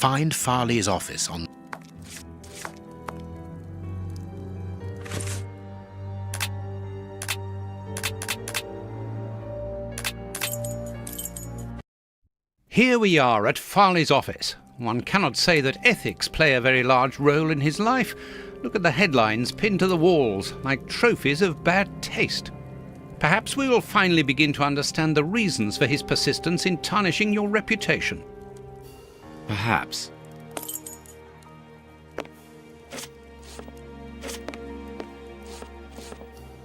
Find Farley's office on... Here we are at Farley's office. One cannot say that ethics play a very large role in his life. Look at the headlines pinned to the walls, like trophies of bad taste. Perhaps we will finally begin to understand the reasons for his persistence in tarnishing your reputation. Perhaps.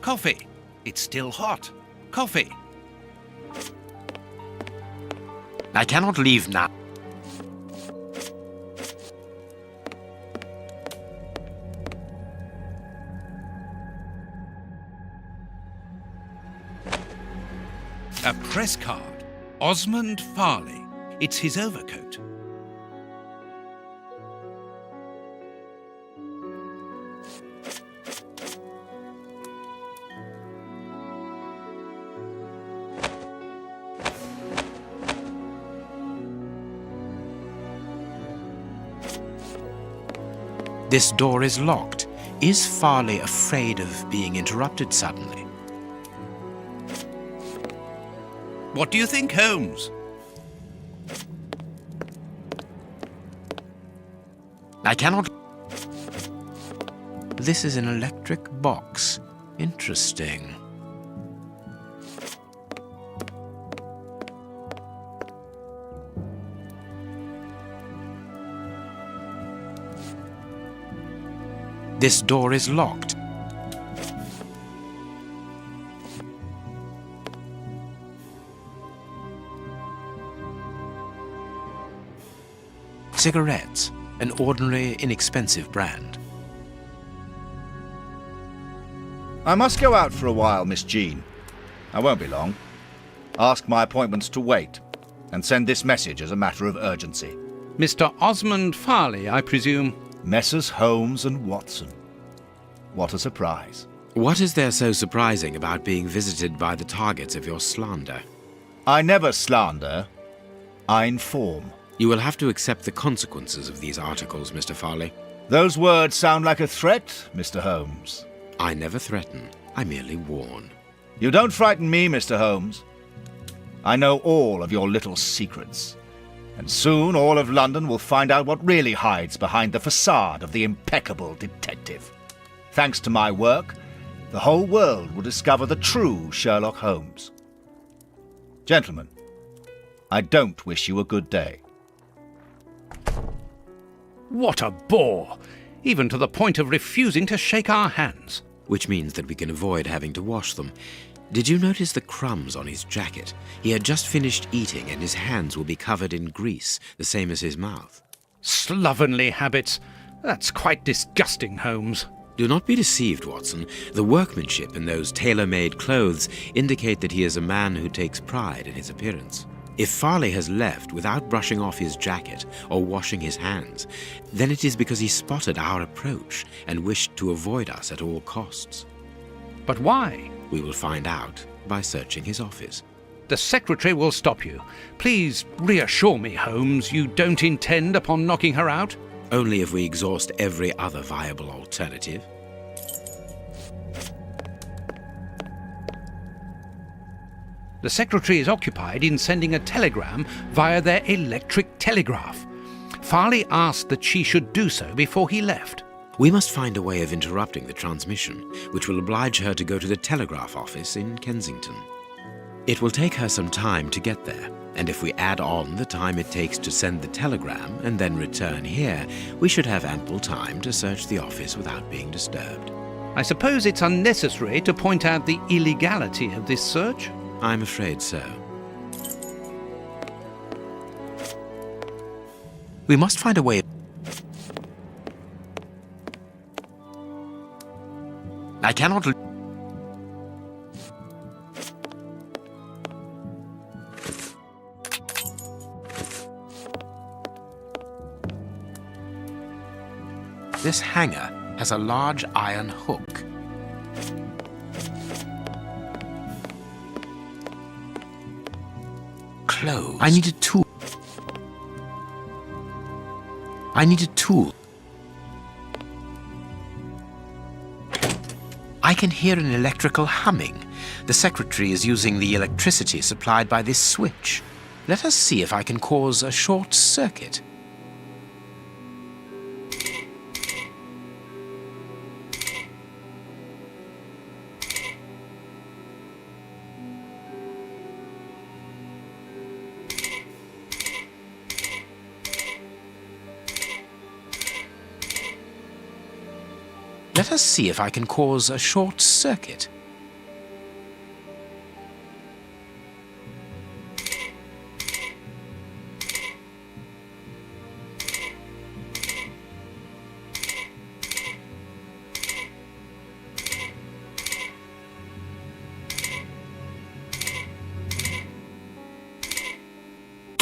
Coffee. It's still hot. Coffee. I cannot leave now. A press card. Osmond Farley. It's his overcoat. This door is locked. Is Farley afraid of being interrupted suddenly? What do you think, Holmes? I cannot... This is an electric box. Interesting. This door is locked. Cigarettes, an ordinary, inexpensive brand. I must go out for a while, Miss Jean. I won't be long. Ask my appointments to wait, and send this message as a matter of urgency. Mr. Osmond Farley, I presume. Messrs. Holmes and Watson. What a surprise. What is there so surprising about being visited by the targets of your slander? I never slander. I inform. You will have to accept the consequences of these articles, Mr. Farley. Those words sound like a threat, Mr. Holmes. I never threaten. I merely warn. You don't frighten me, Mr. Holmes. I know all of your little secrets. And soon all of London will find out what really hides behind the facade of the impeccable detective. Thanks to my work, the whole world will discover the true Sherlock Holmes. Gentlemen, I don't wish you a good day. What a bore! Even to the point of refusing to shake our hands. Which means that we can avoid having to wash them. Did you notice the crumbs on his jacket? He had just finished eating and his hands will be covered in grease, the same as his mouth. Slovenly habits. That's quite disgusting, Holmes. Do not be deceived, Watson. The workmanship in those tailor-made clothes indicate that he is a man who takes pride in his appearance. If Farley has left without brushing off his jacket or washing his hands, then it is because he spotted our approach and wished to avoid us at all costs. But why? We will find out by searching his office. The secretary will stop you. Please reassure me, Holmes, you don't intend upon knocking her out? Only if we exhaust every other viable alternative. The secretary is occupied in sending a telegram via their electric telegraph. Farley asked that she should do so before he left. We must find a way of interrupting the transmission, which will oblige her to go to the telegraph office in Kensington. It will take her some time to get there, and if we add on the time it takes to send the telegram and then return here, we should have ample time to search the office without being disturbed. I suppose it's unnecessary to point out the illegality of this search? I'm afraid so. We must find a way... I cannot... This hanger has a large iron hook. Closed. I need a tool. I need a tool. I can hear an electrical humming. The secretary is using the electricity supplied by this switch. Let us see if I can cause a short circuit. Let us see if I can cause a short circuit.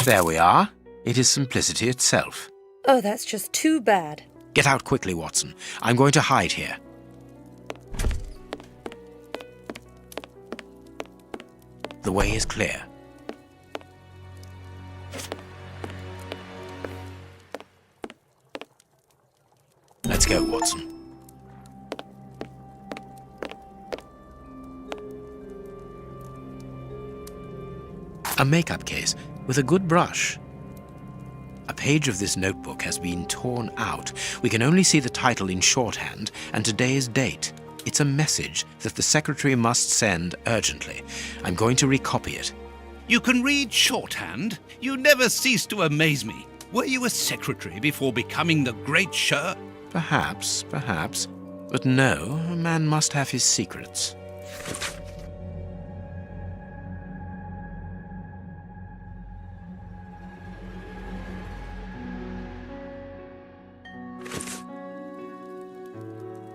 There we are. It is simplicity itself. Oh, that's just too bad. Get out quickly, Watson. I'm going to hide here. The way is clear. Let's go, Watson. A makeup case with a good brush. A page of this notebook has been torn out. We can only see the title in shorthand and today's date. It's a message that the secretary must send urgently. I'm going to recopy it. You can read shorthand? You never cease to amaze me. Were you a secretary before becoming the great Sher? Perhaps. But no, a man must have his secrets.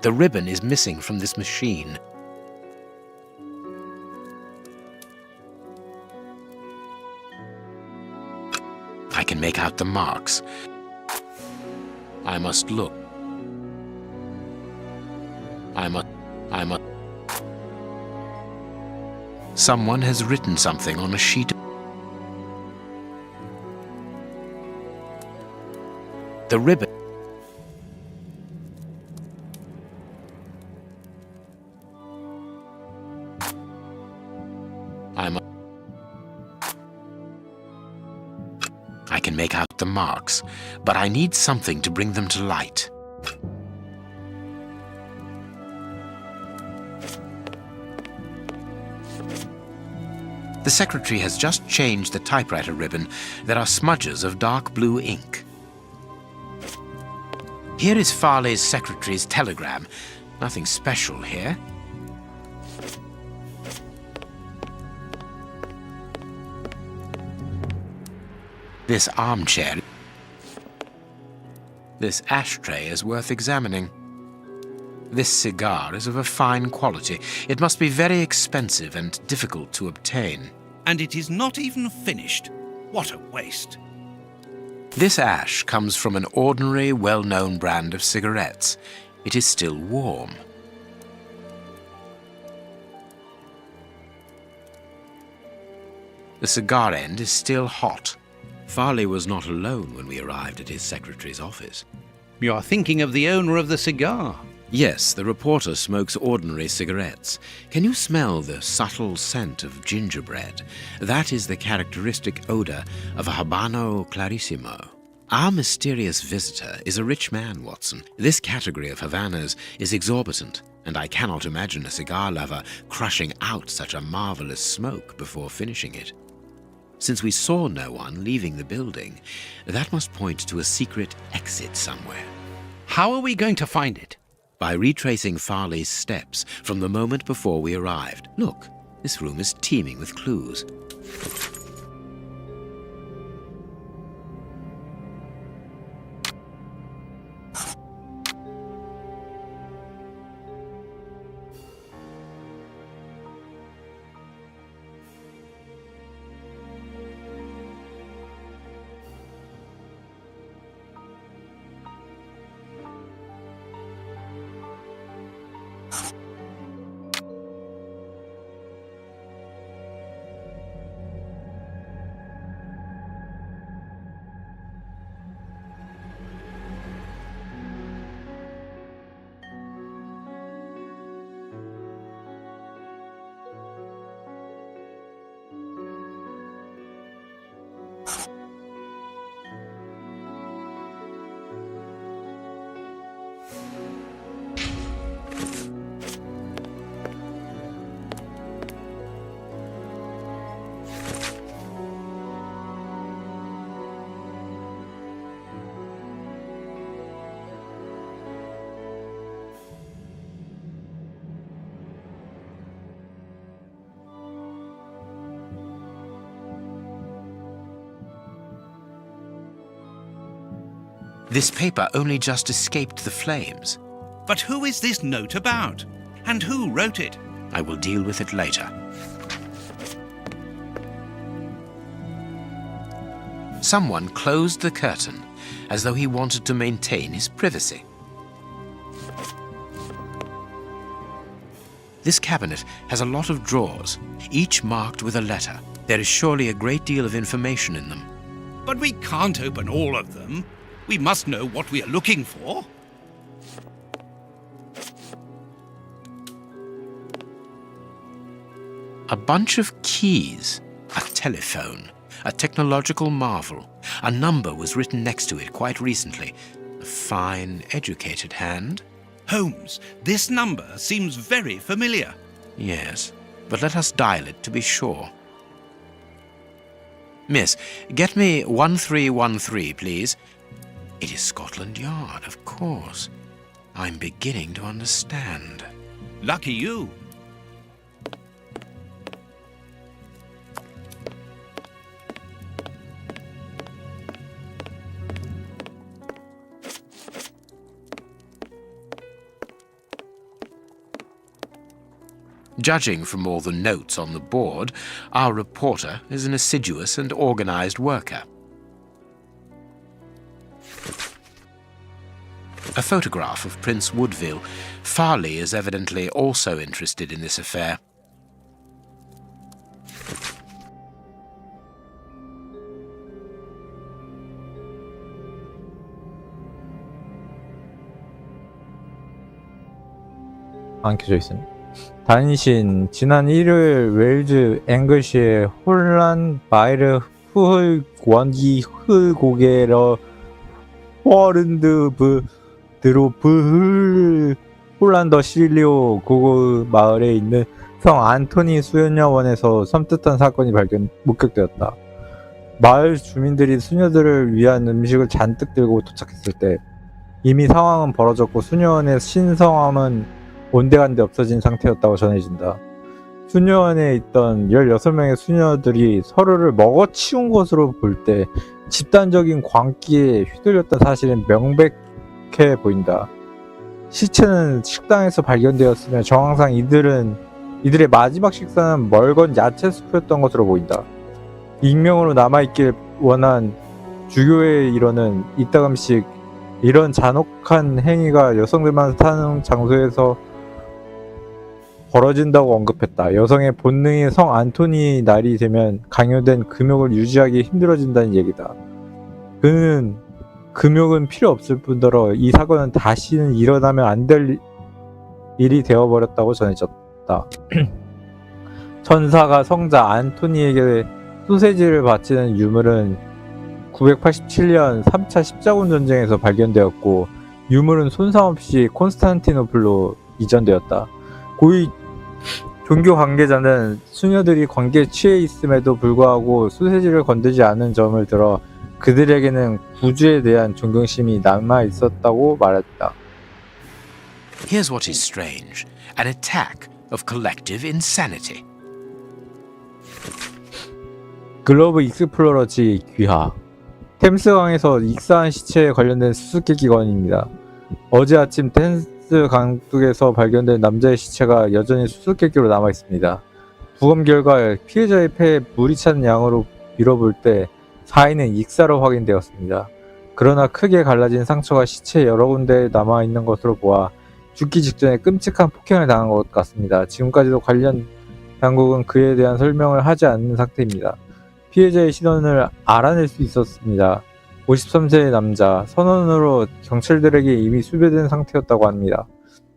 The ribbon is missing from this machine. I can make out the marks. I must look. I must. Someone has written something on a sheet. The ribbon. I can make out the marks, but I need something to bring them to light. The secretary has just changed the typewriter ribbon. There are smudges of dark blue ink. Here is Farley's secretary's telegram. Nothing special here. This armchair. This ashtray is worth examining. This cigar is of a fine quality. It must be very expensive and difficult to obtain. And it is not even finished. What a waste. This ash comes from an ordinary, well-known brand of cigarettes. It is still warm. The cigar end is still hot. Farley was not alone when we arrived at his secretary's office. You are thinking of the owner of the cigar. Yes, the reporter smokes ordinary cigarettes. Can you smell the subtle scent of gingerbread? That is the characteristic odor of a Habano Clarissimo. Our mysterious visitor is a rich man, Watson. This category of Havanas is exorbitant, and I cannot imagine a cigar lover crushing out such a marvelous smoke before finishing it. Since we saw no one leaving the building, that must point to a secret exit somewhere. How are we going to find it? By retracing Farley's steps from the moment before we arrived. Look, this room is teeming with clues. This paper only just escaped the flames. But who is this note about? And who wrote it? I will deal with it later. Someone closed the curtain as though he wanted to maintain his privacy. This cabinet has a lot of drawers, each marked with a letter. There is surely a great deal of information in them. But we can't open all of them. We must know what we are looking for. A bunch of keys, a telephone, a technological marvel. A number was written next to it quite recently. A fine, educated hand. Holmes, this number seems very familiar. Yes, but let us dial it to be sure. Miss, get me 1313, please. It is Scotland Yard, of course. I'm beginning to understand. Lucky you. Judging from all the notes on the board, our reporter is an assiduous and organized worker. A photograph of Prince Woodville. Farley is evidently also interested in this affair. 안 켜져 있으네. 단신 지난 일요일 웨일즈 앵글시의 홀란 바이르 후흘 원기 흘고게러 워른드 브 드로프 홀란더 실리오 고고 마을에 있는 성 안토니 수녀원에서 섬뜩한 사건이 목격되었다. 마을 주민들이 수녀들을 위한 음식을 잔뜩 들고 도착했을 때 이미 상황은 벌어졌고 수녀원의 신성함은 온데간데 없어진 상태였다고 전해진다. 수녀원에 있던 16명의 수녀들이 서로를 먹어치운 것으로 볼 때 집단적인 광기에 휘둘렸던 사실은 명백해 보인다. 시체는 식당에서 발견되었으며 정황상 이들의 마지막 식사는 멀건 야채 수프였던 것으로 보인다. 익명으로 남아있길 원한 주교의 일원은 이따금씩 이런 잔혹한 행위가 여성들만 사는 장소에서 벌어진다고 언급했다. 여성의 본능이 성 안토니 날이 되면 강요된 금욕을 유지하기 힘들어진다는 얘기다. 그는 금욕은 필요 없을 뿐더러 이 사건은 다시는 일어나면 안 될 일이 되어버렸다고 전해졌다. 천사가 성자 안토니에게 소세지를 바치는 유물은 987년 3차 십자군 전쟁에서 발견되었고 유물은 손상 없이 콘스탄티노플로 이전되었다. 고위 종교 관계자는 수녀들이 관계에 취해 있음에도 불구하고 소세지를 건드지 않은 점을 들어 그들에게는 구주에 대한 존경심이 남아 있었다고 말했다. Here's what is strange. An attack of collective insanity. 글로브 익스플로러지 귀하. 템스강에서 익사한 시체에 관련된 수수께끼 건입니다. 어제 아침 템스 강둑에서 발견된 남자의 시체가 여전히 수수께끼로 남아 있습니다. 부검 결과 피해자의 폐에 물이 찬 양으로 밀어볼 때 사인은 익사로 확인되었습니다. 그러나 크게 갈라진 상처가 시체 여러 군데에 남아 있는 것으로 보아 죽기 직전에 끔찍한 폭행을 당한 것 같습니다. 지금까지도 관련 당국은 그에 대한 설명을 하지 않는 상태입니다. 피해자의 신원을 알아낼 수 있었습니다. 53세의 남자, 선원으로 경찰들에게 이미 수배된 상태였다고 합니다.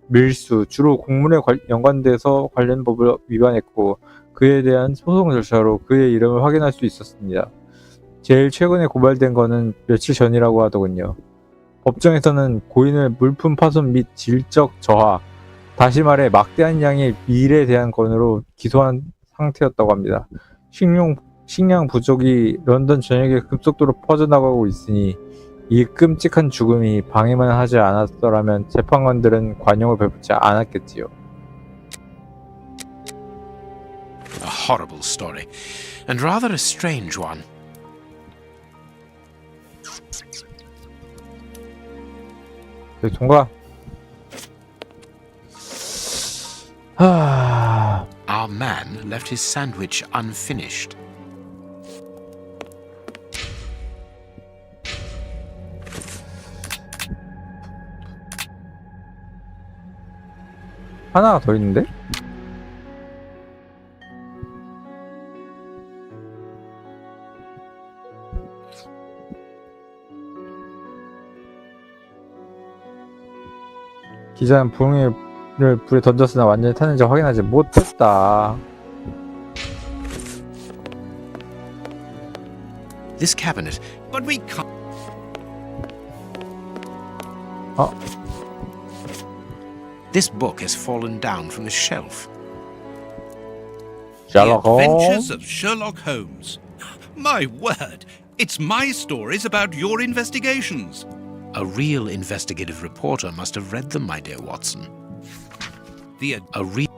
밀수, 주로 공문에 연관돼서 관련 법을 위반했고 그에 대한 소송 절차로 그의 이름을 확인할 수 있었습니다. 제일 최근에 고발된 거는 며칠 전이라고 하더군요. 법정에서는 고인을 물품 파손 및 질적 저하, 다시 말해 막대한 양의 밀에 대한 건으로 기소한 상태였다고 합니다. 식량 부족이 런던 전역에 급속도로 퍼져나가고 있으니 이 끔찍한 죽음이 방해만 하지 않았더라면 재판관들은 관용을 베풀지 않았겠지요. A horrible story, and rather a strange one. 여기 통과. 하... Our man left his sandwich unfinished. 하나가 더 있는데? 기자는 부엉이를 불에 던졌으나 완전히 탔는지 확인하지 못했다. This cabinet. But we can't. This book has fallen down from the shelf. 셜록 The Adventures 홈즈. of Sherlock Holmes. My word, it's my stories about your investigations. A real investigative reporter must have read them, my dear Watson. The A real.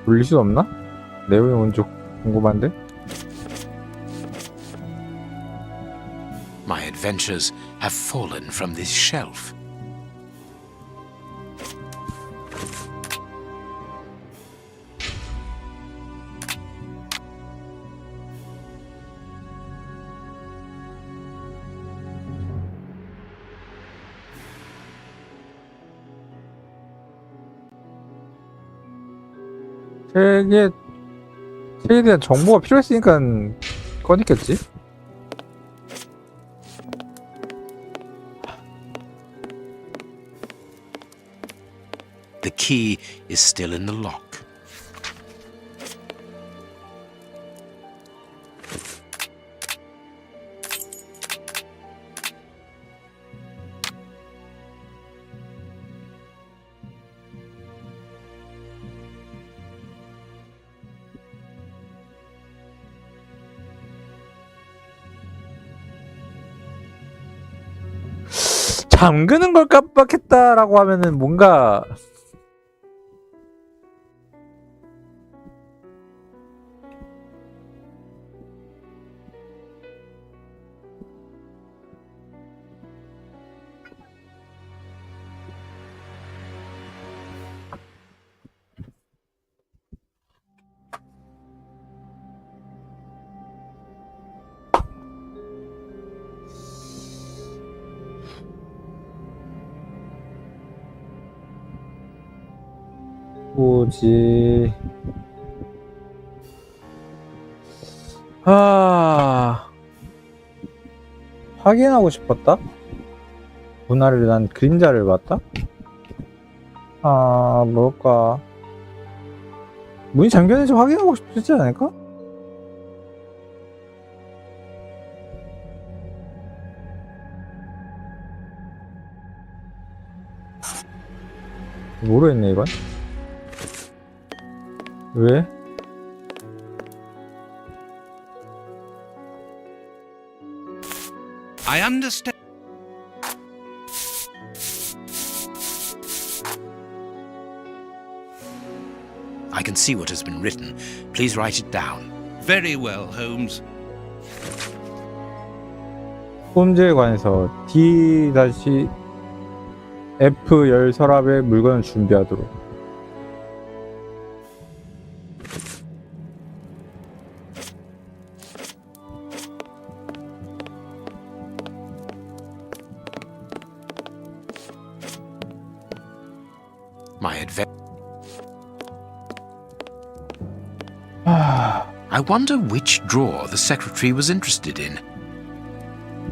돌릴 수 없나? 내용이 먼저 궁금한데? My adventures have fallen from this shelf. 책에 대한 정보가 필요했으니까 꺼냈겠지? The key is still in the lock. 잠그는 걸 깜빡했다라고 하면은 뭔가 뭐지? 확인하고 싶었다? 문화를 난 그림자를 봤다? 뭘까? 문이 잠겨있는지 확인하고 싶지 않을까? 모르겠네 이건. 왜? I understand. I can see what has been written. Please write it down. Very well, Holmes. 홈즈에 관해서 D-F10 서랍에 물건을 준비하도록. My adventure. I wonder which drawer the secretary was interested in.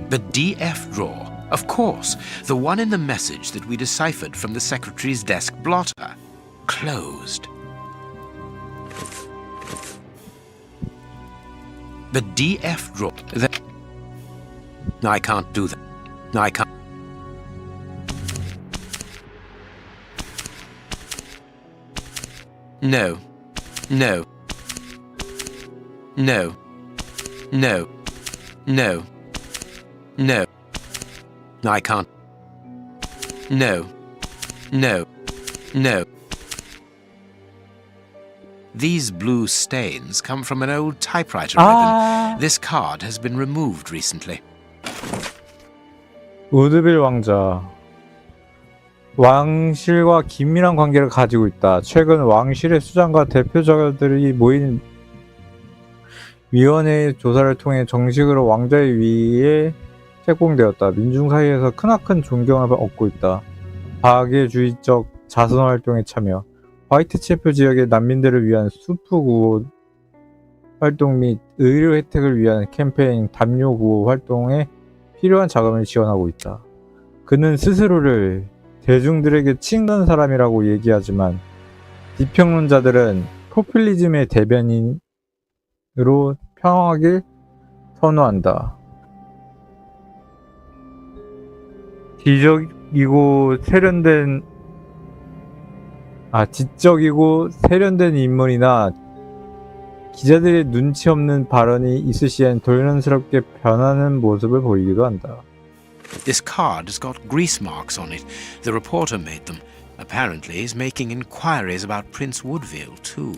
The DF drawer, of course, the one in the message that we deciphered from the secretary's desk blotter. Closed. The DF drawer. I can't do that. I can't. No. No. No. No. No. No. I can't. No. No. No. These blue stains come from an old typewriter ribbon. This card has been removed recently. 우드빌 왕자. 왕실과 긴밀한 관계를 가지고 있다. 최근 왕실의 수장과 대표자들이 모인 위원회의 조사를 통해 정식으로 왕자의 위에 책봉되었다. 민중 사이에서 크나큰 존경을 얻고 있다. 파괴주의적 자선활동에 참여, 화이트채플 지역의 난민들을 위한 수프 구호 활동 및 의료 혜택을 위한 캠페인 담요 구호 활동에 필요한 자금을 지원하고 있다. 그는 스스로를 대중들에게 친근 사람이라고 얘기하지만 비평론자들은 포퓰리즘의 대변인으로 평하길 선호한다. 지적이고 세련된 인물이나 기자들의 눈치 없는 발언이 있을 시엔 돌연스럽게 변하는 모습을 보이기도 한다. This card has got grease marks on it. The reporter made them. Apparently he's making inquiries about Prince Woodville, too.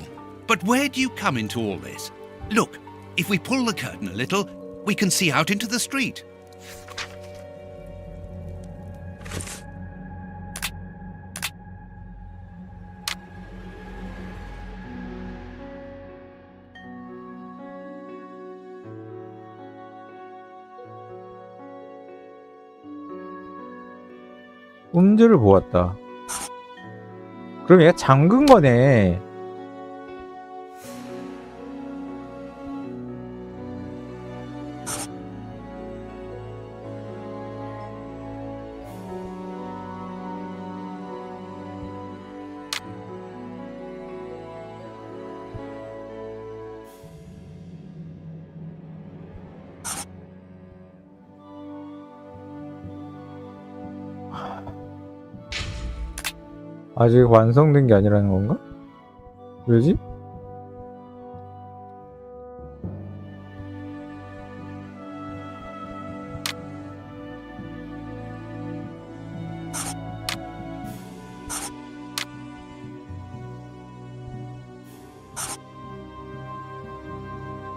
But where do you come into all this? Look, if we pull the curtain a little, we can see out into the street. 홈즈를 보았다. 그럼 얘가 잠근 거네. 아직 완성된 게 아니라는 건가? 왜지?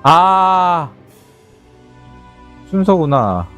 아, 순서구나.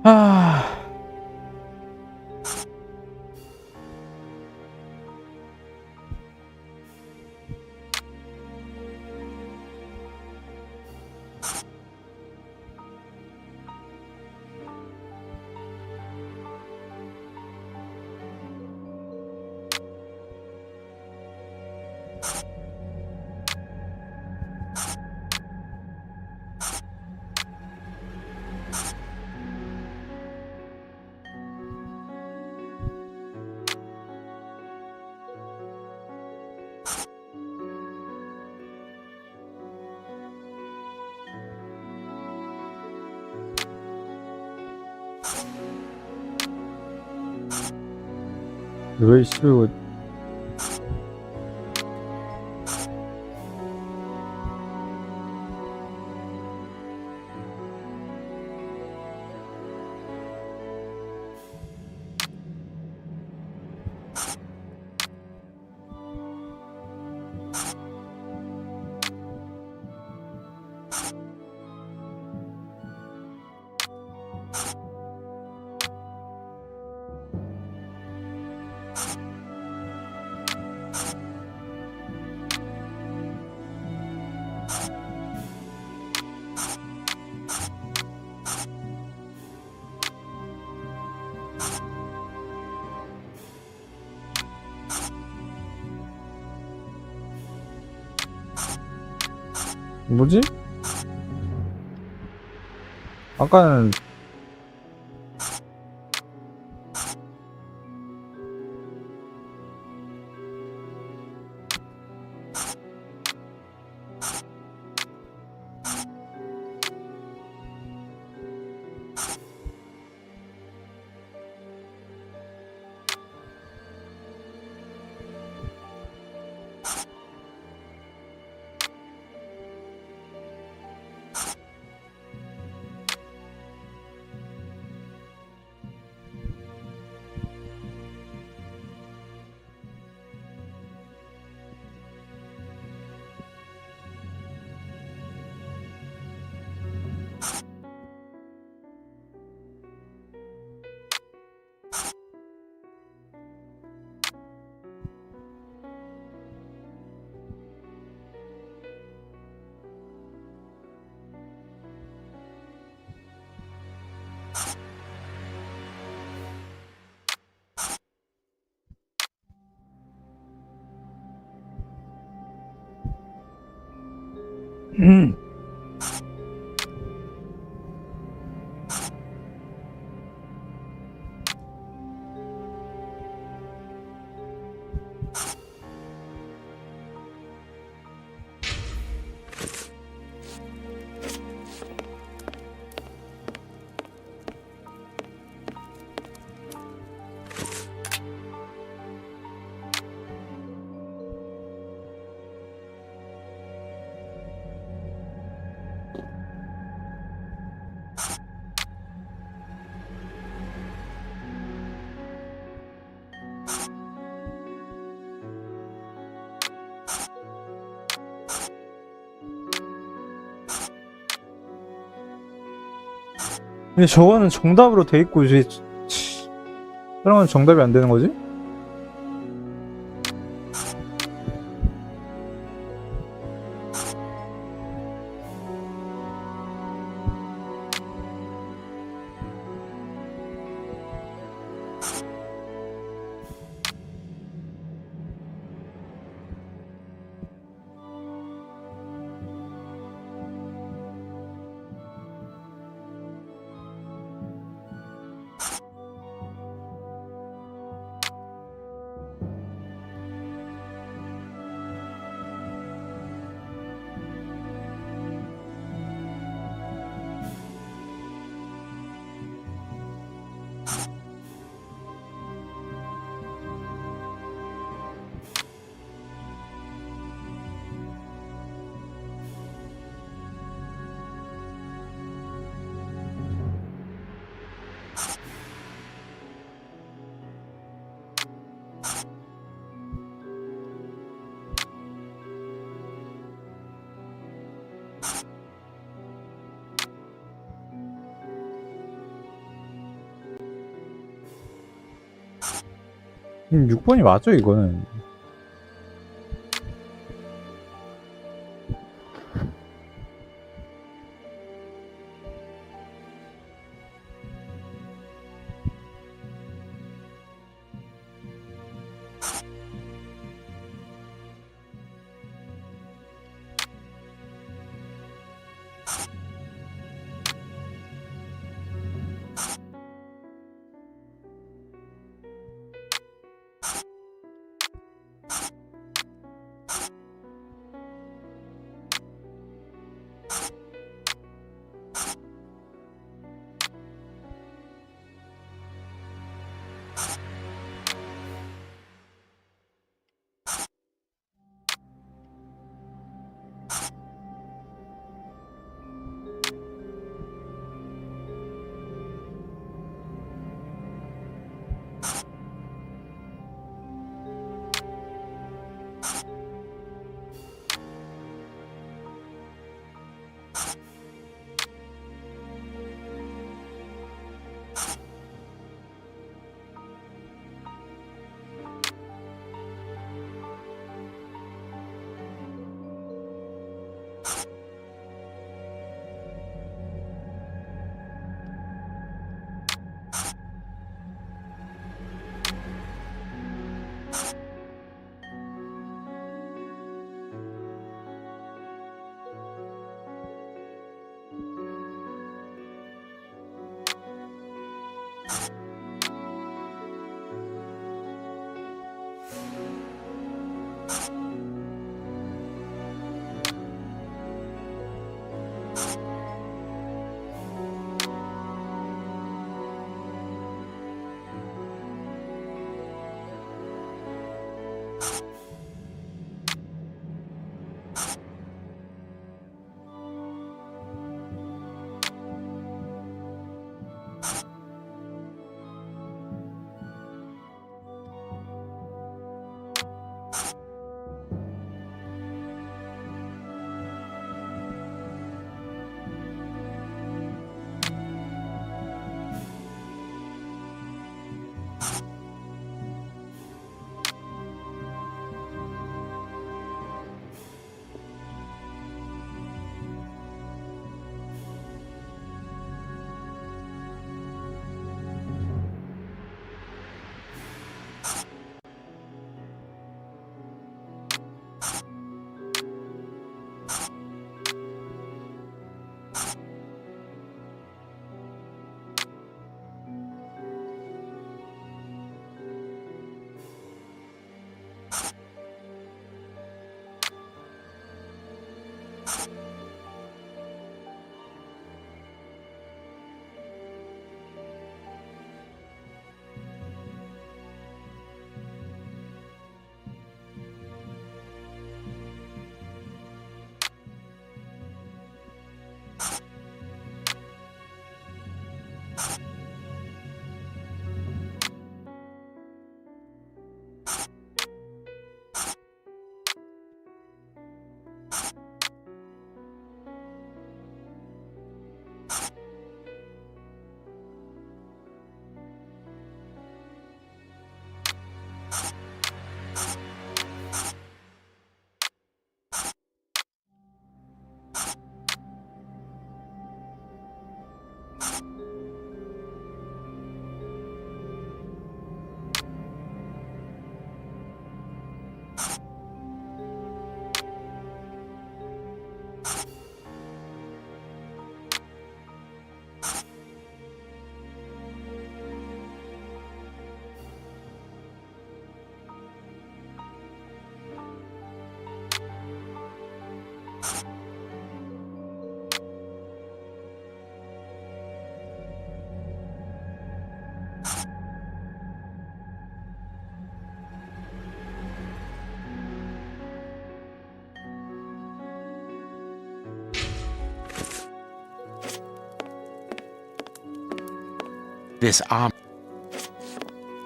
아, 왜 씨발 뭐지? 아까는 근데 저거는 정답으로 돼 있고 이제 다른 건 정답이 안 되는 거지? 음, 6번이 맞죠 이거는.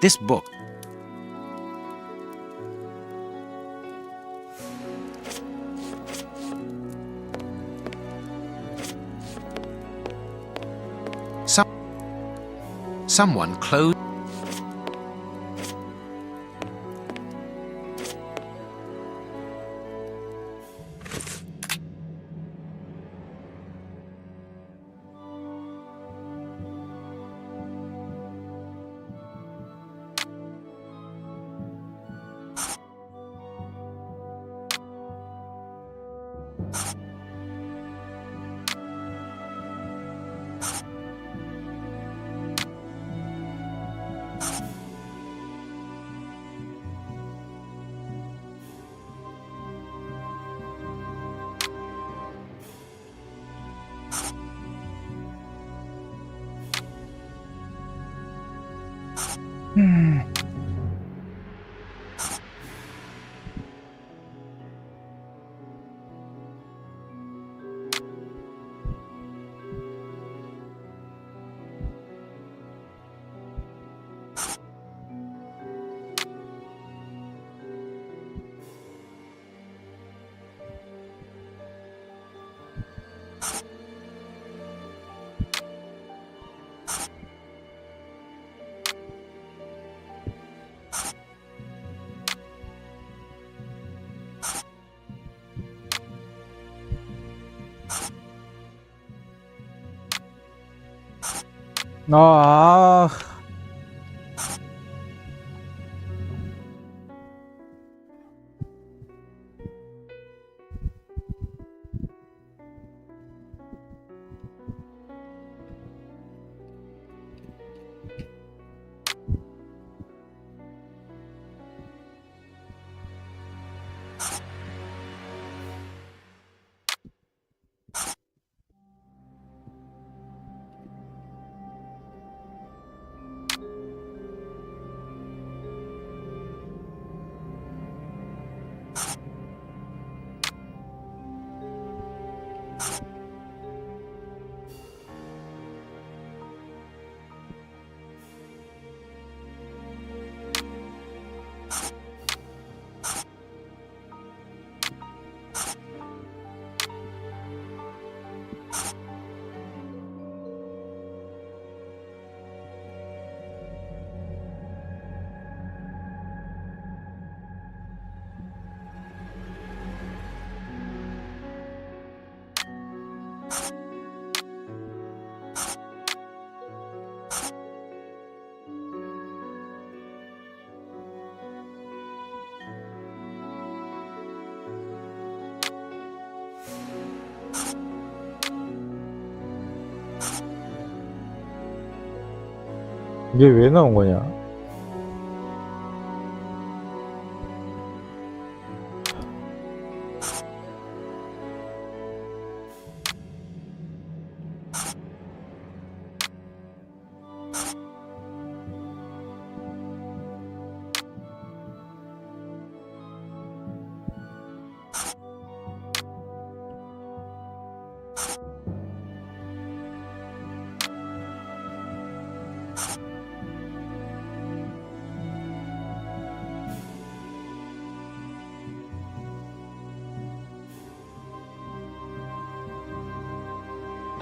This book. Someone closed. 아, 이게 왜 나온 거냐?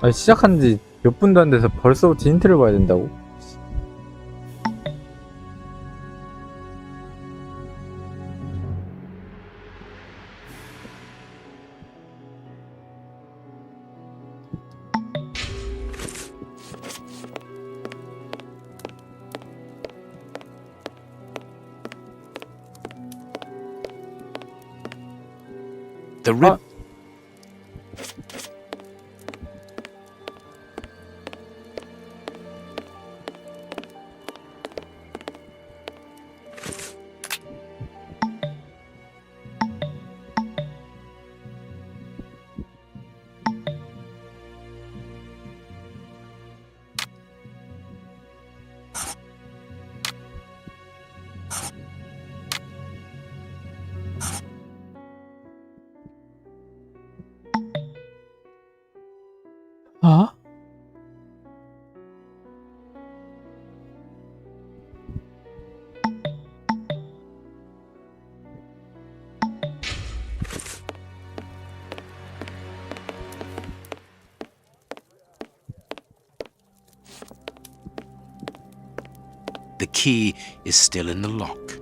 아니, 시작한 지 몇 분도 안 돼서 벌써부터 힌트를 봐야 된다고? The rib. 아, 아? The key is still in the lock.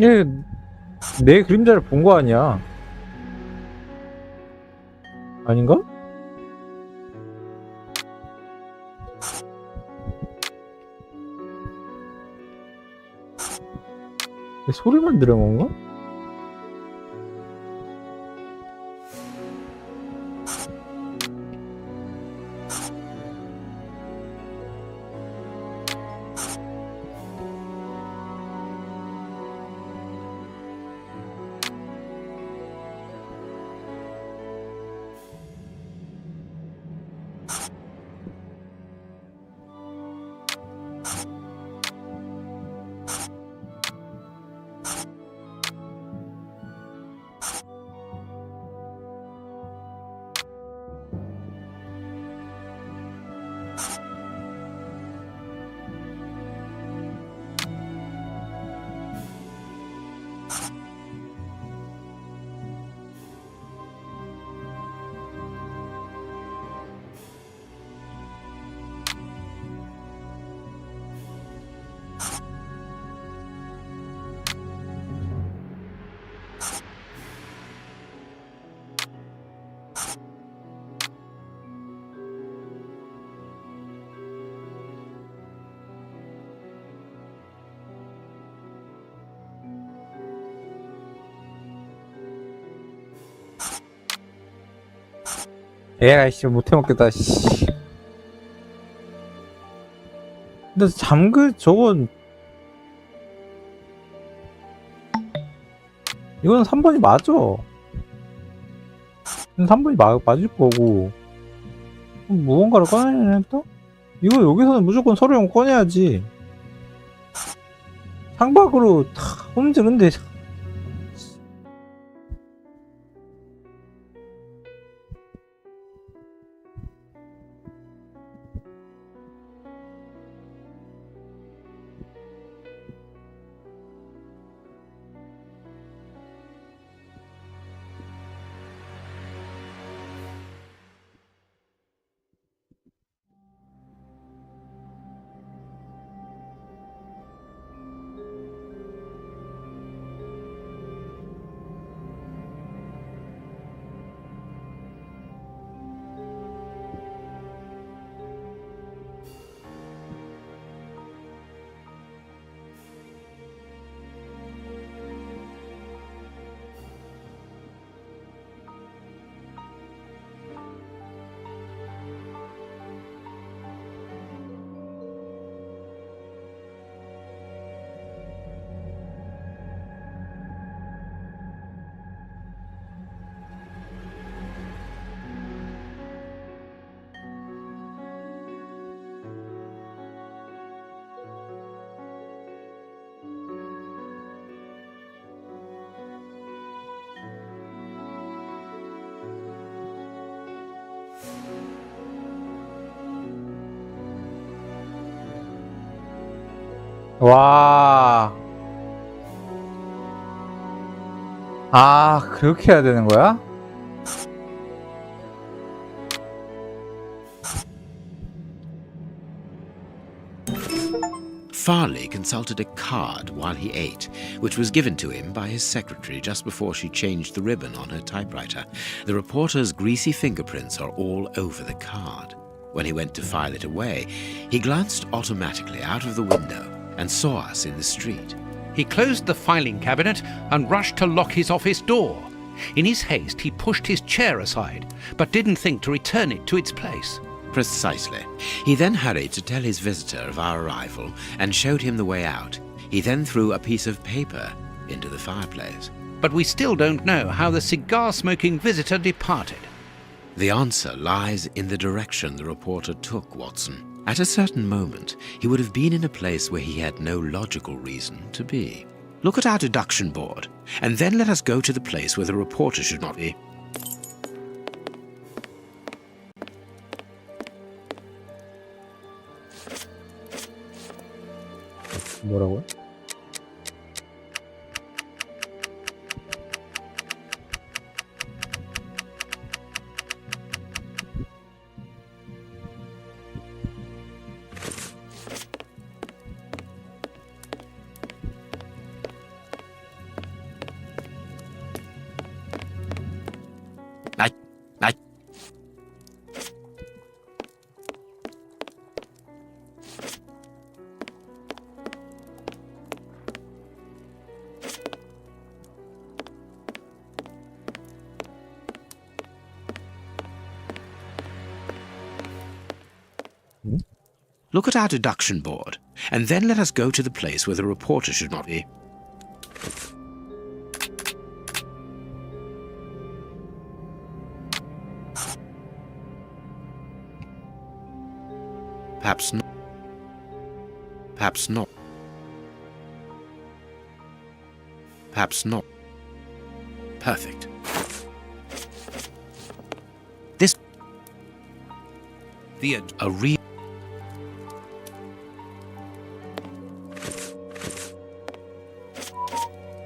얘, 내 그림자를 본 거 아니야? 아닌가? 소리만 들은 건가? 에라이 씨 못해먹겠다 씨. 근데 잠글 저건 이건 3번이 맞아. 이건 3번이 맞을 거고 무언가를 꺼내야 했다? 이거 여기서는 무조건 서류용 꺼내야지. 창밖으로 다 홈즈 근데 와. 아, 그렇게 해야 되는 거야? Farley consulted a card while he ate, which was given to him by his secretary just before she changed the ribbon on her typewriter. The reporter's greasy fingerprints are all over the card. When he went to file it away, he glanced automatically out of the window and saw us in the street. He closed the filing cabinet and rushed to lock his office door. In his haste, he pushed his chair aside, but didn't think to return it to its place. Precisely. He then hurried to tell his visitor of our arrival and showed him the way out. He then threw a piece of paper into the fireplace. But we still don't know how the cigar-smoking visitor departed. The answer lies in the direction the reporter took, Watson. At a certain moment, he would have been in a place where he had no logical reason to be. Look at our deduction board, and then let us go to the place where the reporter should not be. 뭐라고요? Look at our deduction board, and then let us go to the place where the reporter should not be. Perhaps not. Perhaps not. Perhaps not. Perfect. This... A real...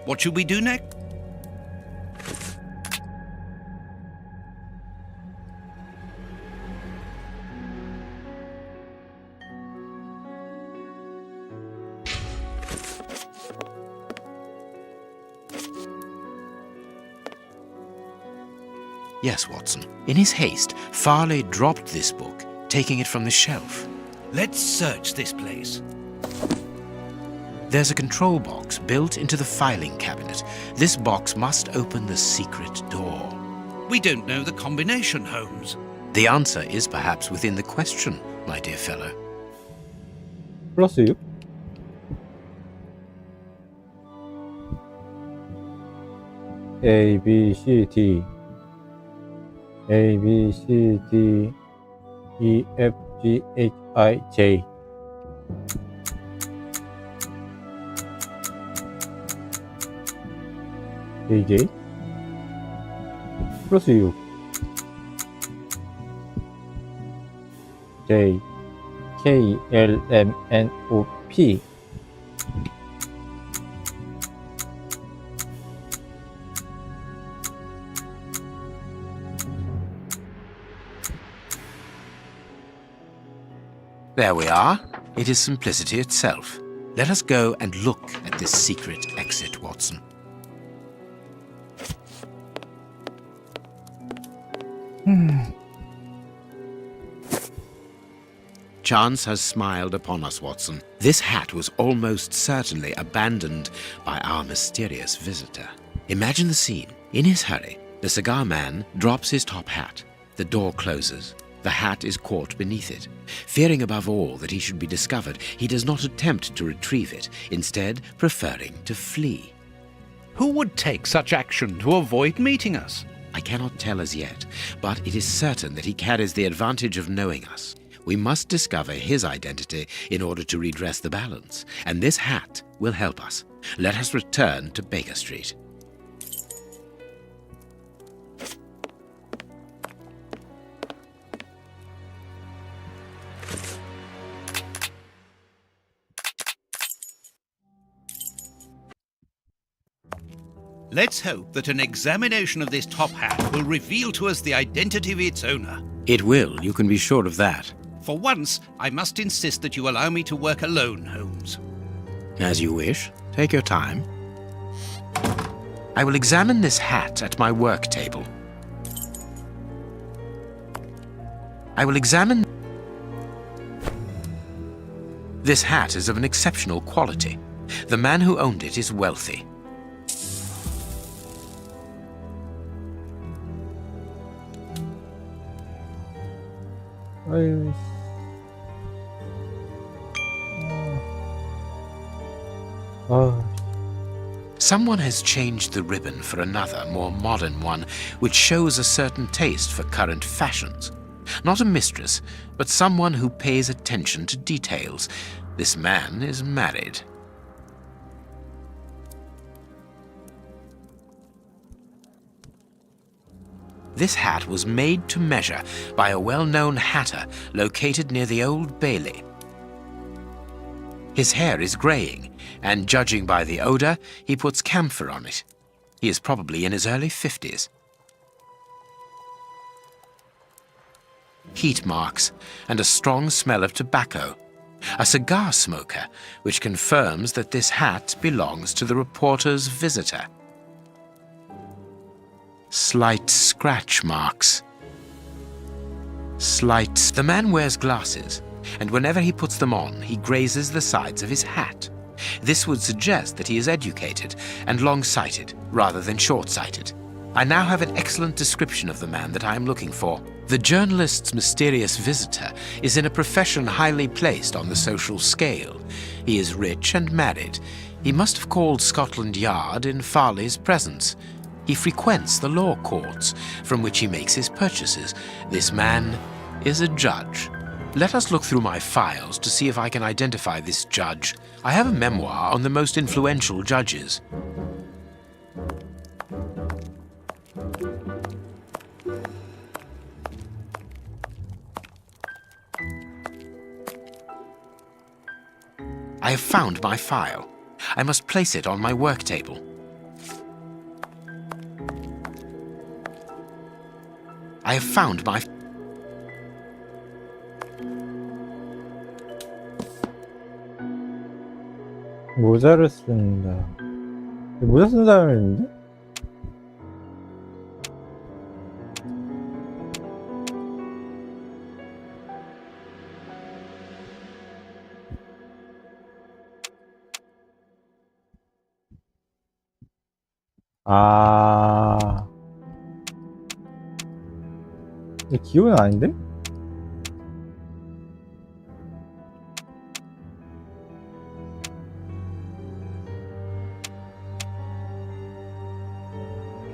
What should we do next? Yes, Watson. In his haste, Farley dropped this book, taking it from the shelf. Let's search this place. There's a control box built into the filing cabinet. This box must open the secret door. We don't know the combination, Holmes. The answer is perhaps within the question, my dear fellow. 플러스 6? A, B, C, D A, B, C, D E, F, G, H, I, J JJ 플러스 6 J K, L, M, N, O, P There we are. It is simplicity itself. Let us go and look at this secret exit, Watson. Chance has smiled upon us, Watson. This hat was almost certainly abandoned by our mysterious visitor. Imagine the scene. In his hurry, the cigar man drops his top hat. The door closes. The hat is caught beneath it. Fearing above all that he should be discovered, he does not attempt to retrieve it, instead preferring to flee. Who would take such action to avoid meeting us? I cannot tell as yet, but it is certain that he carries the advantage of knowing us. We must discover his identity in order to redress the balance, and this hat will help us. Let us return to Baker Street. Let's hope that an examination of this top hat will reveal to us the identity of its owner. It will, you can be sure of that. For once, I must insist that you allow me to work alone, Holmes. As you wish. Take your time. I will examine this hat at my work table. I will examine... This hat is of an exceptional quality. The man who owned it is wealthy. 아유, Someone has changed the ribbon for another, more modern one, which shows a certain taste for current fashions. Not a mistress, but someone who pays attention to details. This man is married. This hat was made to measure by a well-known hatter located near the Old Bailey. His hair is graying, and judging by the odor, he puts camphor on it. He is probably in his early 50s. Heat marks and a strong smell of tobacco. A cigar smoker, which confirms that this hat belongs to the reporter's visitor. Slight scratch marks. The man wears glasses, and whenever he puts them on, he grazes the sides of his hat. This would suggest that he is educated and long-sighted rather than short-sighted. I now have an excellent description of the man that I am looking for. The journalist's mysterious visitor is in a profession highly placed on the social scale. He is rich and married. He must have called Scotland Yard in Farley's presence. He frequents the law courts, from which he makes his purchases. This man is a judge. Let us look through my files to see if I can identify this judge. I have a memoir on the most influential judges. I have found my file. I must place it on my work table. I have found my... 모자를 쓴다. 모자 쓴 사람이 있는데? 아, 근데 기호는 아닌데?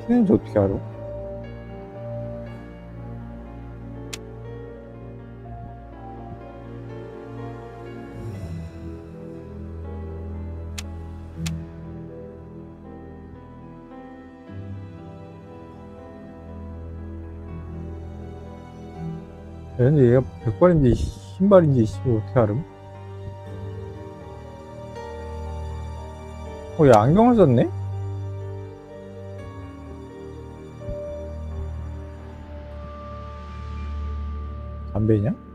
피는지 어떻게 알아? 근데 얘가 백발인지 흰발인지 어떻게 알음? 얘 안경을 썼네? 담배냐?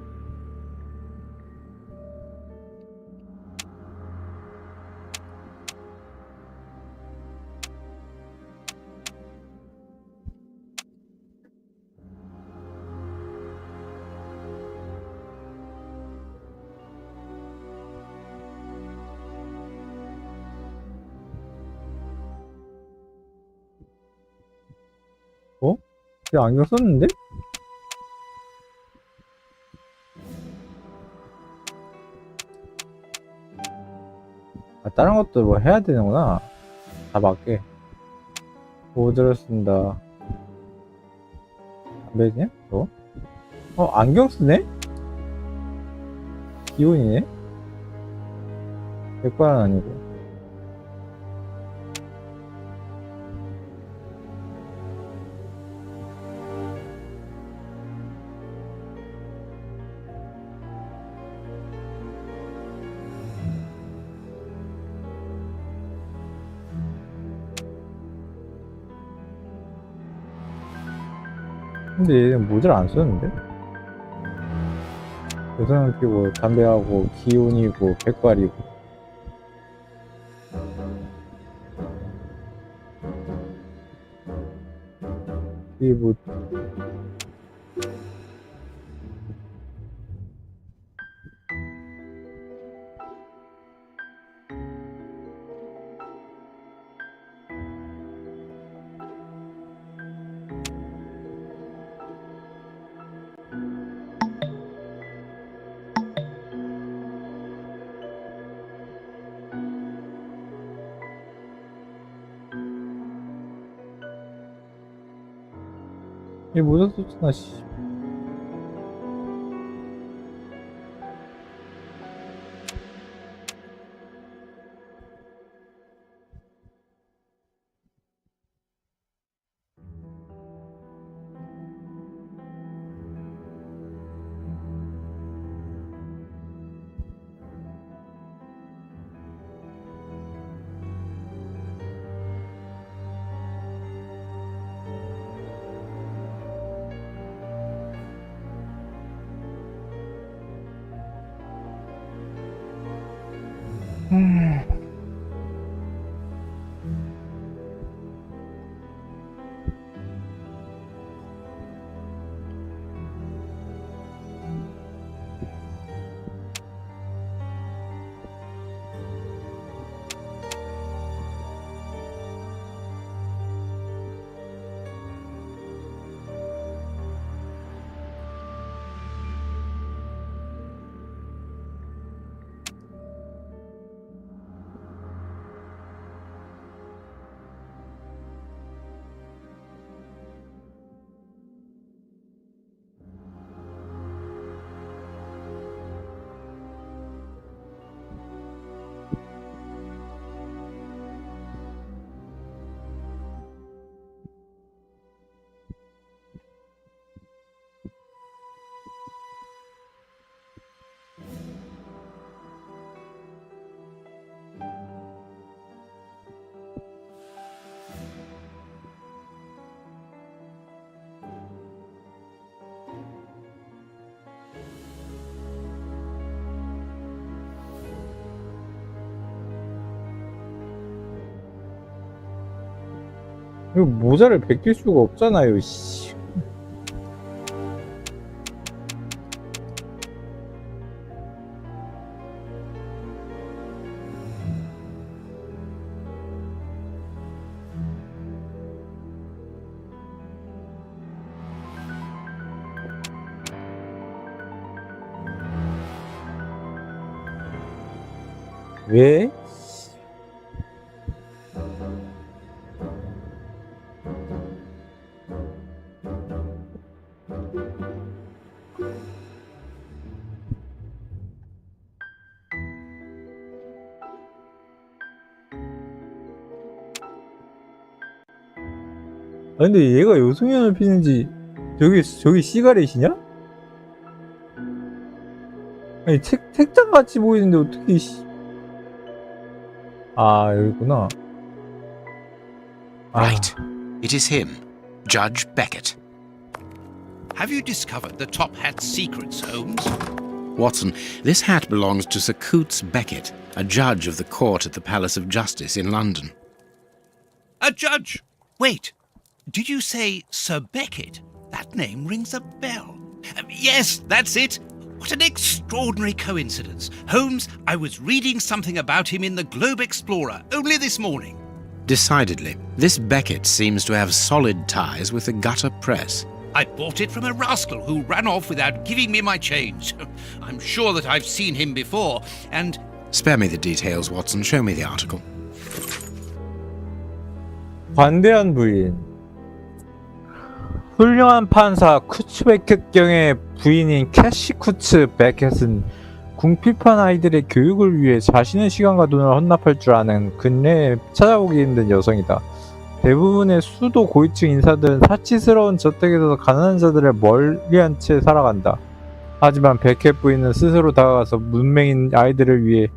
얘 안경 썼는데? 다른 것도 뭐 해야 되는구나. 다 맞게. 모자를 쓴다. 담배냐? 안경 쓰네? 기온이네? 백발은 아니고. 근데 얘는 모자를 안 쓰는데? 여성은 피고 담배하고 기온이고 백발이고. 이게 뭐 얘 모자 썼잖아, 씨. 이거 모자를 벗길 수가 없잖아요, 씨. 왜? 아 근데 얘가 요소년을 피는지 저기 시가렛이냐? 아니 책장 같이 보이는데 어떻게 아 여기구나. Right. It is him, Judge Beckett. Have you discovered the top hat's secrets, Holmes? Watson, this hat belongs to Sir Coots Beckett, a judge of the court at the Palace of Justice in London. A judge? Wait, did you say Sir Beckett? That name rings a bell. Yes, that's it. What an extraordinary coincidence. Holmes, I was reading something about him in the Globe Explorer only this morning. Decidedly, this Beckett seems to have solid ties with the gutter press. I bought it from a rascal who ran off without giving me my change. I'm sure that I've seen him before, and... Spare me the details, Watson. Show me the article. 관대한 부인. 훌륭한 판사 쿠츠 베켓경의 부인인 캐시 쿠츠 베켓은 궁핍한 아이들의 교육을 위해 자신의 시간과 돈을 헌납할 줄 아는 근래에 찾아보기 힘든 여성이다. 대부분의 수도 고위층 인사들은 사치스러운 저택에서 가난한 자들을 멀리한 채 살아간다. 하지만 베켓 부인은 스스로 다가가서 문맹인 아이들을 위해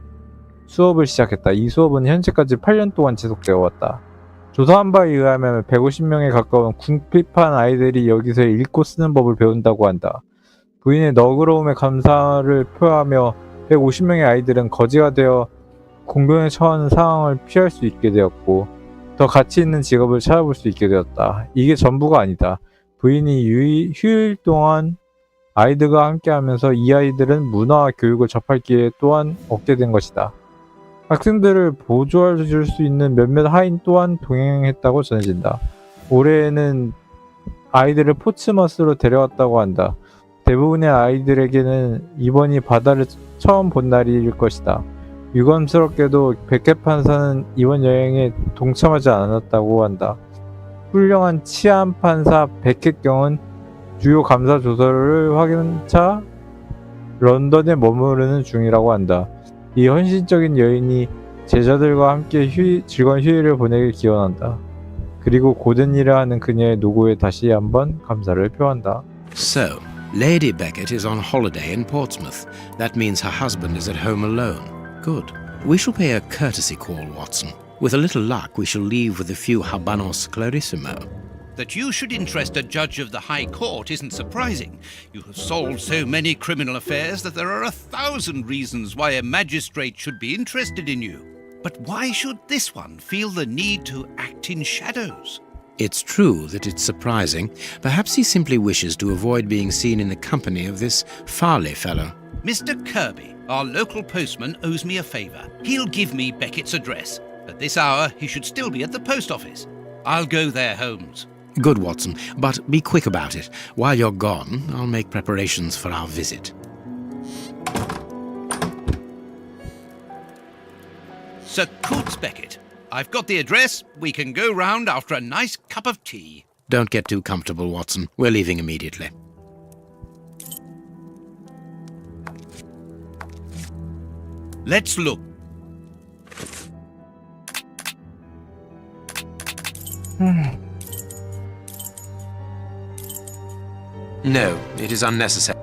수업을 시작했다. 이 수업은 현재까지 8년 동안 지속되어 왔다. 조사한 바에 의하면 150명에 가까운 궁핍한 아이들이 여기서 읽고 쓰는 법을 배운다고 한다. 부인의 너그러움에 감사를 표하며 150명의 아이들은 거지가 되어 공경에 처하는 상황을 피할 수 있게 되었고 더 가치 있는 직업을 찾아볼 수 있게 되었다. 이게 전부가 아니다. 부인이 휴일 동안 아이들과 함께하면서 이 아이들은 문화와 교육을 접할 기회 또한 얻게 된 것이다. 학생들을 보조해 줄 수 있는 몇몇 하인 또한 동행했다고 전해진다. 올해에는 아이들을 포츠머스로 데려왔다고 한다. 대부분의 아이들에게는 이번이 바다를 처음 본 날일 것이다. 유감스럽게도 베켓 판사는 이번 여행에 동참하지 않았다고 한다. 훌륭한 치안 판사 베켓 경은 주요 감사 조서를 확인차 런던에 머무르는 중이라고 한다. 이 헌신적인 여인이 제자들과 함께 즐거운 휴일을 보내길 기원한다. 그리고 고된 일을 하는 그녀의 노고에 다시 한번 감사를 표한다. So, Lady Beckett is on holiday in Portsmouth. That means her husband is at home alone. Good. We shall pay a courtesy call, Watson. With a little luck, we shall leave with a few habanos clarissimo. That you should interest a judge of the High Court isn't surprising. You have solved so many criminal affairs that there are 1,000 reasons why a magistrate should be interested in you. But why should this one feel the need to act in shadows? It's true that it's surprising. Perhaps he simply wishes to avoid being seen in the company of this Farley fellow. Mr. Kirby, our local postman, owes me a favour. He'll give me Beckett's address. At this hour, he should still be at the post office. I'll go there, Holmes. Good, Watson, but be quick about it. While you're gone, I'll make preparations for our visit. Sir Coots Beckett, I've got the address. We can go round after a nice cup of tea. Don't get too comfortable, Watson. We're leaving immediately. Let's look. No, it is unnecessary.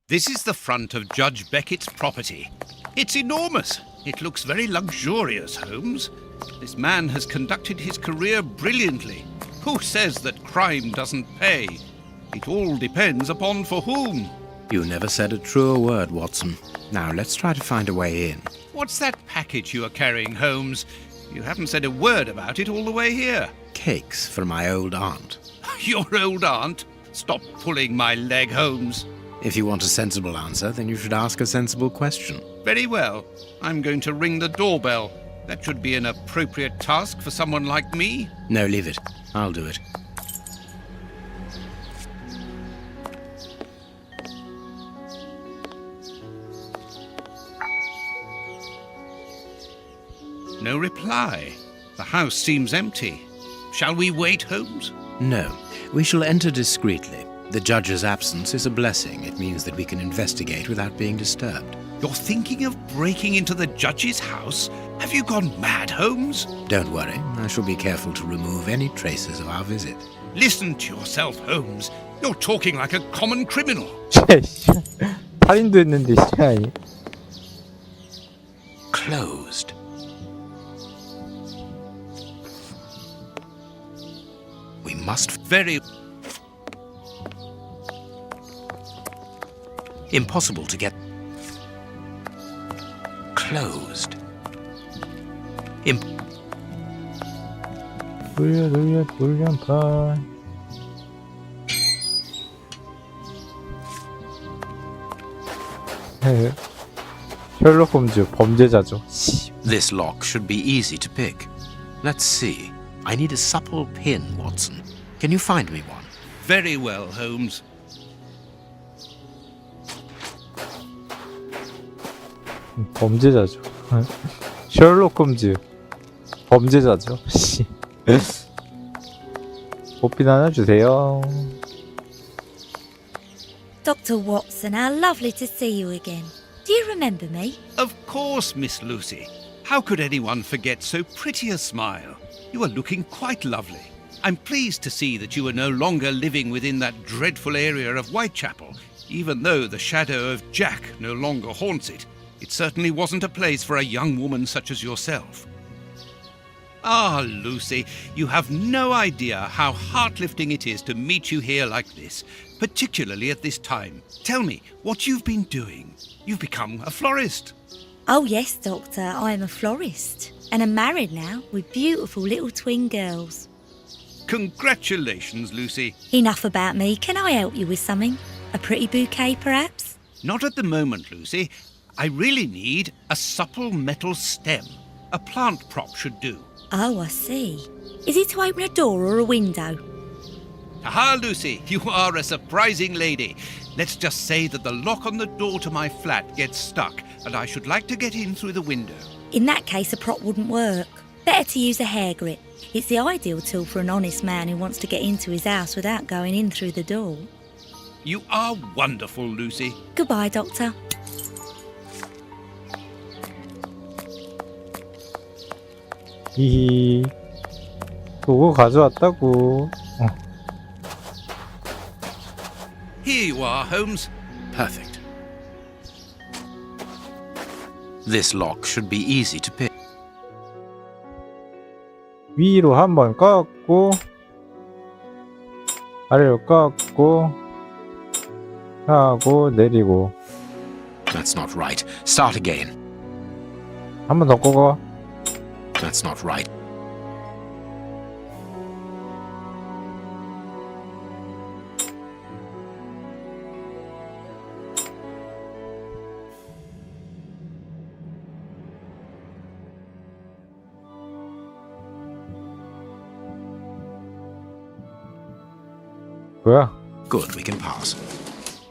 This is the front of Judge Beckett's property. It's enormous. It looks very luxurious, Holmes. This man has conducted his career brilliantly. Who says that crime doesn't pay? It all depends upon for whom. You never said a truer word, Watson. Now, let's try to find a way in. What's that package you are carrying, Holmes? You haven't said a word about it all the way here. Cakes for my old aunt. Your old aunt? Stop pulling my leg, Holmes. If you want a sensible answer, then you should ask a sensible question. Very well. I'm going to ring the doorbell. That should be an appropriate task for someone like me. No, leave it. I'll do it. no reply. The house seems empty. Shall we wait, Holmes? No, we shall enter discreetly. The judge's absence is a blessing. It means that we can investigate without being disturbed. You're thinking of breaking into the judge's house? Have you gone mad, Holmes? Don't worry, I shall be careful to remove any traces of our visit. Listen to yourself, Holmes. You're talking like a common criminal. 살인도 했는데 시간이. Closed. We must... Very... Impossible to get... Closed. 돌려 돌려판. 셜록홈즈 범죄자죠. This lock should be easy to pick. Let's see. I need a supple pin, Watson. Can you find me one? Very well, Holmes. 범죄자죠. 셜록홈즈 범죄자죠. 보핀 하나 주세요. Dr. Watson, how lovely to see you again. Do you remember me? Of course, Miss Lucy. How could anyone forget so pretty a smile? You are looking quite lovely. I'm pleased to see that you are no longer living within that dreadful area of Whitechapel, even though the shadow of Jack no longer haunts it. It certainly wasn't a place for a young woman such as yourself. Ah, Lucy, you have no idea how heart-lifting it is to meet you here like this, particularly at this time. Tell me what you've been doing. You've become a florist. Oh yes, Doctor, I am a florist. And I'm married now with beautiful little twin girls. Congratulations, Lucy. Enough about me. Can I help you with something? A pretty bouquet, perhaps? Not at the moment, Lucy. I really need a supple metal stem. A plant prop should do. Oh, I see. Is it to open a door or a window? Aha, Lucy, you are a surprising lady. Let's just say that the lock on the door to my flat gets stuck, and I should like to get in through the window. In that case, a prop wouldn't work. Better to use a hair grip. It's the ideal tool for an honest man who wants to get into his house without going in through the door. You are wonderful, Lucy. Goodbye, Doctor. 히히. 도구 가져왔다고. Here you are, Holmes. Perfect. This lock should be easy to pick. 위로 한번 꺾고 아래로 꺾고 하고 내리고 That's not right. Start again. 한 번 더 꺾어. That's not right. 뭐야? Good, we can pass.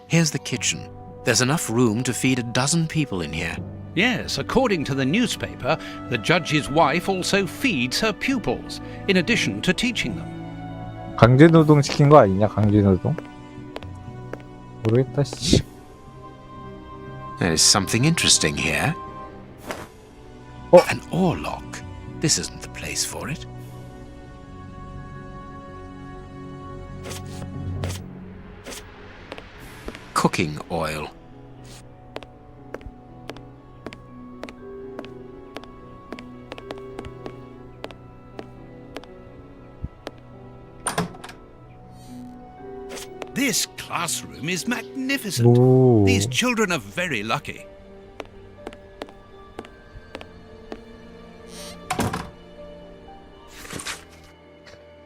Here's the kitchen. There's enough room to feed a dozen people in here. Yes, according to the newspaper, the judge's wife also feeds her pupils, in addition to teaching them. 강제노동 시킨 거 아니냐? 강제노동? 모르겠다. 씨. There is something interesting here. Oh. An ore lock. This isn't the place for it. Cooking oil. This classroom is magnificent. 오. These children are very lucky.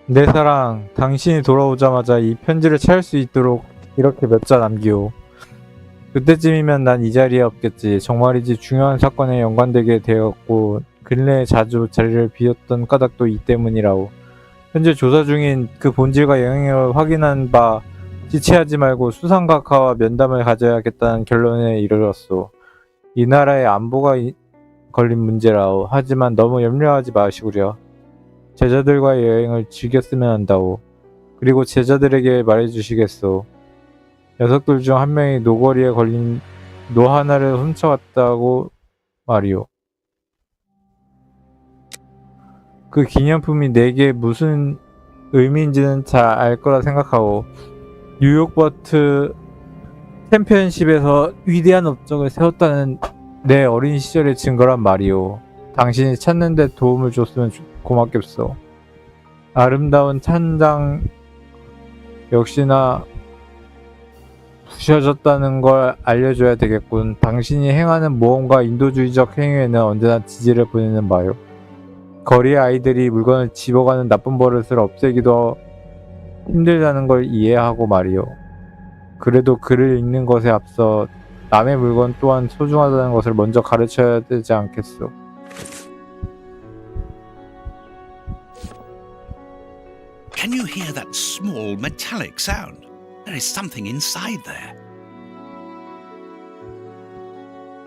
내 사랑, 당신이 돌아오자마자 이 편지를 찾을 수 있도록 이렇게 몇 자 남기오. 그때쯤이면 난 이 자리에 없겠지. 정말이지 중요한 사건에 연관되게 되었고 근래에 자주 자리를 비웠던 까닭도 이 때문이라오. 현재 조사 중인 그 본질과 영향을 확인한 바 지체하지 말고 수상각하와 면담을 가져야겠다는 결론에 이르렀소. 이 나라의 안보가 걸린 문제라오. 하지만 너무 염려하지 마시구려. 제자들과의 여행을 즐겼으면 한다오. 그리고 제자들에게 말해주시겠소. 녀석들 중 한 명이 노거리에 걸린 노 하나를 훔쳐갔다고 말이오. 그 기념품이 내게 무슨 의미인지는 잘 알 거라 생각하오. 뉴욕 버트 챔피언십에서 위대한 업적을 세웠다는 내 어린 시절의 증거란 말이오. 당신이 찾는 데 도움을 줬으면 고맙겠소. 아름다운 찬장 역시나 부셔졌다는 걸 알려줘야 되겠군. 당신이 행하는 모험과 인도주의적 행위에는 언제나 지지를 보내는 바요. 거리의 아이들이 물건을 집어가는 나쁜 버릇을 없애기도 힘들다는 걸 이해하고 말이요. 그래도 글을 읽는 것에 앞서 남의 물건 또한 소중하다는 것을 먼저 가르쳐야 되지 않겠소. Can you hear that small metallic sound? There is something inside there.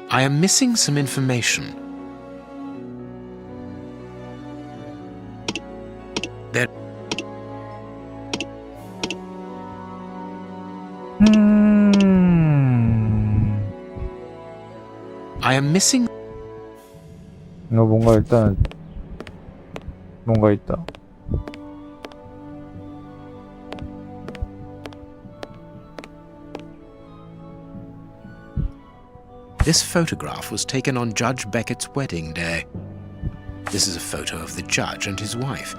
I am missing some information. There. I am missing. 뭔가 일단 뭔가 있다. This photograph was taken on Judge Beckett's wedding day. This is a photo of the judge and his wife.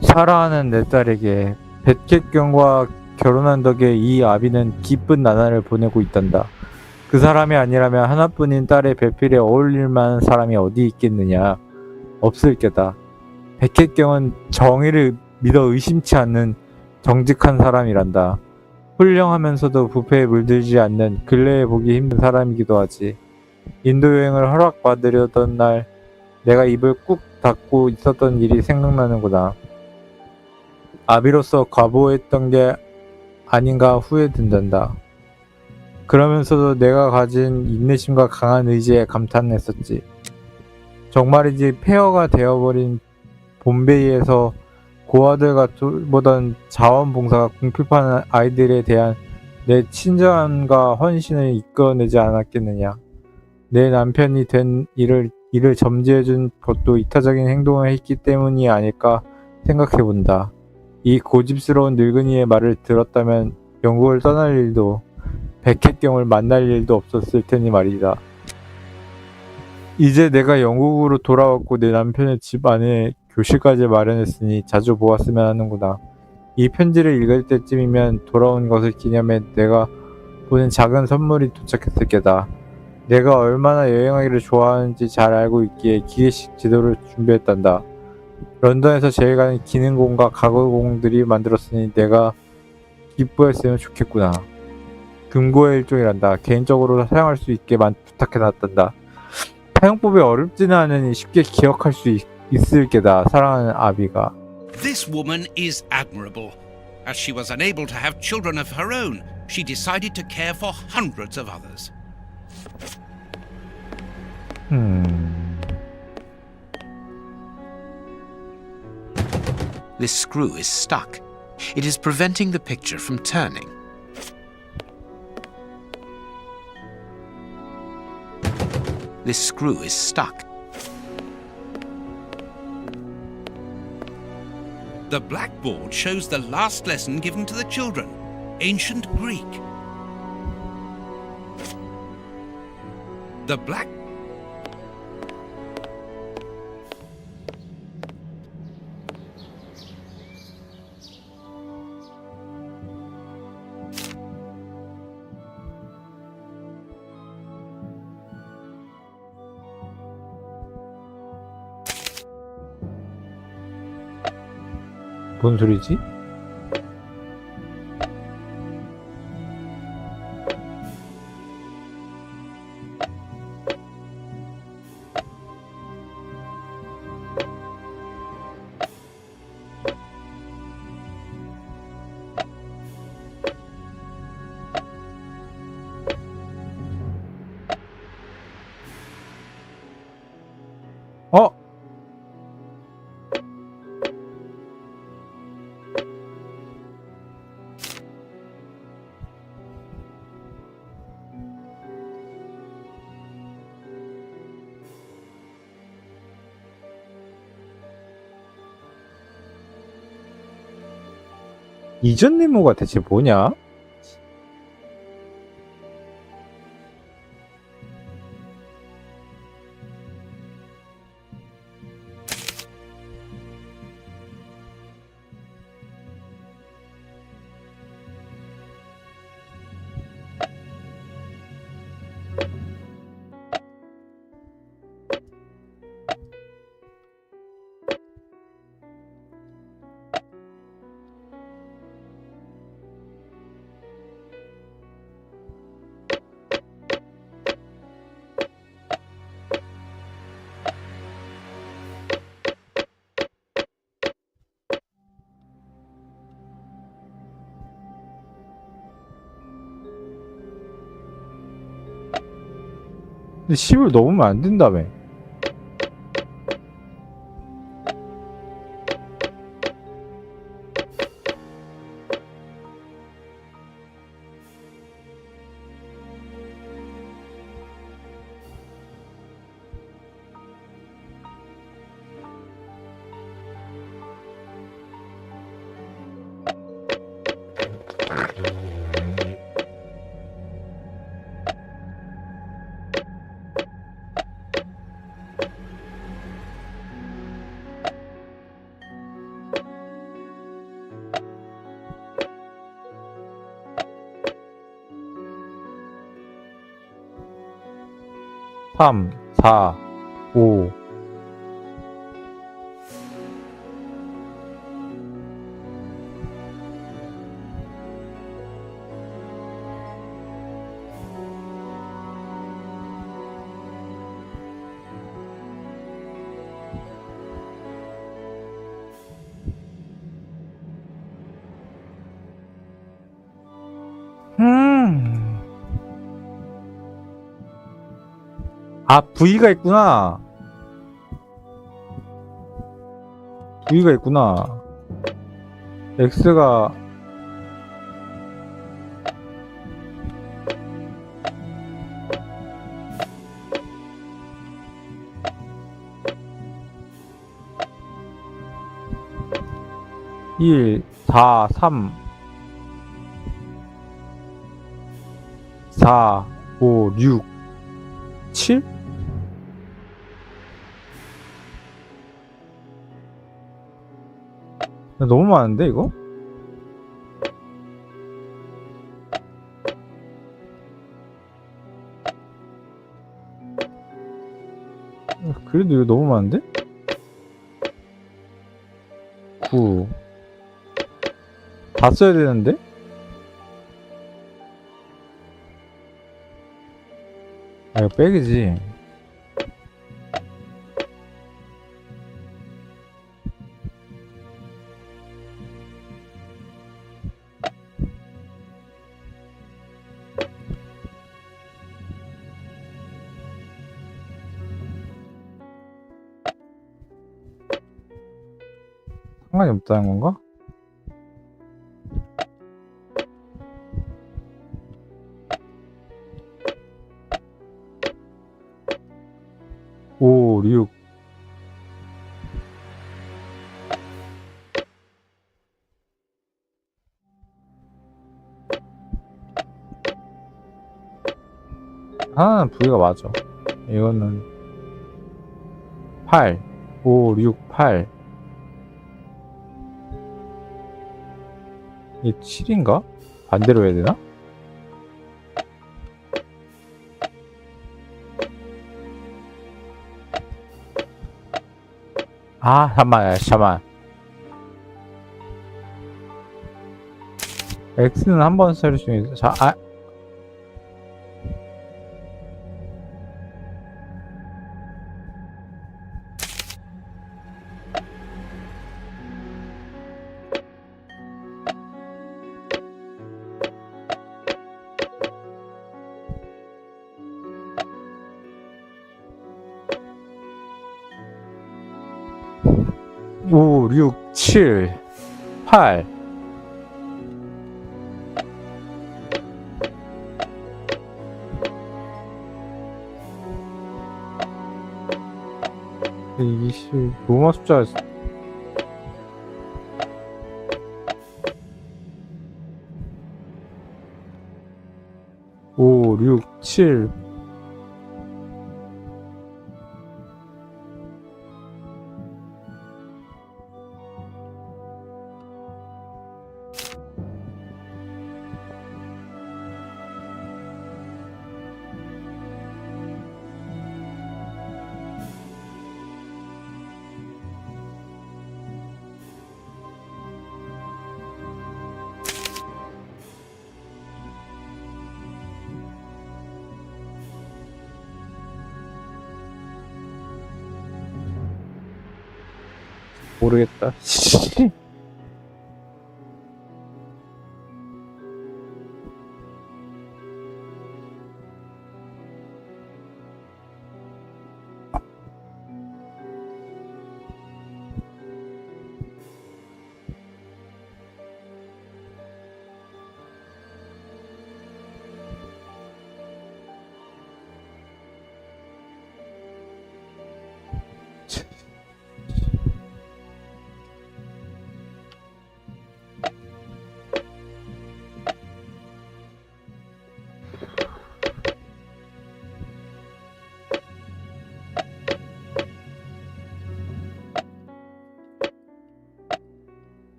사랑하는 내 딸에게 백혈경과 결혼한 덕에 이 아비는 기쁜 나날을 보내고 있단다. 그 사람이 아니라면 하나뿐인 딸의 배필에 어울릴 만한 사람이 어디 있겠느냐. 없을 게다. 백혈경은 정의를 믿어 의심치 않는 정직한 사람이란다. 훌륭하면서도 부패에 물들지 않는 근래에 보기 힘든 사람이기도 하지. 인도 여행을 허락받으려던 날 내가 입을 꾹 닫고 있었던 일이 생각나는구나. 아비로서 과보했던 게 아닌가 후회된단다. 그러면서도 내가 가진 인내심과 강한 의지에 감탄했었지. 정말이지 폐허가 되어버린 봄베이에서 고아들과 돌보던 자원봉사가 궁핍한 아이들에 대한 내 친절함과 헌신을 이끌어내지 않았겠느냐. 내 남편이 된 이를 점지해준 것도 이타적인 행동을 했기 때문이 아닐까 생각해본다. 이 고집스러운 늙은이의 말을 들었다면 영국을 떠날 일도 백혈경을 만날 일도 없었을 테니 말이다. 이제 내가 영국으로 돌아왔고 내 남편의 집 안에 교실까지 마련했으니 자주 보았으면 하는구나. 이 편지를 읽을 때쯤이면 돌아온 것을 기념해 내가 보낸 작은 선물이 도착했을 게다. 내가 얼마나 여행하기를 좋아하는지 잘 알고 있기에 기계식 지도를 준비했단다. 런던에서 제일 가는 기능공과 가구공들이 만들었으니 내가 기뻐했으면 좋겠구나. 금고의 일종이란다. 개인적으로 사용할 수 있게 부탁해놨단다. 사용법이 어렵지는 않으니 쉽게 기억할 수 있을 게다. 사랑하는 아비가. This woman is admirable. As she was unable to have children of her own, she decided to care for hundreds of others. This screw is stuck. It is preventing the picture from turning. This screw is stuck. The blackboard shows the last lesson given to the children, ancient Greek. The black 뭔 소리지? 이전 네모가 대체 뭐냐? 근데 10을 넘으면 안 된다며. 삼, 사, 오. 아, V가 있구나. V가 있구나. X가 일, 사, 삼, 사, 오, 육, 칠? 너무 많은데 이거? 그래도 이거 너무 많은데? 9 다 써야 되는데? 아 이거 백이지. 상관이 없다는 건가? 오, 6 하나는 V가 맞아. 이거는 8 5, 6, 8 이게 7인가? 반대로 해야 되나? 아, 잠깐만. X는 한 번 쓸 수 있어. 자, 아. 오, 6, 7, 8 20 로마 숫자 5, 6, 7. 모르겠다.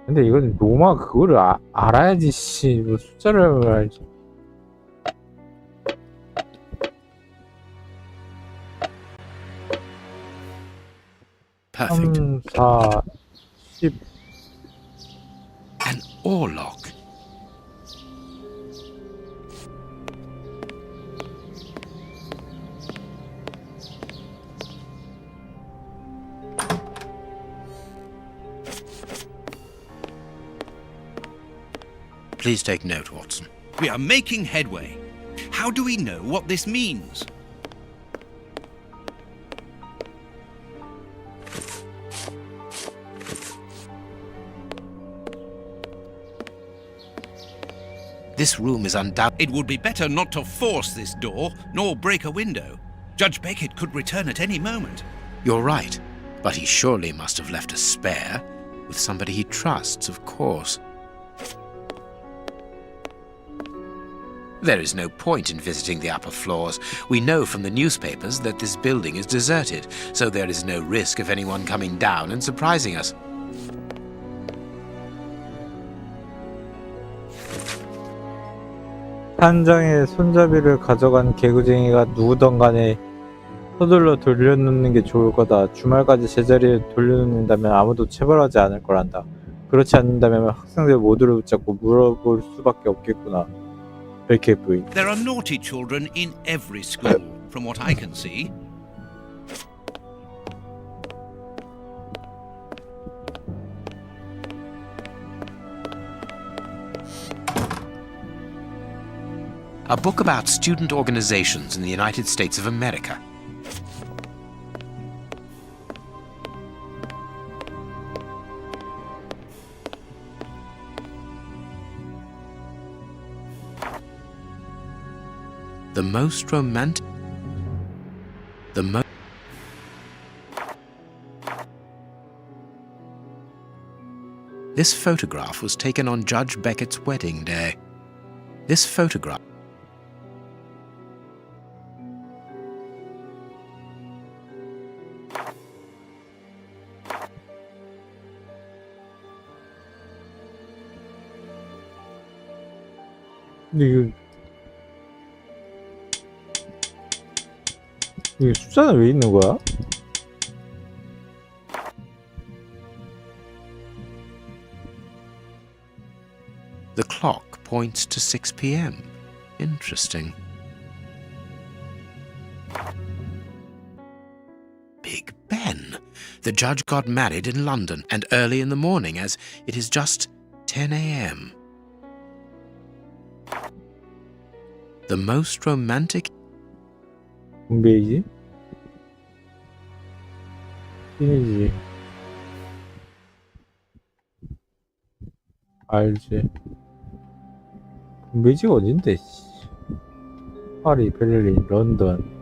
근데 이건 로마 그거를 알아야지 씨. 뭐 숫자를 알지. 3, 4, 10. An oarlock. Please take note, Watson. We are making headway. How do we know what this means? This room is undoubtedly... It would be better not to force this door, nor break a window. Judge Beckett could return at any moment. You're right, but he surely must have left a spare. With somebody he trusts, of course. There is no point in visiting the upper floors. We know from the newspapers that this building is deserted, so there is no risk of anyone coming down and surprising us. 한장의 손잡이를 가져간 개구쟁이가 누구든 간에 서둘러 돌려놓는 게 좋을 거다. 주말까지 제자리에 돌려놓는다면 아무도 체벌하지 않을 거란다. 그렇지 않는다면 학생들 모두를 붙잡고 물어볼 수밖에 없겠구나. 베켓 부인. There are naughty children in every school, from what I can see. A book about student organizations in the United States of America. The most romantic... This photograph was taken on Judge Beckett's wedding day. This photograph... 근데 이게 숫자는 왜 있는 거야? The clock points to 6 p.m. Interesting. Big Ben. The judge got married in London and early in the morning, as it is just 10 a.m. The most romantic... 홈페이지? 티니지. 알지. 홈페이지가 어딘데, 씨. 파리, 베를린, 런던.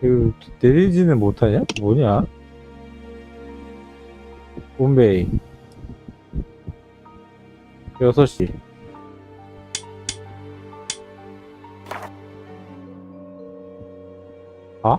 이거 내리지는 못하냐? 뭐냐? 봄베이 6시. 아?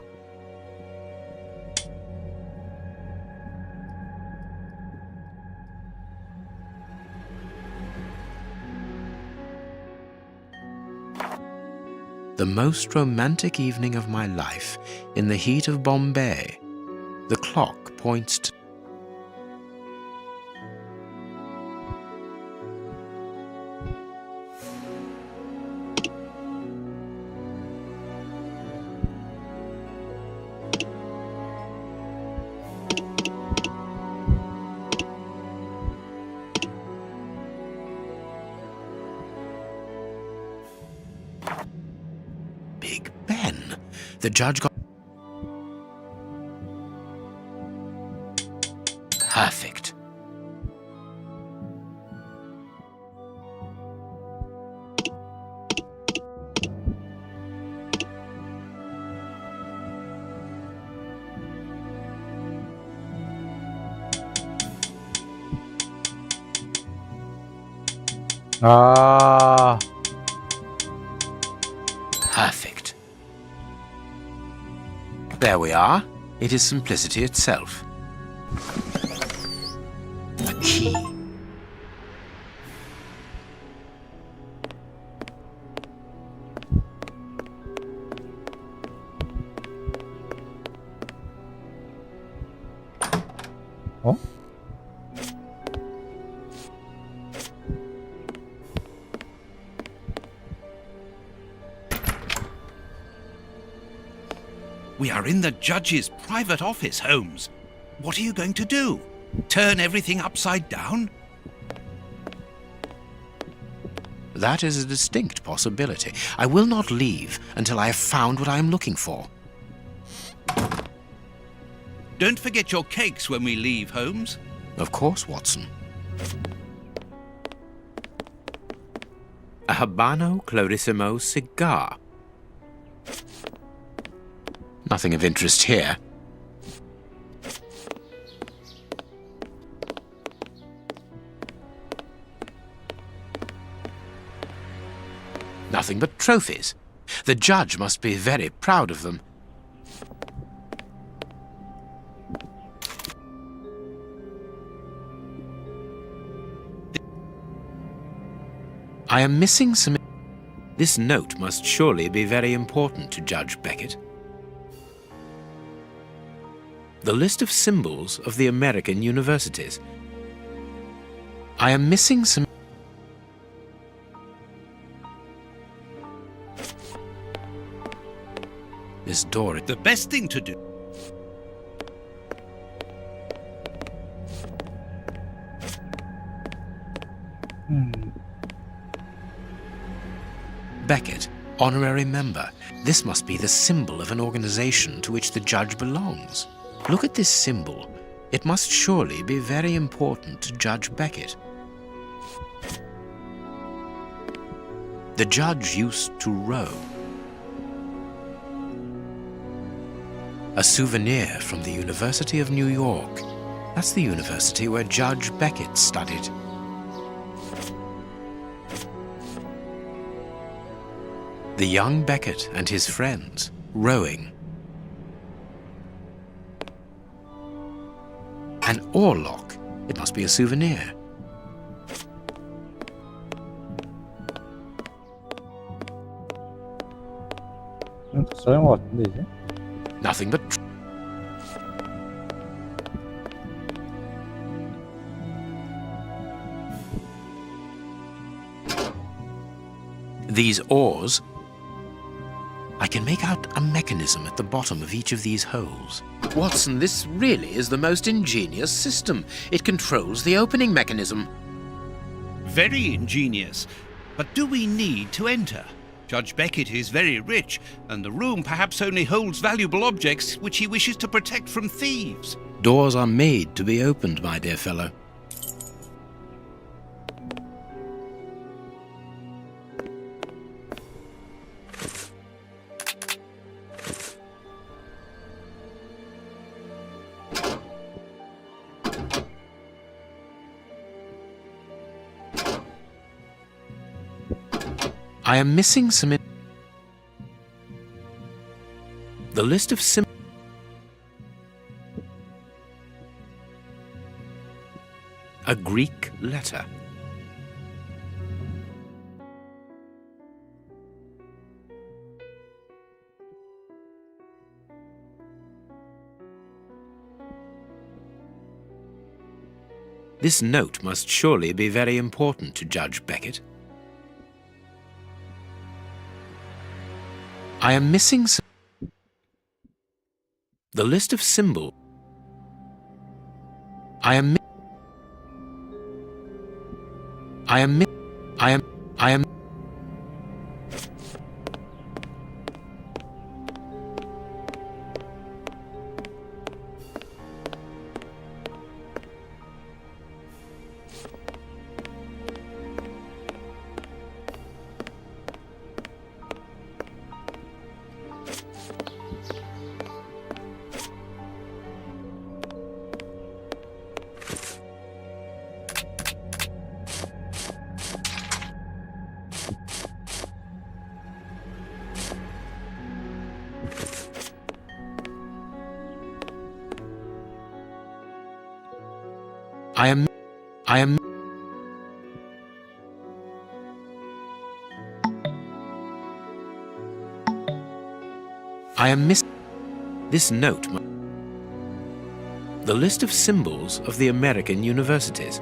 The most romantic evening of my life, in the heat of Bombay. The clock points to... Big Ben. The judge got... Perfect. 아, Perfect. There we are. It is simplicity itself. A key. 어? We are in the judge's private office, Holmes. What are you going to do? Turn everything upside down? That is a distinct possibility. I will not leave until I have found what I am looking for. Don't forget your cakes when we leave, Holmes. Of course, Watson. A Habano Clarissimo cigar. Nothing of interest here. Nothing but trophies. The judge must be very proud of them. I am missing some... This note must surely be very important to Judge Beckett. The list of symbols of the American universities. I am missing some... This door... The best thing to do. Beckett, honorary member. This must be the symbol of an organization to which the judge belongs. Look at this symbol. It must surely be very important to Judge Beckett. The judge used to row. A souvenir from the University of New York. That's the university where Judge Beckett studied. The young Beckett and his friends, rowing. An oarlock. It must be a souvenir. 자전거 같은데 이제? Nothing but... These oars... I can make out a mechanism at the bottom of each of these holes. Watson, this really is the most ingenious system. It controls the opening mechanism. Very ingenious. But do we need to enter? Judge Beckett is very rich, and the room perhaps only holds valuable objects which he wishes to protect from thieves. Doors are made to be opened, my dear fellow. I am missing some. The list of a Greek letter. This note must surely be very important to Judge Beckett. I am missing some. The list of symbols. I am. I am. I am. I am. I am. I am. I am miss. This note. The list of symbols of the American universities.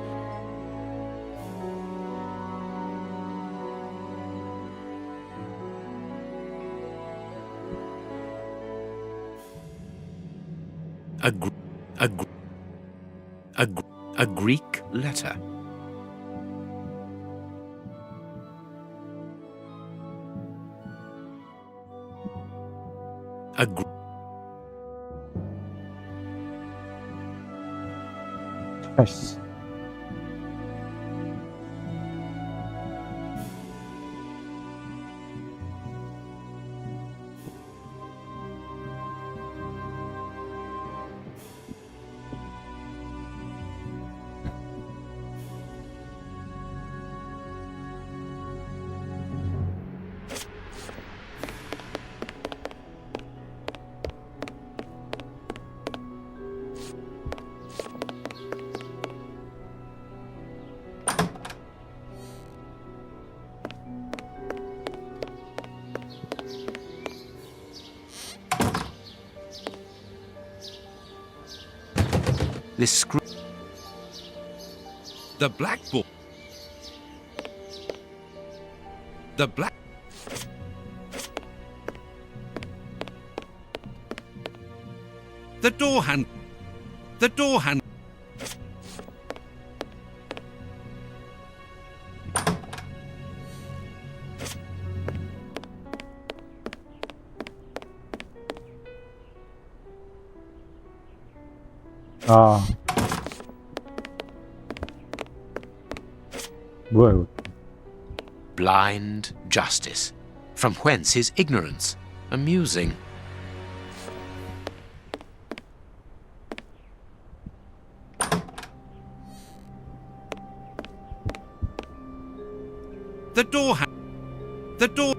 A Greek letter. 아이씨. This screw. The blackboard. The black. The door hand. The door hand. 아. 뭐야 이거? Blind justice. From whence his ignorance? Amusing. The door hand. The door.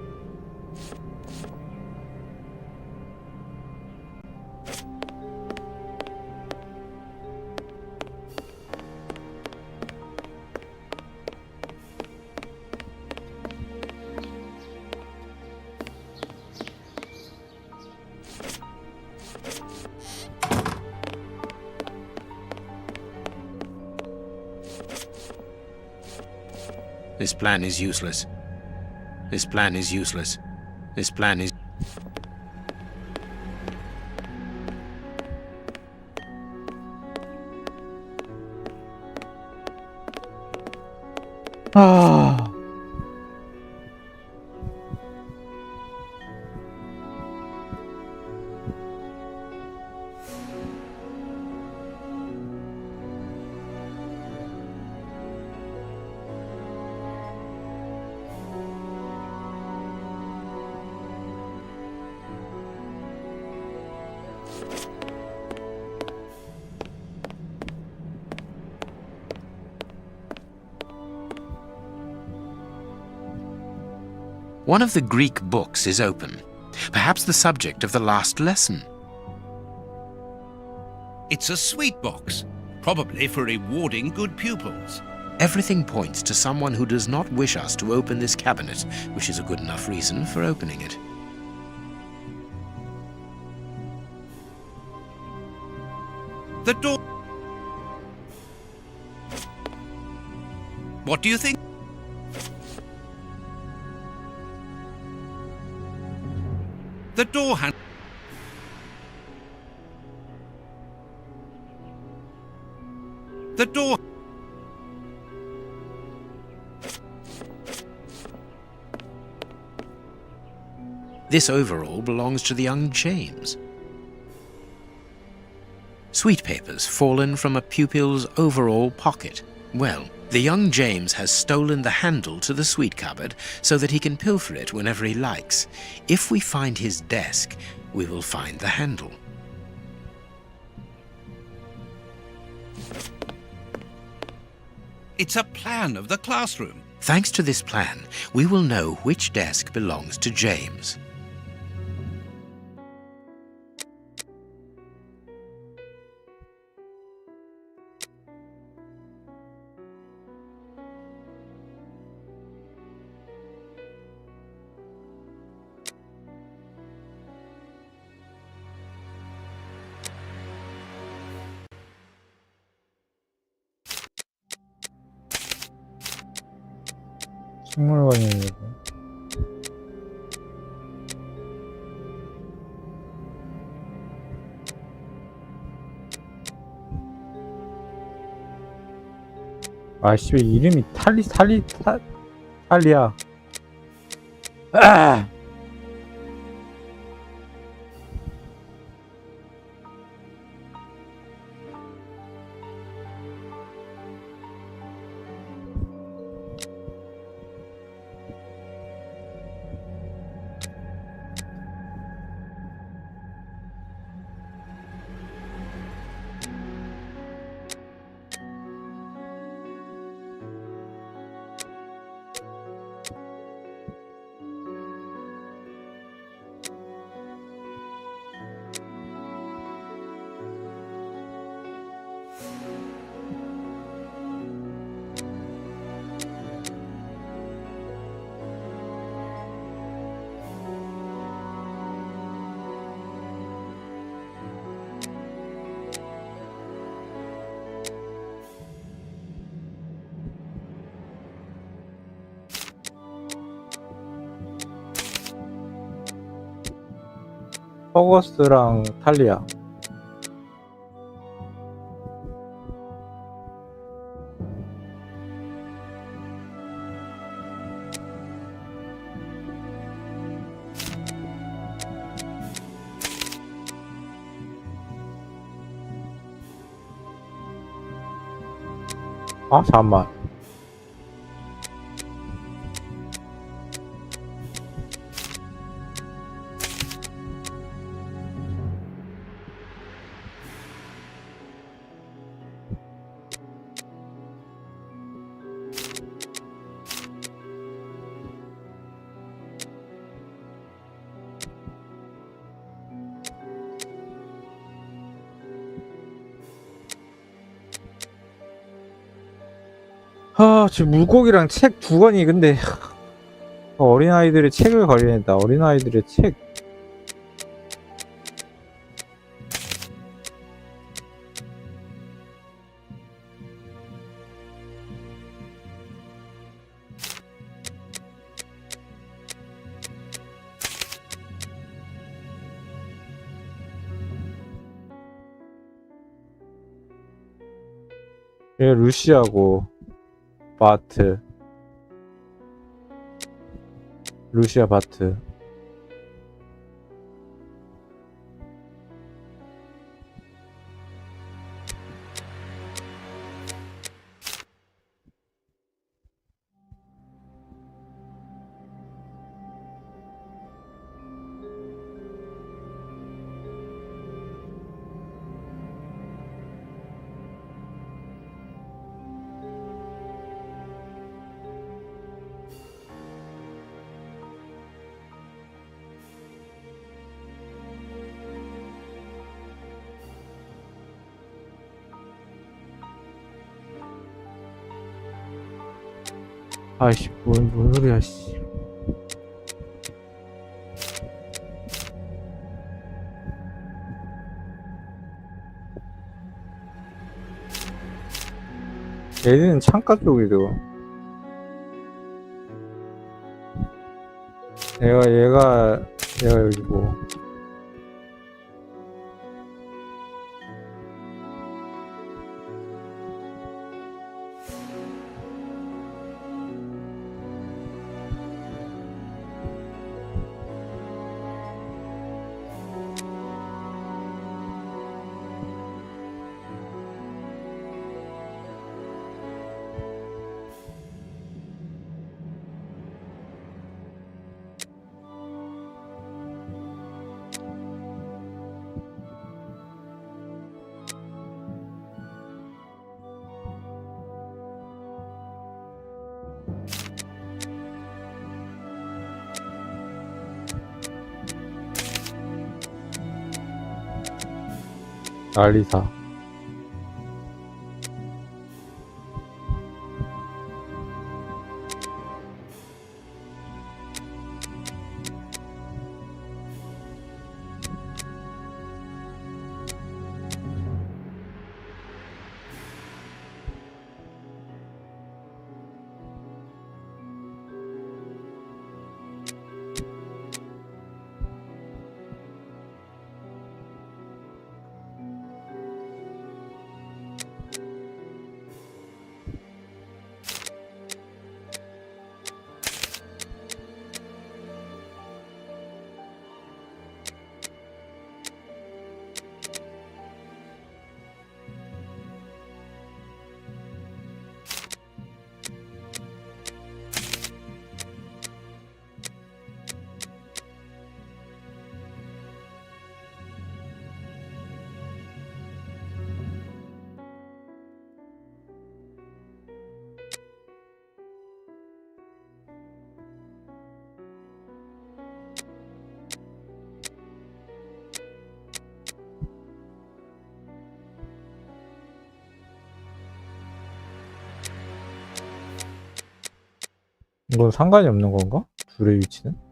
This plan is useless. This plan is useless. This plan is. 아. One of the Greek books is open, perhaps the subject of the last lesson. It's a sweet box, probably for rewarding good pupils. Everything points to someone who does not wish us to open this cabinet, which is a good enough reason for opening it. The door. What do you think? The door handle. The door. This overall belongs to the young James. Sweet papers fallen from a pupil's overall pocket. Well, the young James has stolen the handle to the sweet cupboard so that he can pilfer it whenever he likes. If we find his desk, we will find the handle. It's a plan of the classroom. Thanks to this plan, we will know which desk belongs to James. 식물원이고. 아씨, 왜 이름이 탈리야. 아! 허거스랑 탈리야. 아, 잠깐만. 지금 물고기랑 책 두 권이 근데 어린아이들의 책을 관리했다. 어린아이들의 책. 얘 루시아고 바트. 루시아 바트. 아이씨, 뭔 소리야, 씨. 얘는 창가 쪽이고. 얘가 여기고. 난리사. 이건 상관이 없는 건가? 둘의 위치는?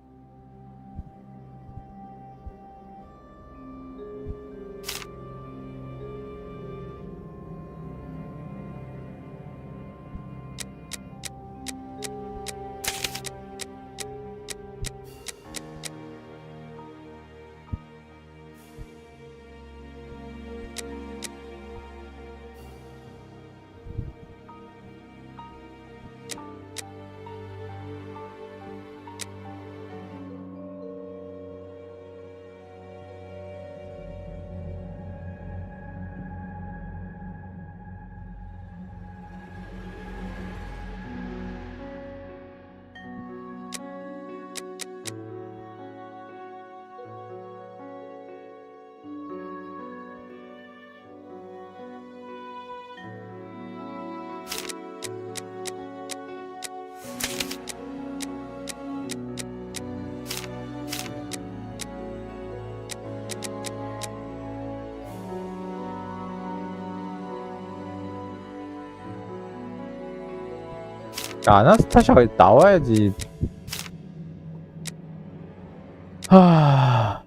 아나스타샤가 나와야지. 하...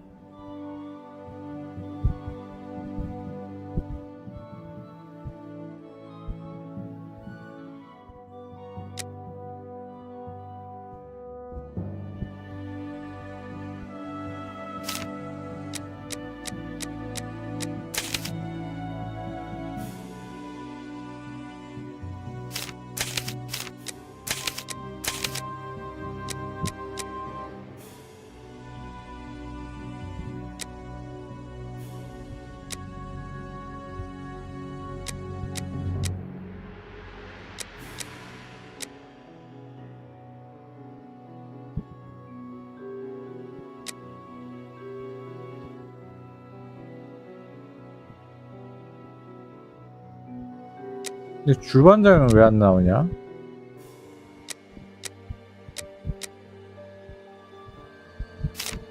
근데 줄반장은 왜 안 나오냐?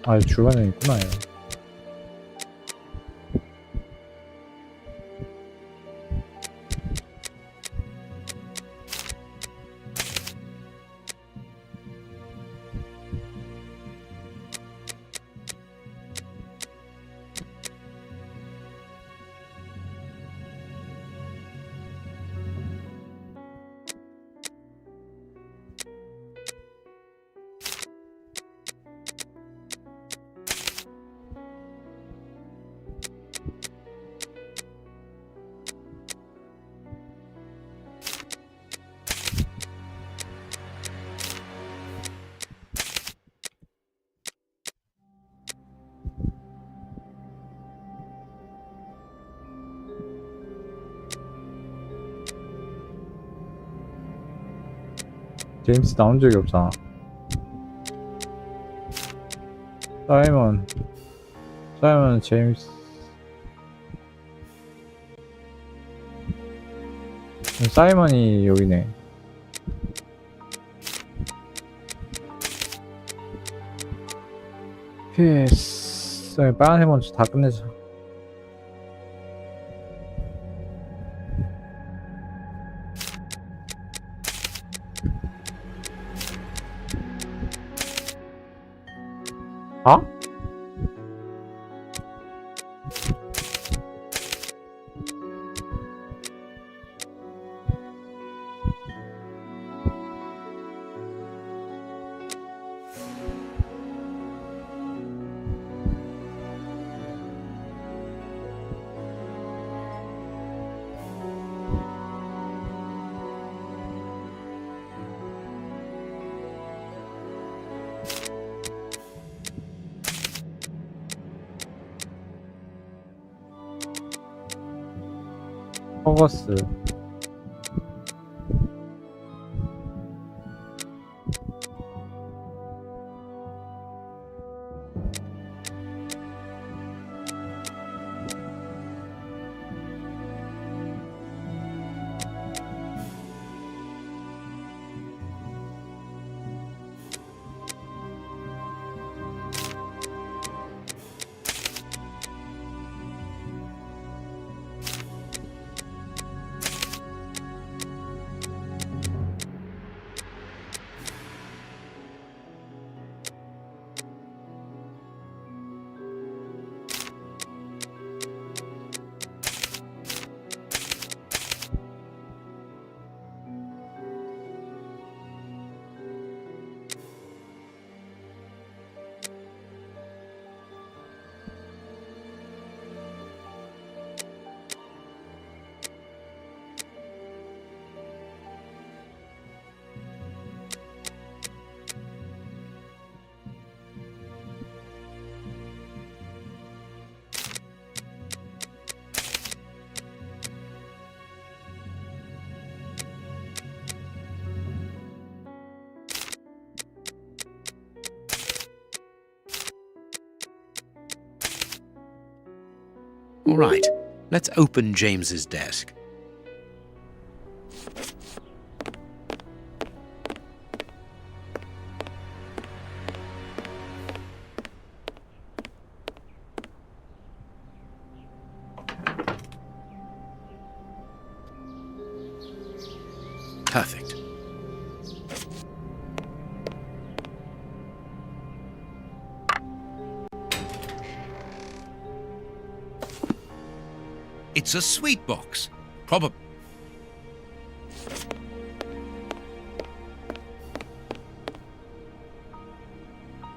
아, 줄반장 있구나. 얘. 제임스 나온 적이 없잖아. 사이먼 제임스. 사이먼이 여기네. PS 빨간색 먼저 다 끝내자. 아? 허거스. All right, let's open James's desk. Perfect. It's a sweet box. Probably.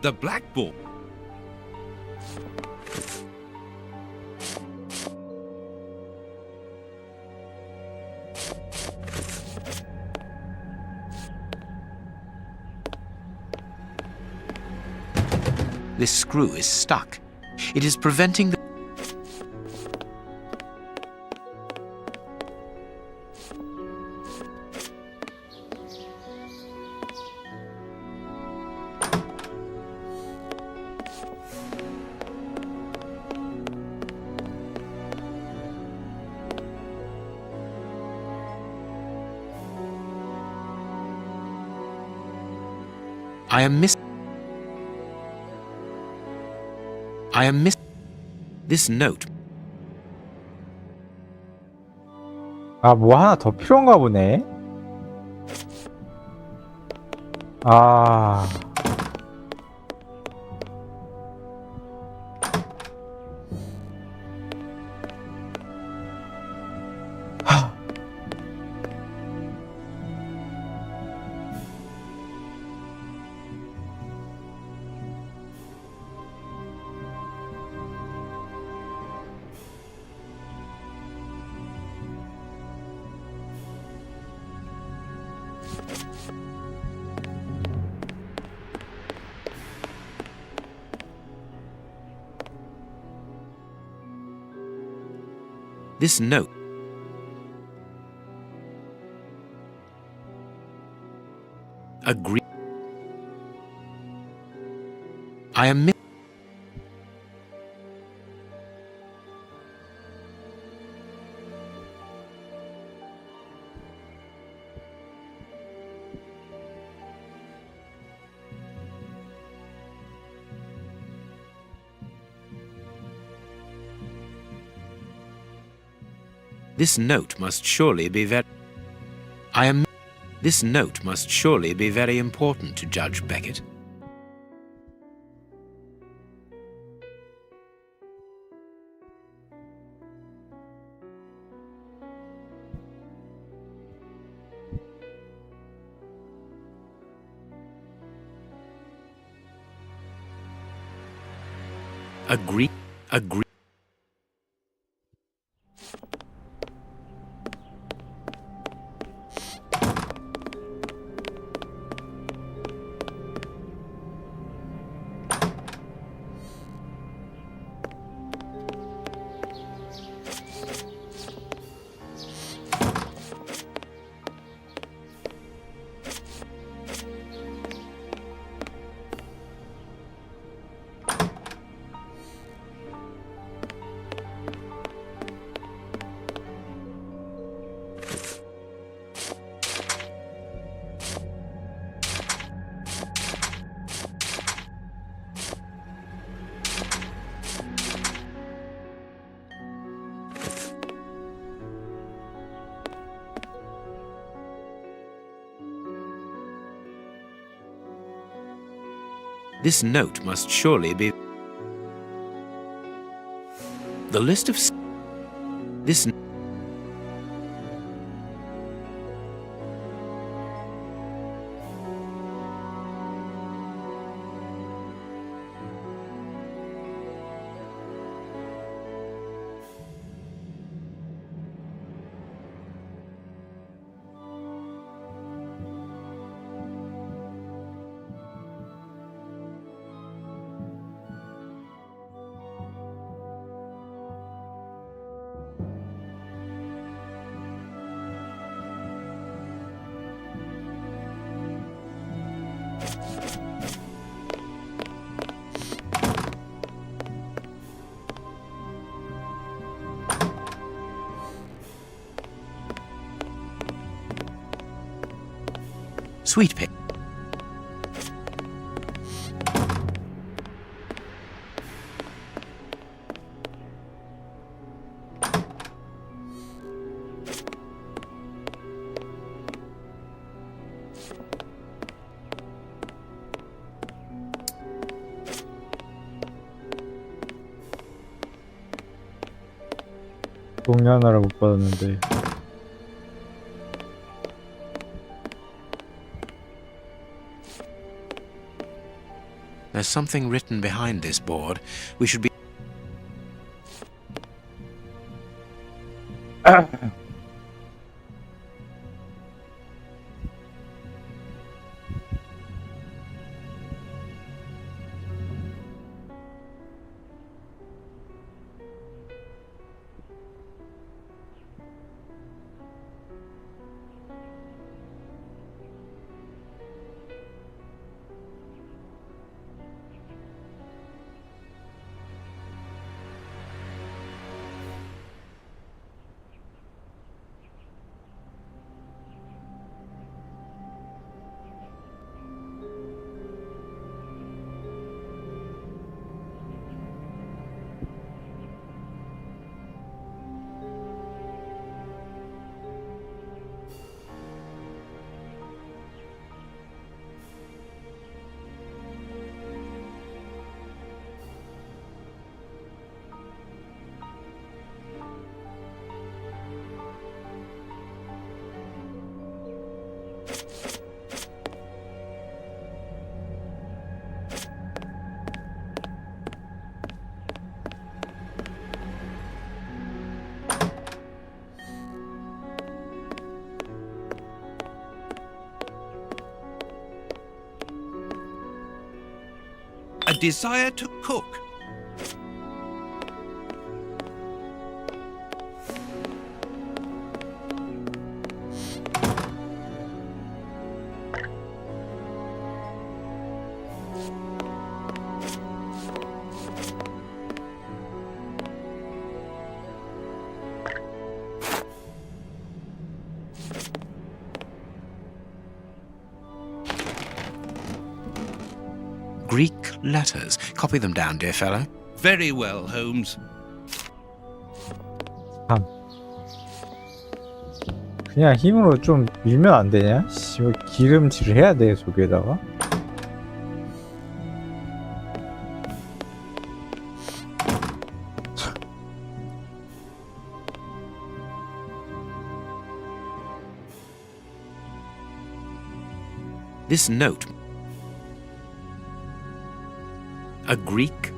The blackboard. This screw is stuck. It is preventing the... I am this note. 아, 뭐 하나 더 필요한가 보네. 아. This note. Agree. I am. This note must surely be very... I am... This note must surely be very important to Judge Beckett. Agree. Agree. This note must surely be... The list of... This... Sweet pick. 동의 하나를 못 받았는데. There's something written behind this board. We should be... A desire to cook. letters. Copy them down, dear fellow. Very well, Holmes. 그냥 힘으로 좀 밀면 안 되냐? 씨, 기름칠을 해야 돼, 저기에다가. This note. A Greek?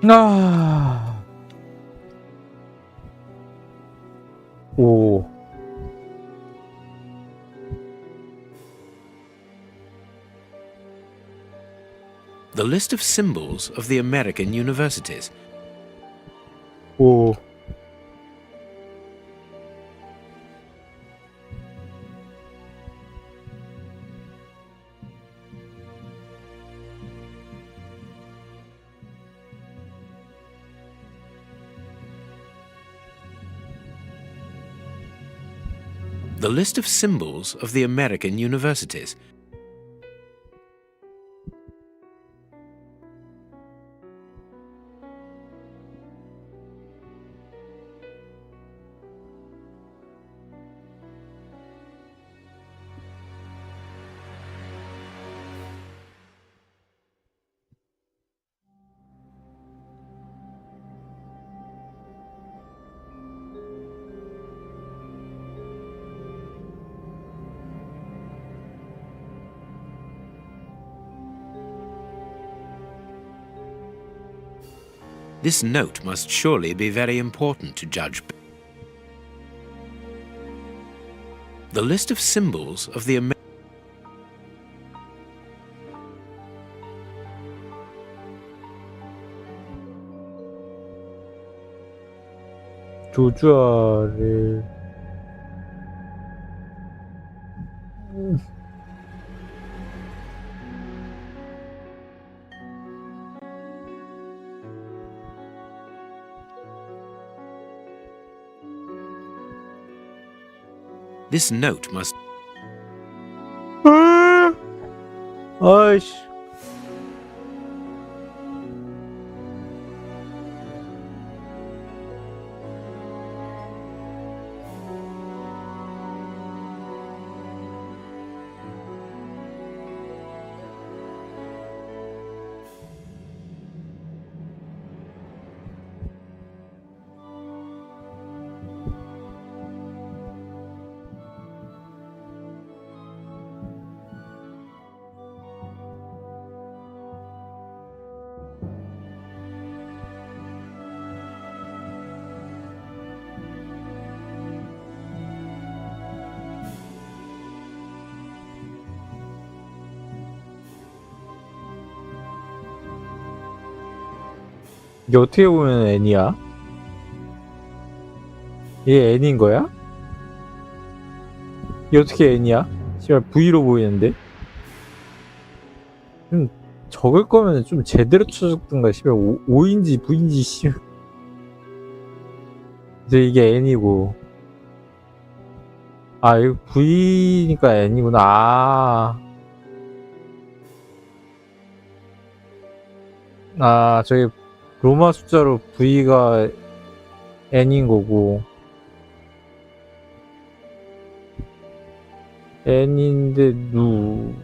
아. 오. The list of symbols of the American universities. 오. The list of symbols of the American universities. This note must surely be very important to Judge. The list of symbols of the 조주아를 This note must. 아이씨. 이게 어떻게 보면 N이야? 얘 N인 거야? 이게 어떻게 N이야? 씨발 V로 보이는데? 좀 적을 거면 좀 제대로 쳐줬던가. 씨발 5인지 V인지 씨. 이제 이게 N이고. 아 이거 V니까 N이구나. 저기 로마 숫자로 V가 N인 거고 N인데 누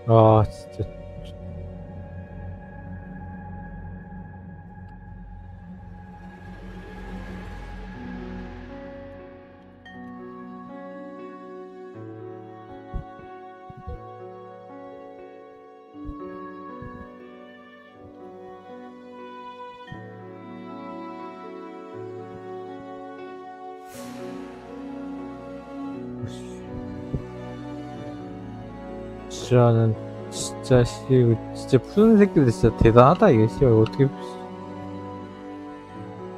아 진짜. 지라는 진짜 진짜 푸는 새끼들 진짜 대단하다 이게 씨 어떻게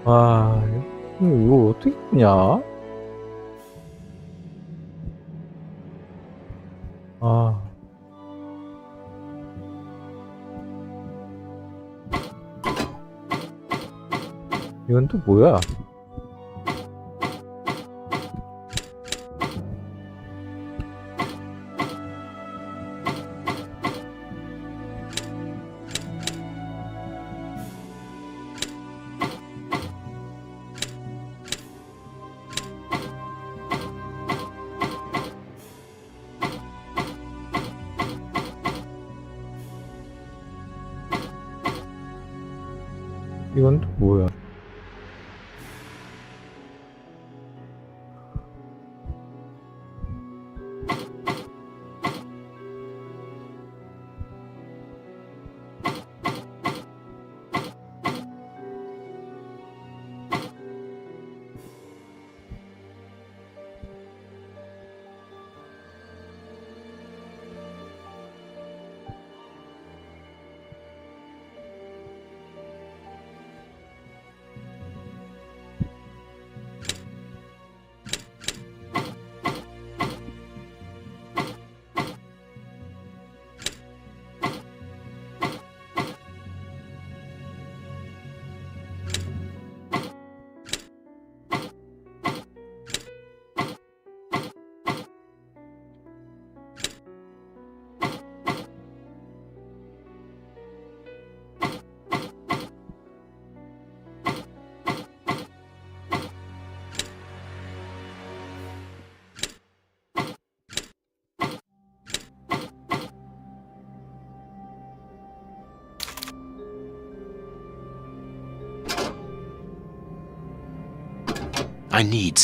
아 이거 어떻게 푸냐? 아 이건 또 뭐야? 이건 또 뭐야? I need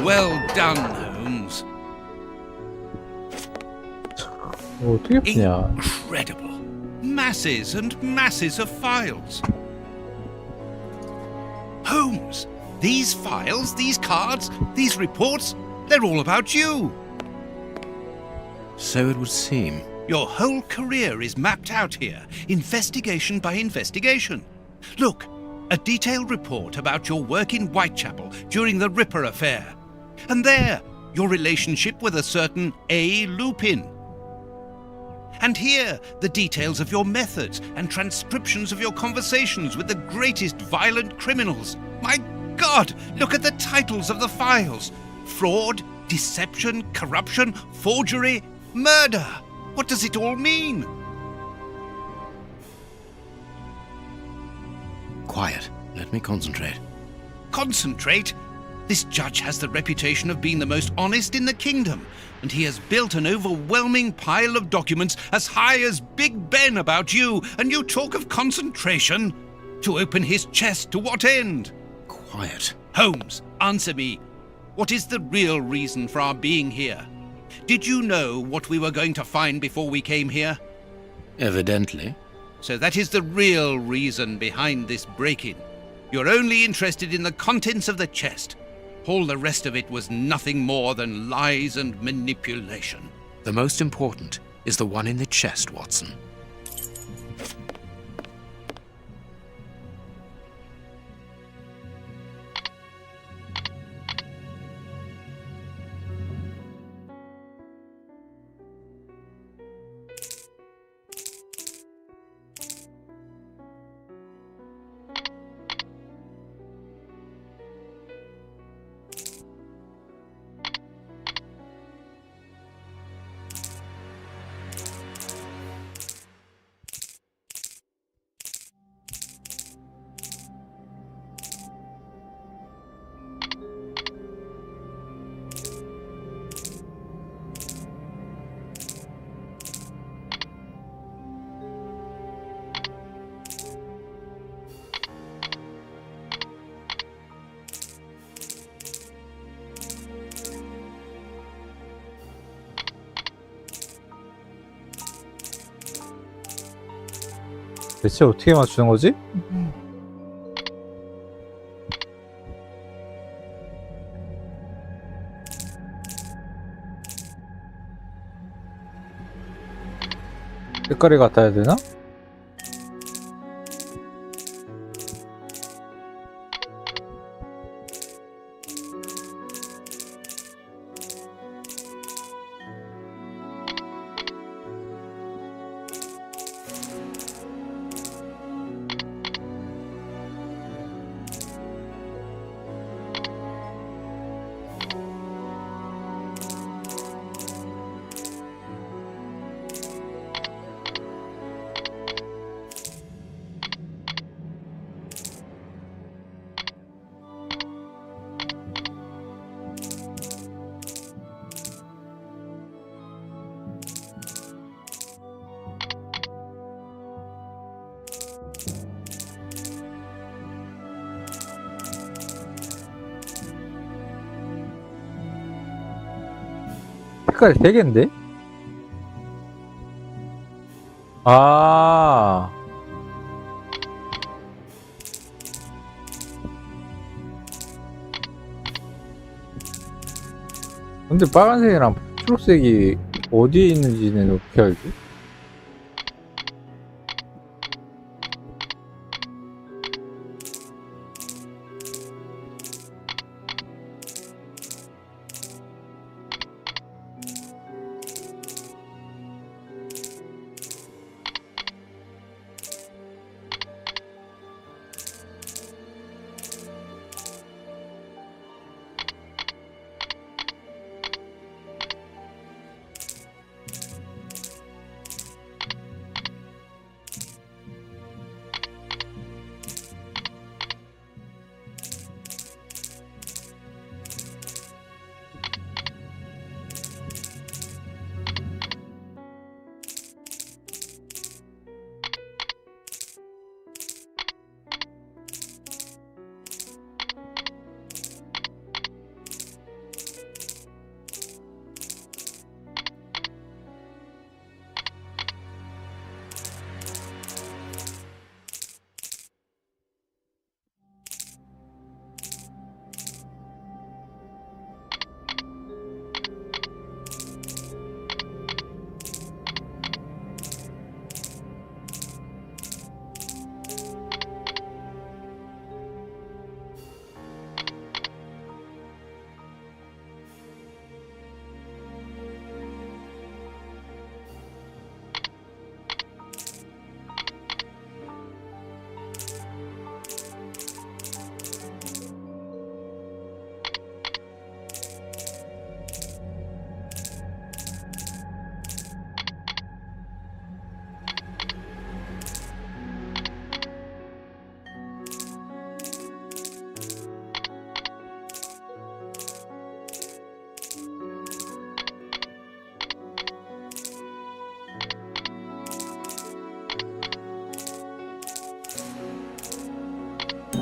Well done, Holmes. 어떻게 푸냐? Incredible. Masses and masses of files. Holmes, these files, these cards, these reports, they're all about you. So it would seem. Your whole career is mapped out here, investigation by investigation. Look, a detailed report about your work in Whitechapel during the Ripper affair. And there, your relationship with a certain A. Lupin. And here, the details of your methods and transcriptions of your conversations with the greatest violent criminals. My God, look at the titles of the files. Fraud, deception, corruption, forgery, murder. What does it all mean? Quiet. Let me concentrate. Concentrate? This judge has the reputation of being the most honest in the kingdom, and he has built an overwhelming pile of documents as high as Big Ben about you, and you talk of concentration? To open his chest to what end? Quiet. Holmes, answer me. What is the real reason for our being here? Did you know what we were going to find before we came here? Evidently. So that is the real reason behind this break-in. You're only interested in the contents of the chest. All the rest of it was nothing more than lies and manipulation. The most important is the one in the chest, Watson. 대체 어떻게 맞추는 거지? 색깔이 같아야 되나? 색깔이 3개인데? 아. 근데 빨간색이랑 초록색이 어디에 있는지는 어떻게 알지?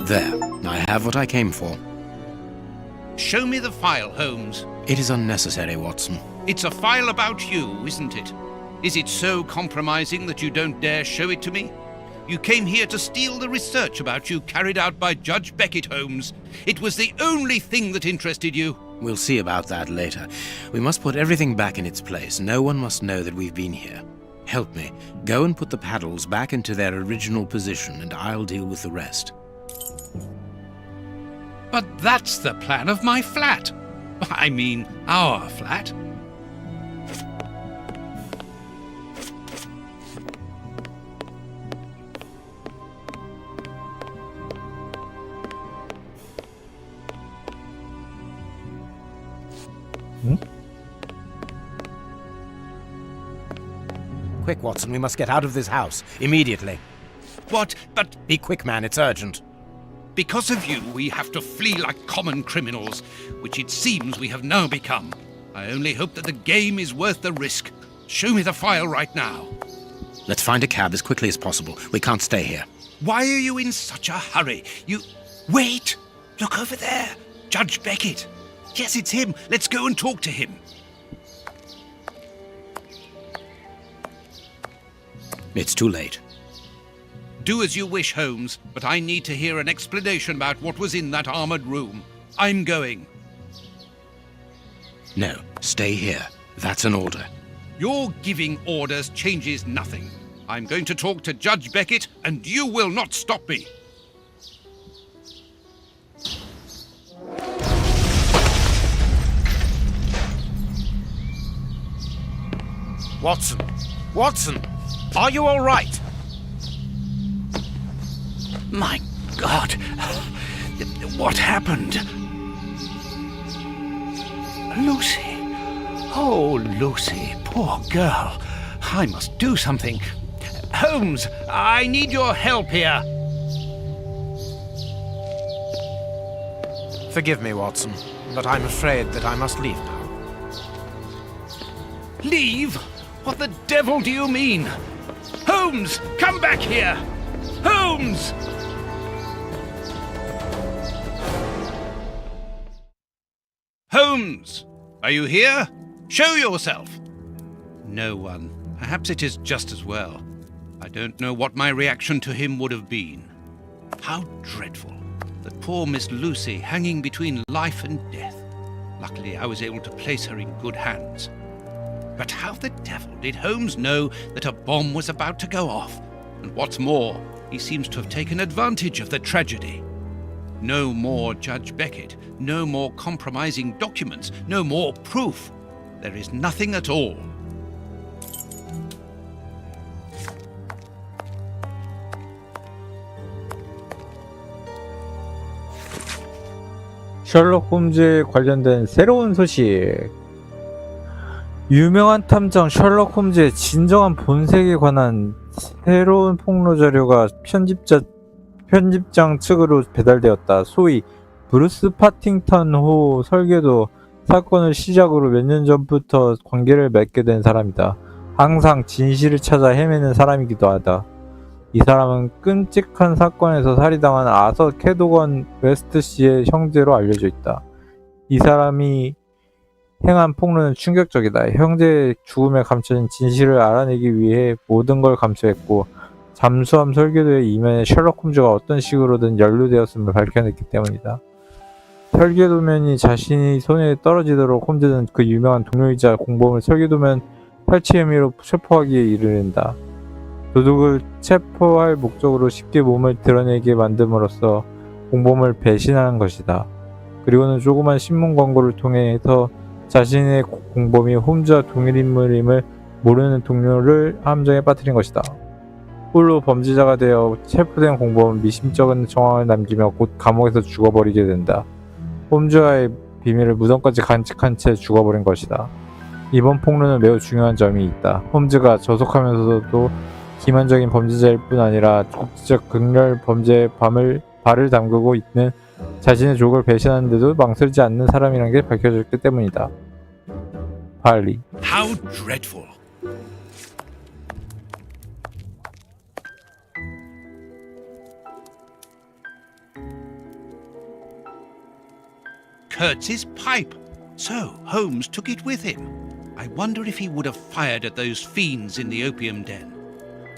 There, I have what I came for. Show me the file, Holmes. It is unnecessary, Watson. It's a file about you, isn't it? Is it so compromising that you don't dare show it to me? You came here to steal the research about you carried out by Judge Beckett, Holmes. It was the only thing that interested you. We'll see about that later. We must put everything back in its place. No one must know that we've been here. Help me. Go and put the paddles back into their original position, and I'll deal with the rest. But that's the plan of my flat. I mean, our flat. Quick, Watson, we must get out of this house. Immediately. What? But Be quick, man, it's urgent. because of you, we have to flee like common criminals, which it seems we have now become. I only hope that the game is worth the risk. Show me the file right now. Let's find a cab as quickly as possible. We can't stay here. Why are you in such a hurry? Wait! Look over there! Judge Beckett! Yes, it's him. Let's go and talk to him. It's too late. Do as you wish, Holmes, but I need to hear an explanation about what was in that armored room. I'm going. No, stay here. That's an order. Your giving orders changes nothing. I'm going to talk to Judge Beckett, and you will not stop me. Watson! Watson! Are you all right? My God! What happened? Lucy! Oh, Lucy, poor girl. I must do something. Holmes, I need your help here. Forgive me, Watson, but I'm afraid that I must leave now. Leave? What the devil do you mean? Holmes, come back here! Holmes! Holmes! Are you here? Show yourself! No one. Perhaps it is just as well. I don't know what my reaction to him would have been. How dreadful. That poor Miss Lucy hanging between life and death. Luckily, I was able to place her in good hands. But how the devil did Holmes know that a bomb was about to go off? And what's more, he seems to have taken advantage of the tragedy. No more Judge Beckett, no more compromising documents, no more proof. There is nothing at all. 셜록 홈즈에 관련된 새로운 소식. 유명한 탐정 셜록 홈즈의 진정한 본색에 관한 새로운 폭로 자료가 편집장 측으로 배달되었다. 소위 브루스 파팅턴 호 설계도 사건을 시작으로 몇 년 전부터 관계를 맺게 된 사람이다. 항상 진실을 찾아 헤매는 사람이기도 하다. 이 사람은 끔찍한 사건에서 살해당한 아서 캐도건 웨스트 씨의 형제로 알려져 있다. 이 사람이 행한 폭로는 충격적이다. 형제의 죽음에 감춰진 진실을 알아내기 위해 모든 걸 감수했고 잠수함 설계도의 이면에 셜록 홈즈가 어떤 식으로든 연루되었음을 밝혀냈기 때문이다. 설계도면이 자신이 손에 떨어지도록 홈즈는 그 유명한 동료이자 공범을 설계도면 탈취 혐의로 체포하기에 이르는다. 도둑을 체포할 목적으로 쉽게 몸을 드러내게 만듦으로써 공범을 배신하는 것이다. 그리고는 조그만 신문 광고를 통해서 자신의 공범이 홈즈와 동일 인물임을 모르는 동료를 함정에 빠뜨린 것이다. 홀로 범죄자가 되어 체포된 공범은 미심쩍은 정황을 남기며 곧 감옥에서 죽어버리게 된다. 홈즈와의 비밀을 무덤까지 간직한 채 죽어버린 것이다. 이번 폭로는 매우 중요한 점이 있다. 홈즈가 저속하면서도 기만적인 범죄자일 뿐 아니라 국제적 극렬 범죄에 발을 담그고 있는 자신의 족을 배신하는데도 망설이지 않는 사람이라는 게 밝혀졌기 때문이다. 발리. How dreadful. Kurtz's pipe. So, Holmes took it with him. I wonder if he would have fired at those fiends in the opium den.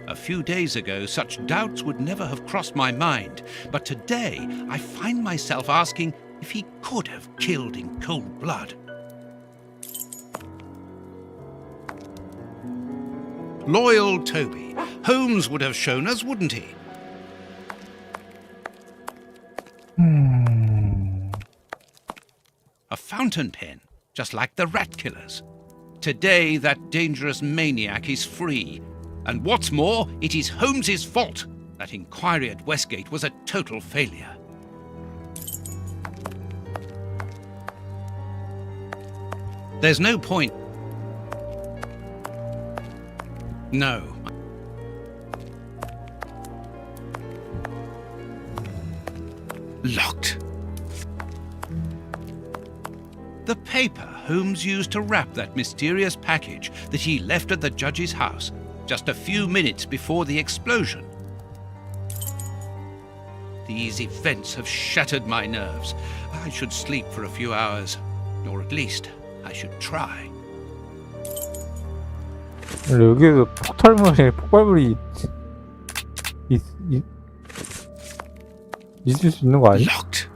A few days ago, such doubts would never have crossed my mind, but today I find myself asking if he could have killed in cold blood. Loyal Toby. Holmes would have shown us, wouldn't he? A fountain pen, just like the rat killers. Today, that dangerous maniac is free. And what's more, it is Holmes's fault. That inquiry at Westgate was a total failure. There's no point. No. Locked. The paper Holmes used to wrap that mysterious package that he left at the judge's house just a few minutes before the explosion. These events have shattered my nerves. I should sleep for a few hours, or at least I should try. 여기에도 폭발물이 있을 수 있는 거 아니? Locked.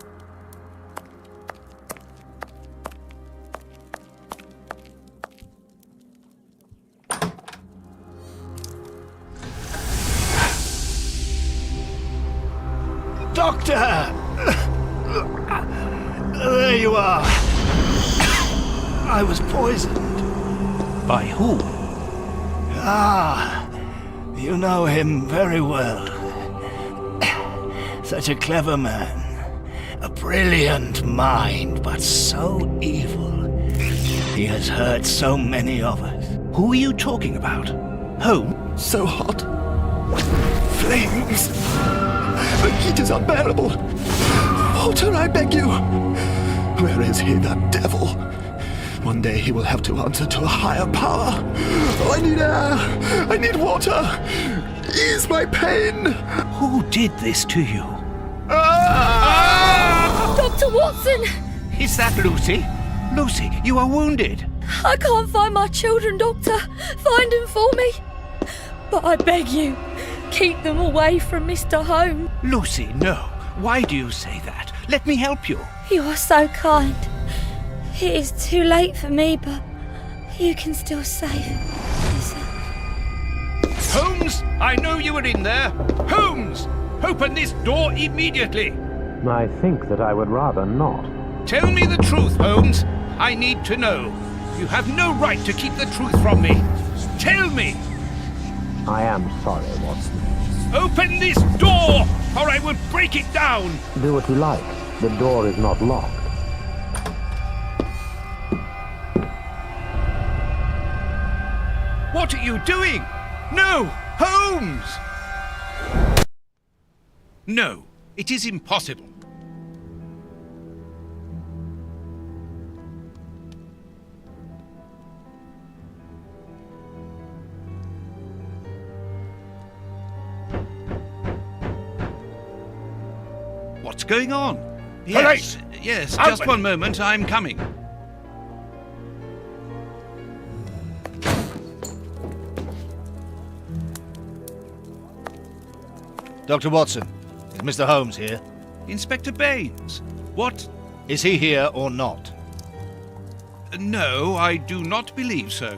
Doctor! There you are. I was poisoned. By who? Ah, you know him very well. Such a clever man. A brilliant mind, but so evil. He has hurt so many of us. Who are you talking about? Home? So hot. Flames. The heat is unbearable. Walter, I beg you. Where is he, that devil? One day he will have to answer to a higher power. Oh, I need air. I need water. Ease my pain. Who did this to you? Dr. Watson! Is that Lucy? Lucy, you are wounded. I can't find my children, Doctor. Find them for me. But I beg you, keep them away from Mr. Holmes. Lucy, no. Why do you say that? Let me help you. You are so kind. It is too late for me, but you can still save yourself. Holmes, I know you were in there. Holmes, open this door immediately. I think that I would rather not. Tell me the truth, Holmes. I need to know. You have no right to keep the truth from me. Tell me. I am sorry, Watson. Open this door, or I will break it down. Do what you like. The door is not locked. What are you doing? No, Holmes! No, it is impossible. What's going on? Yes, yes, just one moment, I'm coming. Dr. Watson, is Mr. Holmes here? Inspector Baines, what? Is he here or not? No, I do not believe so.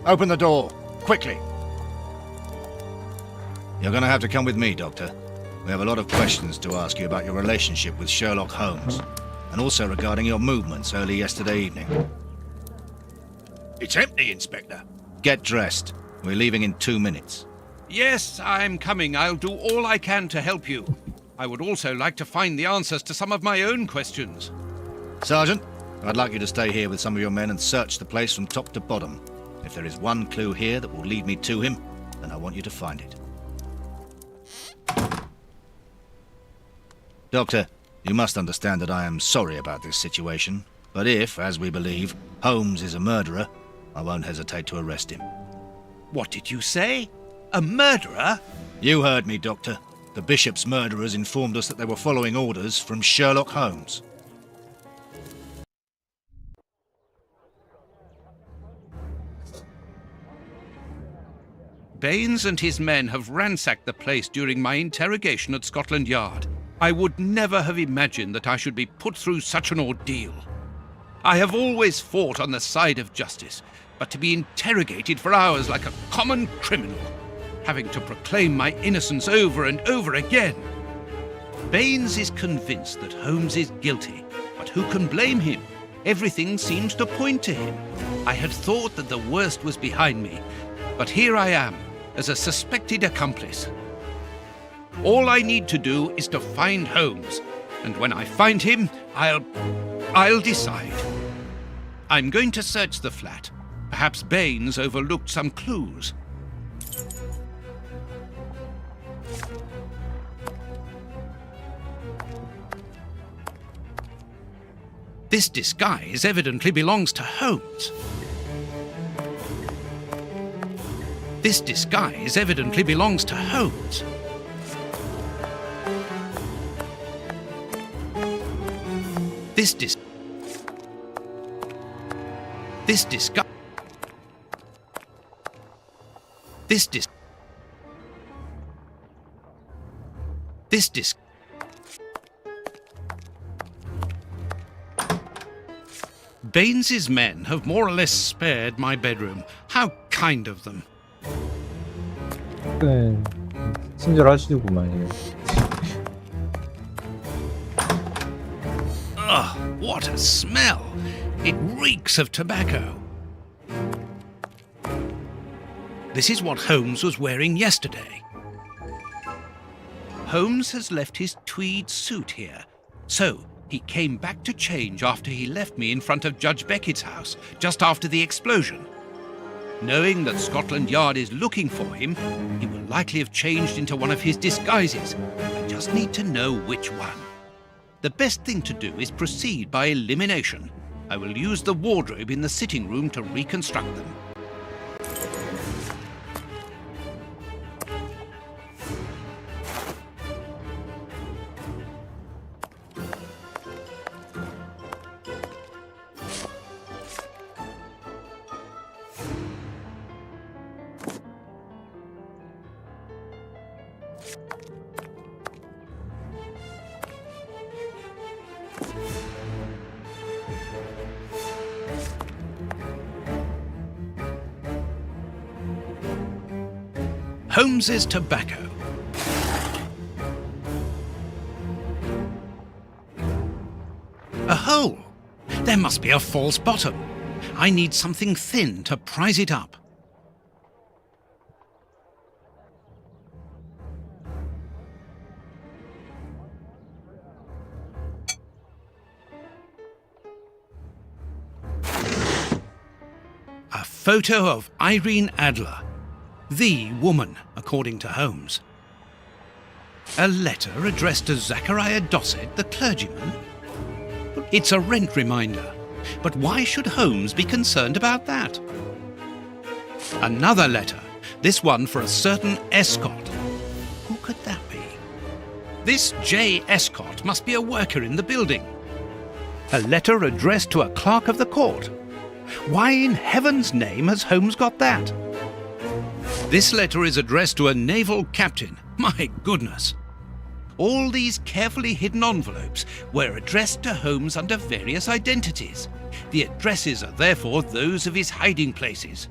Open the door, quickly. You're going to have to come with me, Doctor. We have a lot of questions to ask you about your relationship with Sherlock Holmes, and also regarding your movements early yesterday evening. It's empty, Inspector. Get dressed. We're leaving in 2 minutes. Yes, I'm coming. I'll do all I can to help you. I would also like to find the answers to some of my own questions. Sergeant, I'd like you to stay here with some of your men and search the place from top to bottom. If there is one clue here that will lead me to him, then I want you to find it. Doctor, you must understand that I am sorry about this situation, but if, as we believe, Holmes is a murderer, I won't hesitate to arrest him. What did you say? A murderer? You heard me, Doctor. The Bishop's murderers informed us that they were following orders from Sherlock Holmes. Baines and his men have ransacked the place during my interrogation at Scotland Yard. I would never have imagined that I should be put through such an ordeal. I have always fought on the side of justice, but to be interrogated for hours like a common criminal, having to proclaim my innocence over and over again. Baines is convinced that Holmes is guilty, but who can blame him? Everything seems to point to him. I had thought that the worst was behind me, but here I am, as a suspected accomplice. All I need to do is to find Holmes, and when I find him, I'll decide. I'm going to search the flat. Perhaps Baines overlooked some clues. This disguise evidently belongs to Holmes. This disguise evidently belongs to Holmes. This disguise Baines's men have more or less spared my bedroom. How kind of them. 네, 친절하시구만요. Ugh, what a smell! It reeks of tobacco. This is what Holmes was wearing yesterday. Holmes has left his tweed suit here, so he came back to change after he left me in front of Judge Beckett's house, just after the explosion. Knowing that Scotland Yard is looking for him, he will likely have changed into one of his disguises. I just need to know which one. The best thing to do is proceed by elimination. I will use the wardrobe in the sitting room to reconstruct them. Holmes's tobacco. A hole! There must be a false bottom. I need something thin to prise it up. A photo of Irene Adler. The woman, according to Holmes. A letter addressed to Zachariah Dossett, the clergyman. It's a rent reminder. But why should Holmes be concerned about that? Another letter, this one for a certain Escott. Who could that be? This J. Escott must be a worker in the building. A letter addressed to a clerk of the court. Why in heaven's name has Holmes got that? This letter is addressed to a naval captain. My goodness. All these carefully hidden envelopes were addressed to Holmes under various identities. The addresses are therefore those of his hiding places.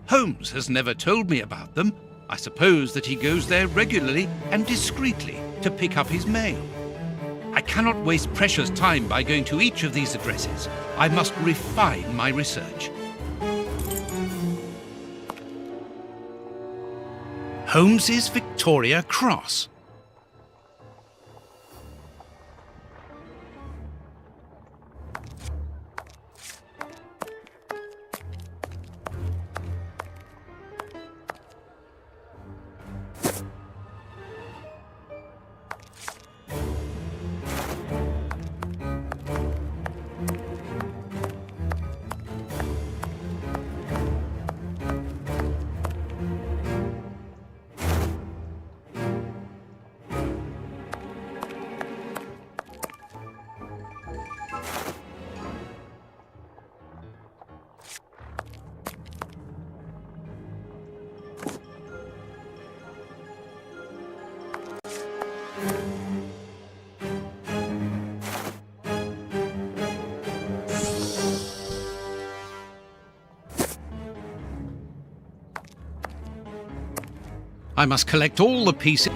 Holmes has never told me about them. I suppose that he goes there regularly and discreetly to pick up his mail. I cannot waste precious time by going to each of these addresses. I must refine my research. Holmes's Victoria Cross. I must collect all the pieces.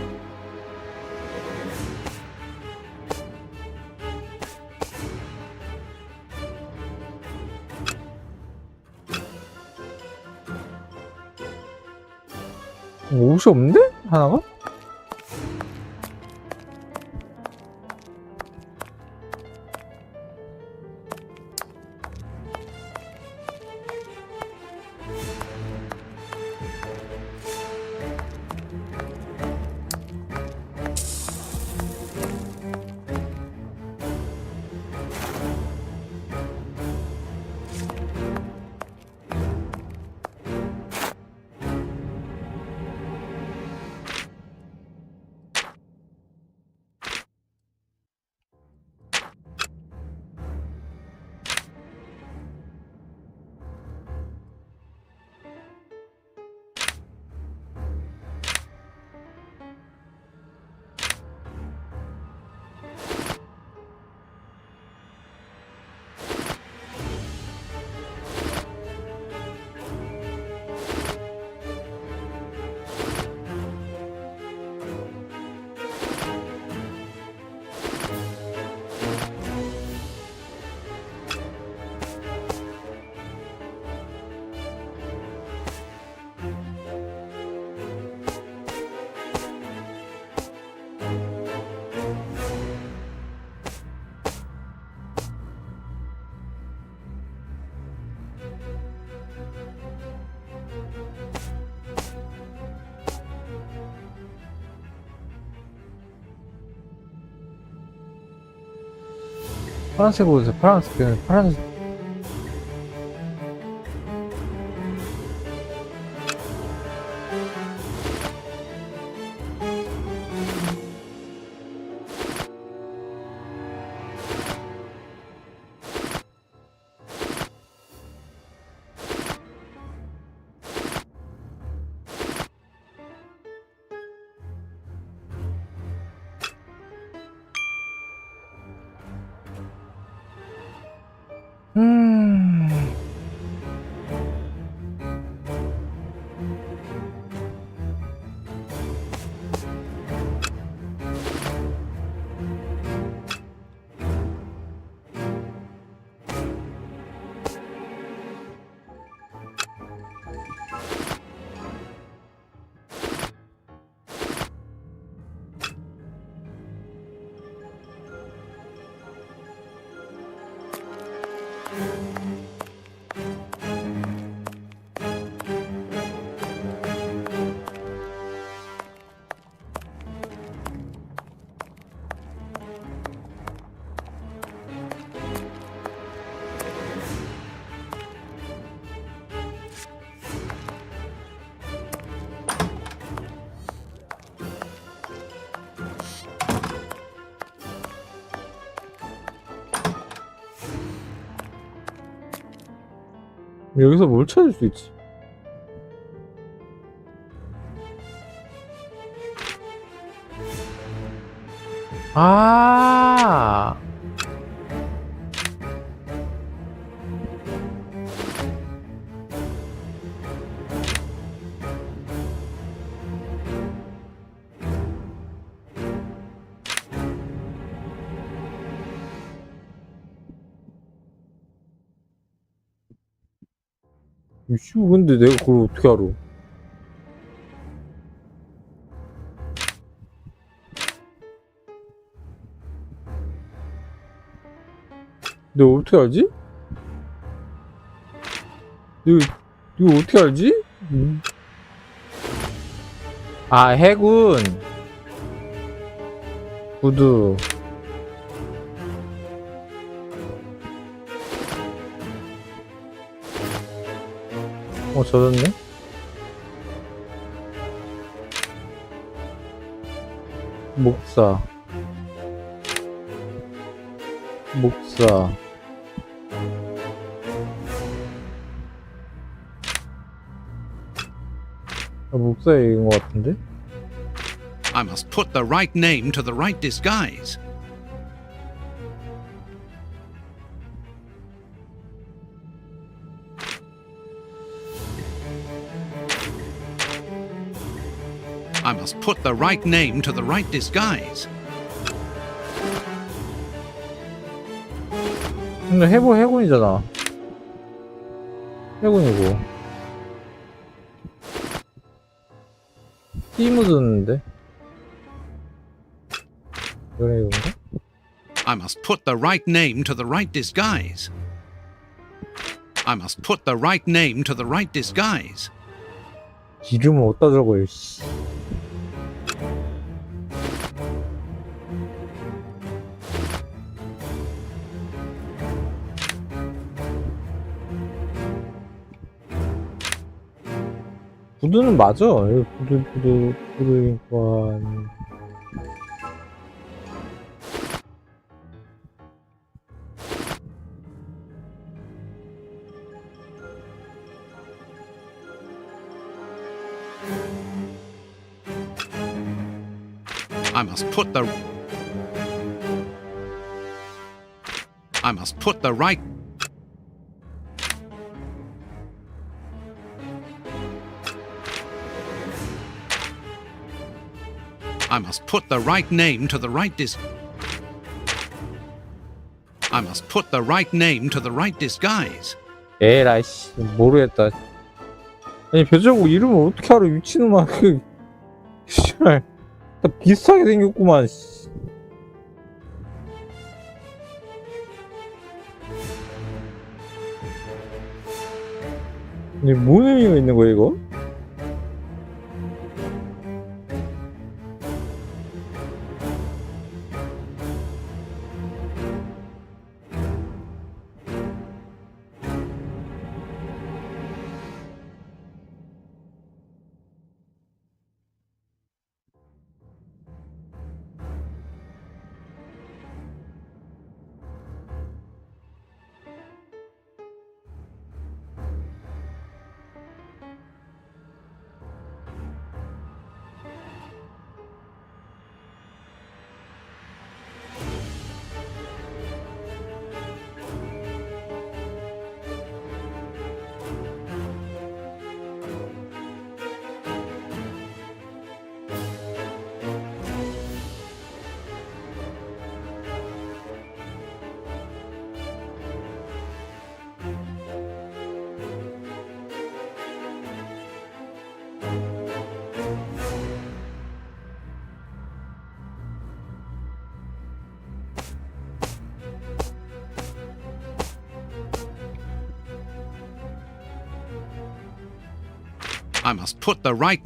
옷이 없는데? 하나가? 파란색 옷에 파란색. 여기서 뭘 찾을 수 있지? 아, 이씨, 근데 내가 그걸 어떻게 알아? 내가 어떻게 알지? 이거 어떻게 알지? 아, 해군 구두. 젖었네? 목사. 목사의 얘기인 것 같은데? I must put the right name to the right disguise. I must put the right name to the right disguise. 근데 해군이잖아. 해군이고. 띠 묻었는데? 이거네, 이건가? I must put the right name to the right disguise. I must put the right name to the right disguise. 이름을 어디다 적어요, 씨. 구두는 맞아. 구두니까. I must put the right I must put the right name to the right I must put the right name to the right disguise. 에라이 씨, 모르겠다. 아니 배저국 이름을 어떻게 알아, 미친놈아. 그 씨발 다 비슷하게 생겼구만. 씨. 이게 뭔 의미가 있는 거야 이거? I must put the right...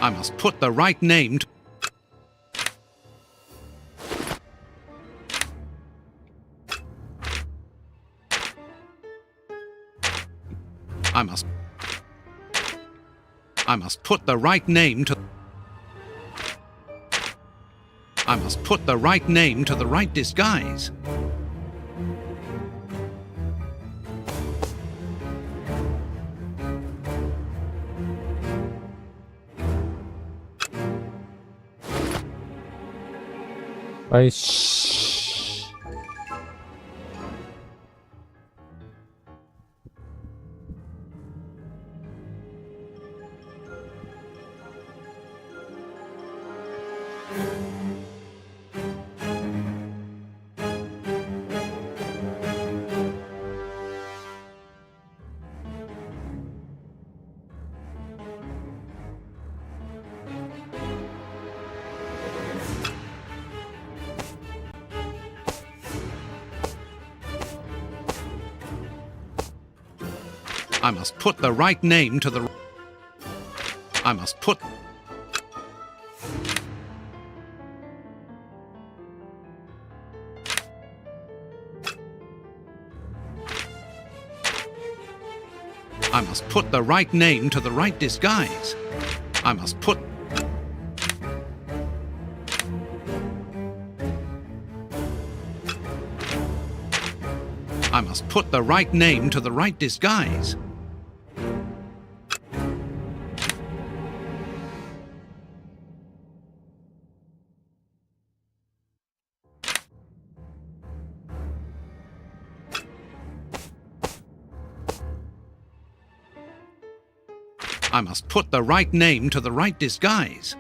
I must put the right name to... I must put the right name to... I must put the right name to the right disguise. 아이씨. I must put the right name to the... I must put... I must put the right name to the right disguise. I must put... I must put the right name to the right disguise. I must put the right name to the right disguise.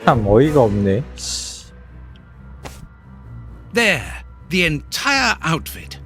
참 어이가 없네. There, the entire outfit.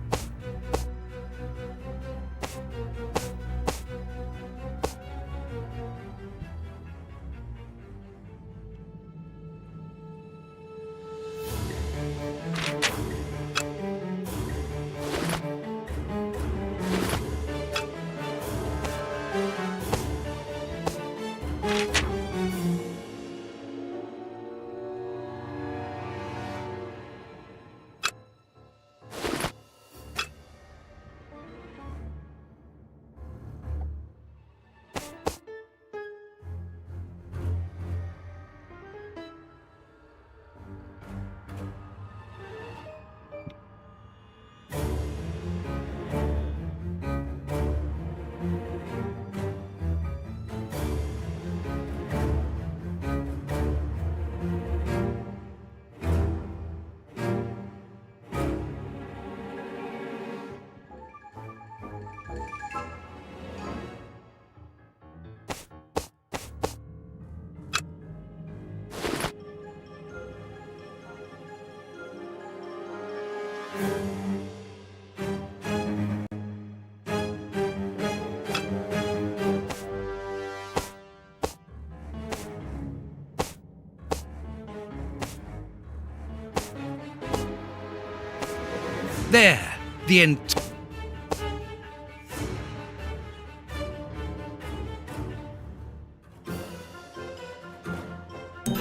There, the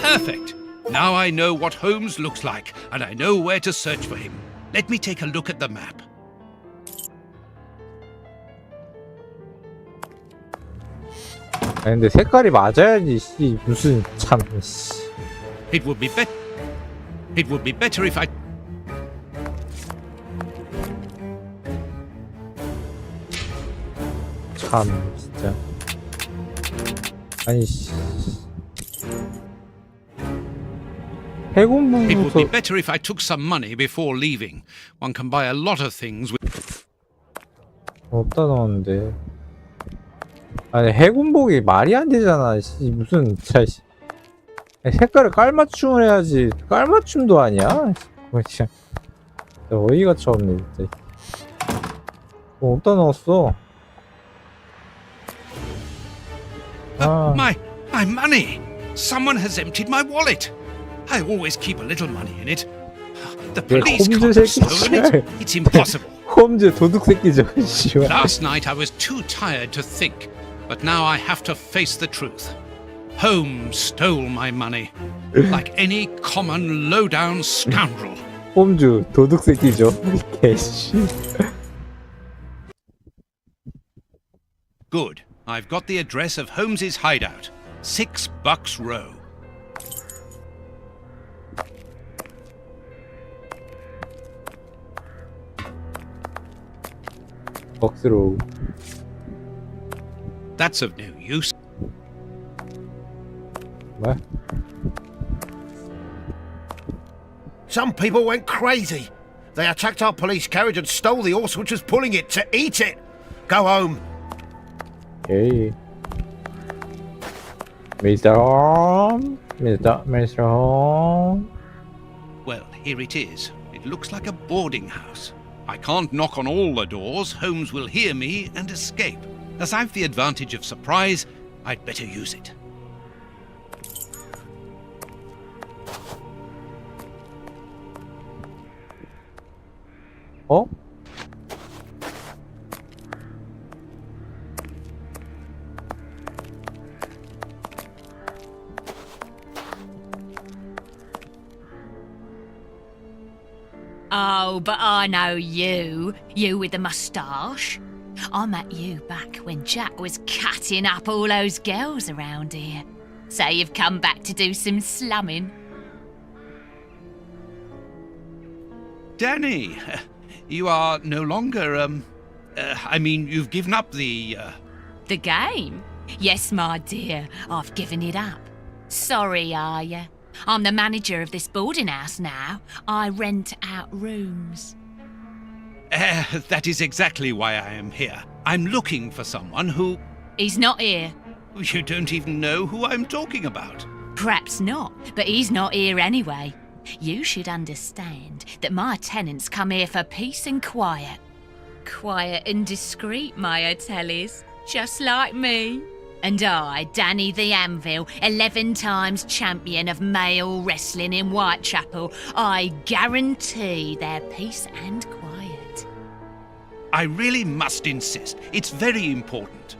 Perfect! Now I know what Holmes looks like, and I know where to search for him. Let me take a look at the map. 아 근데 색깔이 맞아야지. 씨 무슨 참. 씨. It would be better if I... 참 진짜. 아니 씨. It would be 해군부부터 better if I took some money before leaving. One can buy a lot of things with... 없다 나왔는데. 아니 해군복이 말이 안 되잖아. 씨, 무슨 자 씨. 색깔을 깔맞춤을 해야지. 깔맞춤도 아니야. 그거 진짜 어이가 없네 진짜. 없다 나왔어. My money! Someone has emptied my wallet. I always keep a little money in it. The police 홈즈 can't have 새끼 stolen it. It's impossible. 홈즈 도둑 새끼죠. 씨발. Last night I was too tired to think, but now I have to face the truth. Holmes stole my money, like any common low-down scoundrel. 홈즈 도둑 새끼죠. 개씨. Good. I've got the address of Holmes's hideout. $6 Row. 벅스로. That's of no use. 뭐? Some people went crazy. They attacked our police carriage and stole the horse which was pulling it to eat it. Go home. 에이. 미스터 홈. 미스터 홈. Well, here it is. It looks like a boarding house. I can't knock on all the doors. Holmes will hear me and escape. As I've the advantage of surprise, I'd better use it. 어? Oh, but I know you. You with the moustache. I met you back when Jack was cutting up all those girls around here. So you've come back to do some slumming. Danny, you are no longer, I mean, you've given up the, The game? Yes, my dear, I've given it up. Sorry, are you? I'm the manager of this boarding house now. I rent out rooms. That is exactly why I am here. I'm looking for someone who... He's not here. You don't even know who I'm talking about. Perhaps not, but he's not here anyway. You should understand that my tenants come here for peace and quiet. Quiet and discreet, my Atellies, just like me. And I, Danny the Anvil, 11 times champion of male wrestling in Whitechapel, I guarantee their peace and quiet. I really must insist. It's very important.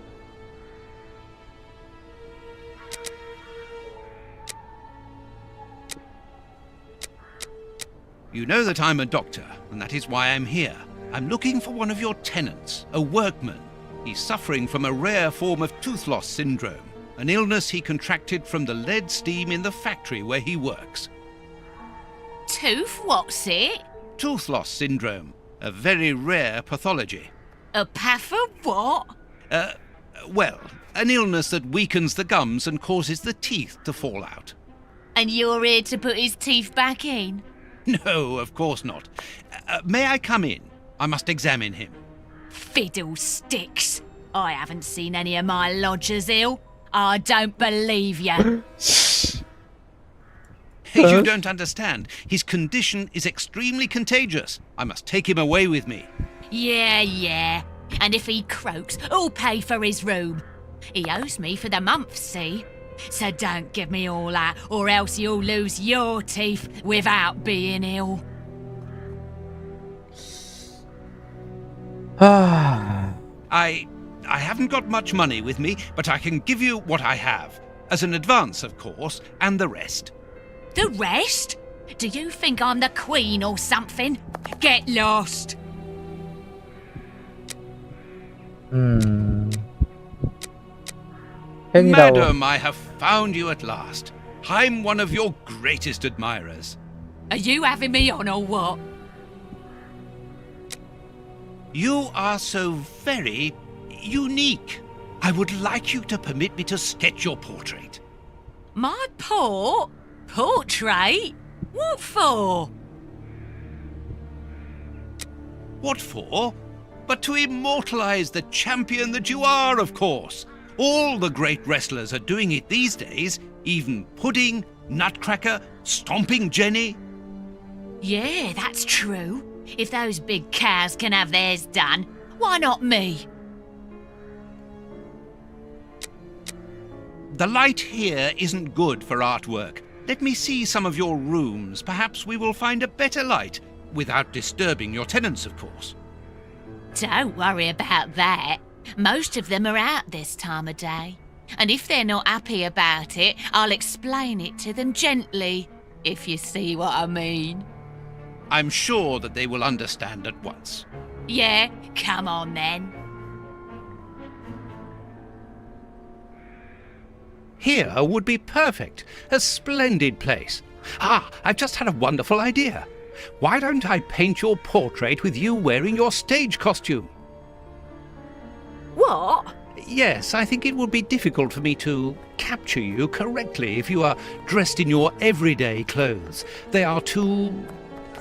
You know that I'm a doctor, and that is why I'm here. I'm looking for one of your tenants, a workman. He's suffering from a rare form of tooth loss syndrome, an illness he contracted from the lead steam in the factory where he works. Tooth, what's it? Tooth loss syndrome, a very rare pathology. A path of what? Well, an illness that weakens the gums and causes the teeth to fall out. And you're here to put his teeth back in? No, of course not. May I come in? I must examine him. Fiddlesticks! I haven't seen any of my lodgers ill. I don't believe you. You don't understand. His condition is extremely contagious. I must take him away with me. Yeah. And if he croaks, who'll pay for his room? He owes me for the month, see? So don't give me all that, or else you'll lose your teeth without being ill. I haven't got much money with me, but I can give you what I have. As an advance, of course, and the rest. The rest? Do you think I'm the Queen or something? Get lost! Madam, I have found you at last. I'm one of your greatest admirers. Are you having me on or what? You are so very unique. I would like you to permit me to sketch your portrait. My portrait? What for? What for? But to immortalize the champion that you are, of course. All the great wrestlers are doing it these days, even Pudding, Nutcracker, Stomping Jenny. Yeah, that's true. If those big cows can have theirs done, why not me? The light here isn't good for artwork. Let me see some of your rooms. Perhaps we will find a better light, without disturbing your tenants, of course. Don't worry about that. Most of them are out this time of day. And if they're not happy about it, I'll explain it to them gently, if you see what I mean. I'm sure that they will understand at once. Yeah, come on then. Here would be perfect. A splendid place. I've just had a wonderful idea. Why don't I paint your portrait with you wearing your stage costume? What? Yes, I think it would be difficult for me to capture you correctly if you are dressed in your everyday clothes. They are too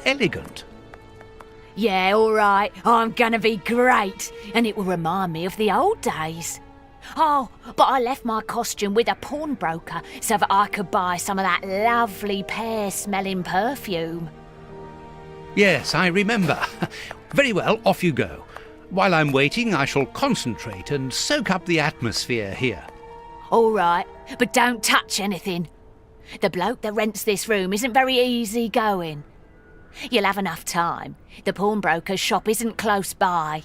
elegant. Yeah, all right. I'm gonna be great. And it will remind me of the old days. Oh, but I left my costume with a pawnbroker so that I could buy some of that lovely pear-smelling perfume. Yes, I remember. Very well, off you go. While I'm waiting, I shall concentrate and soak up the atmosphere here. All right, but don't touch anything. The bloke that rents this room isn't very easy going. You'll have enough time. The pawnbroker's shop isn't close by.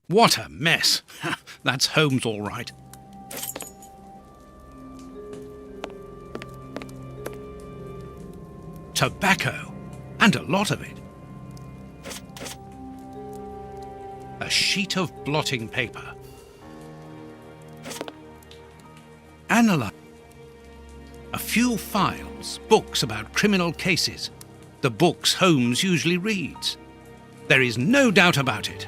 What a mess. That's Holmes all right. Tobacco, and a lot of it. A sheet of blotting paper. Analyze. A few files, books about criminal cases. The books Holmes usually reads. There is no doubt about it.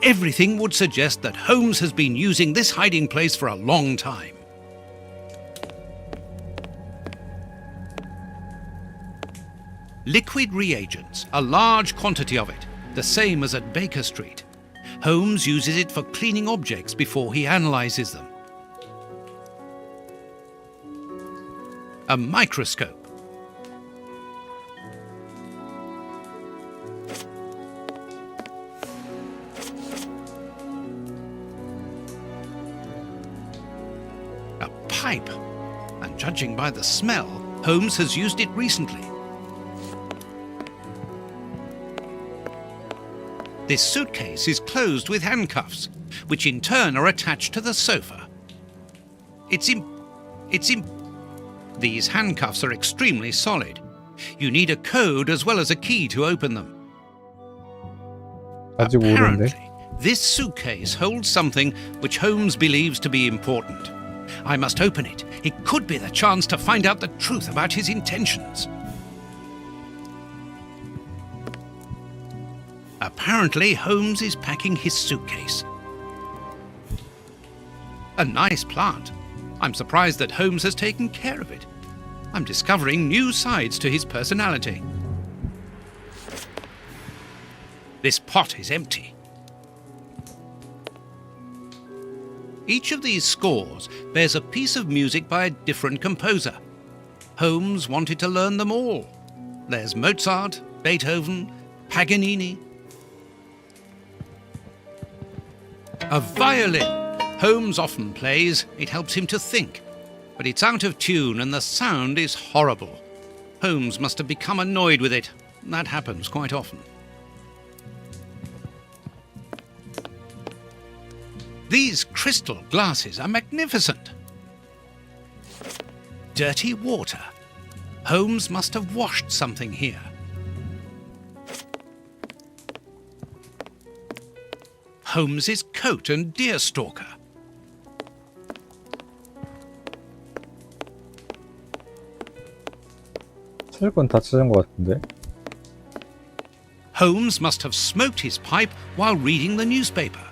Everything would suggest that Holmes has been using this hiding place for a long time. Liquid reagents, a large quantity of it, the same as at Baker Street. Holmes uses it for cleaning objects before he analyzes them. A microscope. A pipe. And judging by the smell, Holmes has used it recently. This suitcase is closed with handcuffs, which in turn are attached to the sofa. These handcuffs are extremely solid. You need a code as well as a key to open them. 아직 모르는데. Apparently, this suitcase holds something which Holmes believes to be important. I must open it. It could be the chance to find out the truth about his intentions. Apparently, Holmes is packing his suitcase. A nice plant. I'm surprised that Holmes has taken care of it. I'm discovering new sides to his personality. This pot is empty. Each of these scores bears a piece of music by a different composer. Holmes wanted to learn them all. There's Mozart, Beethoven, Paganini. A violin. Holmes often plays. It helps him to think. But it's out of tune and the sound is horrible. Holmes must have become annoyed with it. That happens quite often. These crystal glasses are magnificent. Dirty water. Holmes must have washed something here. Holmes's coat and deerstalker. 찾을 건 다 찾은 것 같은데. Holmes must have smoked his pipe while reading the newspaper.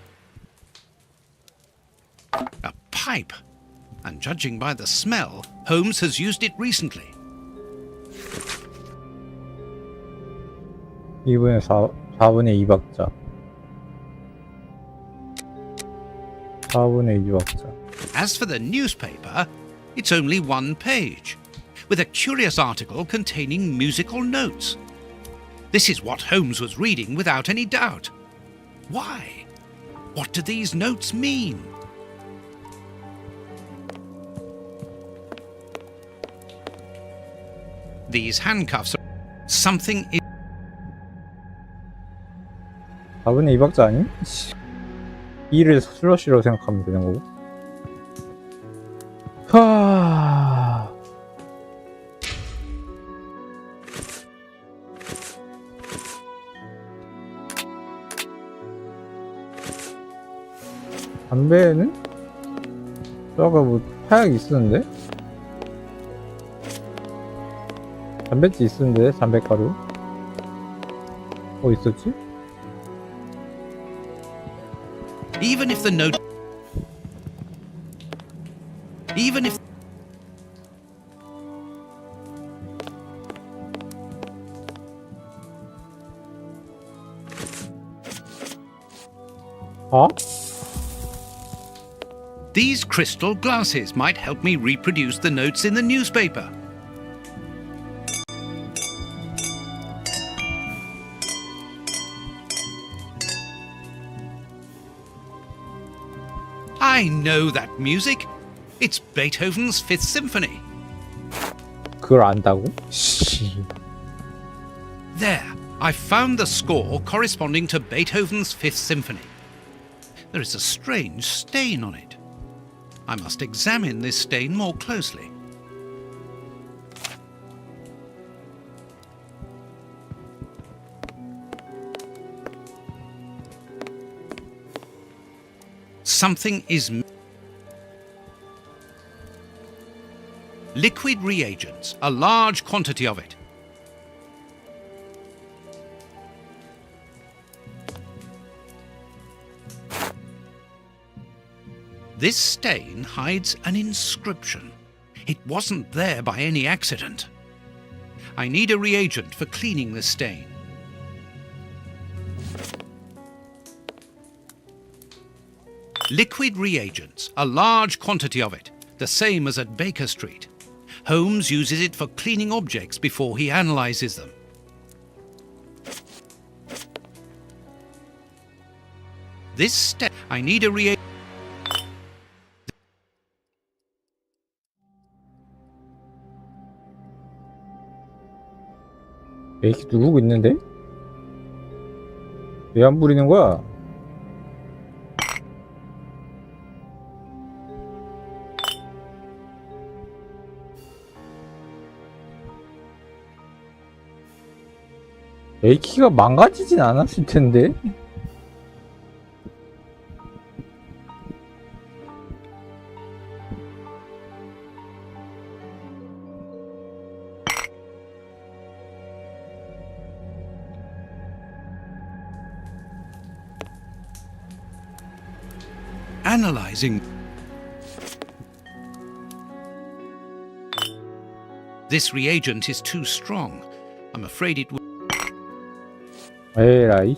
A pipe. And judging by the smell, Holmes has used it recently. 4분의 2박자. 4분의 2박자. As for the newspaper, it's only one page, with a curious article containing musical notes. This is what Holmes was reading without any doubt. Why? What do these notes mean? These handcuffs are something is 4분의 2박자 아니? 2를 슬러시로 생각하면 되는 거고. 담배는? 아까 뭐 타약이 있었는데? 담뱃지 있었는데? 담배가루? 있었지? even if the note even if These crystal glasses might help me reproduce the notes in the newspaper. I know that music. It's Beethoven's Fifth Symphony. 그걸 안다고? There, I found the score corresponding to Beethoven's Fifth Symphony. There is a strange stain on it. I must examine this stain more closely. Something is liquid reagents, a large quantity of it. This stain hides an inscription. It wasn't there by any accident. I need a reagent for cleaning the stain. Liquid reagents, a large quantity of it, the same as at Baker Street. Holmes uses it for cleaning objects before he analyzes them. This step, I need a reagent. 이렇게 누르고 있는데? 왜 안 부리는 거야? A키가 망가지진 않았을 텐데? Analyzing. This reagent is too strong. I'm afraid it will. 에라이.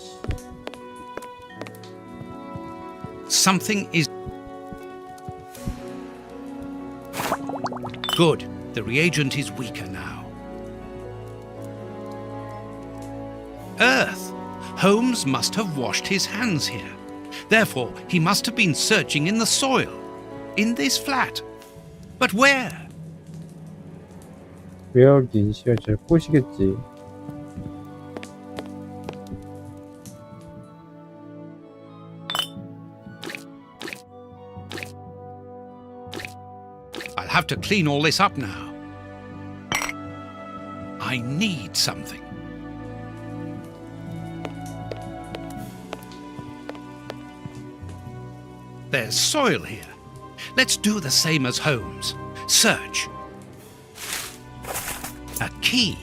Something is good. The reagent is weaker now. Earth. Holmes must have washed his hands here. Therefore, he must have been searching in the soil, in this flat. But where? 왜 여기 시야 잘 꼬시겠지. I'll have to clean all this up now. I need something. There's soil here. Let's do the same as Holmes. Search. A key.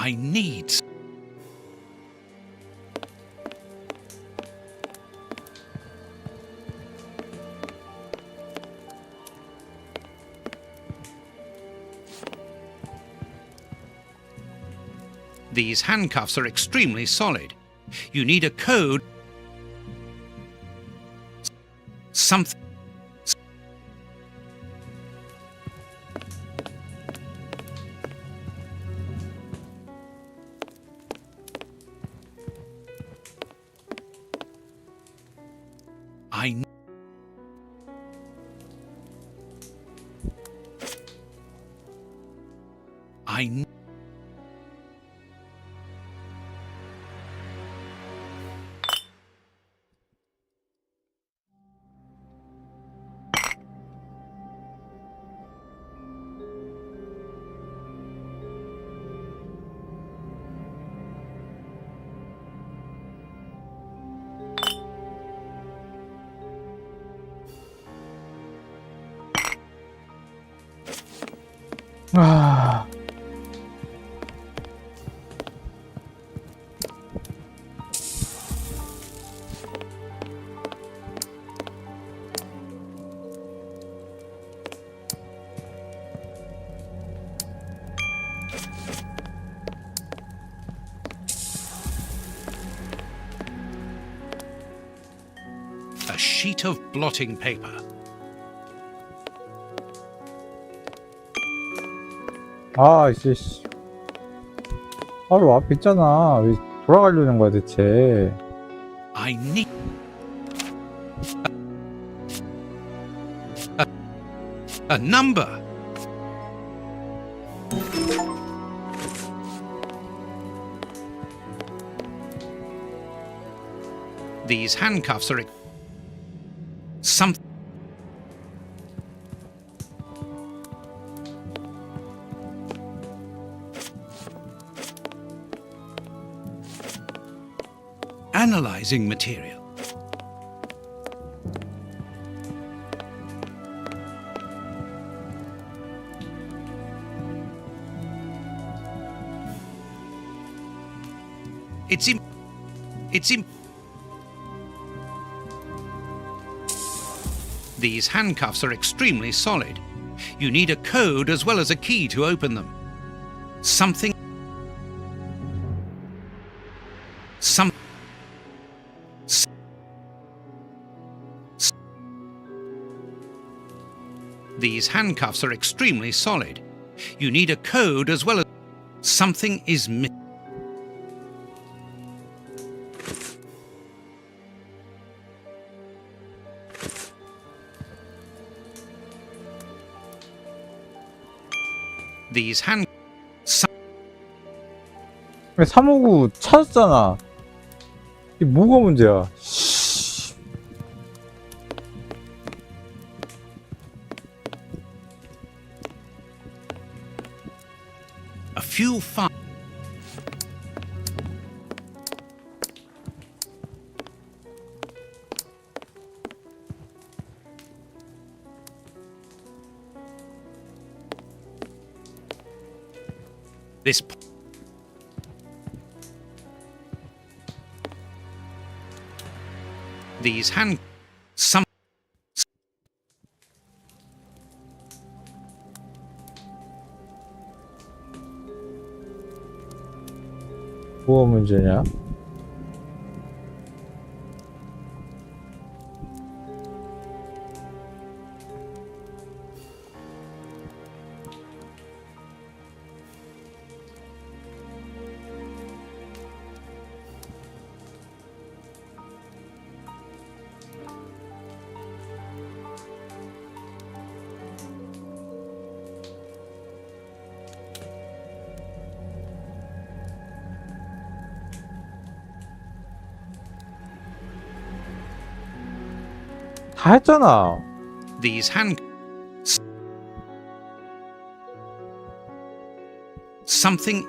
I need... These handcuffs are extremely solid. You need a code... Something... I 아... a sheet of blotting paper. 아, 이제 씨. 바로 앞에 있잖아. 왜 돌아가려는 거야 대체? I need... A number. These handcuffs are... Some... Analyzing material. It's These handcuffs are extremely solid. You need a code as well as a key to open them. Something... These handcuffs are extremely solid. You need a code as well as... Something is missing. These hand... 왜 359 찾았잖아. 이게 뭐가 문제야? A few fun. This... These hand... Some... 뭐가 문제냐? 다 했잖아. These hand... Something...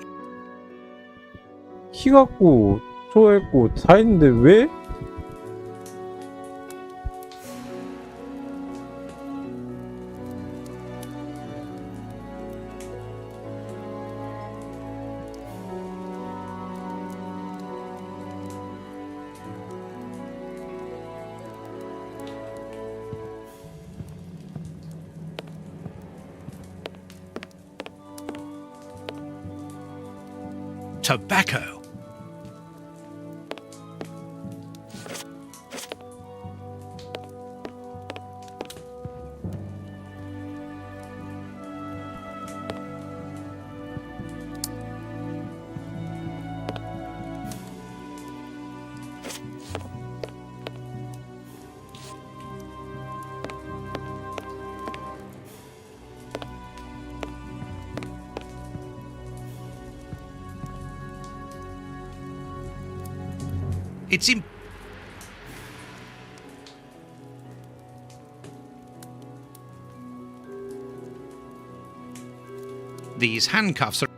키 갖고 초했고 다 했는데 왜? Tobacco. It's in. These handcuffs are.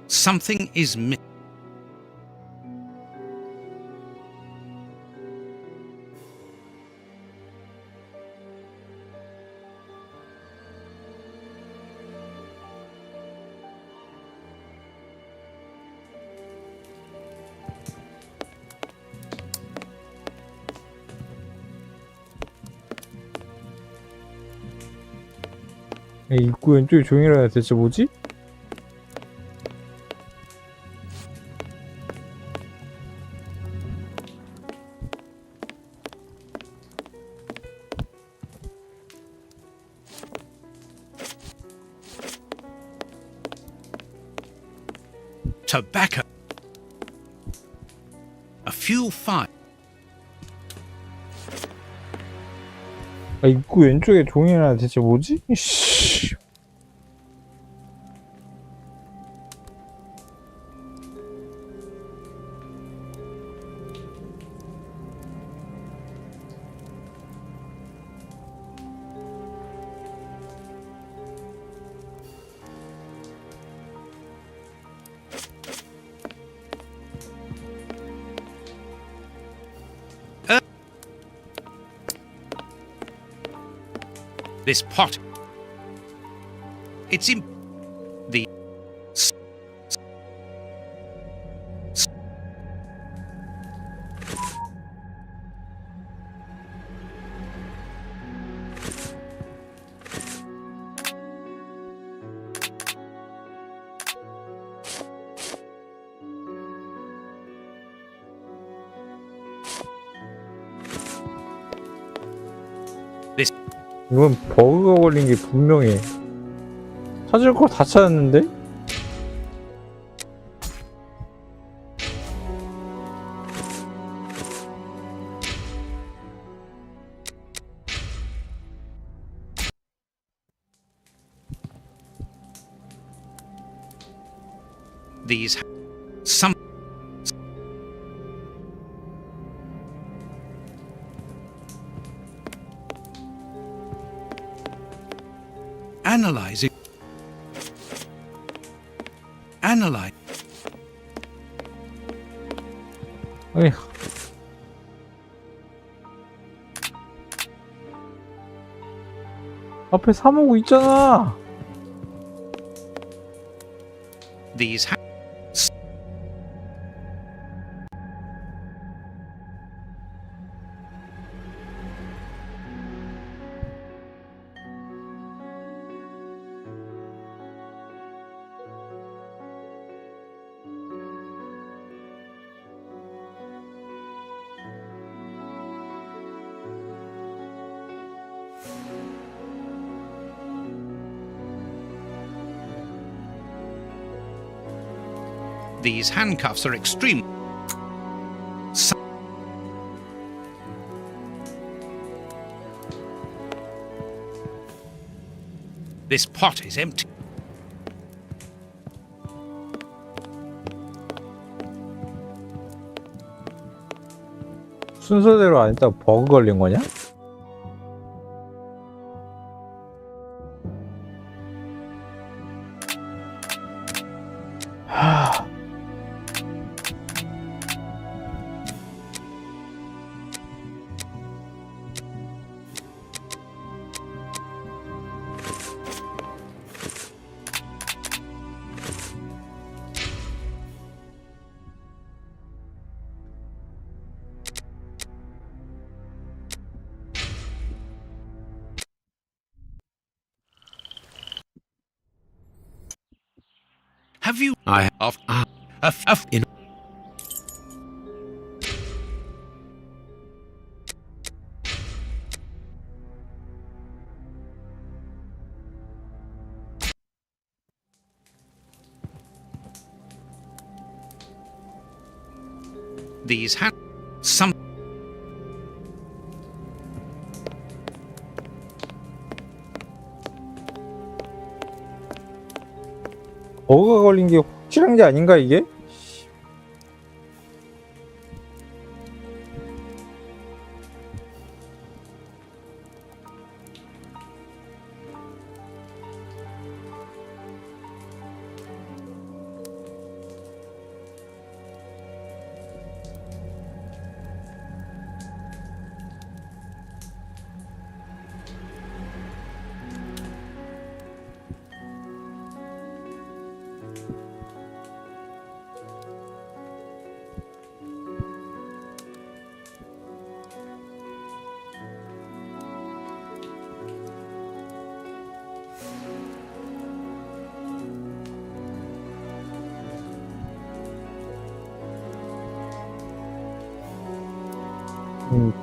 Something is missing. 입구 왼쪽이 조용히라 대체 뭐지? Tobacco. A few fire. 입구 왼쪽에 종이라 대체 뭐지? 씨. This pot. It's in the. 이건 버그가 걸린 게 분명해. 찾을 거 다 찾았는데? These. Some. Analyzing. Analyze. 에휴. 앞에 359 있잖아. These. These handcuffs are extreme. This pot is empty. 순서대로 안 했다고 버그 걸린 거냐? Have you? I Of In These some 버그가 걸린 게 확실한 게 아닌가 이게?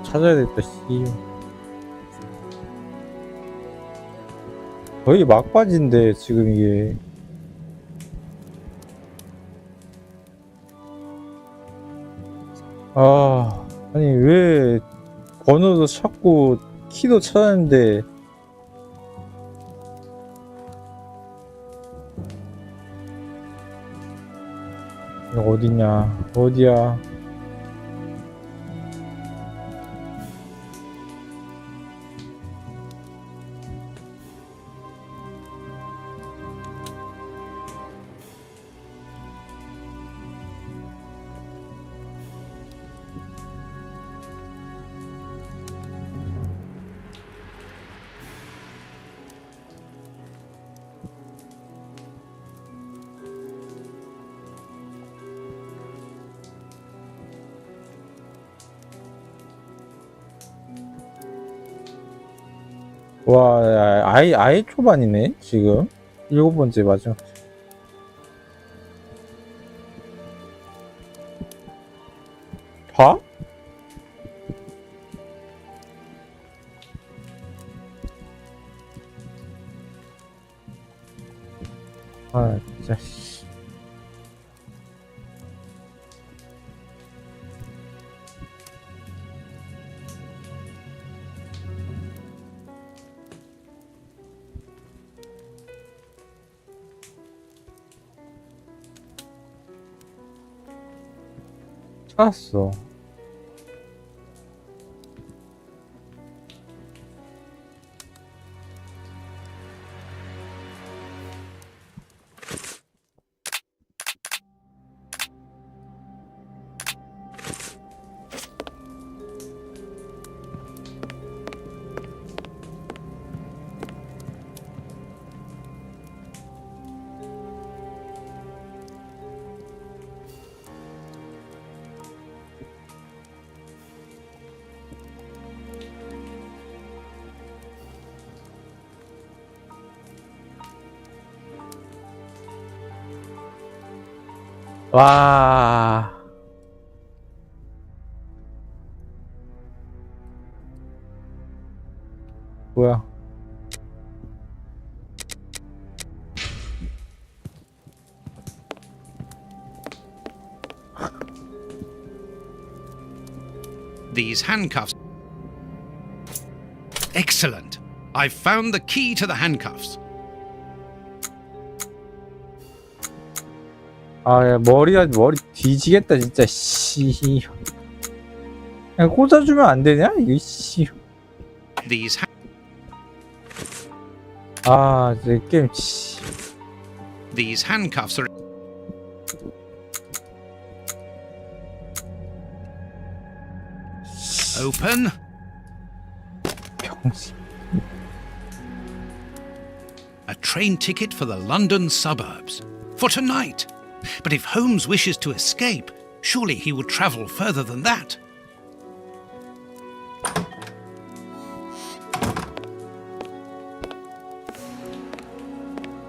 찾아야겠다, 씨. 거의 막바지인데, 지금 이게. 아니, 왜, 번호도 찾고, 키도 찾았는데, 이거 어디냐, 어디야. 와, 아예 초반이네, 지금. 7번째 맞아. 봐? 진짜. 찾았어. 와. 뭐야? These handcuffs. Excellent. I've found the key to the handcuffs. 야, 머리 뒤지겠다, 진짜, 씨. 그냥 꽂아주면 안 되냐? 이거, 씨. These 이 게임, 씨. These handcuffs are open. 병신. A train ticket for the London suburbs. For tonight. But if Holmes wishes to escape, surely he would travel further than that.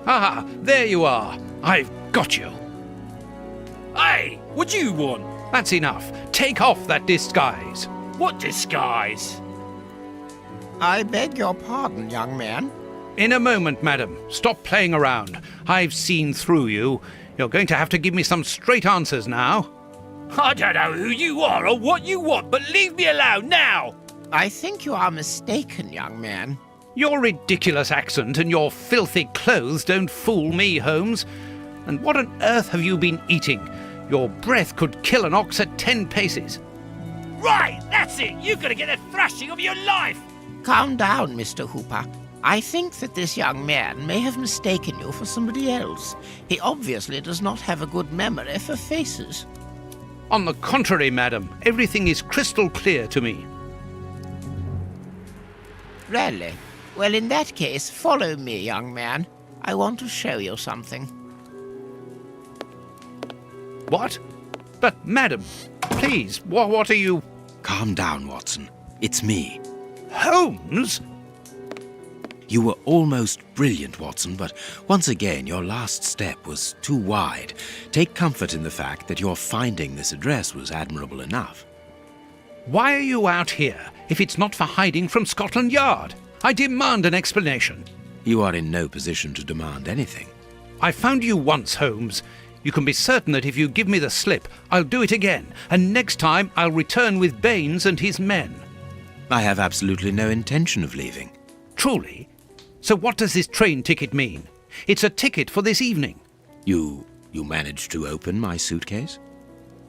Ah, there you are. I've got you. What do you want? That's enough. Take off that disguise. What disguise? I beg your pardon, young man. In a moment, madam. Stop playing around. I've seen through you. You're going to have to give me some straight answers now. I don't know who you are or what you want, but leave me alone now! I think you are mistaken, young man. Your ridiculous accent and your filthy clothes don't fool me, Holmes. And what on earth have you been eating? Your breath could kill an ox at 10 paces. Right, that's it! You're gonna get the thrashing of your life! Calm down, Mr. Hooper. I think that this young man may have mistaken you for somebody else. He obviously does not have a good memory for faces. On the contrary, madam, everything is crystal clear to me. Really? Well, in that case, follow me, young man. I want to show you something. What? But, madam, please, what are you... Calm down, Watson. It's me. Holmes? You were almost brilliant, Watson, but once again your last step was too wide. Take comfort in the fact that your finding this address was admirable enough. Why are you out here if it's not for hiding from Scotland Yard? I demand an explanation. You are in no position to demand anything. I found you once, Holmes. You can be certain that if you give me the slip, I'll do it again, and next time I'll return with Baines and his men. I have absolutely no intention of leaving. Truly? So what does this train ticket mean? It's a ticket for this evening. You managed to open my suitcase?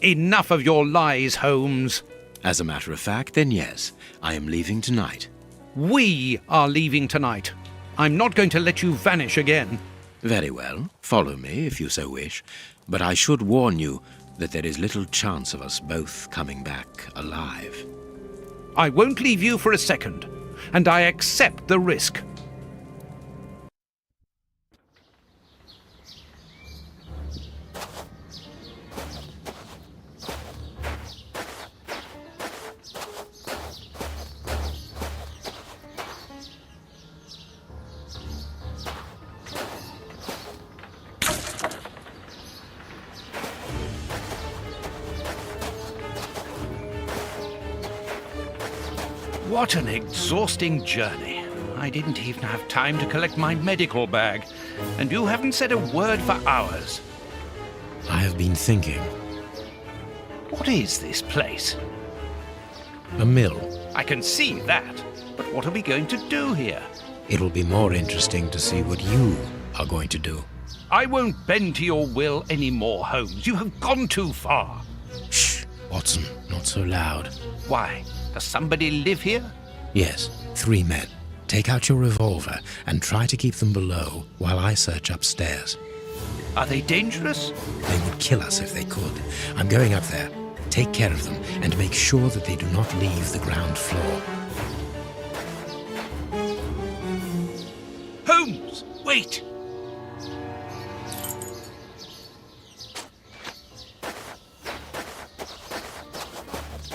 Enough of your lies, Holmes. As a matter of fact, then yes, I am leaving tonight. We are leaving tonight. I'm not going to let you vanish again. Very well, follow me if you so wish, but I should warn you that there is little chance of us both coming back alive. I won't leave you for a second, and I accept the risk. What an exhausting journey. I didn't even have time to collect my medical bag, and you haven't said a word for hours. I have been thinking. What is this place? A mill. I can see that, but what are we going to do here? It'll be more interesting to see what you are going to do. I won't bend to your will anymore, Holmes. You have gone too far. Shh, Watson, not so loud. Why? Does somebody live here? Yes, 3 men. Take out your revolver and try to keep them below while I search upstairs. Are they dangerous? They would kill us if they could. I'm going up there. Take care of them and make sure that they do not leave the ground floor. Holmes, wait!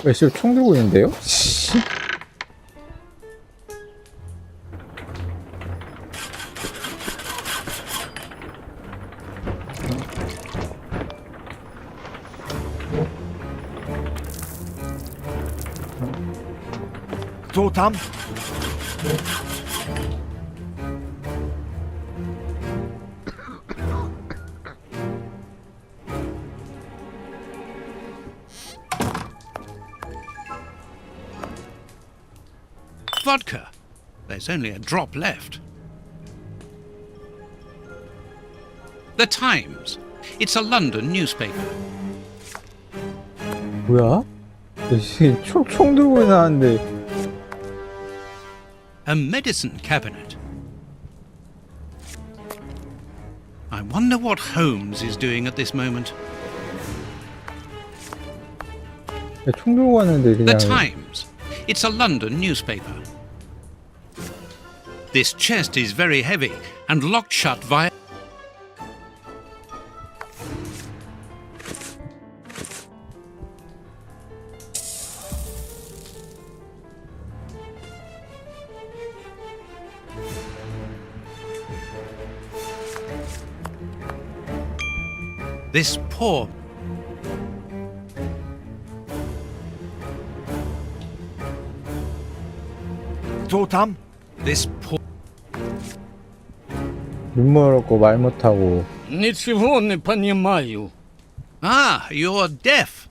왜 지금 총 들고 있는데요? Totam? Vodka. There's only a drop left. The Times. It's a London newspaper. 뭐야? 총 들고 나왔는데. A medicine cabinet. I wonder what Holmes is doing at this moment. 총 들고 왔는데 The 그냥. Times. It's a London newspaper. This chest is very heavy and locked shut via... This poor... Кто там? This poor... 눈물 없고 말 못하고. Ничего не понимаю. Ah, you're deaf.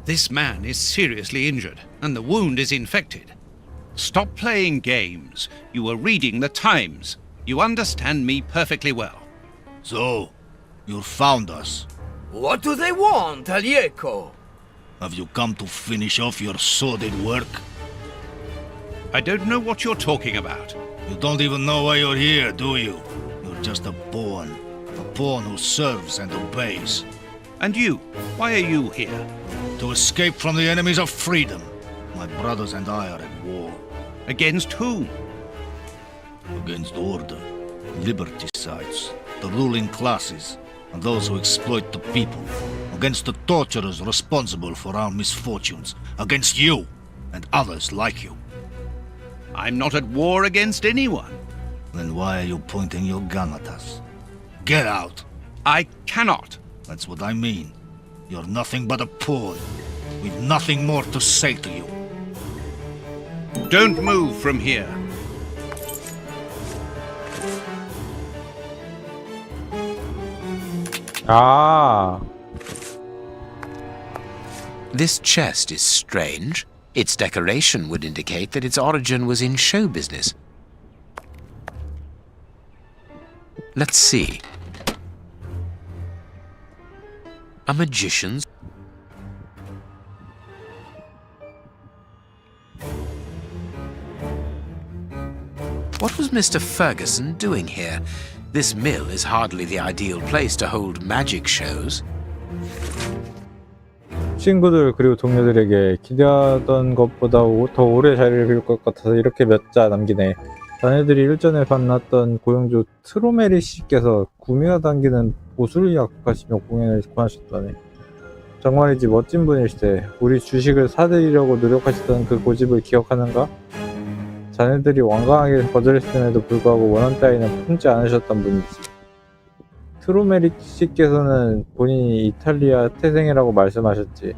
This man is seriously injured, and the wound is infected. Stop playing games. You were reading the Times. You understand me perfectly well. So, you found us. What do they want, Alieco? Have you come to finish off your sordid work? I don't know what you're talking about. You don't even know why you're here, do you? You're just a pawn who serves and obeys. And you? Why are you here? To escape from the enemies of freedom. My brothers and I are at war. Against whom? Against order, liberticides, the ruling classes, and those who exploit the people. Against the torturers responsible for our misfortunes. Against you and others like you. I'm not at war against anyone. Then why are you pointing your gun at us? Get out! I cannot. That's what I mean. You're nothing but a pawn. We've nothing more to say to you. Don't move from here. 아, This chest is strange. Its decoration would indicate that its origin was in show business. Let's see. A magician's... What was Mr. Ferguson doing here? This mill is hardly the ideal place to hold magic shows. 친구들 그리고 동료들에게 기대하던 것보다 더 오래 자리를 비울 것 같아서 이렇게 몇 자 남기네. 자네들이 일전에 만났던 고용주 트로메리 씨께서 구미가 당기는 보수를 약속하시며 공연을 권하셨다네. 정말이지 멋진 분일세. 우리 주식을 사들이려고 노력하시던 그 고집을 기억하는가? 자네들이 완강하게 거절했음에도 불구하고 원한 따위는 품지 않으셨던 분이지. 트로메리 씨께서는 본인이 이탈리아 태생이라고 말씀하셨지.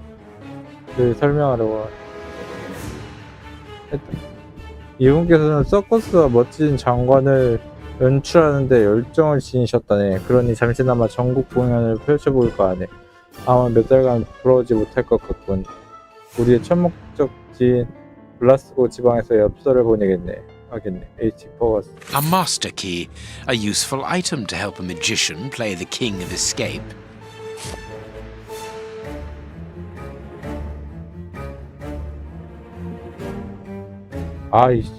그 설명하려고 했다. 이분께서는 서커스와 멋진 장관을 연출하는데 열정을 지니셨다네. 그러니 잠시나마 전국 공연을 펼쳐볼까 하네. 아마 몇 달간 돌아오지 못할 것 같군. 우리의 첫 목적지인 글라스고 지방에서 엽서를 보내겠네. 하겠네. H4가 A master key, a useful item to help a magician play the king of escape. 아이씨.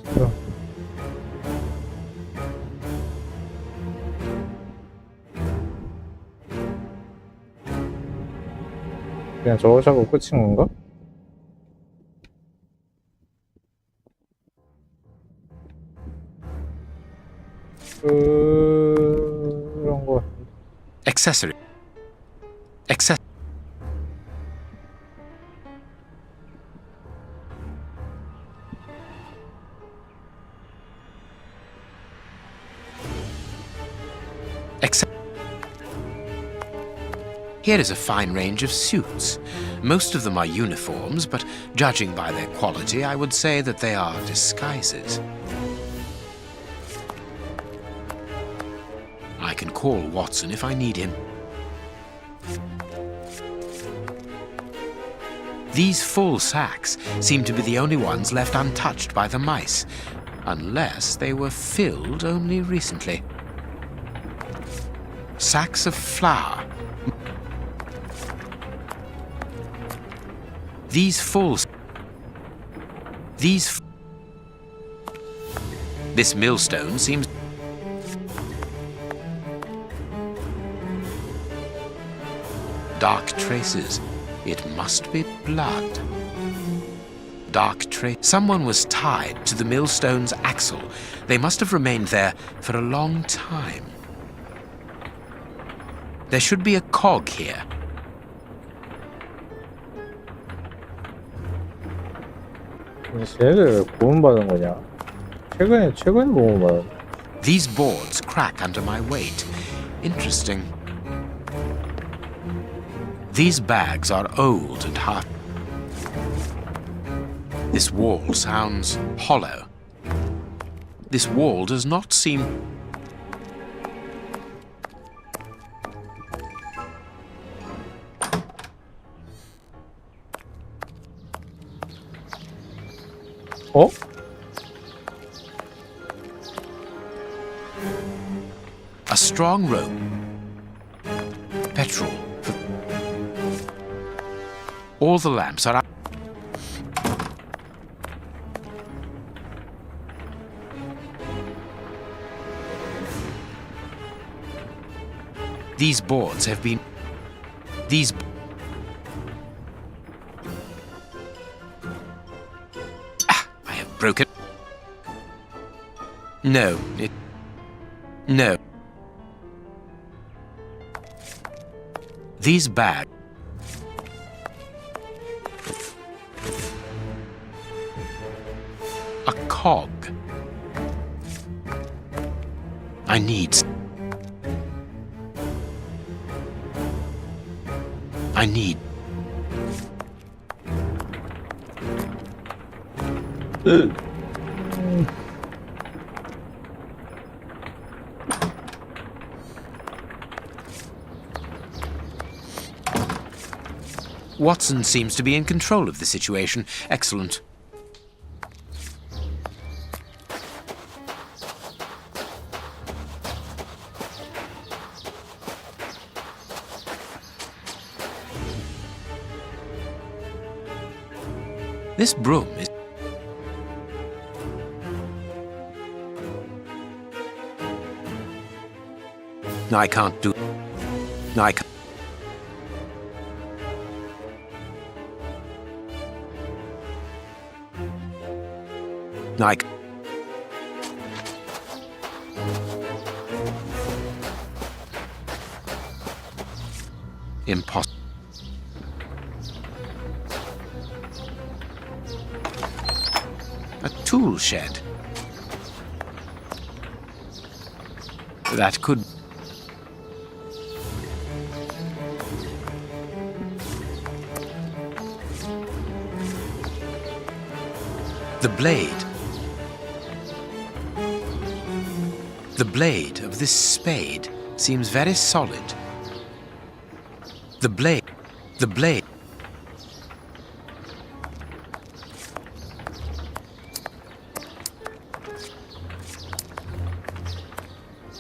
그냥 저거 잡고 끝인 건가? 그런 거. Accessory. Here is a fine range of suits. Most of them are uniforms, but judging by their quality, I would say that they are disguises. I can call Watson if I need him. These full sacks seem to be the only ones left untouched by the mice, unless they were filled only recently. Sacks of flour. This millstone seems... Dark traces. It must be blood. Dark trace. Someone was tied to the millstone's axle. They must have remained there for a long time. There should be a cog here. 쟤네들 왜 고문받은 거냐? 최근에 고문받은. These boards crack under my weight. Interesting. These bags are old and hard. This wall sounds hollow. This wall does not seem... 어? A strong rope. Petrol. All the lamps are out. These boards have been... These... I have broken... No, it... No. These bags... A cog. I need... I need... Watson seems to be in control of the situation. Excellent. This broom is... No, I can't do... No, I can't... No, I can't... Impossible. A tool shed. That could... The blade. The blade of this spade seems very solid. The blade. The blade.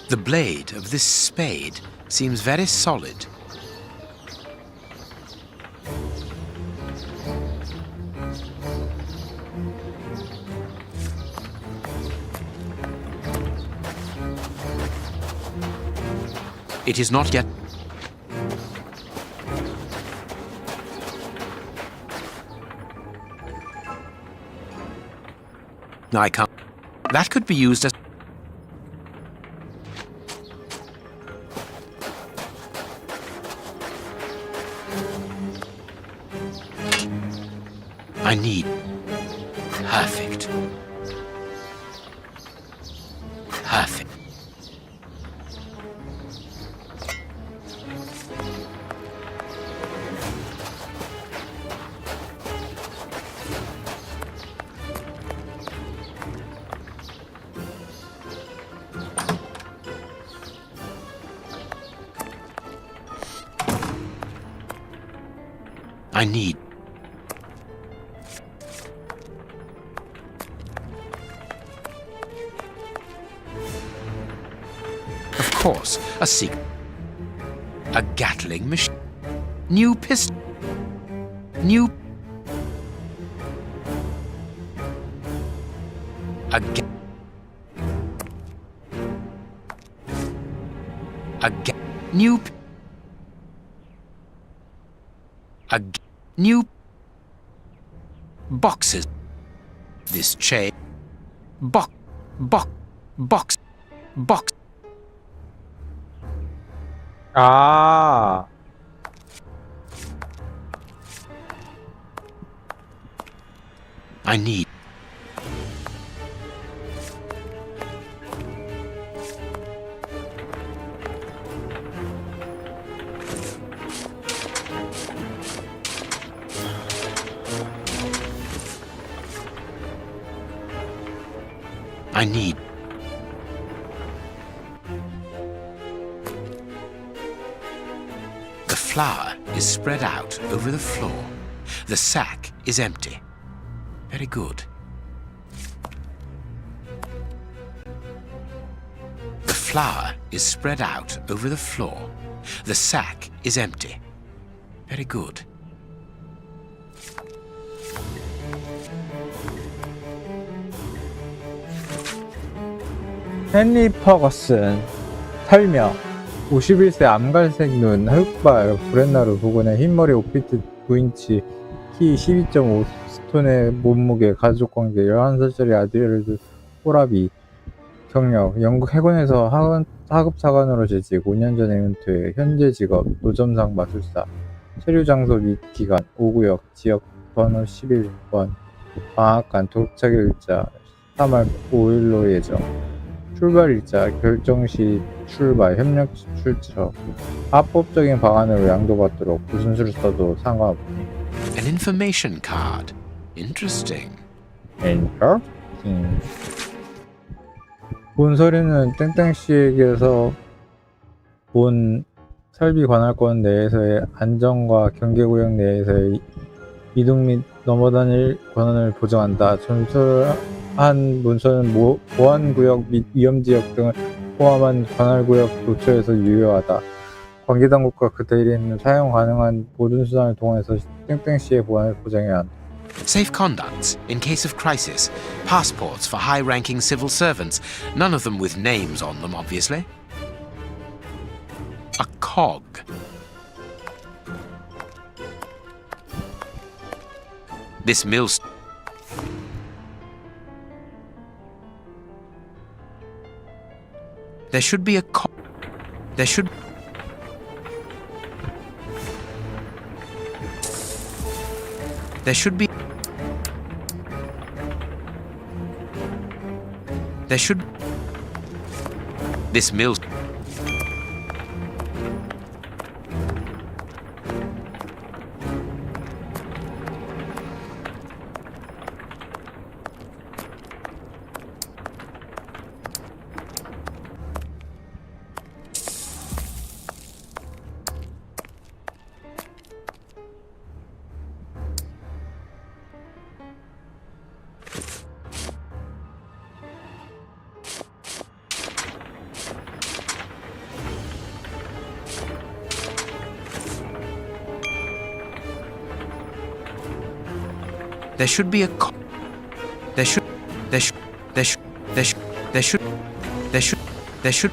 The blade of this spade seems very solid. It is not yet... No, I can't. That could be used as... I need... Perfect. Perfect. I need... Of course, a secret. A Gatling machine. New pistol. New... A new... New... Boxes. This chain... Box... 아. I need... I need... The flour is spread out over the floor. The sack is empty. Very good. The flour is spread out over the floor. The sack is empty. Very good. 헨리 퍼거슨 설명 51세 암갈색 눈, 흑발, 브렛나루 부근의 흰머리 5피트 9인치 키 12.5스톤의 몸무게 가족관계 11살짜리 아들을 둔 호라비 경력 영국 해군에서 하급사관으로 재직 5년 전에 은퇴 현재 직업 노점상 마술사 체류 장소 및 기간 5구역 지역 번호 11번 방앗간 도착 일자 3월 5일로 예정 출발 일자 결정 시 출발 협력 출처 합법적인 방안으로 양도받도록 무슨 수를 써도 상관없니. An information card. Interesting. Interesting. 본 서류는 땡땡씨에게서 본 설비 관할권 내에서의 안전과 경계구역 내에서의 이동 및 넘어다닐 권한을 보장한다. 전술한 문서는 보안구역 및 위험지역 등을 포함한 관할구역 도처에서 유효하다. 관계당국과 그 대리인은 사용 가능한 모든 수단을 동원해서 땡땡씨의 보안을 보장해야 한다. Safe conducts in case of crisis. Passports for high-ranking civil servants. None of them with names on them, obviously. A cog. This millstone. There should be a cog. There should. There should be. There should. This mill. There should be a co- there should there should there should there should there should there should there should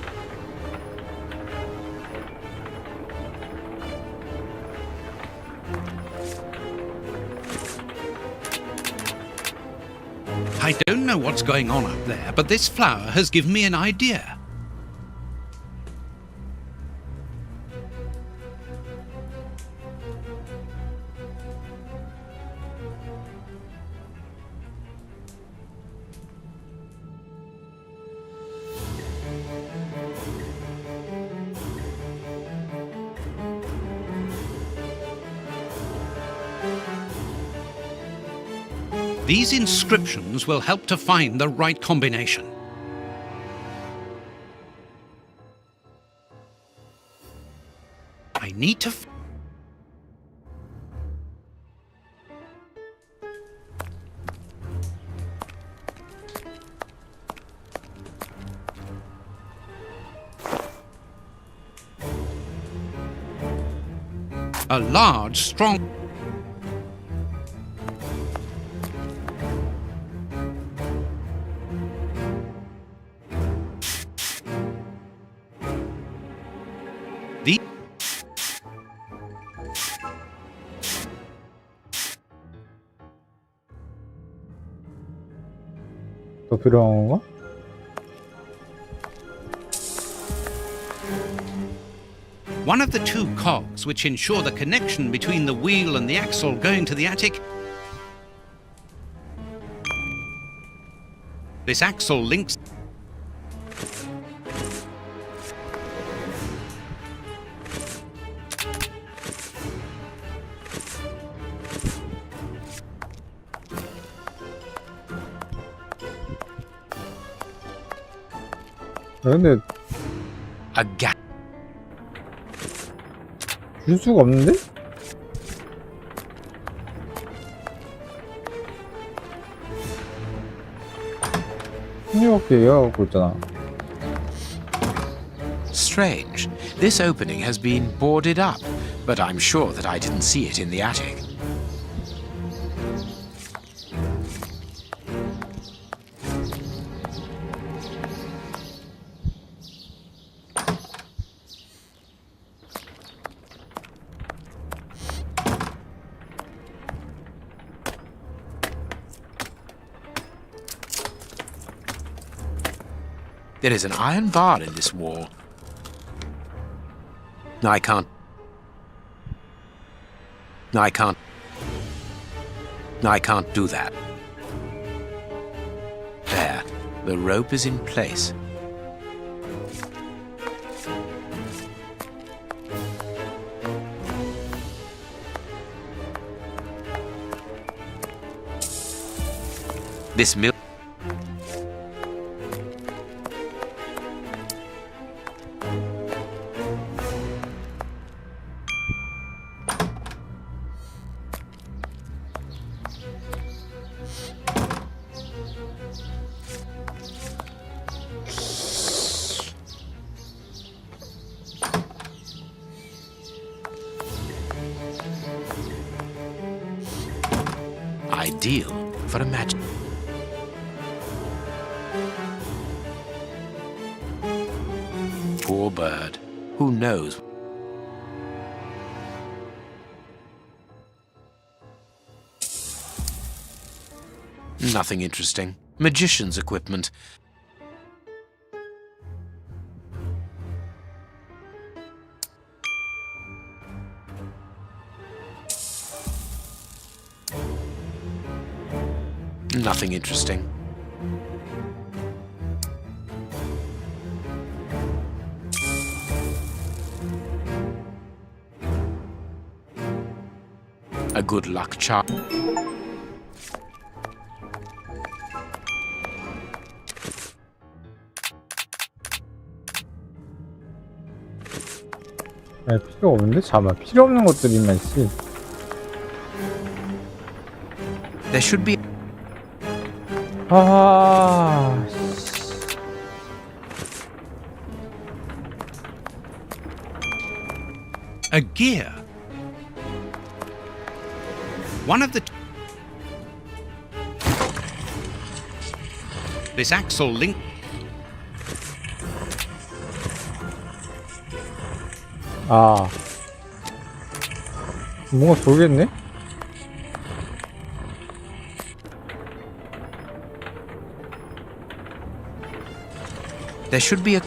I don't know what's going on up there, but this flower has given me an idea. These inscriptions will help to find the right combination. I need to... A large, strong... 더 필요한 건가? One of the two cogs which ensure the connection between the wheel and the axle going to the attic. This axle links. 근데 A gap. 줄 수가 없는데? 이렇게 얘기하고 있잖아. Strange. This opening has been boarded up, but I'm sure that I didn't see it in the attic. There is an iron bar in this wall. I can't do that. There, the rope is in place. This milk. Ideal for a magic. Poor bird. Who knows? Nothing interesting. Magician's equipment. Nothing interesting. A good luck charm. 필요 없는데? 잠깐만, 필요 없는 것들이면 씨. There should be. 아, A gear. One of the... This axle link... 아, 뭔가 돌겠네? There should be a.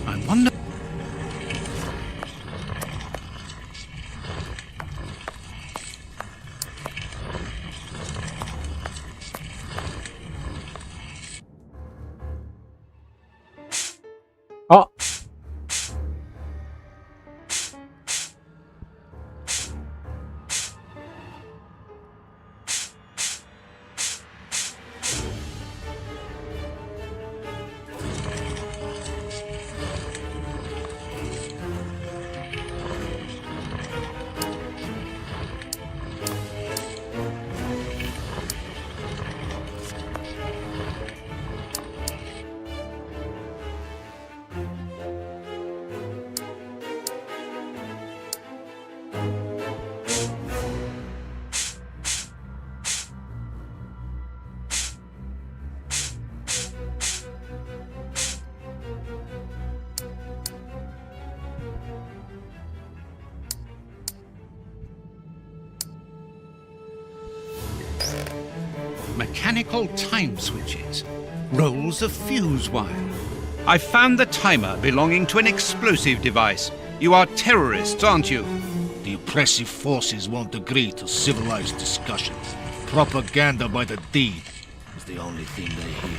I wonder... 아! Mechanical time switches. Rolls of fuse wire. I found the timer belonging to an explosive device. You are terrorists, aren't you? The oppressive forces won't agree to civilized discussion. Propaganda by the deed is the only thing they hear.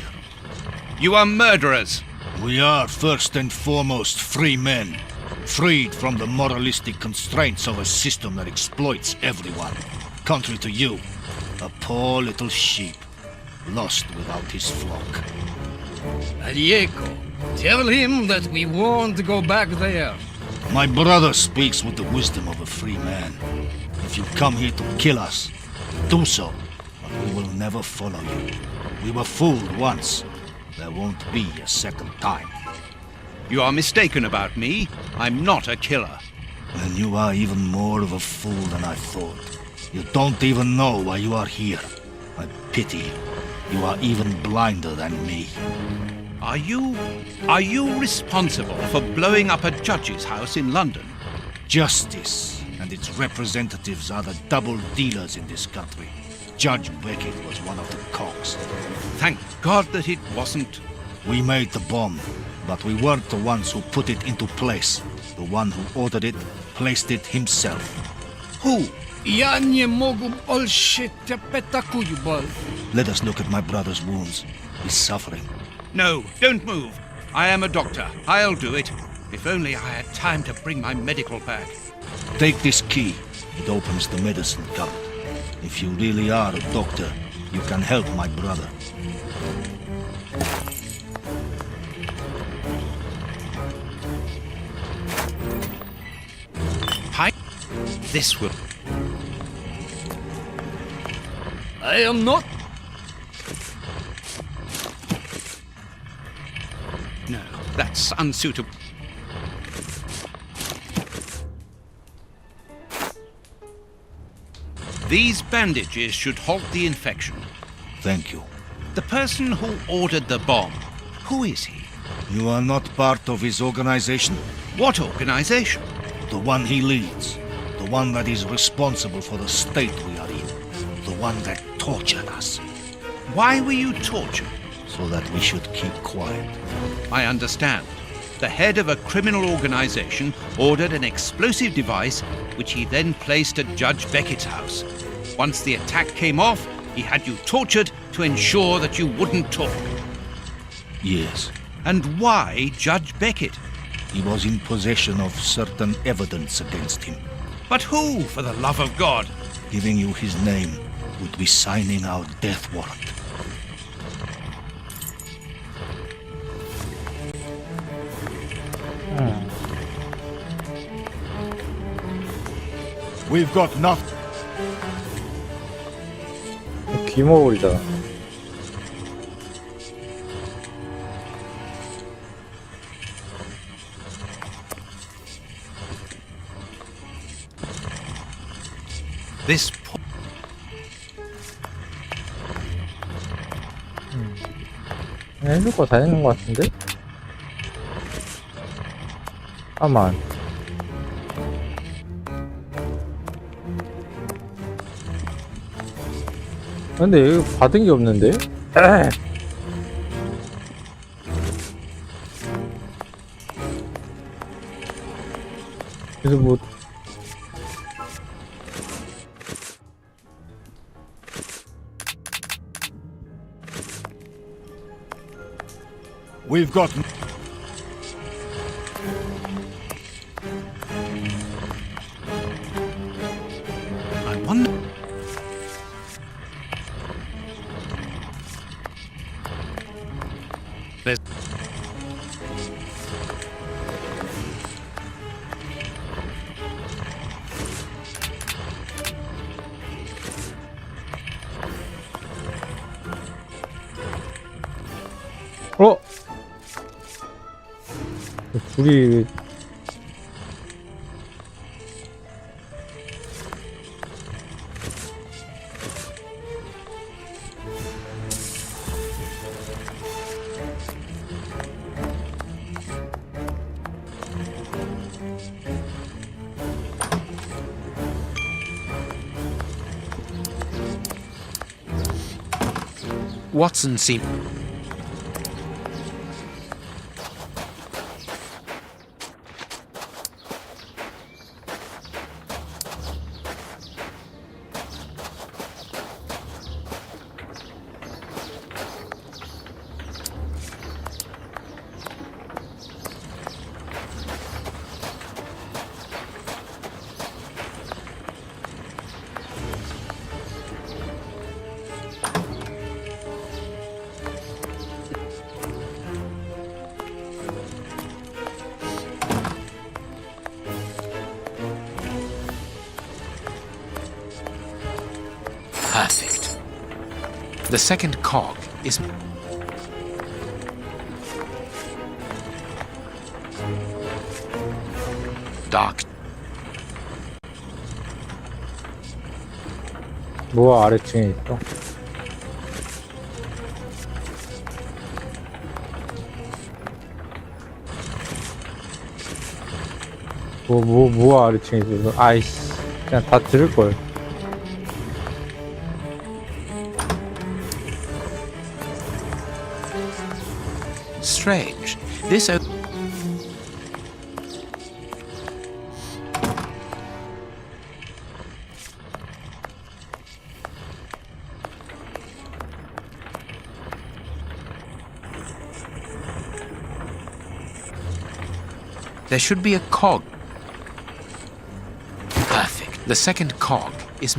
You are murderers. We are first and foremost free men, freed from the moralistic constraints of a system that exploits everyone. Contrary to you, a poor little sheep, lost without his flock. Diego, tell him that we won't go back there. My brother speaks with the wisdom of a free man. If you come here to kill us, do so, but we will never follow you. We were fooled once. There won't be a second time. You are mistaken about me. I'm not a killer. Then you are even more of a fool than I thought. You don't even know why you are here. I pity you. You are even blinder than me. Are you responsible for blowing up a judge's house in London? Justice and its representatives are the double dealers in this country. Judge Beckett was one of the cogs. Thank God that it wasn't. We made the bomb, but we weren't the ones who put it into place. The one who ordered it placed it himself. Who? Ja nie mogę bullshit bol. Let us look at my brother's wounds. He's suffering. No, don't move. I am a doctor. I'll do it. If only I had time to bring my medical bag. Take this key. It opens the medicine cupboard. If you really are a doctor, you can help my brother. Hi. This will... I am not. No, that's unsuitable. These bandages should halt the infection. Thank you. The person who ordered the bomb, who is he? You are not part of his organization? What organization? The one he leads. The one that is responsible for the state we are in. The one that tortured us. Why were you tortured? So that we should keep quiet. I understand. The head of a criminal organization ordered an explosive device which he then placed at Judge Beckett's house. Once the attack came off, he had you tortured to ensure that you wouldn't talk. Yes. And why Judge Beckett? He was in possession of certain evidence against him. But who, for the love of God? Giving you his name would be signing our death warrant. We've got nothing. 귀머거리잖아. This 해줄 거 다 했는 것 같은데? 아만. 근데 여기 받은 게 없는데? 그래서 뭐 We've got... I wonder... There's... 둘이 Watson seemed... Perfect. The second cog is... dark. 뭐가 아래층에 있어? 뭐가 아래층에 있어? 아이씨, 그냥 다 들을걸. Strange. This... There should be a cog. Perfect. The second cog is...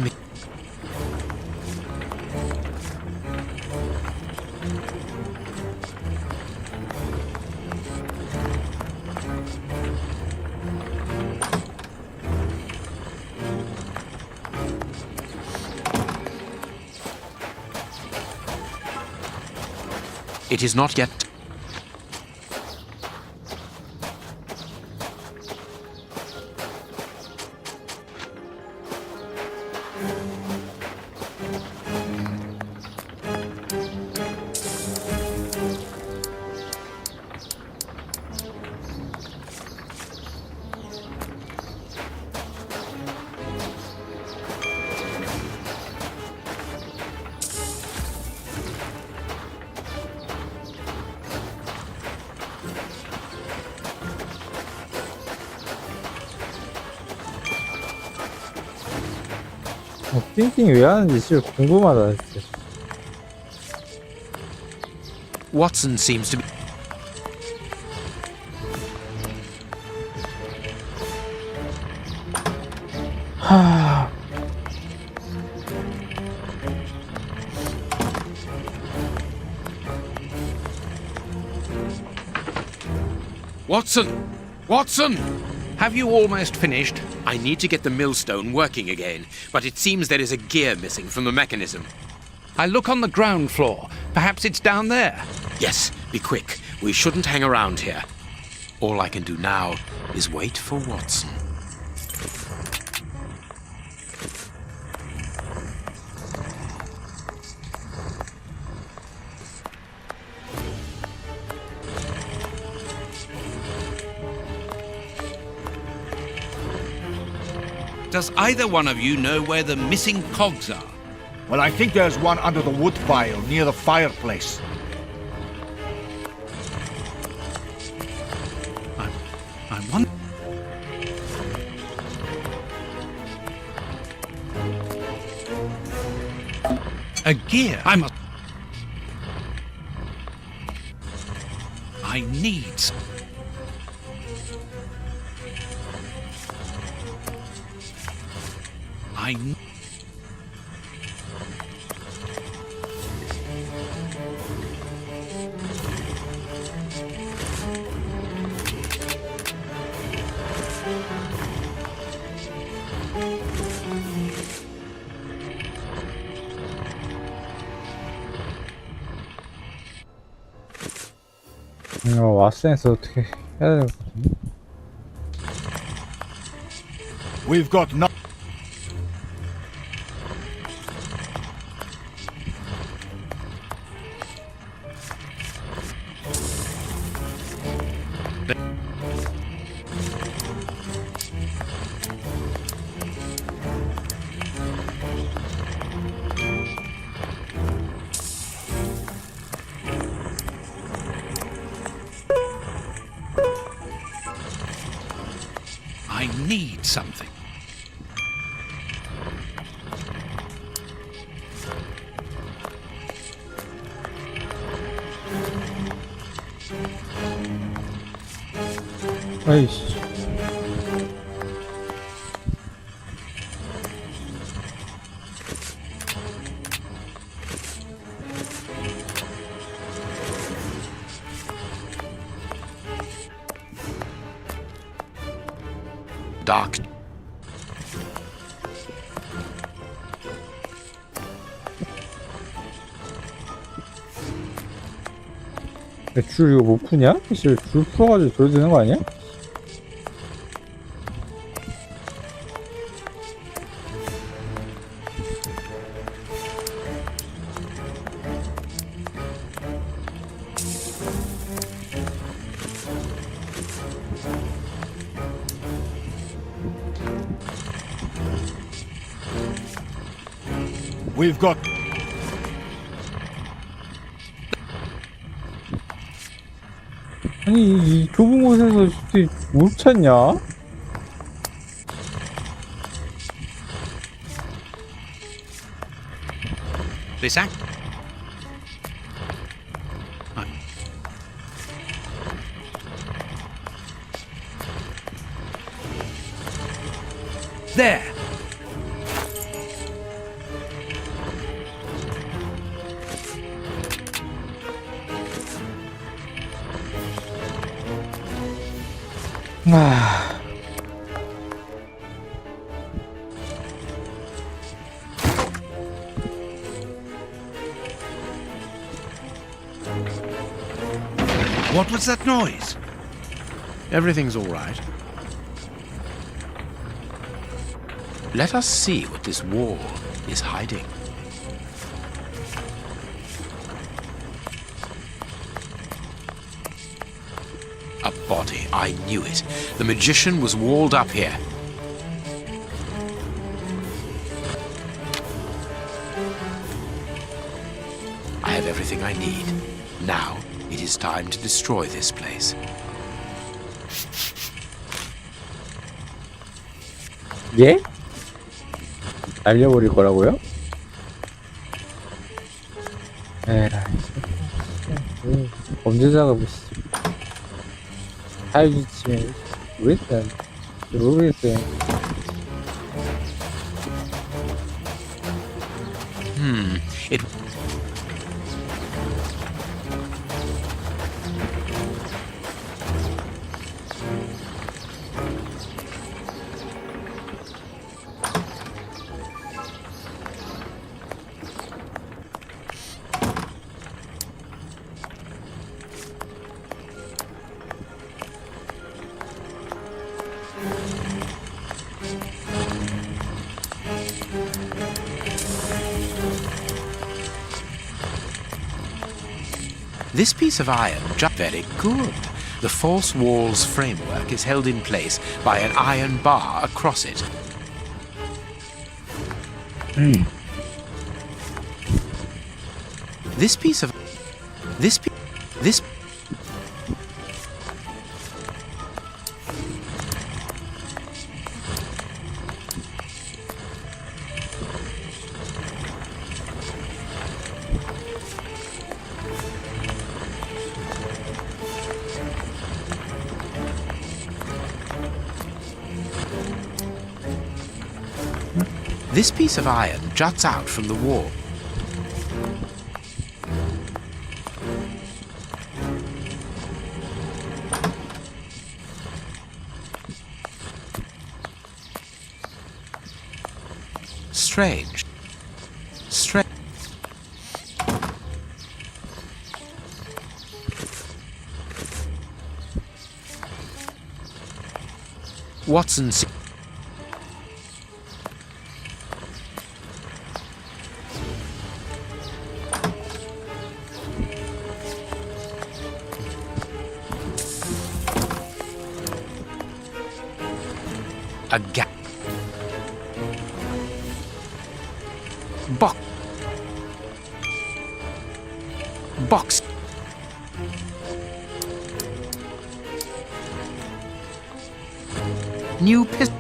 It is not yet... 띵띵 왜 하는지 진짜 궁금하다 진짜. Watson seems to be... 하... Watson! Watson! Have you almost finished? I need to get the millstone working again, but it seems there is a gear missing from the mechanism. I look on the ground floor. Perhaps it's down there. Yes, be quick. We shouldn't hang around here. All I can do now is wait for Watson. Does either one of you know where the missing cogs are? Well, I think there's one under the wood pile near the fireplace. I wonder... A gear. I need... 왓슨에서 어떻게 해야 되는 거지? We've got no... I need something. 아이씨. Dark. 줄 이거 못 푸냐? 줄 풀어가지고 줘야 되는 거 아니야? We've got... 아니 이 좁은 곳에서 어떻게 못 찾냐? Lisa? There! 아... What was that noise? Everything's all right. Let us see what this wall is hiding. A body. I knew it. The magician was walled up here. I have everything I need. Now, it is time to destroy this place. 예? 날려버릴 거라고요? 에라이 범죄자가 무슨 사유지침에 모르겠어요. It... This piece of iron, very good. The false wall's framework is held in place by an iron bar across it. This piece of... This... This piece of iron juts out from the wall. Strange. Watson... A gap. Box. New pistol.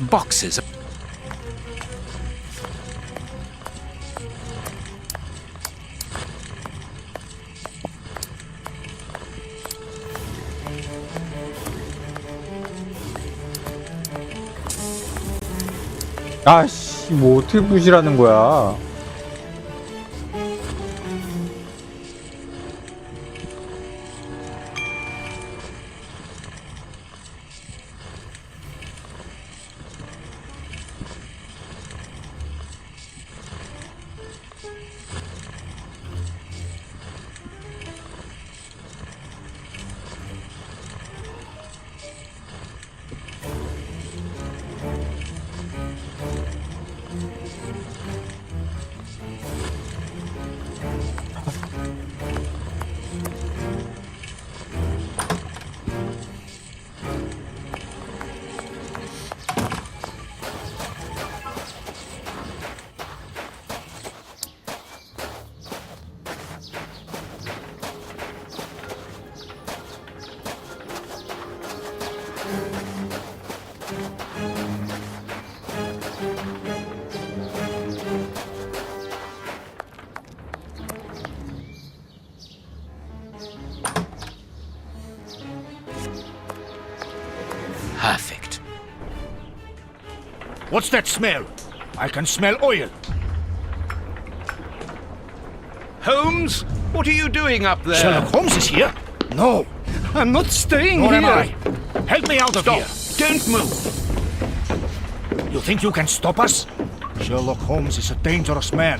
Boxes. 아씨 뭐 어떻게 부시라는 거야. What's that smell? I can smell oil. Holmes, what are you doing up there? Sherlock Holmes is here? No. I'm not staying Nor here. am I. Help me out of here. Don't move. You think you can stop us? Sherlock Holmes is a dangerous man.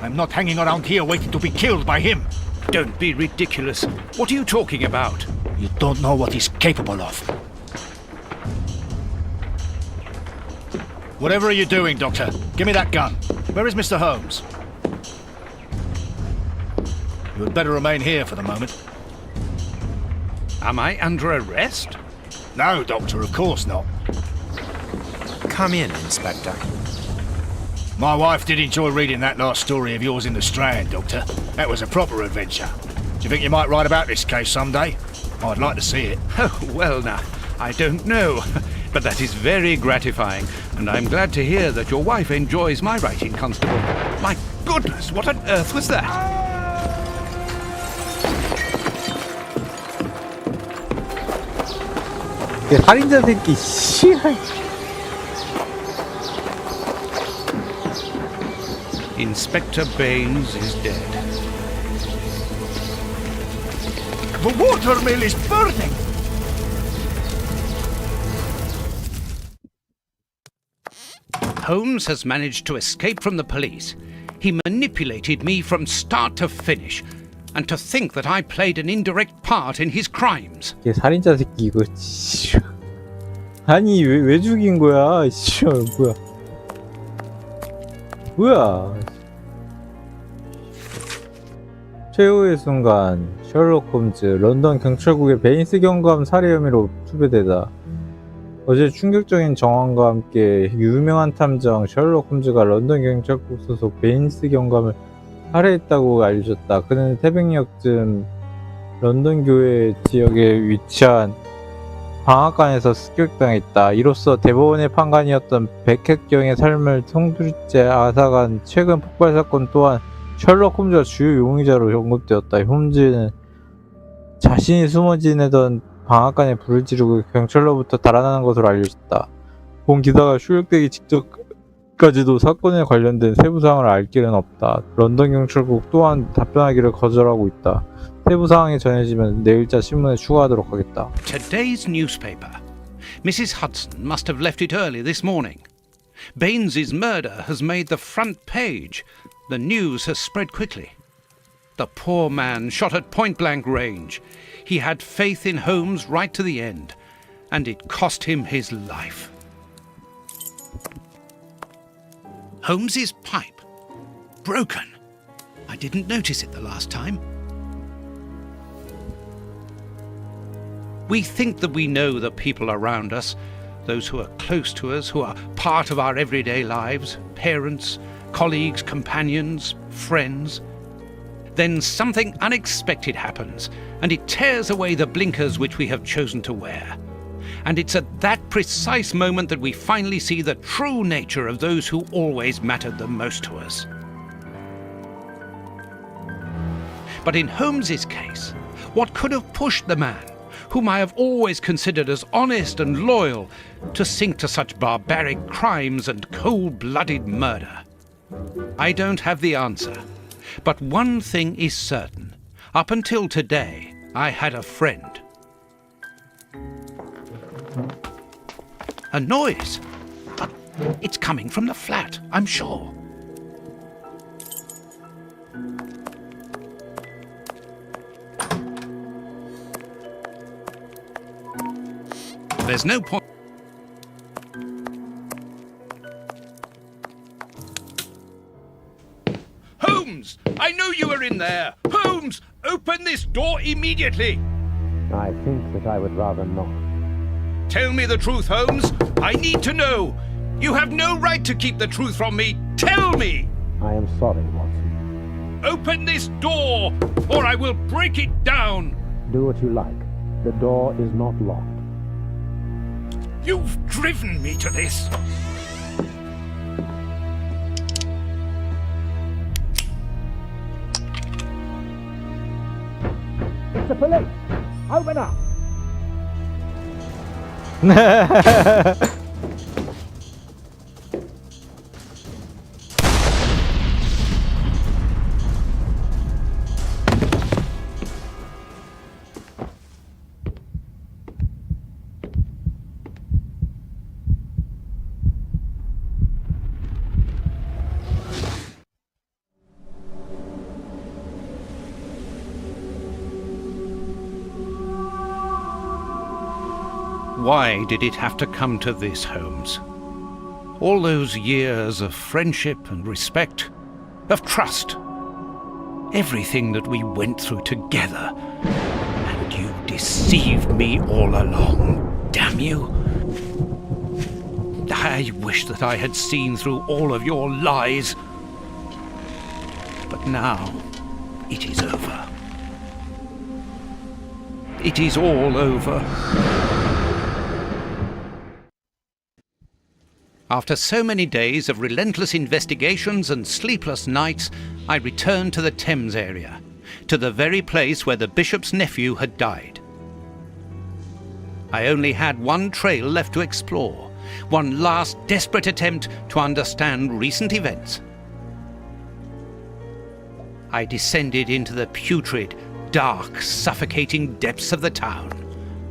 I'm not hanging around here waiting to be killed by him. Don't be ridiculous. What are you talking about? You don't know what he's capable of. Whatever are you doing, Doctor? Give me that gun. Where is Mr. Holmes? You had better remain here for the moment. Am I under arrest? No, Doctor, of course not. Come in, Inspector. My wife did enjoy reading that last story of yours in the Strand, Doctor. That was a proper adventure. Do you think you might write about this case someday? I'd like to see it. Oh, well now, I don't know. But that is very gratifying, and I'm glad to hear that your wife enjoys my writing, Constable. My goodness, what on earth was that? 살인자 새끼 씨발. Inspector Baines is dead. The watermill is burning! Holmes has managed to escape from the police. He manipulated me from start to finish. And to think that I played an indirect part in his crimes. 이게 살인자 새끼 이거 씨. 아니 왜 죽인 거야? 씨 뭐야? 뭐야? 최후의 순간 셜록 홈즈 런던 경찰국의 베인스 경감 살해 혐의로 수배되다. 어제 충격적인 정황과 함께 유명한 탐정 셜록 홈즈가 런던 경찰국 소속 베인스 경감을 살해했다고 알려졌다. 그는 새벽녘쯤 런던 교회 지역에 위치한 방앗간에서 습격당했다. 이로써 대법원의 판관이었던 백혜경의 삶을 송두리째 앗아간 최근 폭발 사건 또한 셜록 홈즈가 주요 용의자로 언급되었다. 홈즈는 자신이 숨어 지내던 방앗간에 불을 지르고 경찰로부터 달아나는 것으로 알려졌다. 본 기사가 출력되기 직전까지도 사건에 관련된 세부사항을 알 길은 없다. 런던 경찰국 또한 답변하기를 거절하고 있다. 세부 사항이 전해지면 내일자 신문에 추가하도록 하겠다. Today's newspaper. Mrs. Hudson must have left it early this morning. Baines's murder has made the front page. The news has spread quickly. The poor man shot at point-blank range. He had faith in Holmes right to the end, and it cost him his life. Holmes's pipe. Broken. I didn't notice it the last time. We think that we know the people around us, those who are close to us, who are part of our everyday lives, parents, colleagues, companions, friends. Then something unexpected happens, and it tears away the blinkers which we have chosen to wear. And it's at that precise moment that we finally see the true nature of those who always mattered the most to us. But in Holmes's case, what could have pushed the man, whom I have always considered as honest and loyal, to sink to such barbaric crimes and cold-blooded murder? I don't have the answer, but one thing is certain. Up until today, I had a friend. A noise, but it's coming from the flat, I'm sure. There's no point. Holmes! I know you are in there! Holmes! Open this door immediately! I think that I would rather not. Tell me the truth, Holmes! I need to know! You have no right to keep the truth from me! Tell me! I am sorry, Watson. Open this door, or I will break it down! Do what you like. The door is not locked. You've driven me to this! It's the police! Open up! Why did it have to come to this, Holmes? All those years of friendship and respect, of trust, everything that we went through together, and you deceived me all along, damn you. I wish that I had seen through all of your lies. But now, it is over. It is all over. After so many days of relentless investigations and sleepless nights, I returned to the Thames area, to the very place where the bishop's nephew had died. I only had one trail left to explore, one last desperate attempt to understand recent events. I descended into the putrid, dark, suffocating depths of the town,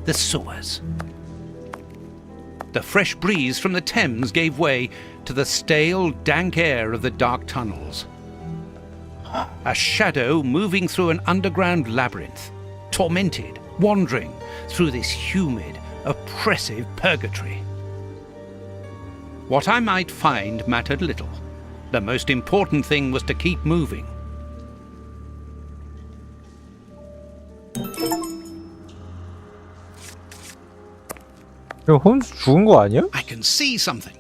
the sewers. The fresh breeze from the Thames gave way to the stale, dank air of the dark tunnels. A shadow moving through an underground labyrinth, tormented, wandering through this humid, oppressive purgatory. What I might find mattered little. The most important thing was to keep moving. 홈즈 죽은 거 아니야? I can see something.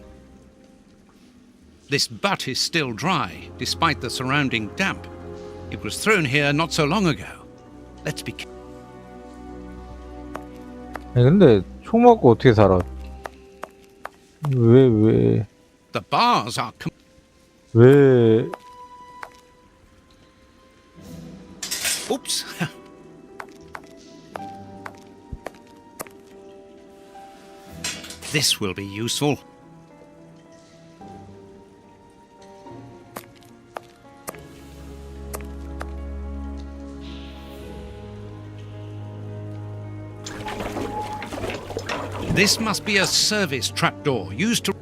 This butt is still dry, despite the surrounding damp. It was thrown here not so long ago. Let's be careful. 아니 근데 총 맞고 어떻게 살아? 왜? The bars are... 왜? Oops. This will be useful. This must be a service trapdoor used to...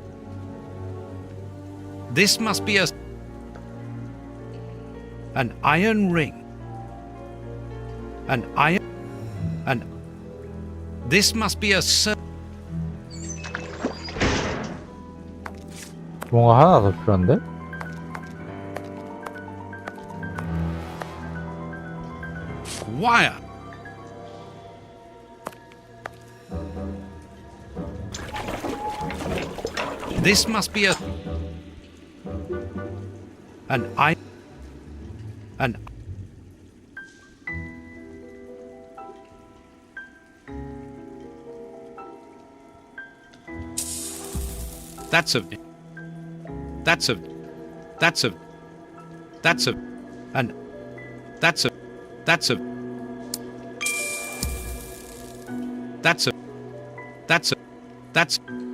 This must be an iron ring. This must be a 뭔가 하나 더 필요한데? wire. This must be That's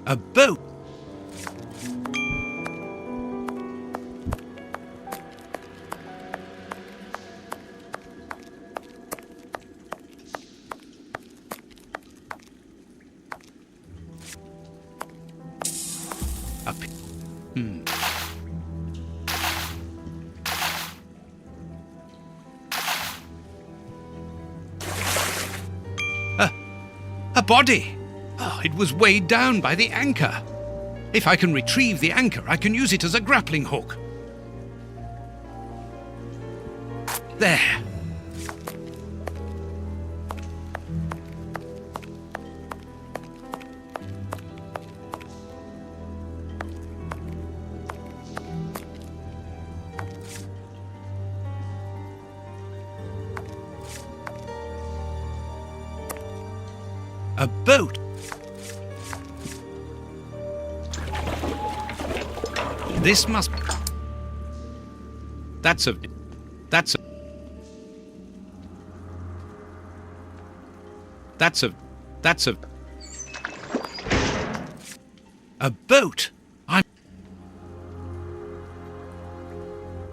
a boat. A body! Oh, it was weighed down by the anchor. If I can retrieve the anchor, I can use it as a grappling hook. There. A boat. This must... That's a boat.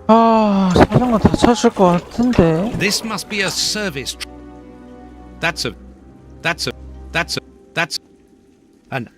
아, 자전거 다 찾을 것 같은데. This must be a service. That's an...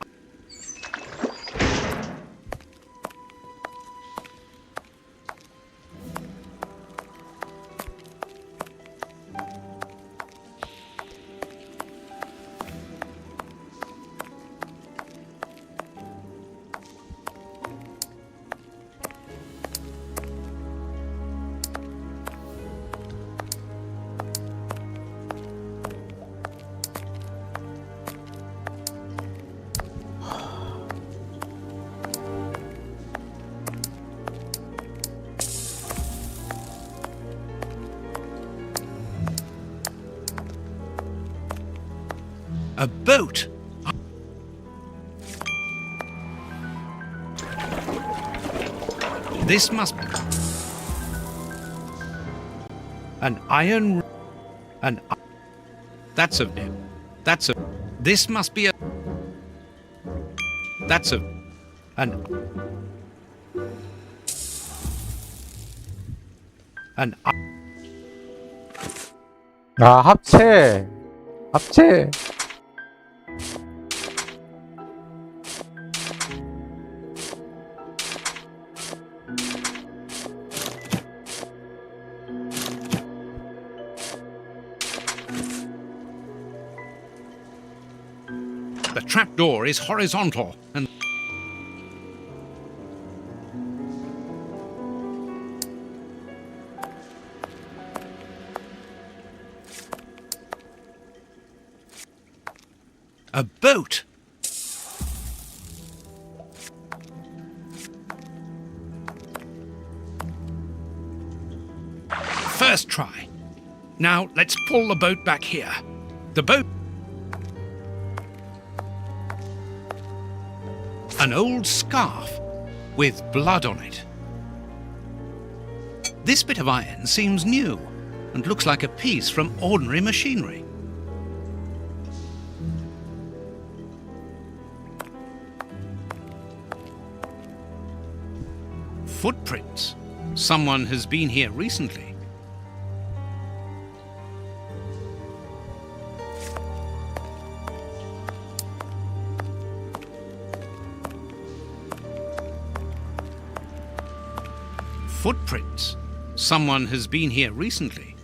A boat! This must be an iron. That's a. This must be a. That's a. An. 아, 합체. 합체. The trapdoor is horizontal and a boat. First try. Now let's pull the boat back here. The boat. An old scarf with blood on it. This bit of iron seems new and looks like a piece from ordinary machinery. Footprints. Someone has been here recently. Footprints. Someone has been here recently.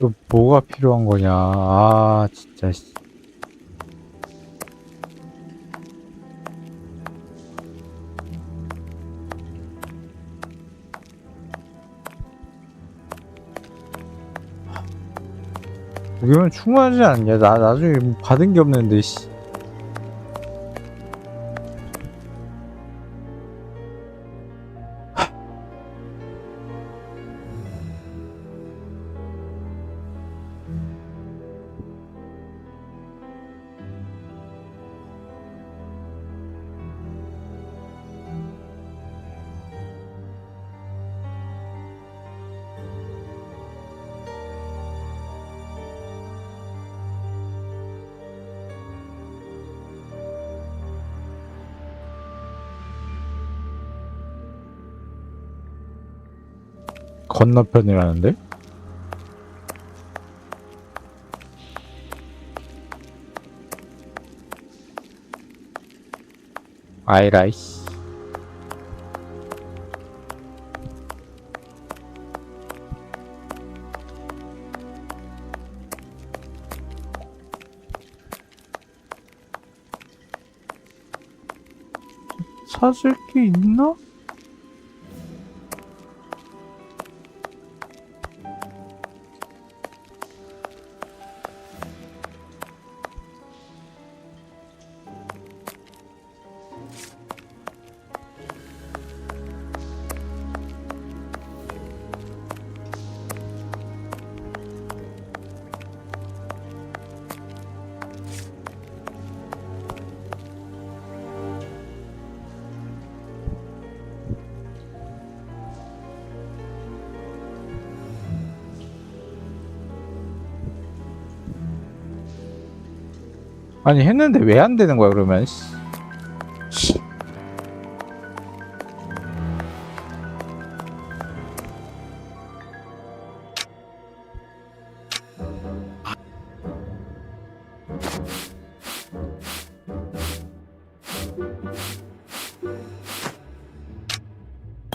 또 뭐가 필요한 거냐. 아, 진짜. 여기면 충분하지 않냐? 나중에 뭐 받은 게 없는데, 씨. 건너편이라는데? 아이라이씨. 찾을 게 있나? 아니 했는데 왜 안 되는 거야 그러면? 씨.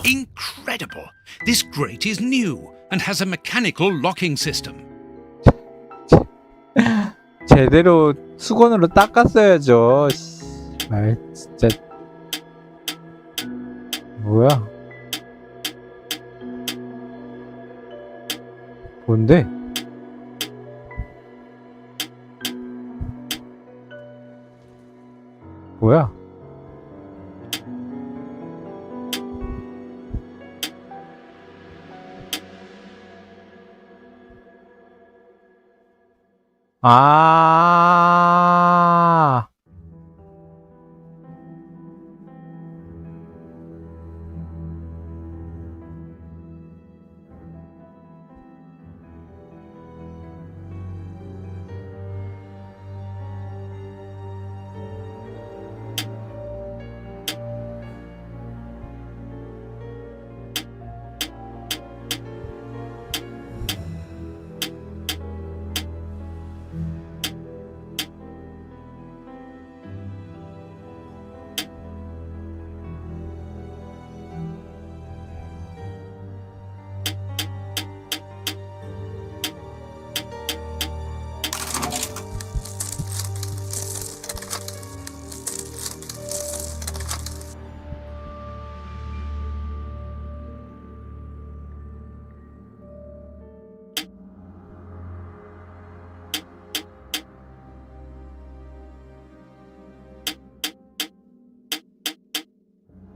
Incredible! This grate is new and has a mechanical locking system. 제대로 수건으로 닦았어야죠. 아 진짜 뭐야? 뭔데? 뭐야? 아.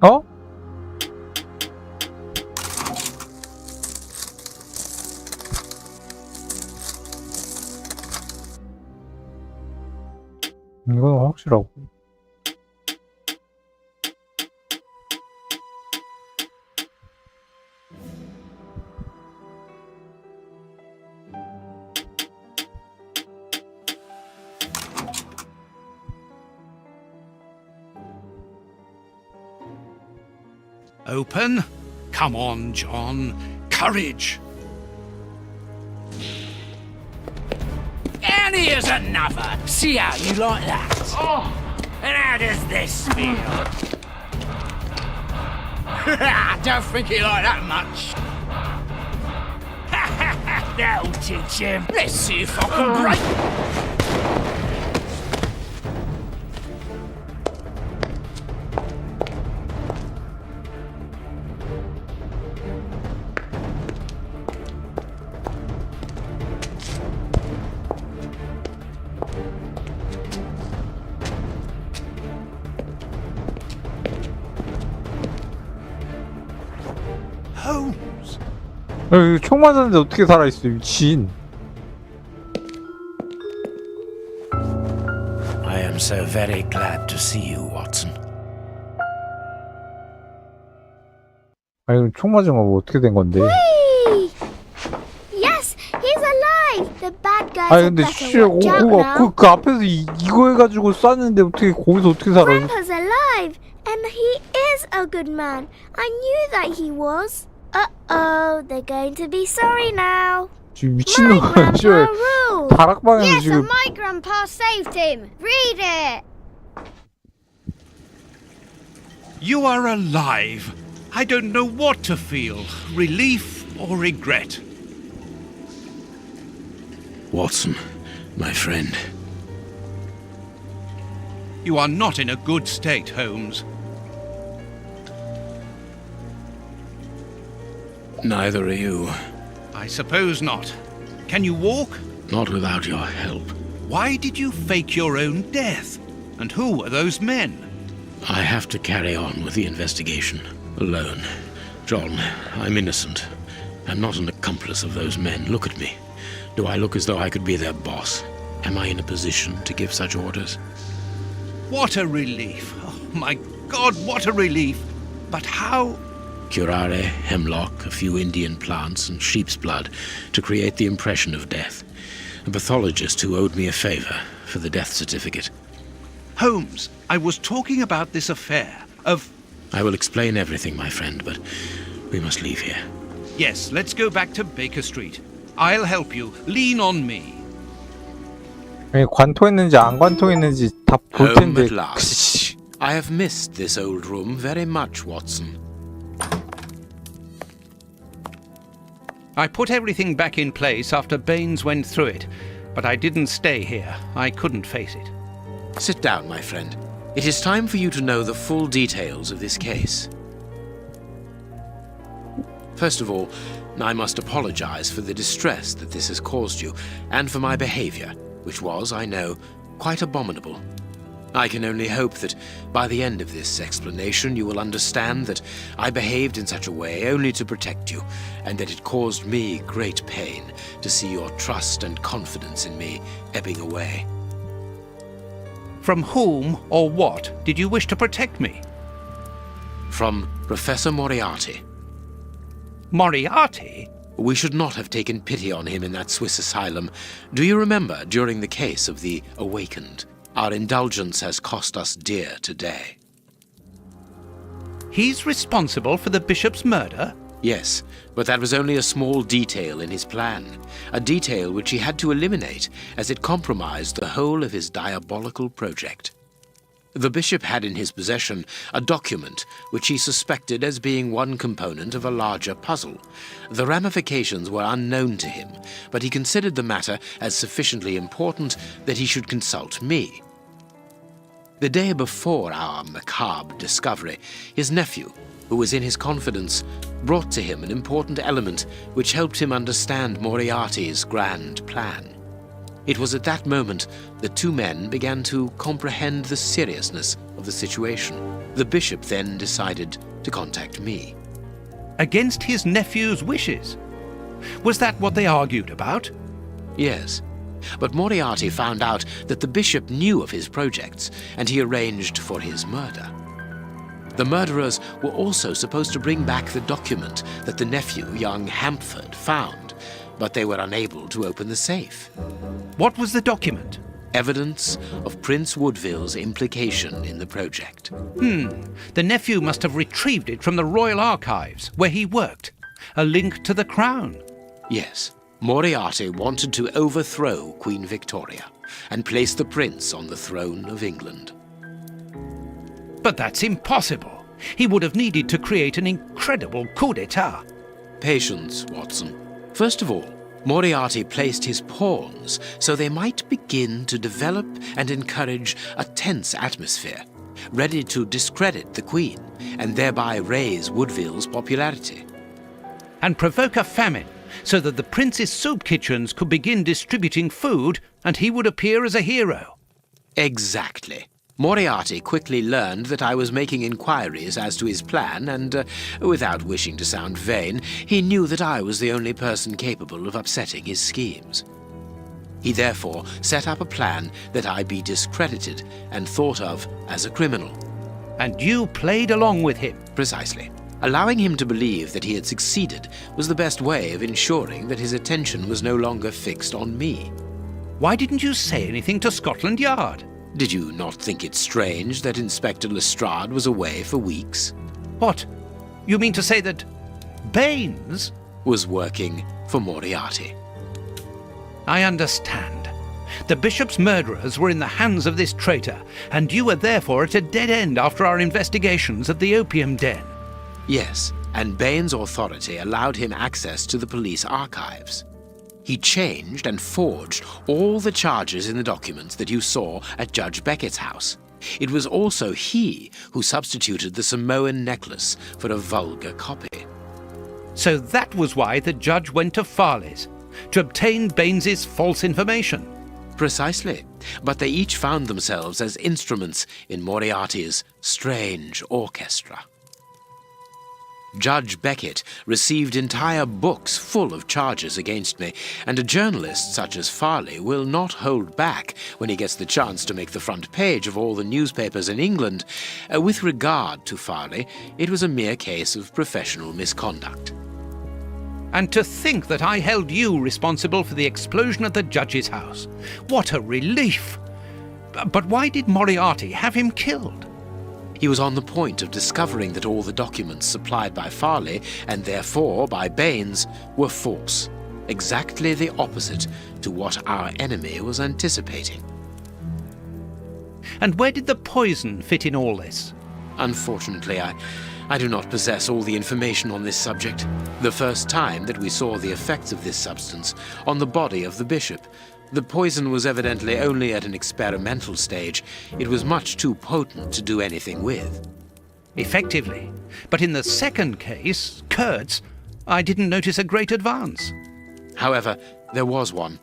어? 이건 확실하고. Open? Come on, John. Courage! And here's another. See how you like that? Oh, and how does this feel? I don't think he liked that much. That'll teach him. Let's see if I can break. Holmes! 총 맞았는데 어떻게 살아있어 미친. I am so very glad to see you, Watson. 아니 총 맞은 거 뭐 어떻게 된 건데? Yes, he's alive. The bad guys 아니 are 근데 better 씨, watch out now. 그 앞에서 이거 해가지고 쐈는데 어떻게 거기서 어떻게 살아? Grandpa's alive, and he is a good man. I knew that he was. Uh-oh, they're going to be sorry now. 지금 미친놈아 지금 다락방에서 Yes, 지금. and my grandpa saved him. Read it. You are alive. I don't know what to feel, relief or regret. Watson, my friend. You are not in a good state, Holmes. Neither are you. I suppose not. Can you walk? Not without your help. Why did you fake your own death? And who were those men? I have to carry on with the investigation. Alone. John, I'm innocent. I'm not an accomplice of those men. Look at me. Do I look as though I could be their boss? Am I in a position to give such orders? What a relief. Oh, my God, what a relief. But how? Curare, hemlock, a few Indian plants, and sheep's blood to create the impression of death. A pathologist who owed me a favor for the death certificate. Holmes, I was talking about this affair of... I will explain everything, my friend, but we must leave here. Yes, let's go back to Baker Street. I'll help you. Lean on me. 관통했는지 안 관통했는지 다 볼 Home 텐데. at last. I have missed this old room very much, Watson. I put everything back in place after Baines went through it, but I didn't stay here. I couldn't face it. Sit down, my friend. It is time for you to know the full details of this case. First of all, I must apologize for the distress that this has caused you, and for my behavior, which was, I know, quite abominable. I can only hope that by the end of this explanation you will understand that I behaved in such a way only to protect you, and that it caused me great pain to see your trust and confidence in me ebbing away. From whom or what did you wish to protect me? From Professor Moriarty. Moriarty? We should not have taken pity on him in that Swiss asylum. Do you remember during the case of the Awakened? Our indulgence has cost us dear today. He's responsible for the bishop's murder? Yes, but that was only a small detail in his plan. A detail which he had to eliminate as it compromised the whole of his diabolical project. The bishop had in his possession a document which he suspected as being one component of a larger puzzle. The ramifications were unknown to him, but he considered the matter as sufficiently important that he should consult me. The day before our macabre discovery, his nephew, who was in his confidence, brought to him an important element which helped him understand Moriarty's grand plan. It was at that moment the two men began to comprehend the seriousness of the situation. The bishop then decided to contact me. Against his nephew's wishes? Was that what they argued about? Yes, but Moriarty found out that the bishop knew of his projects, and he arranged for his murder. The murderers were also supposed to bring back the document that the nephew, young Hampford, found, but they were unable to open the safe. What was the document? Evidence of Prince Woodville's implication in the project. The nephew must have retrieved it from the Royal Archives, where he worked. A link to the crown. Yes. Moriarty wanted to overthrow Queen Victoria and place the prince on the throne of England. But that's impossible. He would have needed to create an incredible coup d'etat. Patience, Watson. First of all, Moriarty placed his pawns so they might begin to develop and encourage a tense atmosphere, ready to discredit the Queen and thereby raise Woodville's popularity. And provoke a famine, so that the prince's soup kitchens could begin distributing food and he would appear as a hero. Exactly. Moriarty quickly learned that I was making inquiries as to his plan and, without wishing to sound vain, he knew that I was the only person capable of upsetting his schemes. He therefore set up a plan that I be discredited and thought of as a criminal. And you played along with him? Precisely. Allowing him to believe that he had succeeded was the best way of ensuring that his attention was no longer fixed on me. Why didn't you say anything to Scotland Yard? Did you not think it strange that Inspector Lestrade was away for weeks? What? You mean to say that Baines was working for Moriarty? I understand. The bishop's murderers were in the hands of this traitor, and you were therefore at a dead end after our investigations at the opium den. Yes, and Bain's authority allowed him access to the police archives. He changed and forged all the charges in the documents that you saw at Judge Beckett's house. It was also he who substituted the Samoan necklace for a vulgar copy. So that was why the judge went to Farley's, to obtain Baines's false information. Precisely, but they each found themselves as instruments in Moriarty's strange orchestra. Judge Beckett received entire books full of charges against me, and a journalist such as Farley will not hold back when he gets the chance to make the front page of all the newspapers in England. With regard to Farley, it was a mere case of professional misconduct. And to think that I held you responsible for the explosion at the judge's house. What a relief! But why did Moriarty have him killed? He was on the point of discovering that all the documents supplied by Farley, and therefore by Baines, were false, exactly the opposite to what our enemy was anticipating. And where did the poison fit in all this? Unfortunately, I do not possess all the information on this subject. The first time that we saw the effects of this substance on the body of the bishop, the poison was evidently only at an experimental stage. It was much too potent to do anything with. Effectively. But in the second case, Kurtz, I didn't notice a great advance. However, there was one.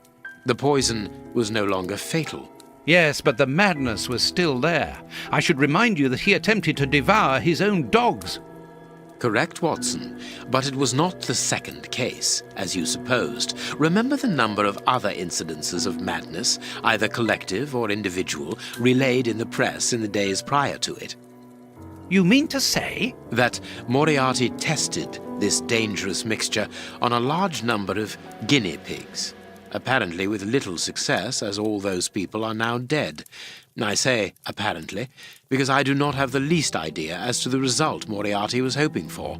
The poison was no longer fatal. Yes, but the madness was still there. I should remind you that he attempted to devour his own dogs. Correct, Watson, but it was not the second case, as you supposed. Remember the number of other incidences of madness, either collective or individual, relayed in the press in the days prior to it. You mean to say? That Moriarty tested this dangerous mixture on a large number of guinea pigs, apparently with little success, as all those people are now dead. I say apparently, because I do not have the least idea as to the result Moriarty was hoping for.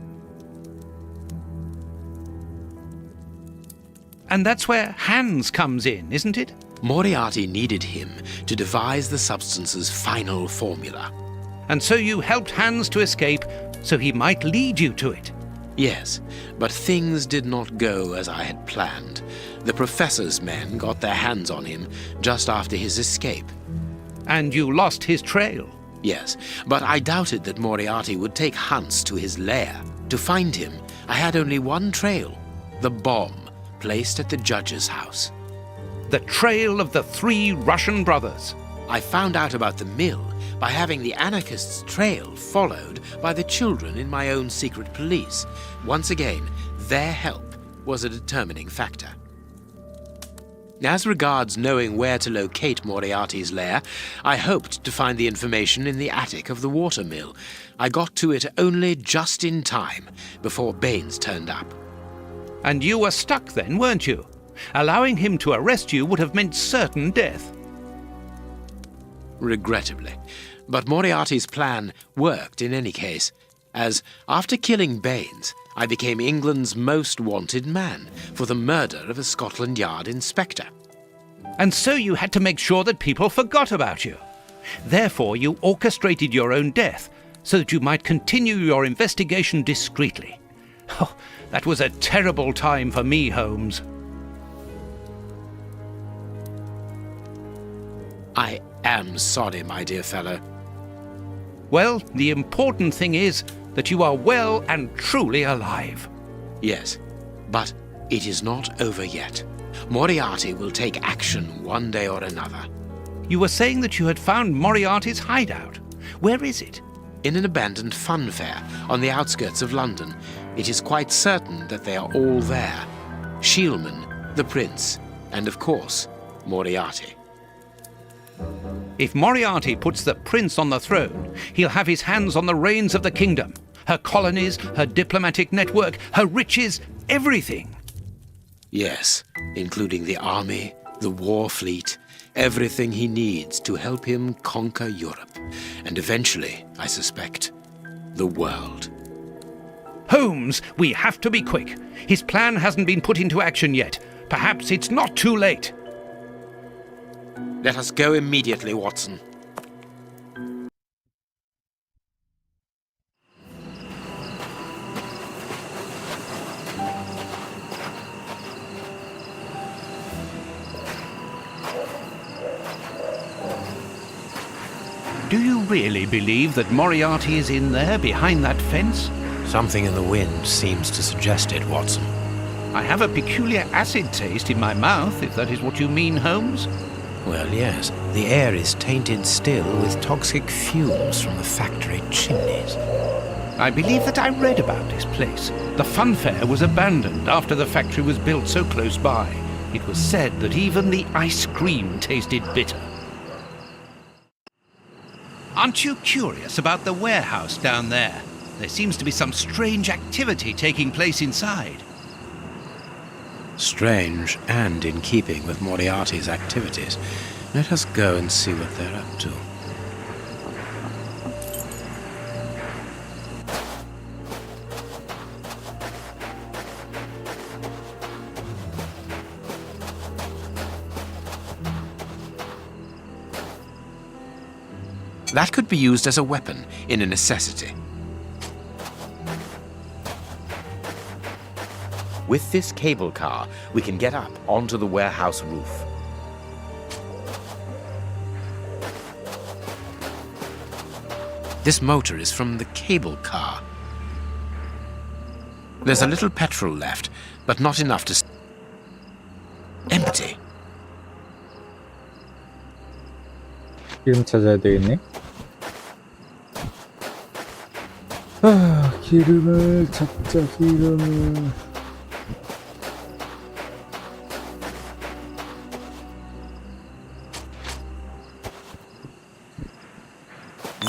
And that's where Hans comes in, isn't it? Moriarty needed him to devise the substance's final formula. And so you helped Hans to escape, so he might lead you to it? Yes, but things did not go as I had planned. The professor's men got their hands on him just after his escape. And you lost his trail? Yes, but I doubted that Moriarty would take Hans to his lair. To find him, I had only one trail, the bomb placed at the judge's house. The trail of the 3 Russian brothers. I found out about the mill by having the anarchists' trail followed by the children in my own secret police. Once again, their help was a determining factor. As regards knowing where to locate Moriarty's lair, I hoped to find the information in the attic of the water mill. I got to it only just in time before Baines turned up. And you were stuck then, weren't you? Allowing him to arrest you would have meant certain death. Regrettably. But Moriarty's plan worked in any case, as after killing Baines, I became England's most wanted man for the murder of a Scotland Yard inspector. And so you had to make sure that people forgot about you. Therefore, you orchestrated your own death so that you might continue your investigation discreetly. Oh, that was a terrible time for me, Holmes. I am sorry, my dear fellow. Well, the important thing is that you are well and truly alive. Yes, but it is not over yet. Moriarty will take action one day or another. You were saying that you had found Moriarty's hideout. Where is it? In an abandoned fun fair on the outskirts of London. It is quite certain that they are all there. Sheilman, the prince, and of course, Moriarty. If Moriarty puts the prince on the throne, he'll have his hands on the reins of the kingdom. Her colonies, her diplomatic network, her riches, everything. Yes, including the army, the war fleet, everything he needs to help him conquer Europe. And eventually, I suspect, the world. Holmes, we have to be quick. His plan hasn't been put into action yet. Perhaps it's not too late. Let us go immediately, Watson. Do you really believe that Moriarty is in there, behind that fence? Something in the wind seems to suggest it, Watson. I have a peculiar acid taste in my mouth, if that is what you mean, Holmes. Well, yes. The air is tainted still with toxic fumes from the factory chimneys. I believe that I read about this place. The funfair was abandoned after the factory was built so close by. It was said that even the ice cream tasted bitter. Aren't you curious about the warehouse down there? There seems to be some strange activity taking place inside. Strange and in keeping with Moriarty's activities. Let us go and see what they're up to. That could be used as a weapon in a necessity. With this cable car, we can get up onto the warehouse roof. This motor is from the cable car. There's a little petrol left, but not enough to... Empty. 기름 찾아야 되겠네. 기름을 찾자, 기름을.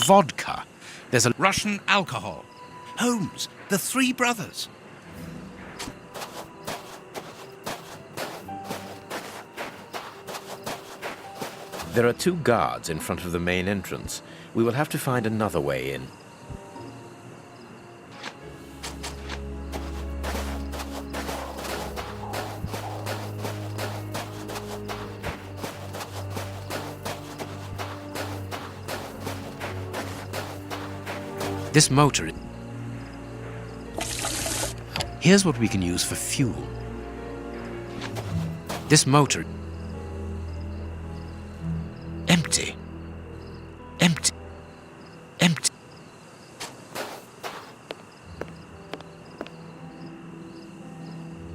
Vodka. There's a Russian alcohol. Holmes, the three brothers. There are 2 guards in front of the main entrance. We will have to find another way in. This motor... Here's what we can use for fuel. This motor... Empty. Empty. Empty.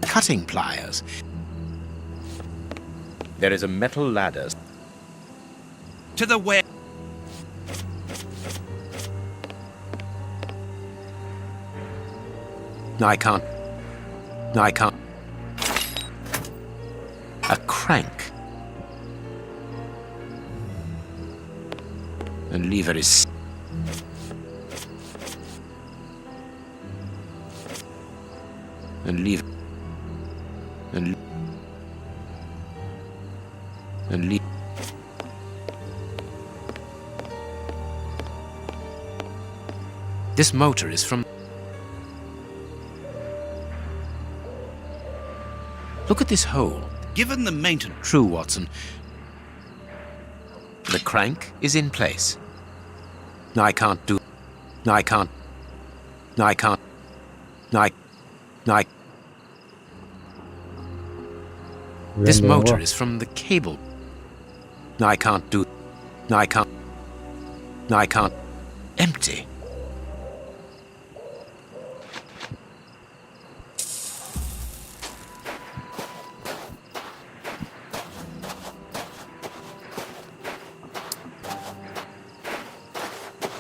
Cutting pliers. There is a metal ladder. To the where? No, I can't. No, I can't. A crank. A lever is... A lever... A lever... This motor is from... Look at this hole. Given the maintenance... True, Watson. The crank is in place. No, I can't do... No, I can't. No, I can't. No, I... No, I... This motor is from the cable. No, I can't do... No, I can't. No, I can't. Empty.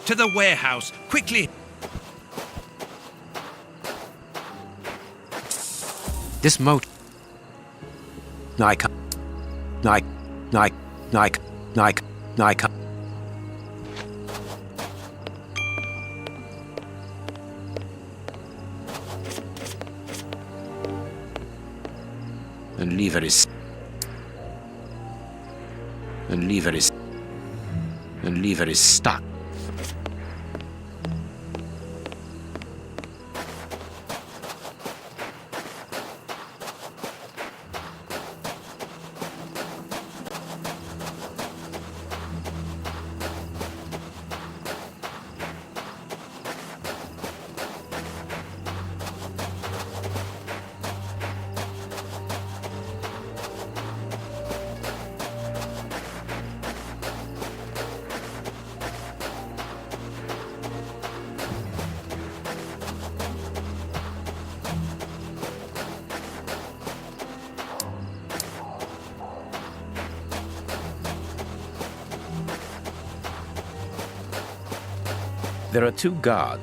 To the warehouse, quickly! This motor... No, I can't. No, I... No, I... No, I... No, I... No, I can't. The lever is... The lever is... The lever is stuck. There are 2 guards.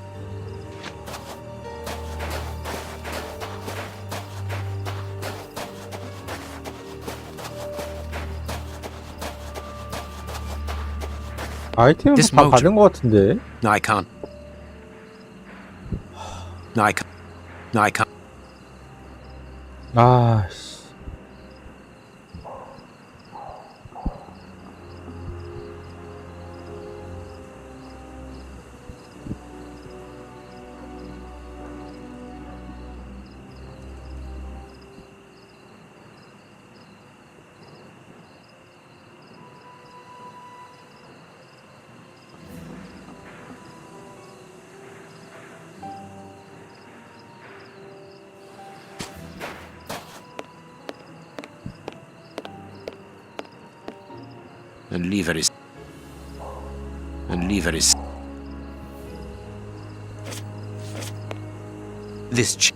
아이템은 다 받은 것 같은데. I can't. I can't. 아, 씨. And lever is this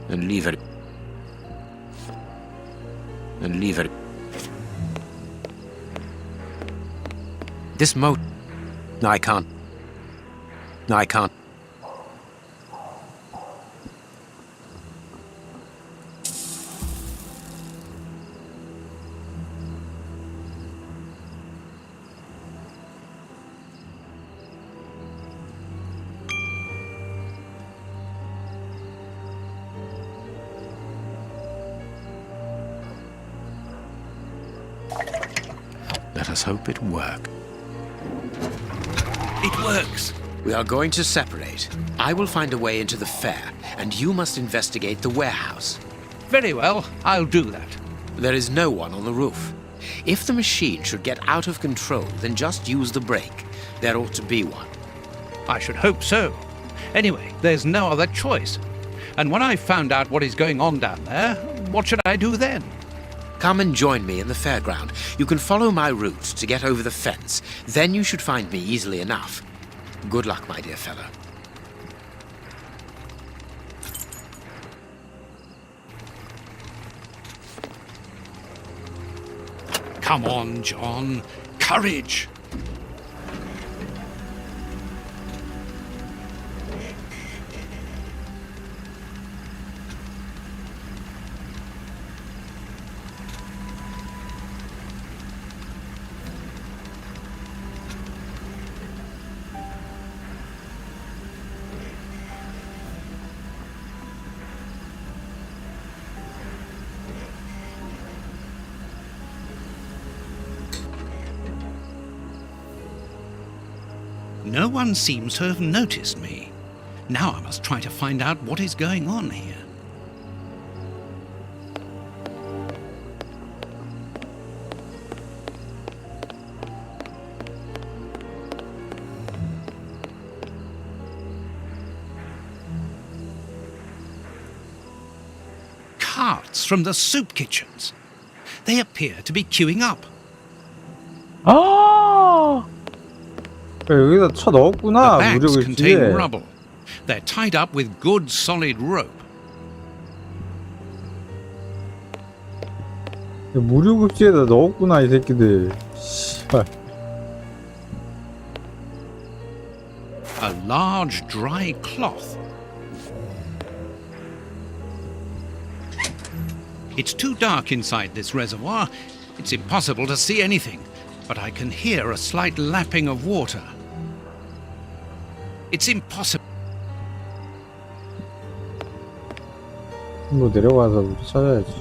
and lever this moat. I can't. Let us hope it works. It works. We are going to separate. I will find a way into the fair, and you must investigate the warehouse. Very well, I'll do that. There is no one on the roof. If the machine should get out of control, then just use the brake. There ought to be one. I should hope so. Anyway, there's no other choice. And when I've found out what is going on down there, what should I do then? Come and join me in the fairground. You can follow my route to get over the fence. Then you should find me easily enough. Good luck, my dear fellow. Come on, John. Courage! No one seems to have noticed me. Now I must try to find out what is going on here. Carts from the soup kitchens. They appear to be queuing up. 아! 여기다 쳐 넣었구나. The bags contain 무료급지에. rubble. They're tied up with good solid rope. 무료급지에다 넣었구나 이 새끼들. 씨발. A large dry cloth. It's too dark inside this reservoir. It's impossible to see anything, but I can hear a slight lapping of water. It's impossible. 뭐 내려가서 우리 찾아야지.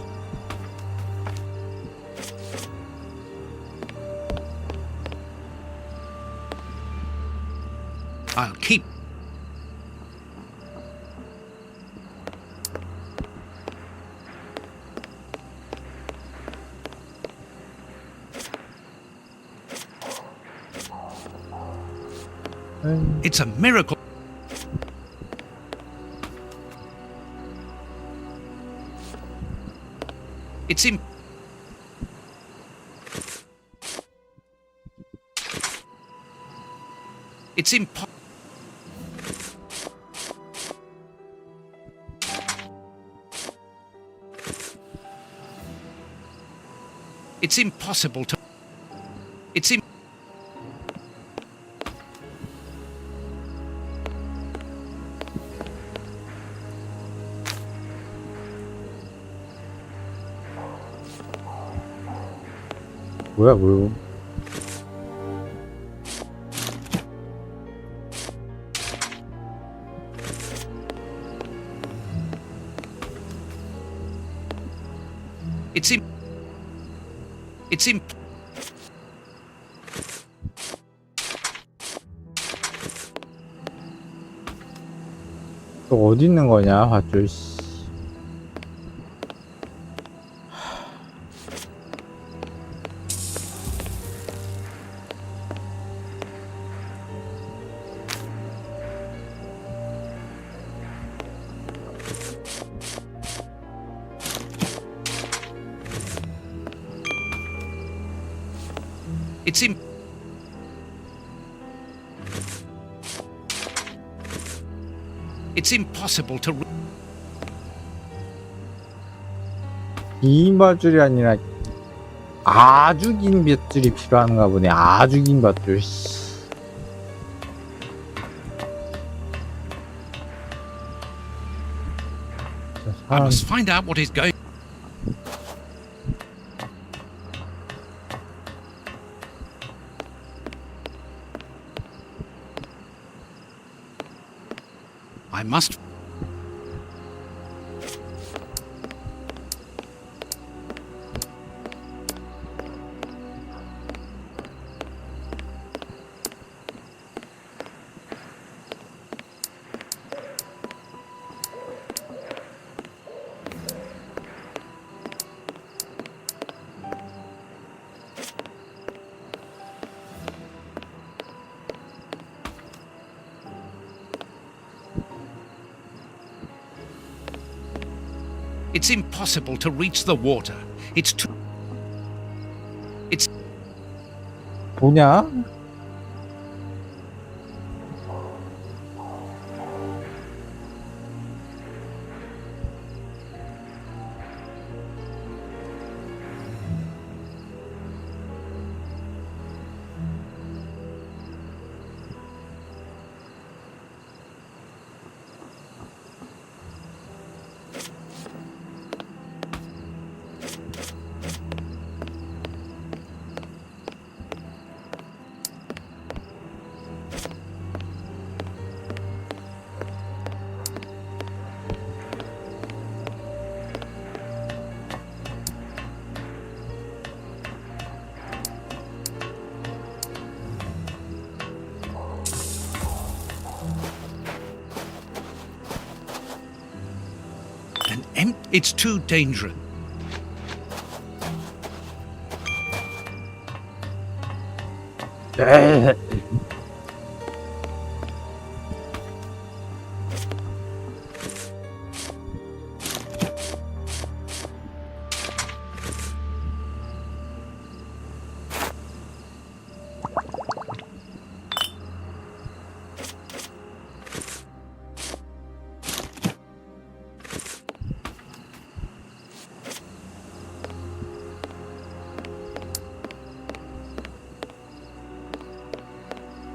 I'll keep. It's a miracle. It's impossible. It's impossible to... It's im... 뭐야 뭐야. It's im... It's im... 또 어디 있는 거냐 밧줄 씨. It's im... It's impossible to... 긴 밧줄이 아니라 아주 긴 밧줄이 필요한가 보네. 아주 긴 밧줄 씨. I must find out what is going... I must... It's impossible to reach the water. It's too... It's... 뭐냐? It's too dangerous.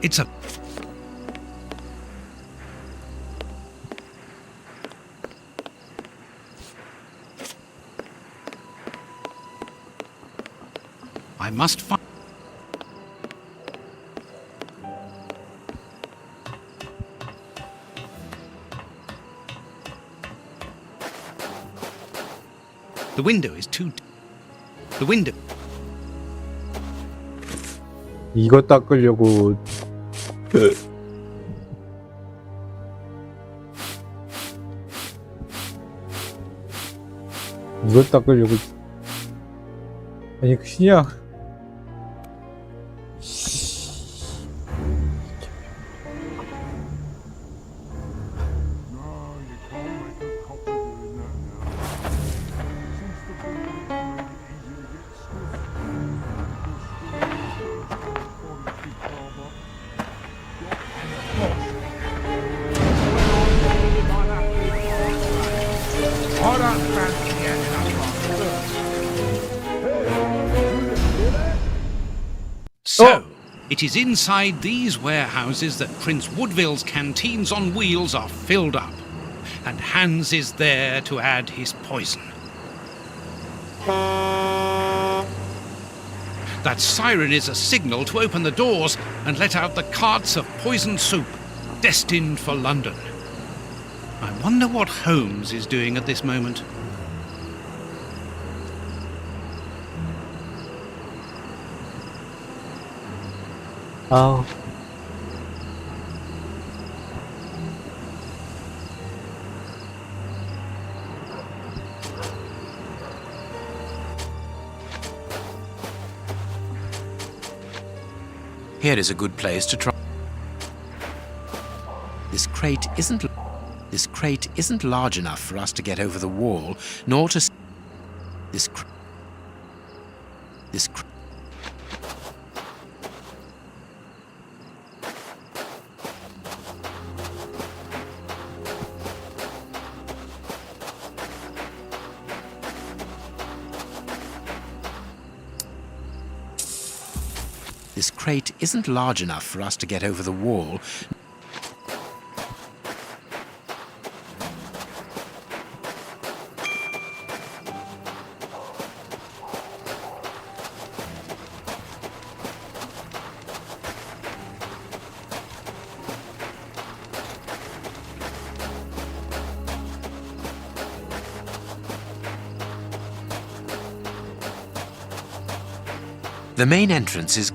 It's a... I must find... The window is too... The window... 이거 닦으려고 이거 닦으려고 아니 그냥 Hold on, Frankie. It is inside these warehouses that Prince Woodville's canteens on wheels are filled up, and Hans is there to add his poison. That siren is a signal to open the doors and let out the carts of poisoned soup, destined for London. I wonder what Holmes is doing at this moment. 아우. Here is a good place to try. This crate isn't large enough for us to get over the wall, nor to this cr this cr This crate isn't large enough for us to get over the wall. The main entrance is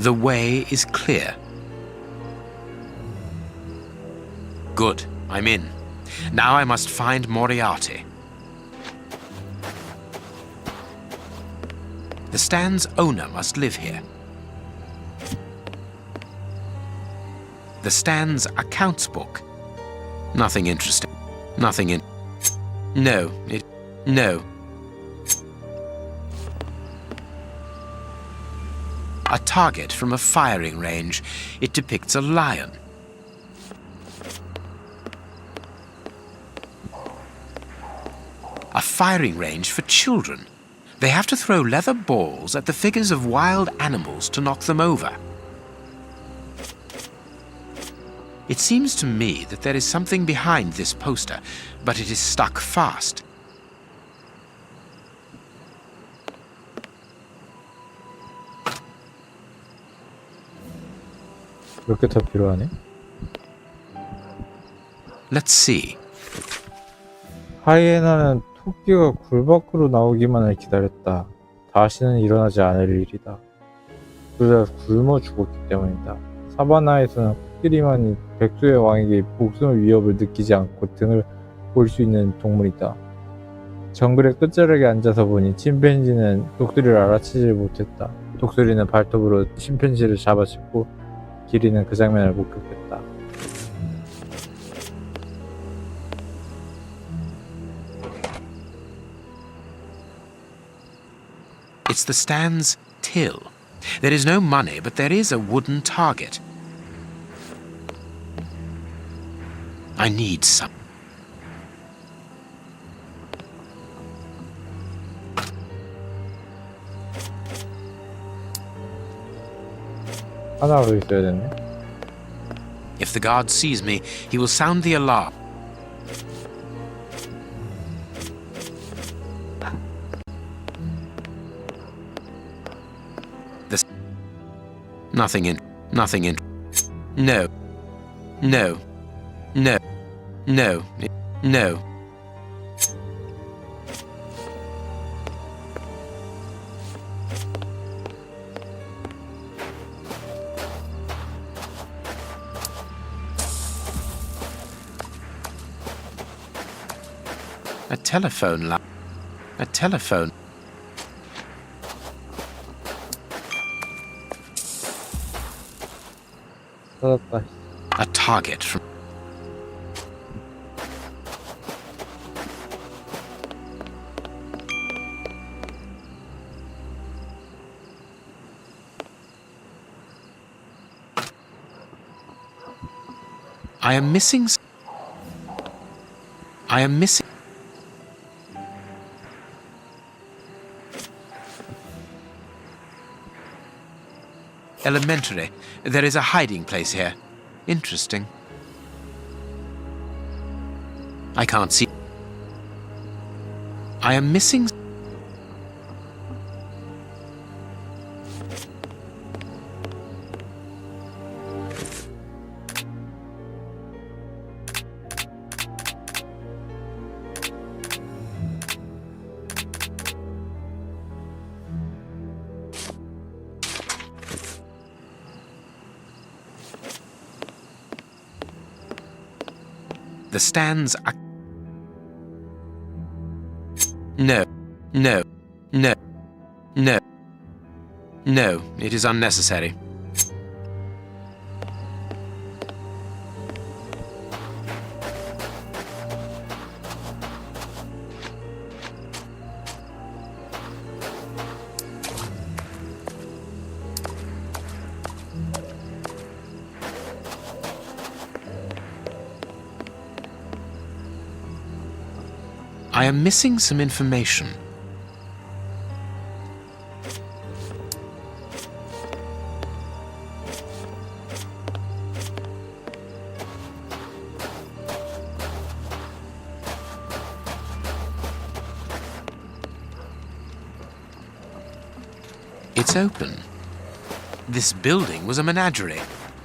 the way is clear. Good, I'm in. Now I must find Moriarty. The stand's owner must live here. The stand's accounts book. Nothing interesting. Nothing in... No. A target from a firing range. It depicts a lion. A firing range for children. They have to throw leather balls at the figures of wild animals to knock them over. It seems to me that there is something behind this poster, but it is stuck fast. 몇 개 더 필요하네. Let's see. 하이에나는 토끼가 굴 밖으로 나오기만을 기다렸다. 다시는 일어나지 않을 일이다. 그러다 굶어 죽었기 때문이다. 사바나에서는 코끼리만이 백두의 왕에게 목숨의 위협을 느끼지 않고 등을 볼 수 있는 동물이다. 정글의 끝자락에 앉아서 보니 침팬지는 독수리를 알아채지 못했다. 독수리는 발톱으로 침팬지를 잡아채고 기리는 그 장면을 목격했다. It's the stand's till. There is no money, but there is a wooden target. I need some. 하나로 있어야 되네. If the guard sees me, he will sound the alarm. Nothing in. No. telephone line. A telephone. 찾았다. A target from. I am missing. I am missing. Elementary. There is a hiding place here. Interesting. I can't see. I am missing. The stands are... No, no, no, no, no, it is unnecessary. I am missing some information. It's open. This building was a menagerie.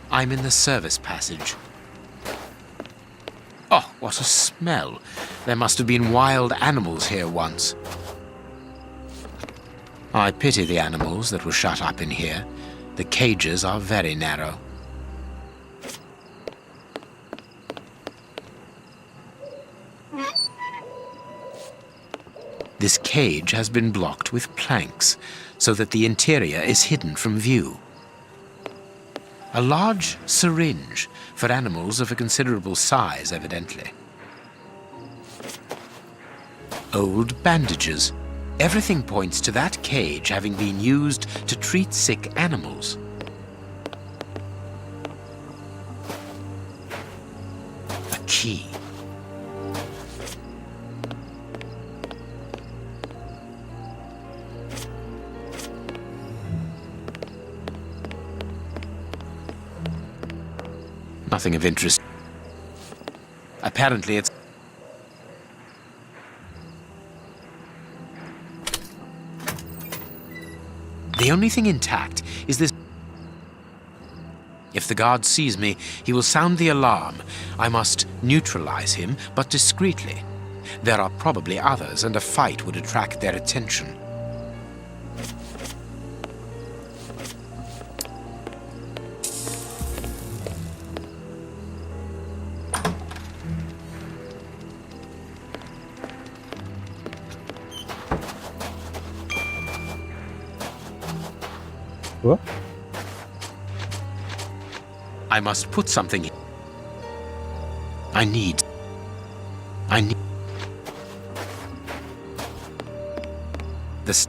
I'm in the service passage. Oh, what a smell. There must have been wild animals here once. I pity the animals that were shut up in here. The cages are very narrow. This cage has been blocked with planks so that the interior is hidden from view. A large syringe for animals of a considerable size, evidently. Old bandages. Everything points to that cage having been used to treat sick animals. A key. Nothing of interest. Apparently it's... The only thing intact is this... If the guard sees me, he will sound the alarm. I must neutralize him, but discreetly. There are probably others, and a fight would attract their attention. What? I must put something in. I need... This...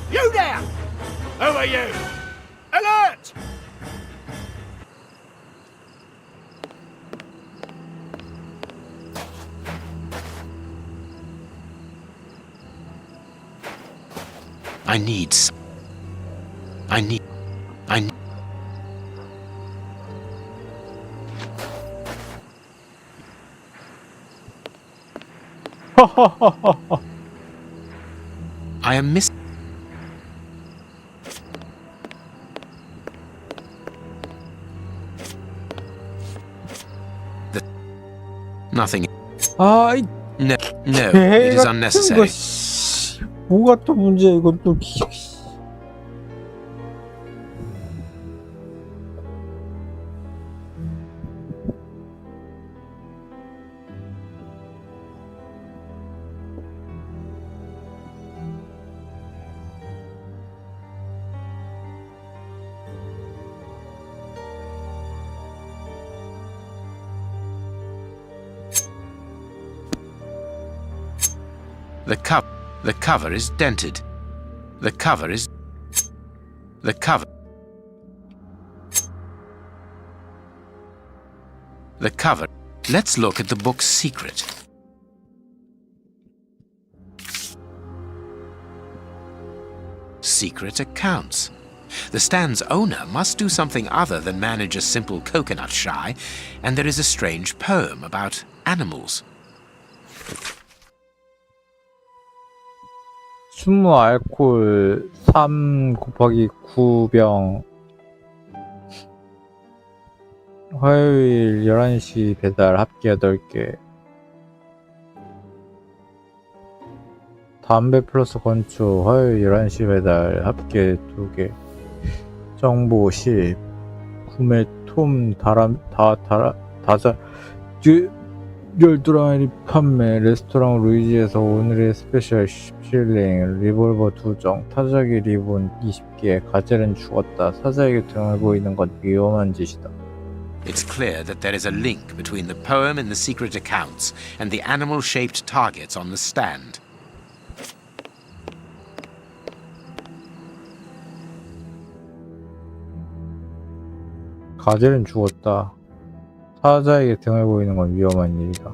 You there! Who are you? Alert! I need... I am missing... Nothing. 아이 No, no, it is unnecessary. 뭐가 또 문제야 이건 또. The cover is dented. The cover. Let's look at the book's secret. Secret accounts. The stand's owner must do something other than manage a simple coconut shy, and there is a strange poem about animals. 순무 알코올 3/9병 화요일 11시 배달 합계 8개 담배 플러스 건초 화요일 11시 배달 합계 2개 정보 10 구매 톰 다자 12라인이 판매 레스토랑 루이지에서 오늘의 스페셜 10실링 리볼버 2정 타자기 리본 20개 가젤은 죽었다 사자에게 등을 보이는 건 위험한 짓이다. It's clear that there is a link between the poem in the secret accounts and the animal-shaped targets on the stand. 가젤은 죽었다. 사자에게 등을 보이는 건 위험한 일이다.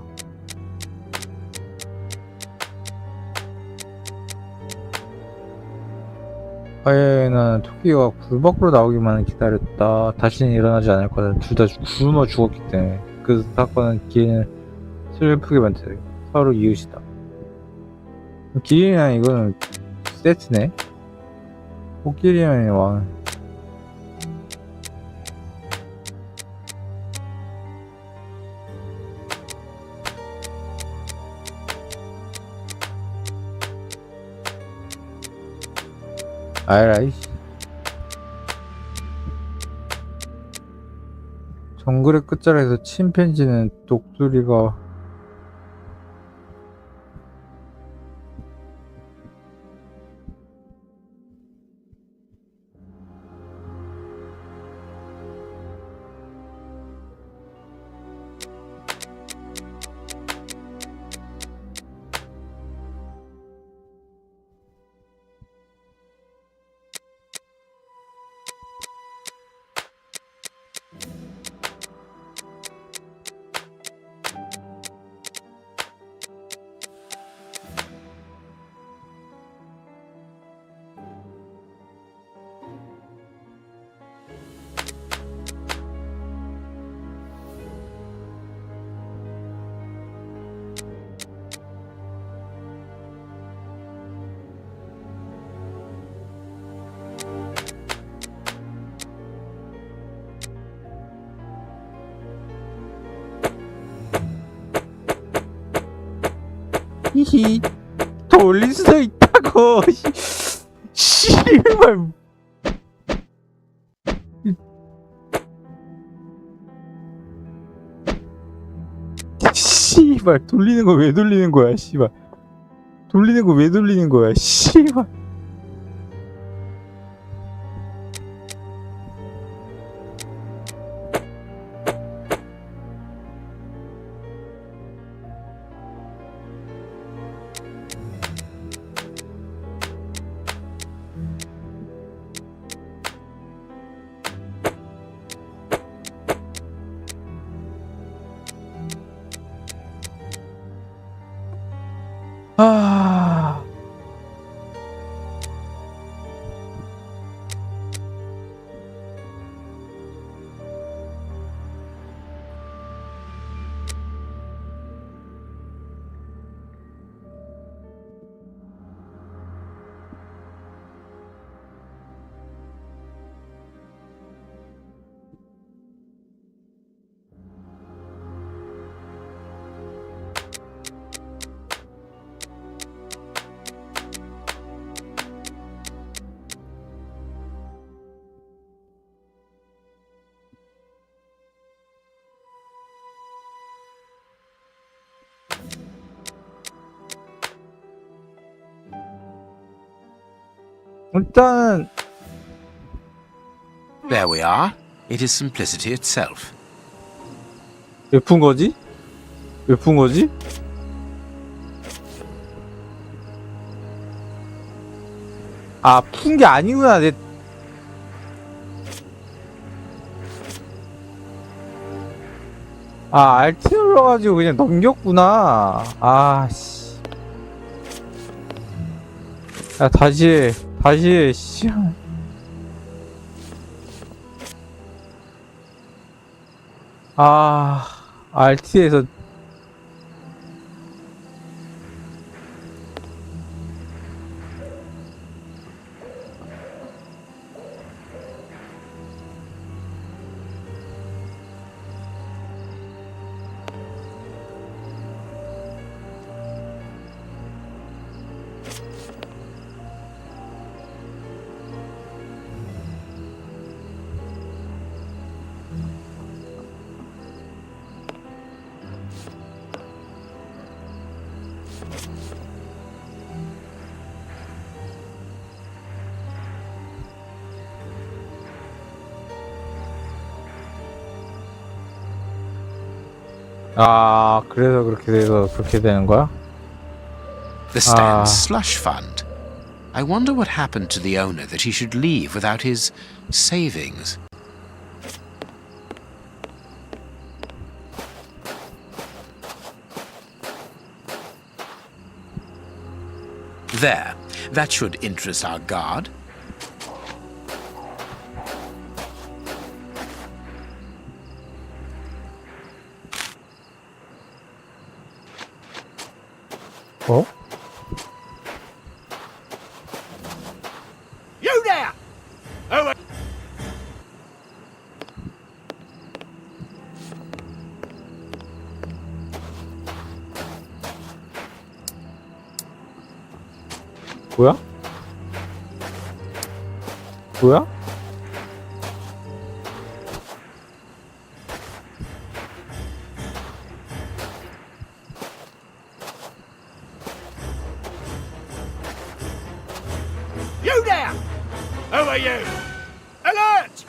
화요일에는 토끼가 굴 밖으로 나오기만 기다렸다. 다시는 일어나지 않을 거다. 둘 다 굶어 죽었기 때문에 그 사건은 기린을 슬프게 만드는 서로 이웃이다. 기린이랑 이거는 세트네. 코끼리랑 왕. 아이라이 정글의 끝자락에서 침팬지는 독수리가 히히 돌릴 수도 있다고. 씨발 씨발 돌리는 거 왜 돌리는 거야 씨발 돌리는 거 왜 돌리는 거야 씨발. 아... 일단은 There we are. It is simplicity itself. 왜 푼 거지? 왜 푼 거지? 아, 푼 게 아니구나. 알트 눌러가지고 그냥 넘겼구나. 아, 씨. 야, 다시 해, 씨. 알트에서 그래서 그렇게 되는 거야? The Stan's slush fund. I wonder what happened to the owner that he should leave without his savings. There. That should interest our guard. 어? You there! Oh, 뭐야? 뭐야? you there! Who are you? Alert!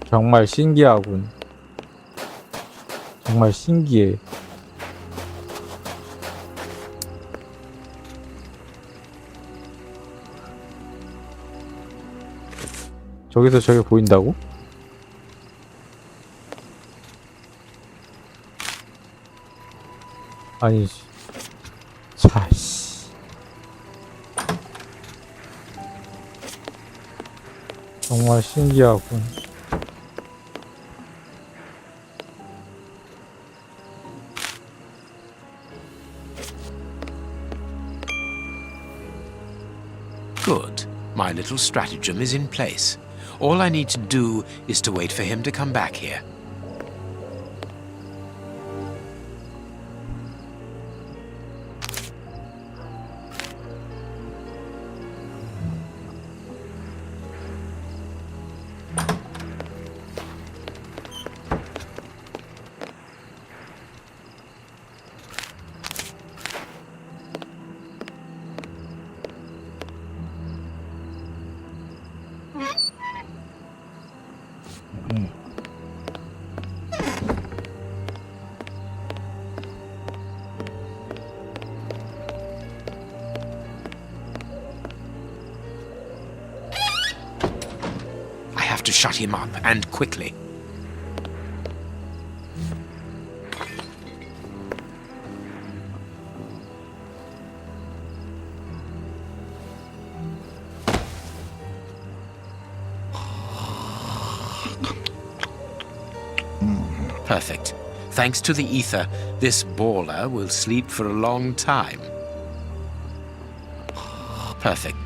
정말 신기하군. 정말 신기해. 저기서 저게 보인다고? 아니, 자, 씨. 정말 신기하군. Good. My little stratagem is in place. All I need to do is to wait for him to come back here. I have to shut him up, and quickly. Perfect. Thanks to the ether, this baller will sleep for a long time. Perfect.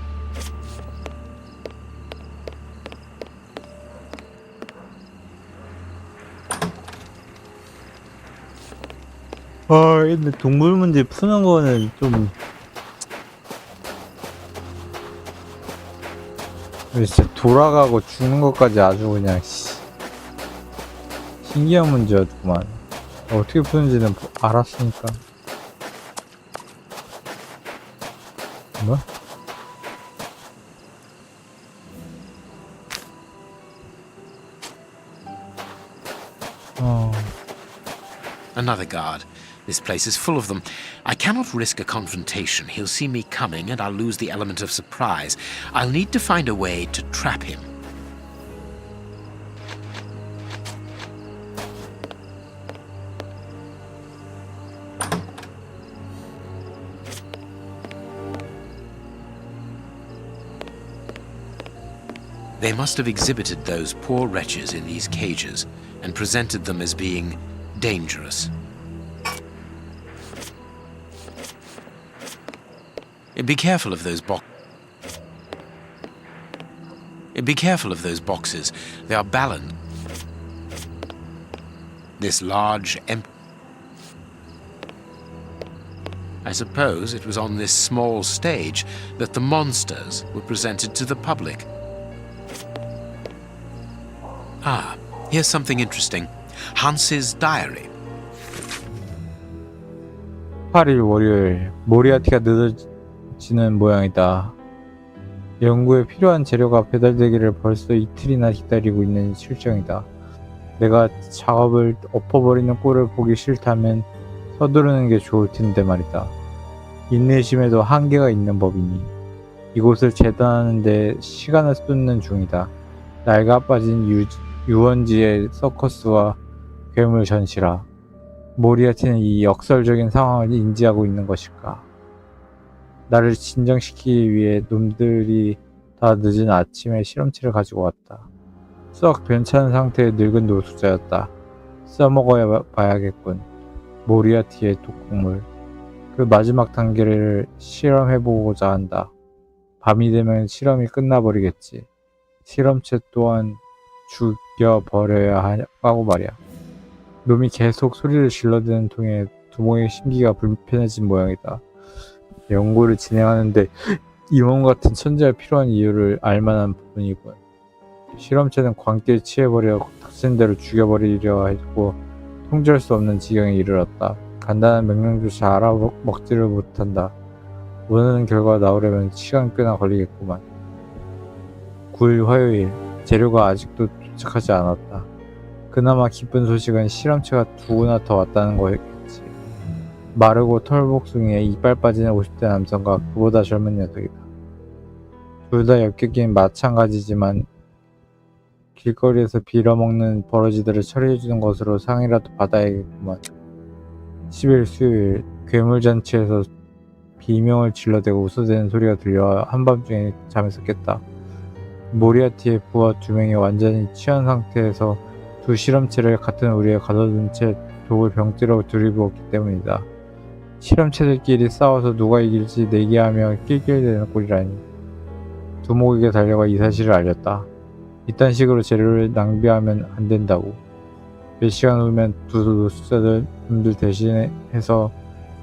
근데 동물 문제 푸는 거는 좀 진짜 돌아가고 죽는 것까지 아주 그냥 신기한 문제였구만. 어떻게 푸는지는 알았으니까. 뭐? Another guard. This place is full of them. I cannot risk a confrontation. He'll see me coming and I'll lose the element of surprise. I'll need to find a way to trap him. They must have exhibited those poor wretches in these cages and presented them as being dangerous. Be careful of those boxes. They are balanced. This large I suppose it was on this small stage that the monsters were presented to the public. Ah, here's something interesting. Hans's diary. 8일 월요일, 모리아티가 늦어지는 모양이다. 연구에 필요한 재료가 배달되기를 벌써 이틀이나 기다리고 있는 실정이다. 내가 작업을 엎어버리는 꼴을 보기 싫다면 서두르는 게 좋을 텐데 말이다. 인내심에도 한계가 있는 법이니 이곳을 재단하는 데 시간을 쏟는 중이다. 낡아 빠진 유원지의 서커스와 괴물 전시라. 모리아티는 이 역설적인 상황을 인지하고 있는 것일까? 나를 진정시키기 위해 놈들이 다 늦은 아침에 실험체를 가지고 왔다. 썩 괜찮은 상태의 늙은 노숙자였다. 써먹어야 봐야겠군. 모리아티의 독극물. 그 마지막 단계를 실험해보고자 한다. 밤이 되면 실험이 끝나버리겠지. 실험체 또한 죽여버려야 하고 말이야. 놈이 계속 소리를 질러대는 통에 두목의 심기가 불편해진 모양이다. 연구를 진행하는데 이 몸 같은 천재가 필요한 이유를 알만한 부분이군. 실험체는 광기에 취해버려 닥친 대로 죽여버리려 했고 통제할 수 없는 지경에 이르렀다. 간단한 명령조차 알아먹지를 못한다. 원하는 결과가 나오려면 시간 꽤나 걸리겠구만. 9일 화요일, 재료가 아직도 도착하지 않았다. 그나마 기쁜 소식은 실험체가 2구나 더 왔다는 거였겠지. 마르고 털복숭이에 이빨 빠지는 50대 남성과 그보다 젊은 녀석이다. 둘 다 역겹긴 마찬가지지만 길거리에서 빌어먹는 버러지들을 처리해주는 것으로 상이라도 받아야겠구만. 10일 수요일, 괴물잔치에서 비명을 질러대고 웃어대는 소리가 들려 한밤중에 잠에서 깼다. 모리아티의 부하 2명이 완전히 취한 상태에서 두 실험체를 같은 우리에 가둬둔 채 독을 병띠로 들이부었기 때문이다. 실험체들끼리 싸워서 누가 이길지 내기하며 낄낄대는 꼴이라니. 두목에게 달려가 이 사실을 알렸다. 이딴 식으로 재료를 낭비하면 안 된다고. 몇 시간 후면 두 노숙자들 대신해서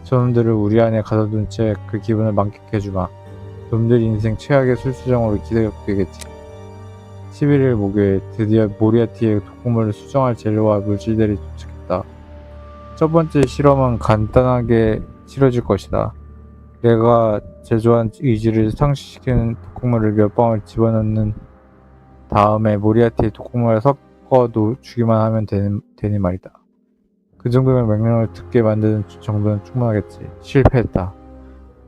저놈들을 우리 안에 가둬둔 채 그 기분을 만끽해주마. 놈들 인생 최악의 술수정으로 기대되겠지. 11일 목요일, 드디어 모리아티의 독극물을 수정할 재료와 물질들이 도착했다. 첫 번째 실험은 간단하게 치러질 것이다. 내가 제조한 의지를 상실시키는 독극물을 몇 방울 집어넣는 다음에 모리아티의 독극물을 주기만 하면 되니 말이다. 그 정도면 명령을 듣게 만드는 정도는 충분하겠지. 실패했다.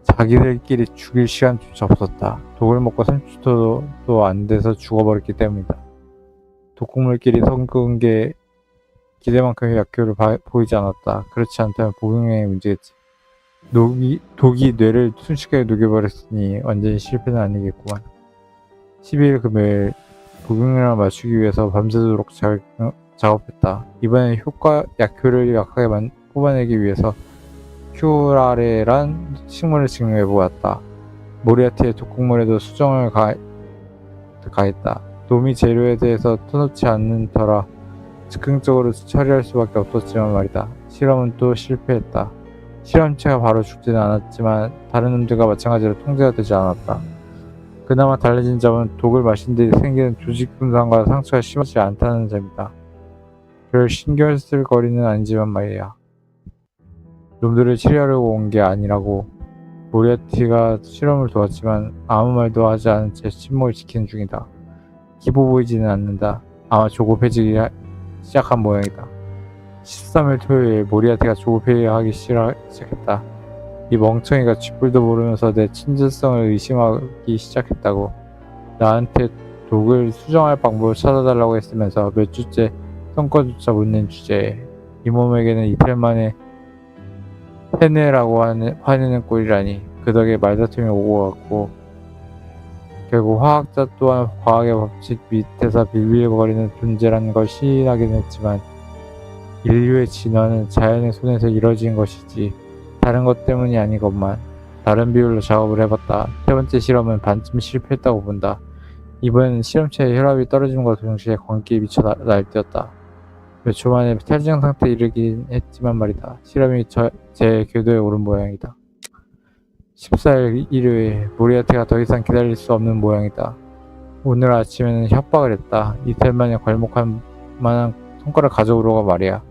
자기들끼리 죽일 시간조차 없었다. 독을 먹고 30초도 안 돼서 죽어버렸기 때문이다. 독극물끼리 섞은 게 기대만큼의 약효를 보이지 않았다. 그렇지 않다면 복용량의 문제겠지. 독이 뇌를 순식간에 녹여버렸으니 완전히 실패는 아니겠구만. 12일 금요일 복용량을 맞추기 위해서 밤새도록 작업했다. 이번엔 약효를 약하게 뽑아내기 위해서 큐라레란 식물을 증명해 보았다. 모리아티의 독극물에도 수정을 가했다. 놈이 재료에 대해서 터놓지 않는 터라 즉흥적으로 처리할 수밖에 없었지만 말이다. 실험은 또 실패했다. 실험체가 바로 죽지는 않았지만 다른 놈들과 마찬가지로 통제가 되지 않았다. 그나마 달라진 점은 독을 마신 뒤 생기는 조직 분산과 상처가 심하지 않다는 점이다. 별 신경 쓸 거리는 아니지만 말이야. 놈들을 치료하려고 온 게 아니라고. 모리아티가 실험을 도왔지만 아무 말도 하지 않은 채 침묵을 지키는 중이다. 기뻐 보이지는 않는다. 아마 조급해지기 시작한 모양이다. 13일 토요일 모리아티가 조급해하기 시작했다. 이 멍청이가 쥐뿔도 모르면서 내 친절성을 의심하기 시작했다고. 나한테 독을 수정할 방법을 찾아달라고 했으면서 몇 주째 성과조차 묻는 주제에 이 몸에게는 이틀 만에 해내라고 화내는 꼴이라니. 그 덕에 말다툼이 오고 갔고 결국 화학자 또한 과학의 법칙 밑에서 빌빌거리는 존재라는 걸 시인하긴 했지만 인류의 진화는 자연의 손에서 이뤄진 것이지 다른 것 때문이 아니건만. 다른 비율로 작업을 해봤다. 세 번째 실험은 반쯤 실패했다고 본다. 이번에는 실험체의 혈압이 떨어짐과 동시에 광기에 미쳐 날뛰었다. 몇 초 만에 탈진형 상태에 이르긴 했지만 말이다. 실험이 제 궤도에 오른 모양이다. 14일 일요일 모리아티가 더 이상 기다릴 수 없는 모양이다. 오늘 아침에는 협박을 했다. 이틀 만에 괄목할 만한 성과를 가져오려고 말이야.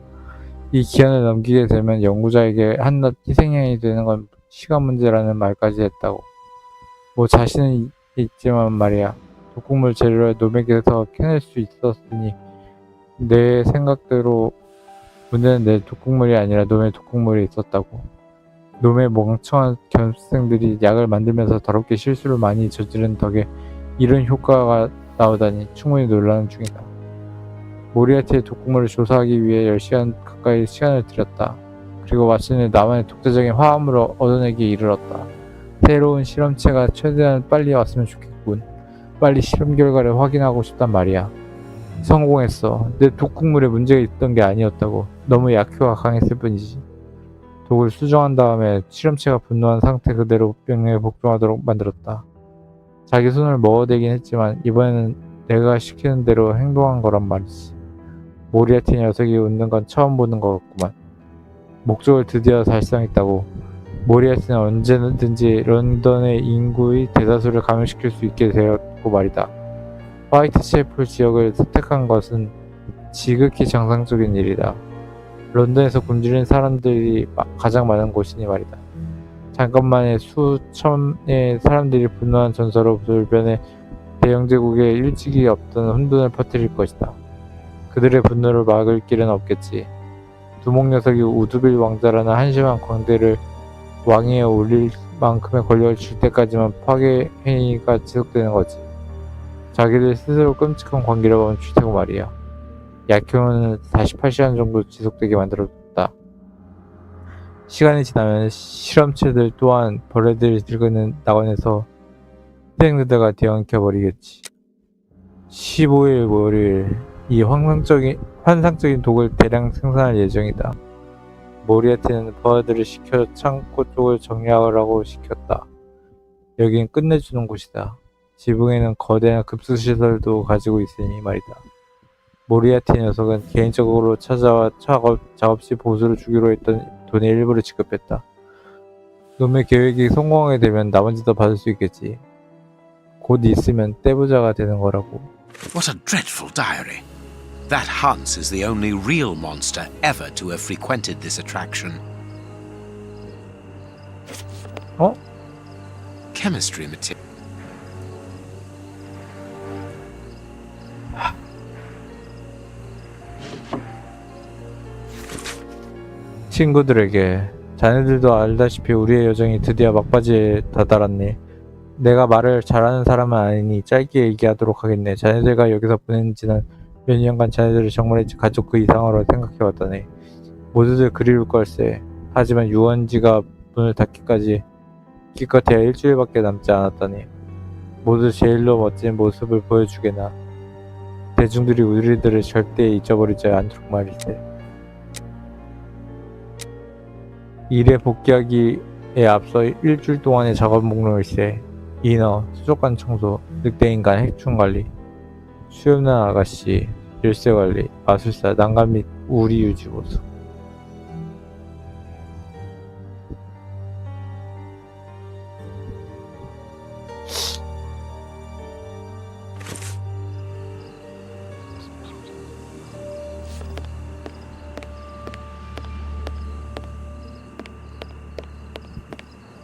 이 기한을 넘기게 되면 연구자에게 한낱 희생양이 되는 건 시간 문제라는 말까지 했다고. 뭐 자신은 있지만 말이야. 독극물 재료를 놈에게서 캐낼 수 있었으니 내 생각대로 문제는 내 독극물이 아니라 놈의 독극물이 있었다고. 놈의 멍청한 견습생들이 약을 만들면서 더럽게 실수를 많이 저지른 덕에 이런 효과가 나오다니 충분히 놀라는 중이다. 모리아티의 독극물을 조사하기 위해 10시간 가까이 시간을 들였다. 그리고 마침내 나만의 독자적인 화합을 얻어내기에 이르렀다. 새로운 실험체가 최대한 빨리 왔으면 좋겠군. 빨리 실험 결과를 확인하고 싶단 말이야. 성공했어. 내 독극물에 문제가 있던 게 아니었다고. 너무 약효가 강했을 뿐이지. 독을 수정한 다음에 실험체가 분노한 상태 그대로 병력에 복종하도록 만들었다. 자기 손을 먹어대긴 했지만 이번에는 내가 시키는 대로 행동한 거란 말이지. 모리아티 녀석이 웃는 건 처음 보는 것 같구만. 목적을 드디어 달성했다고. 모리아티는 언제든지 런던의 인구의 대다수를 감염시킬 수 있게 되었고 말이다. 화이트채플 지역을 선택한 것은 지극히 정상적인 일이다. 런던에서 굶주린 사람들이 가장 많은 곳이니 말이다. 잠깐만에 수천의 사람들이 분노한 전설로 돌변해 대영제국에 일찍이 없던 혼돈을 퍼뜨릴 것이다. 그들의 분노를 막을 길은 없겠지. 두목 녀석이 우두빌 왕자라는 한심한 광대를 왕위에 올릴 만큼의 권력을 줄 때까지만 파괴 행위가 지속되는 거지. 자기들 스스로 끔찍한 광기를 멈출 테고 말이야. 약효는 48시간 정도 지속되게 만들어줬다. 시간이 지나면 실험체들 또한 벌레들이 들그는 낙원에서 희생되다가 뒤엉켜버리겠지. 15일 월요일 이 환상적인 독을 대량 생산할 예정이다. 모리아티는 버드를 시켜 창고 쪽을 정리하라고 시켰다. 여긴 끝내주는 곳이다. 지붕에는 거대한 급수시설도 가지고 있으니 말이다. 모리아티 녀석은 개인적으로 찾아와 작업시 보수를 주기로 했던 돈의 일부를 지급했다. 놈의 계획이 성공하게 되면 나머지도 받을 수 있겠지. 곧 있으면 떼부자가 되는 거라고. What a dreadful diary. That Hans is the only real monster ever to have frequented this attraction. 어? Chemistry material. 친구들에게 자네들도 알다시피 우리의 여정이 드디어 막바지에 다다랐네. 내가 말을 잘하는 사람은 아니니 짧게 얘기하도록 하겠네. 자네들과 여기서 보낸 지난 몇 년간 자네들을 정말 가족 그 이상으로 생각해왔다네. 모두들 그리울 걸세. 하지만 유원지가 문을 닫기까지 기껏해야 일주일밖에 남지 않았다네. 모두 제일로 멋진 모습을 보여주게나. 대중들이 우리들을 절대 잊어버리지 않도록 말일세. 일에 복귀하기에 앞서 일주일 동안의 작업 목록일세. 인어, 수족관 청소, 늑대인간 해충관리, 수염난 아가씨, 열쇠관리, 마술사, 난간 및 우리 유지보수.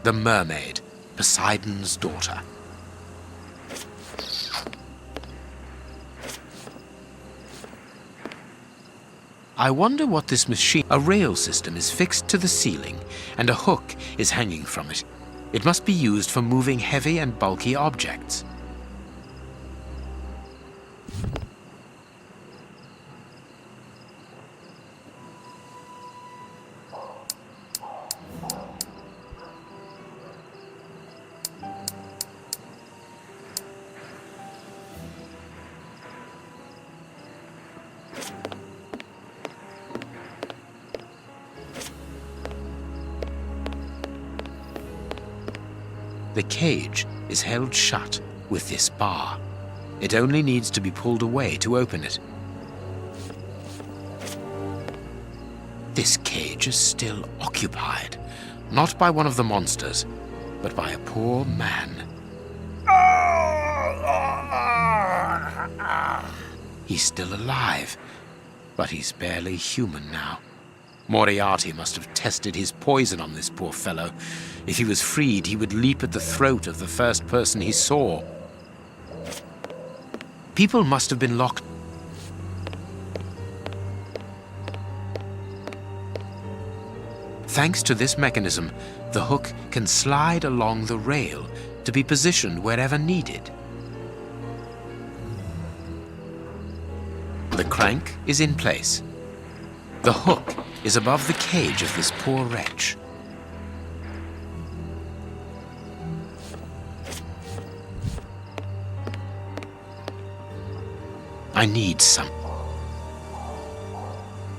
The mermaid, Poseidon's daughter. I wonder what this machine... A rail system is fixed to the ceiling, and a hook is hanging from it. It must be used for moving heavy and bulky objects. The cage is held shut with this bar. It only needs to be pulled away to open it. This cage is still occupied, not by one of the monsters, but by a poor man. He's still alive, but he's barely human now. Moriarty must have tested his poison on this poor fellow. If he was freed, he would leap at the throat of the first person he saw. People must have been locked. Thanks to this mechanism, the hook can slide along the rail to be positioned wherever needed. The crank is in place. The hook is above the cage of this poor wretch. I need some.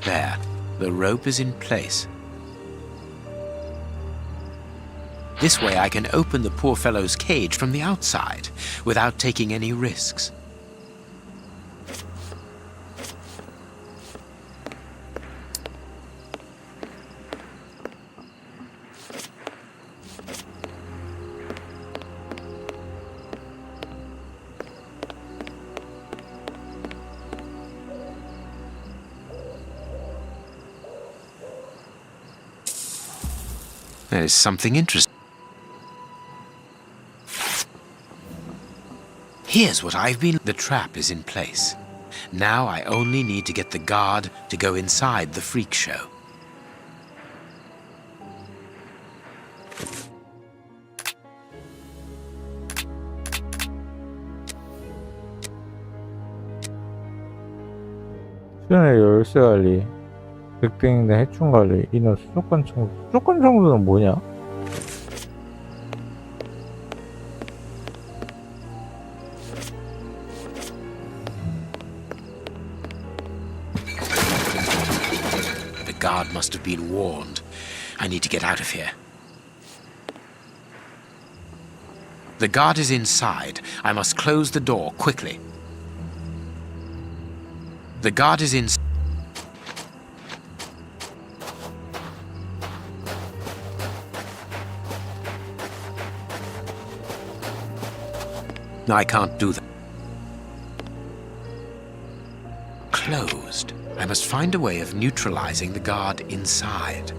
There, the rope is in place. This way I can open the poor fellow's cage from the outside without taking any risks. There is something interesting. Here's what I've been... The trap is in place. Now I only need to get the guard to go inside the freak show. 수련의 열쇠 관리, 늑대인간 해충 관리, 인어 수족관 청소. 수족관 청소는 뭐냐? The guard must have been warned. I need to get out of here. The guard is inside. I must close the door quickly. The guard is inside. I can't do that. Closed. I must find a way of neutralizing the guard inside.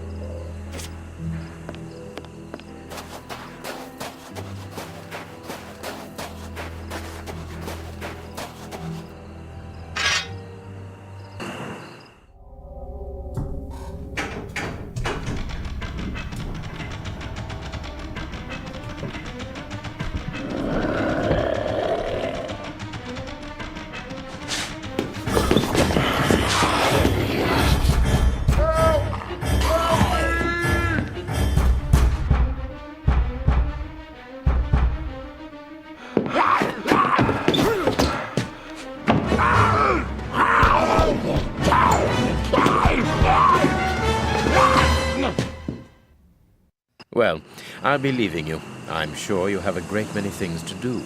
Well, I'll be leaving you. I'm sure you have a great many things to do.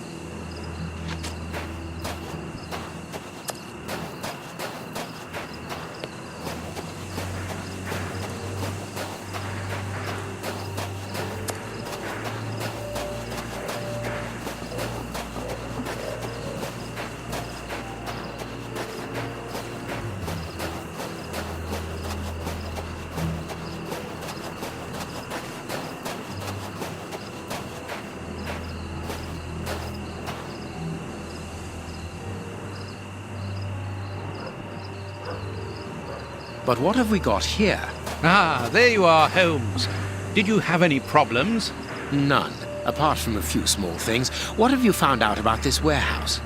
But what have we got here? Ah, there you are, Holmes. Did you have any problems? None, apart from a few small things. What have you found out about this warehouse?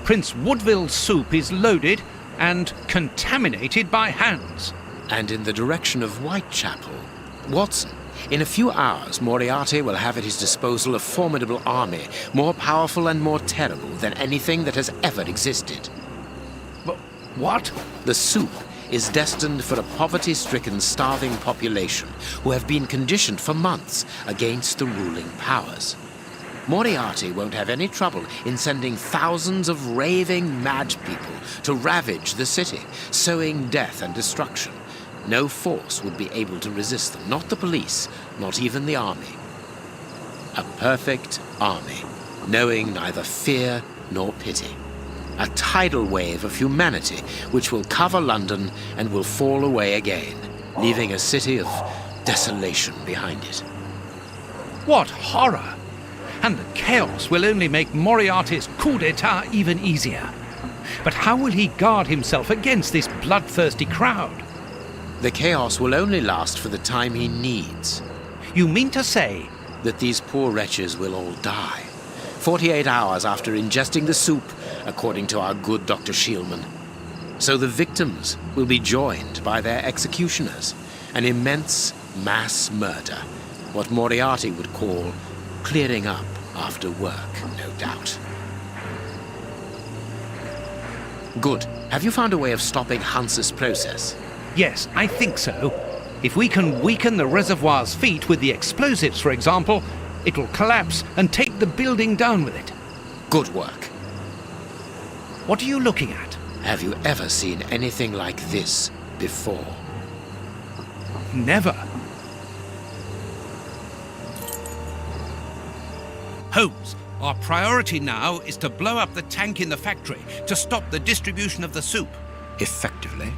Prince Woodville's soup is loaded and contaminated by hands. And in the direction of Whitechapel. Watson, in a few hours, Moriarty will have at his disposal a formidable army, more powerful and more terrible than anything that has ever existed. What? The soup is destined for a poverty-stricken, starving population who have been conditioned for months against the ruling powers. Moriarty won't have any trouble in sending thousands of raving mad people to ravage the city, sowing death and destruction. No force would be able to resist them, not the police, not even the army. A perfect army, knowing neither fear nor pity. A tidal wave of humanity which will cover London and will fall away again, leaving a city of desolation behind it. What horror! And the chaos will only make Moriarty's coup d'etat even easier. But how will he guard himself against this bloodthirsty crowd? The chaos will only last for the time he needs. You mean to say that these poor wretches will all die 48 hours after ingesting the soup, according to our good Dr. Shielman. So the victims will be joined by their executioners. An immense mass murder. What Moriarty would call clearing up after work, no doubt. Good. Have you found a way of stopping Hans's process? Yes, I think so. If we can weaken the reservoir's feet with the explosives, for example, it will collapse and take the building down with it. Good work. What are you looking at? Have you ever seen anything like this before? Never. Holmes, our priority now is to blow up the tank in the factory to stop the distribution of the soup. Effectively?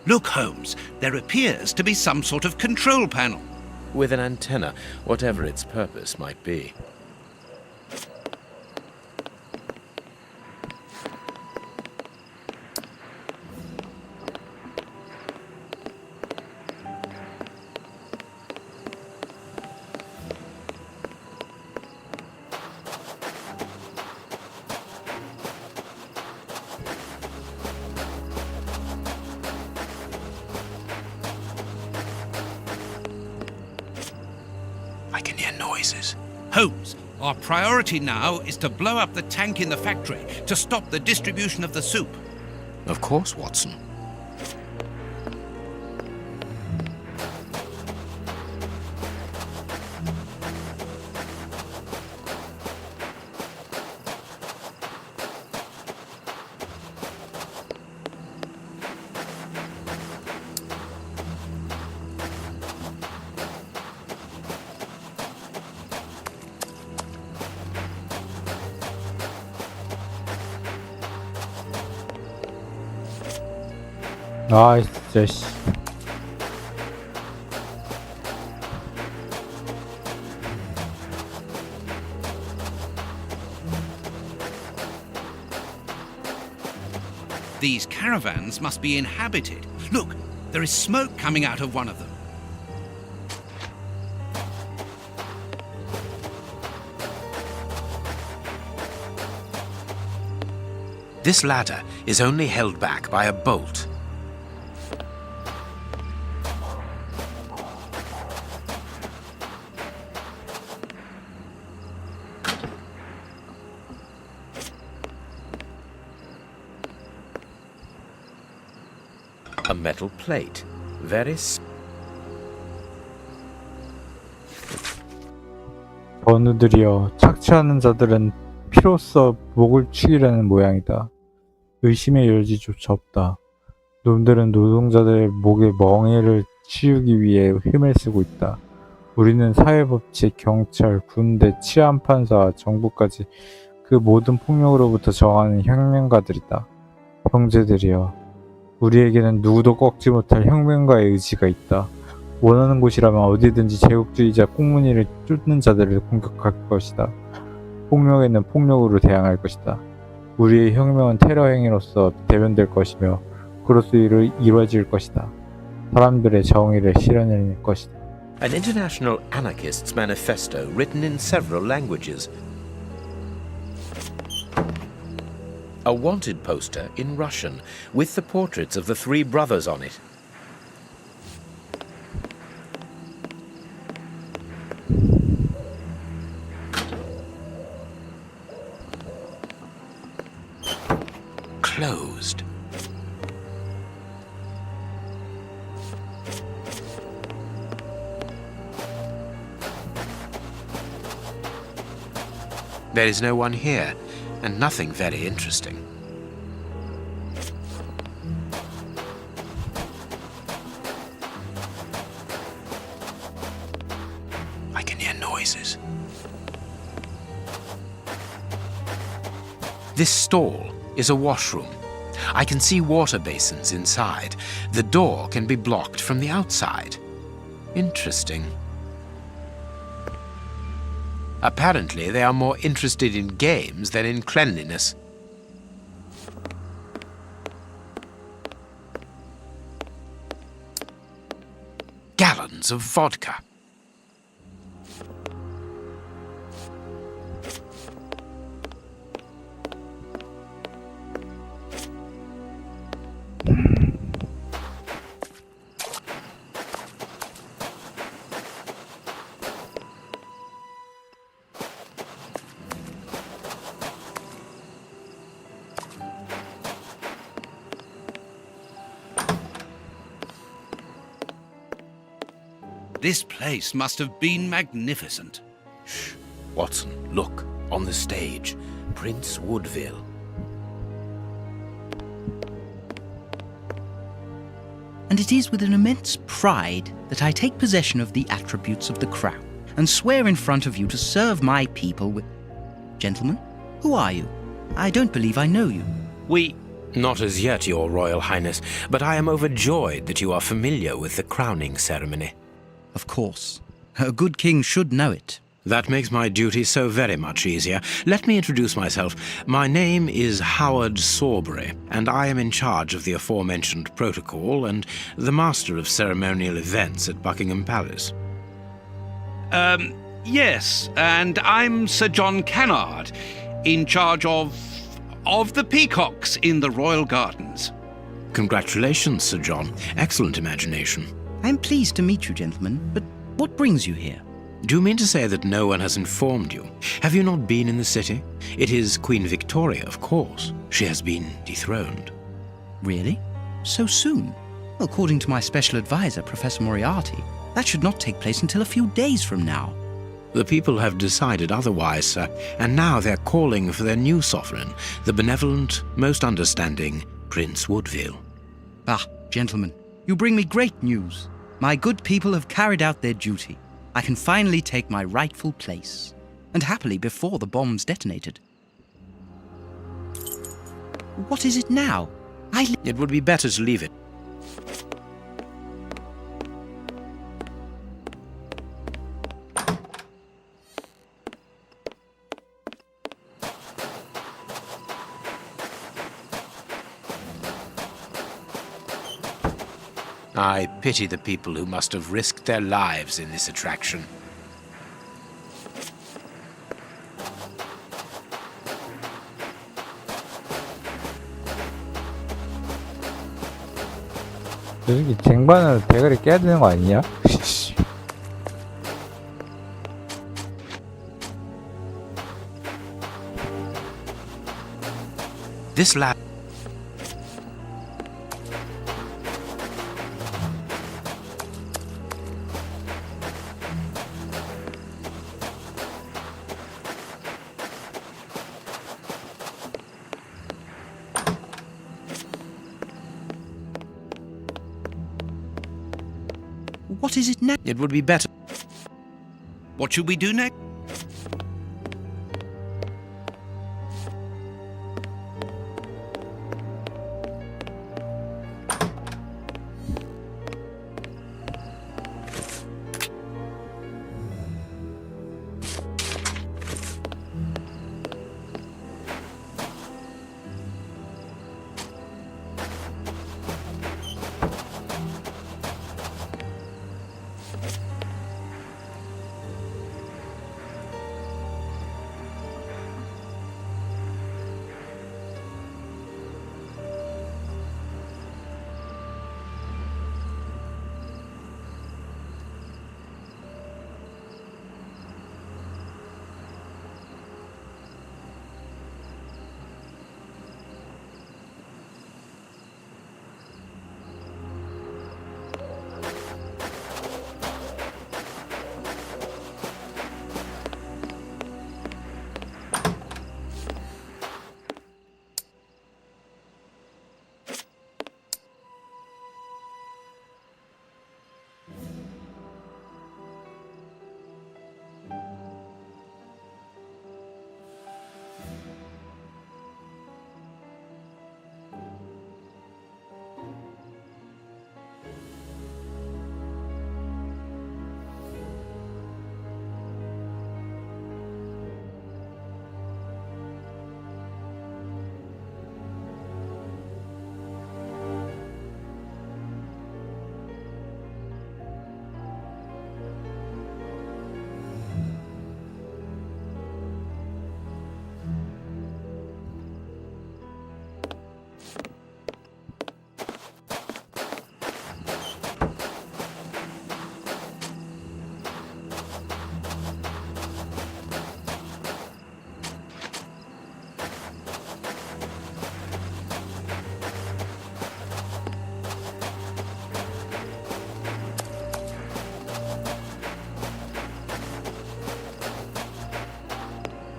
Look, Holmes, there appears to be some sort of control panel. With an antenna, whatever its purpose might be. I can hear noises. Holmes, our priority now is to blow up the tank in the factory to stop the distribution of the soup. Of course, Watson. 아, 진짜 씨. These caravans must be inhabited. Look, there is smoke coming out of one of them. This ladder is only held back by a bolt. A metal plate. Very 전우들이여, 착취하는 자들은 피로써 목을 축이려는 모양이다. 의심의 여지조차 없다. 놈들은 노동자들의 목의 멍에를 치우기 위해 힘을 쓰고 있다. 우리는 사회법칙, 경찰, 군대, 치안판사와 정부까지 그 모든 폭력으로부터 저항하는 혁명가들이다. 형제들이여, 우리에게는 누구도 꺾지 못할 혁명가의 의지가 있다. 원하는 곳이라면 어디든지 제국주의자 꽁무니를 쫓는 자들을 공격할 것이다. 폭력에는 폭력으로 대항할 것이다. 우리의 혁명은 테러 행위로서 대변될 것이며 그로써 이루어질 것이다. 사람들의 정의를 실현해낼 것이다. An International Anarchists Manifesto written in several languages. A wanted poster in Russian with the portraits of the three brothers on it. Closed. There is no one here, and nothing very interesting. I can hear noises. This stall is a washroom. I can see water basins inside. The door can be blocked from the outside. Interesting. Apparently, they are more interested in games than in cleanliness. Gallons of vodka. This place must have been magnificent. Shh. Watson, look. On the stage. Prince Woodville. And it is with an immense pride that I take possession of the attributes of the crown and swear in front of you to serve my people with... Gentlemen, who are you? I don't believe I know you. Not as yet, Your Royal Highness, but I am overjoyed that you are familiar with the crowning ceremony. Of course. A good king should know it. That makes my duty so very much easier. Let me introduce myself. My name is Howard Sawbury, and I am in charge of the aforementioned protocol and the master of ceremonial events at Buckingham Palace. Yes, and I'm Sir John Cannard, in charge of the peacocks in the royal gardens. Congratulations, Sir John. Excellent imagination. I'm pleased to meet you, gentlemen, but what brings you here? Do you mean to say that no one has informed you? Have you not been in the city? It is Queen Victoria, of course. She has been dethroned. Really? So soon? According to my special advisor, Professor Moriarty, that should not take place until a few days from now. The people have decided otherwise, sir, and now they're calling for their new sovereign, the benevolent, most understanding Prince Woodville. Ah, gentlemen, you bring me great news. My good people have carried out their duty. I can finally take my rightful place, and happily before the bombs detonated. What is it now? It would be better to leave it. I pity the people who must have risked their lives in this attraction. 여기 쟁반을 대가리 깨야 되는 거 아니냐? This lab. What is it now? It would be better. What should we do next?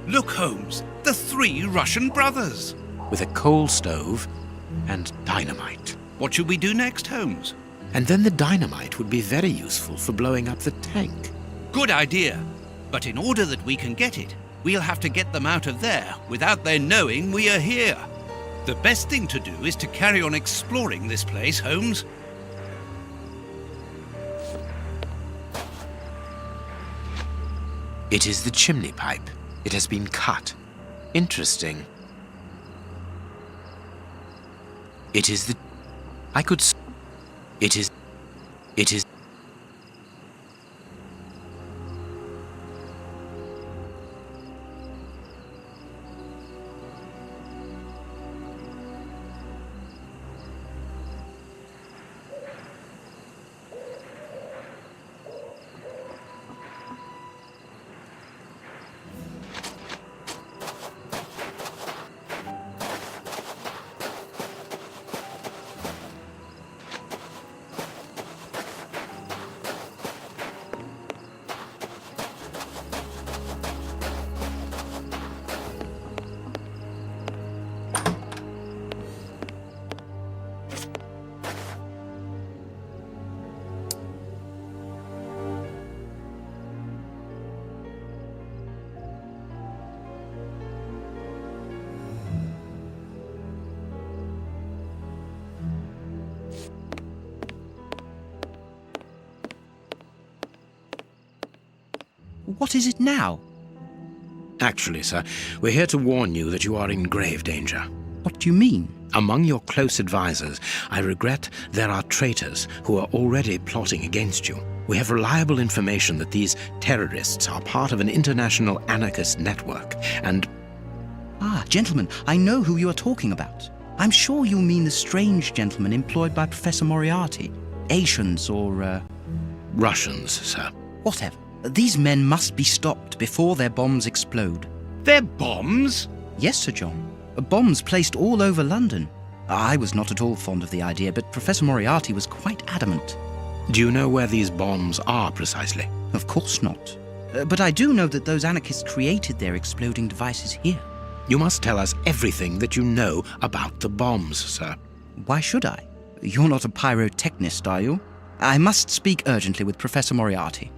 Look, Holmes, the 3 Russian brothers. With a coal stove and dynamite. What should we do next, Holmes? And then the dynamite would be very useful for blowing up the tank. Good idea. But in order that we can get it, we'll have to get them out of there without their knowing we are here. The best thing to do is to carry on exploring this place, Holmes. It is the chimney pipe. It has been cut. Interesting. It is the... I could... It is... What is it now? Actually, sir, we're here to warn you that you are in grave danger. What do you mean? Among your close advisors, I regret there are traitors who are already plotting against you. We have reliable information that these terrorists are part of an international anarchist network, and... Ah, gentlemen, I know who you are talking about. I'm sure you mean the strange gentleman employed by Professor Moriarty. Asians or, Russians, sir. Whatever. These men must be stopped before their bombs explode. Their bombs? Yes, Sir John. Bombs placed all over London. I was not at all fond of the idea, but Professor Moriarty was quite adamant. Do you know where these bombs are precisely? Of course not. But I do know that those anarchists created their exploding devices here. You must tell us everything that you know about the bombs, sir. Why should I? You're not a pyrotechnist, are you? I must speak urgently with Professor Moriarty.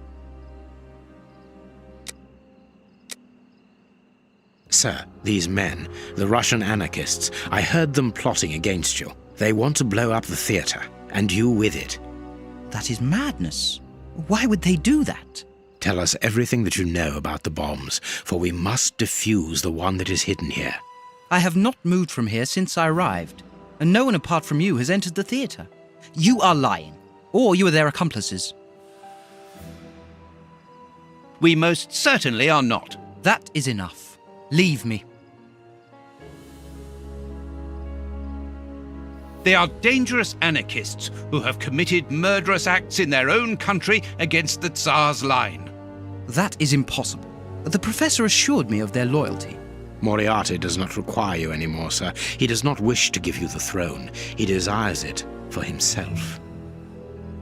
Sir, these men, the Russian anarchists, I heard them plotting against you. They want to blow up the theatre, and you with it. That is madness. Why would they do that? Tell us everything that you know about the bombs, for we must defuse the one that is hidden here. I have not moved from here since I arrived, and no one apart from you has entered the theatre. You are lying, or you are their accomplices. We most certainly are not. That is enough. Leave me. They are dangerous anarchists who have committed murderous acts in their own country against the Tsar's line. That is impossible. The professor assured me of their loyalty. Moriarty does not require you anymore, sir. He does not wish to give you the throne. He desires it for himself.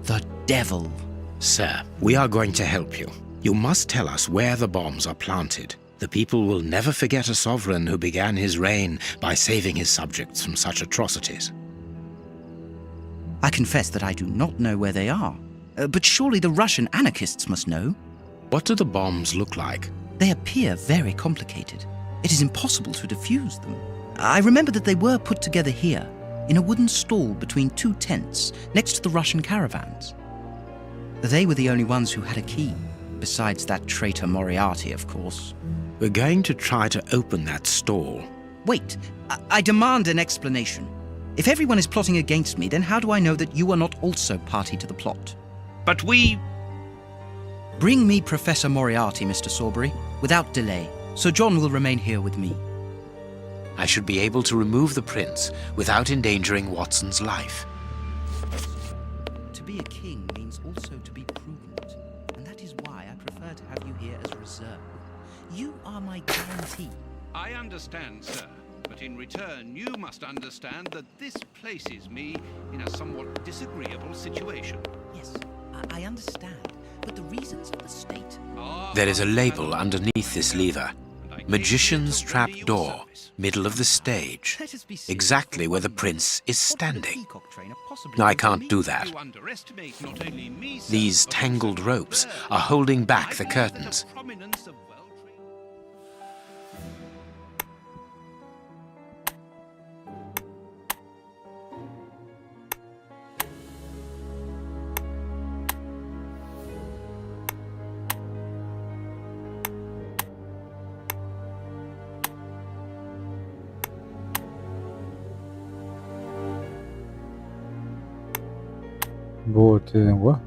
The devil. Sir, we are going to help you. You must tell us where the bombs are planted. The people will never forget a sovereign who began his reign by saving his subjects from such atrocities. I confess that I do not know where they are. But surely the Russian anarchists must know. What do the bombs look like? They appear very complicated. It is impossible to defuse them. I remember that they were put together here, in a wooden stall between two tents, next to the Russian caravans. They were the only ones who had a key, besides that traitor Moriarty, of course. We're going to try to open that stall. Wait, I demand an explanation. If everyone is plotting against me, then how do I know that you are not also party to the plot? But we... Bring me Professor Moriarty, Mr. Sawbury, without delay. Sir John will remain here with me. I should be able to remove the prince without endangering Watson's life. To be a king means also to be prudent, and that is why I prefer to have you here as a reserve. You are my guarantee. I understand, sir, but in return you must understand that this places me in a somewhat disagreeable situation. Yes, I understand, but the reasons of the state... There is a label underneath this lever. Magician's Trap Door, middle of the stage, exactly where the prince is standing. I can't do that. These tangled ropes are holding back the curtains. 뭐 어떻게 된 거야?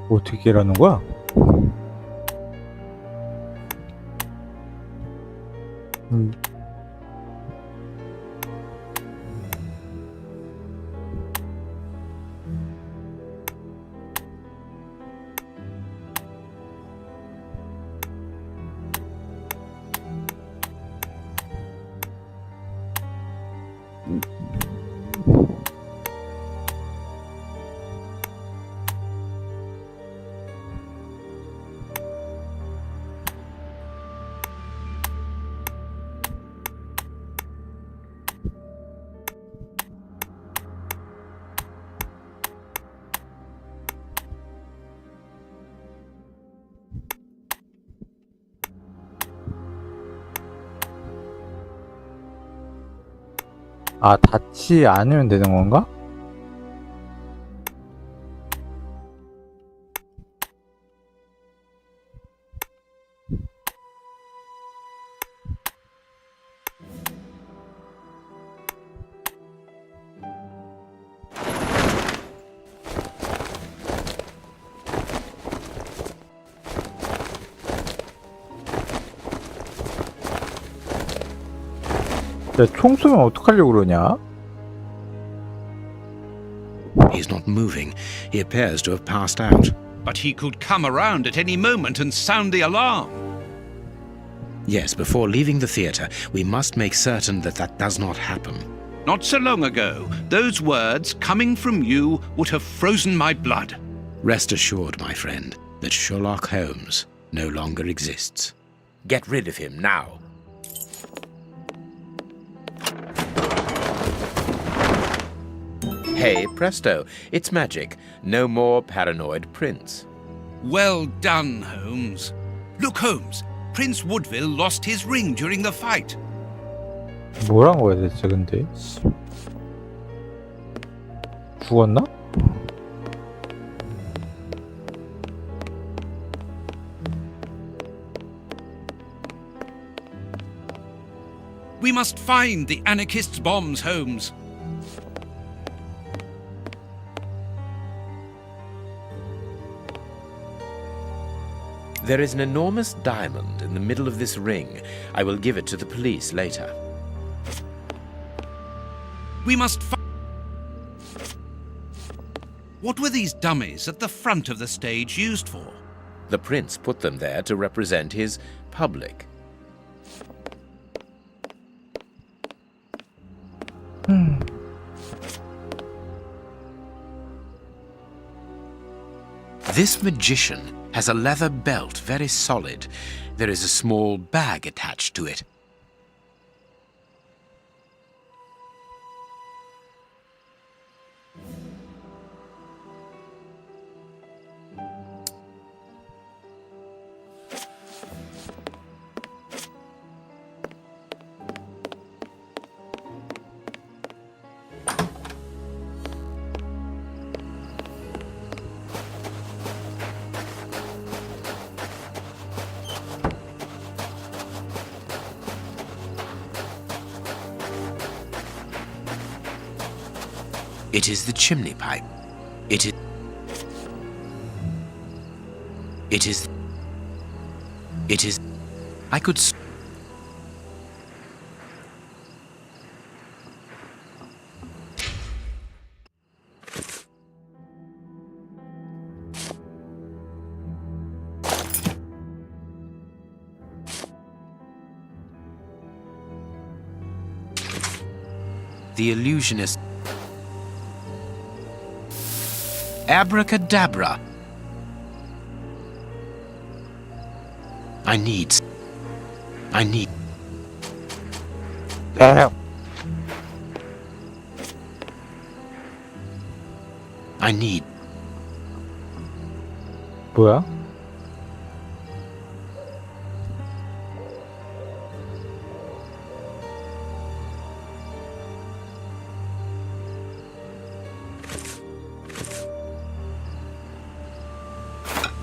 어떻게 일하는 거야? 아, 닿지 않으면 되는 건가? 야, 총 쏘면 어떡하려고 그러냐? He's not moving. He appears to have passed out. But he could come around at any moment and sound the alarm. Yes, before leaving the theatre, we must make certain that that does not happen. Not so long ago, those words coming from you would have frozen my blood. Rest assured, my friend, that Sherlock Holmes no longer exists. Get rid of him now. Hey, presto, it's magic. No more paranoid Prince. Well done, Holmes. Look, Holmes, Prince Woodville lost his ring during the fight. 뭐란 거야 대체 근데? 죽었나? We must find the anarchists' bombs, Holmes. There is an enormous diamond in the middle of this ring. I will give it to the police later. We must What were these dummies at the front of the stage used for? The prince put them there to represent his public. This magician has a leather belt, very solid. There is a small bag attached to it. It is the chimney pipe. It is... I could... The illusionist... Abracadabra. I need... 뭐야?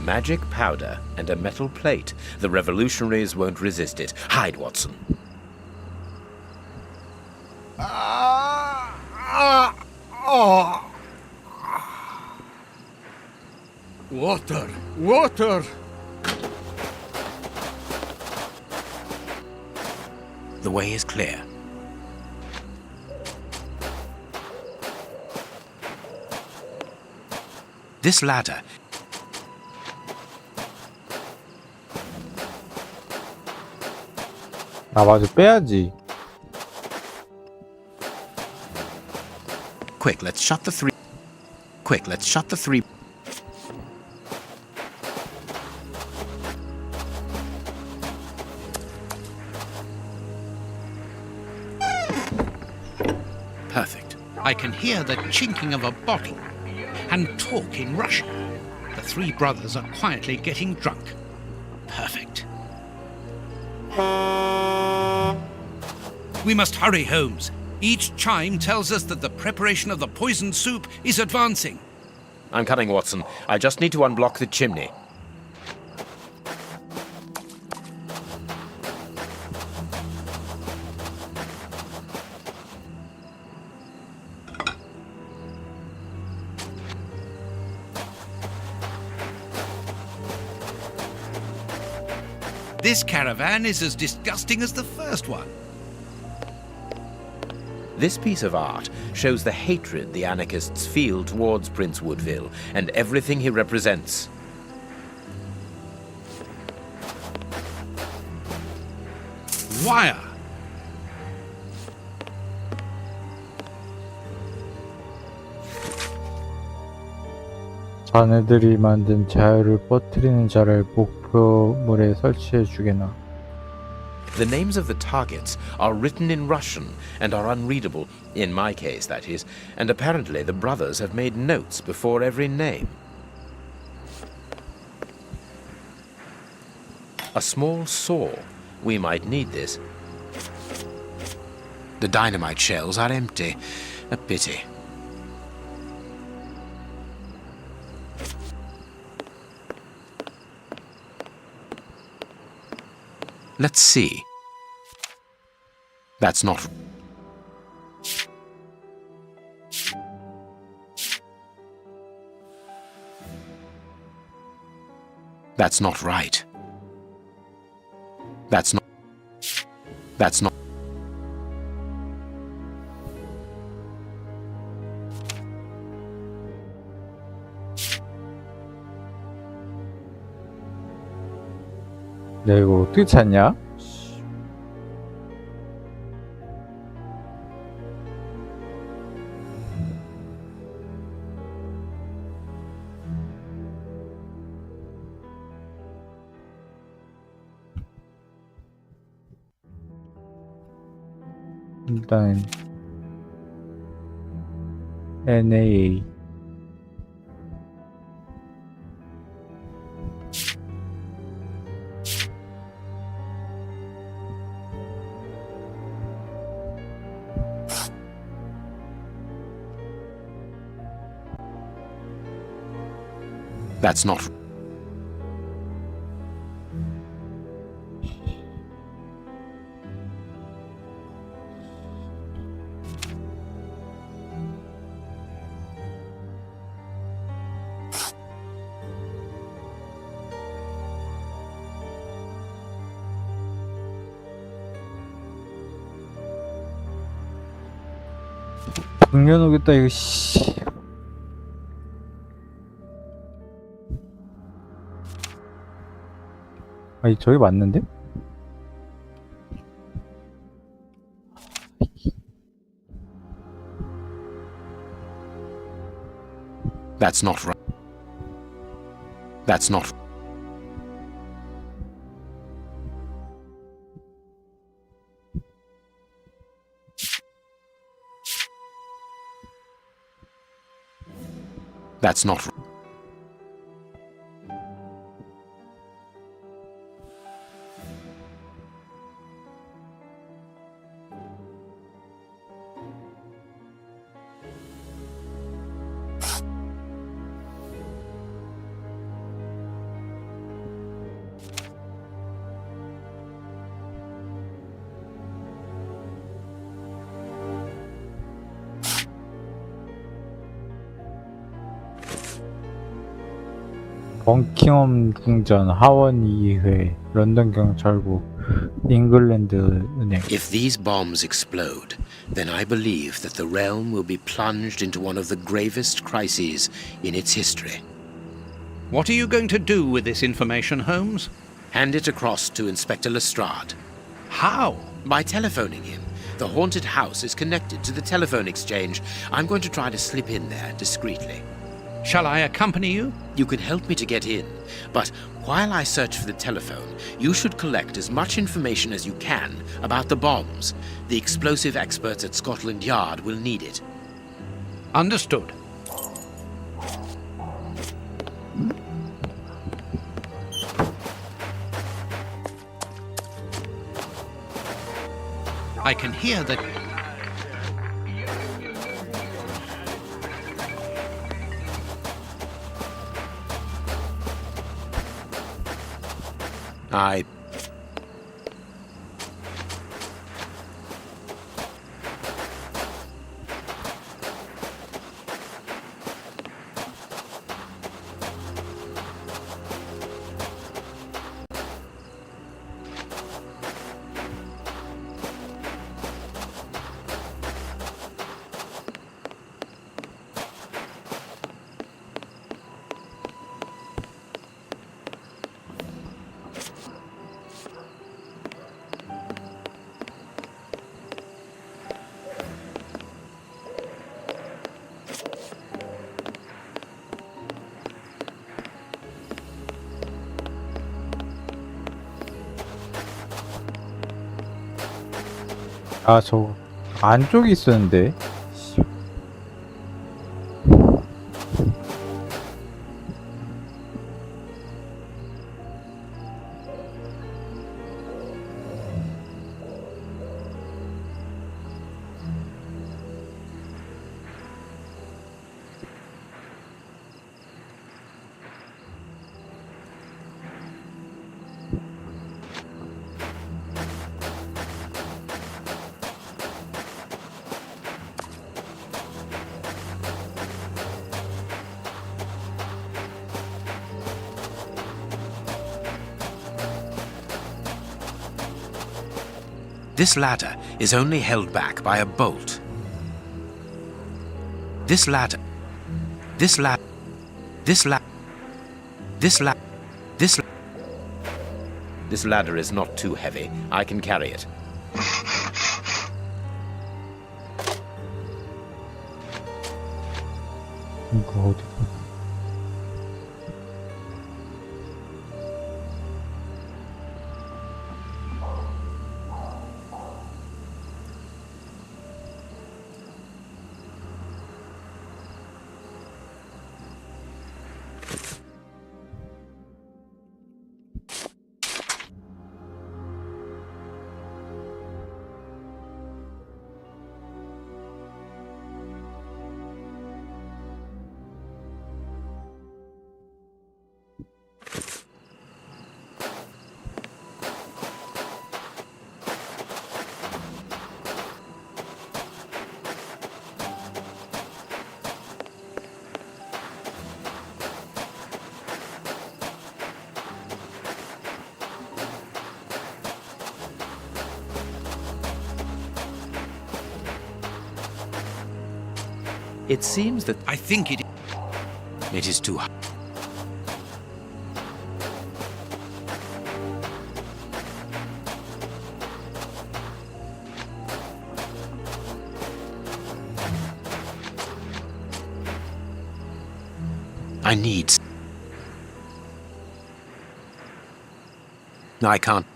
Magic powder and a metal plate. The revolutionaries won't resist it. Hide, Watson. Water! Water! The way is clear. This ladder... 아 맞아 빼야지. Quick, let's shut the three... Quick, let's shut the three... Perfect. I can hear the chinking of a bottle and talk in Russian. The three brothers are quietly getting drunk. Perfect. We must hurry, Holmes. Each chime tells us that the preparation of the poisoned soup is advancing. I'm coming, Watson. I just need to unblock the chimney. This caravan is as disgusting as the first one. This piece of art shows the hatred the anarchists feel towards Prince Woodville and everything he represents. wire. 자네들이 만든 자유를 퍼뜨리는 자를 목표물에 설치해 주게나. The names of the targets are written in Russian and are unreadable, in my case, that is, and apparently the brothers have made notes before every name. A small saw. We might need this. The dynamite shells are empty. A pity. Let's see. That's not... That's not right. That's not... That's not... 야, 이거 어떻게 찾냐? 일단 NAA That's not... 당겨놓겠다 이거 씨. 아니 저기 맞는데? That's not right. That's not... That's not... 버킹엄 궁전, 하원 2회, 런던 경찰국, 잉글랜드 은행. If these bombs explode, then I believe that the realm will be plunged into one of the gravest crises in its history. What are you going to do with this information, Holmes? Hand it across to Inspector Lestrade. How? By telephoning him. The haunted house is connected to the telephone exchange. I'm going to try to slip in there discreetly. Shall I accompany you? You can help me to get in, but while I search for the telephone, you should collect as much information as you can about the bombs. The explosive experts at Scotland Yard will need it. Understood. I can hear the... 아, 저 안쪽에 있었는데. This ladder is only held back by a bolt. This ladder is not too heavy. I can carry it. 이거 어디? It seems that I think it is too high. I need. I can't.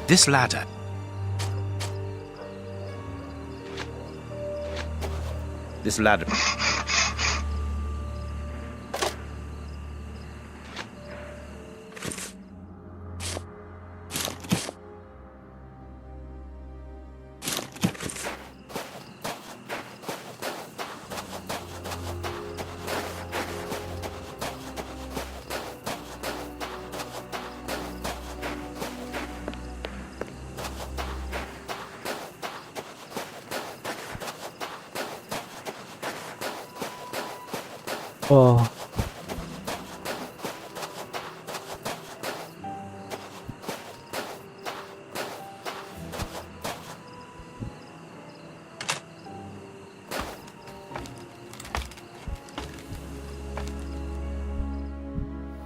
This ladder. This ladder.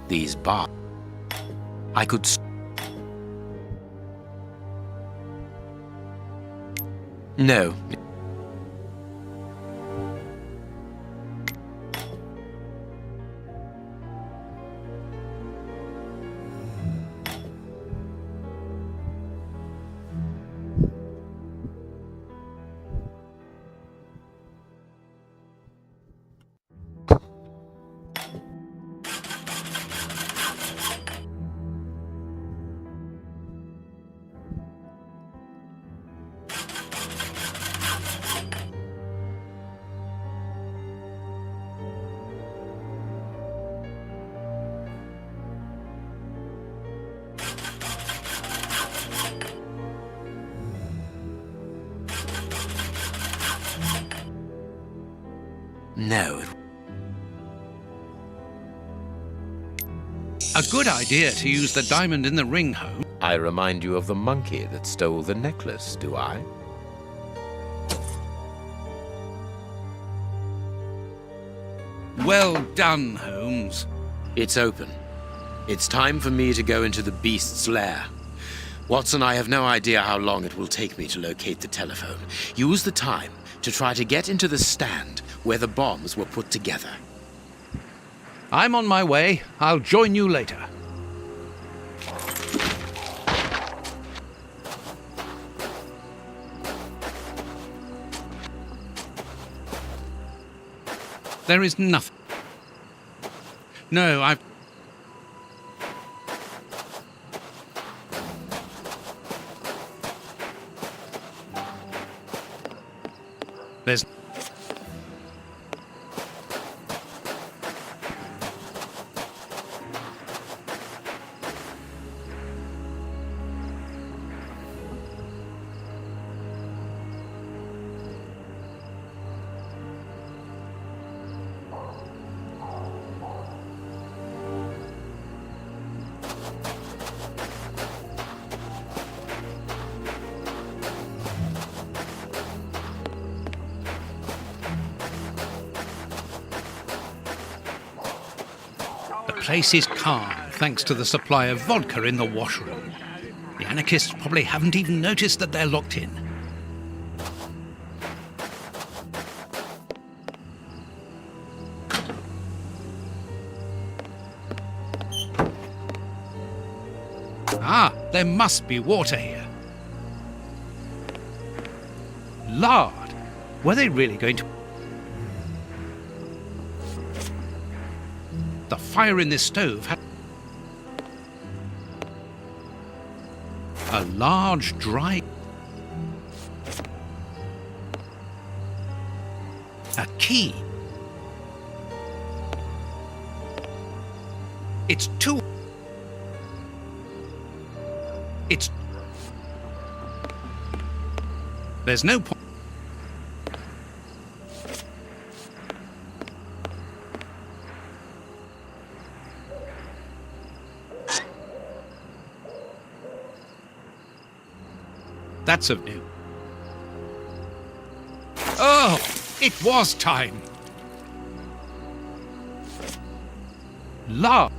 These bars. I could. No. No. A good idea to use the diamond in the ring, Holmes. I remind you of the monkey that stole the necklace, do I? Well done, Holmes. It's open. It's time for me to go into the beast's lair. Watson, I have no idea how long it will take me to locate the telephone. Use the time to try to get into the stand where the bombs were put together. I'm on my way. I'll join you later. There is nothing. No, I've... There's... The place is calm, thanks to the supply of vodka in the washroom. The anarchists probably haven't even noticed that they're locked in. Ah, there must be water here. Lard! Were they really going to... The fire in this stove had a large dry... A key. It's too... It's... There's no point... That's of new. Oh, it was time. Love.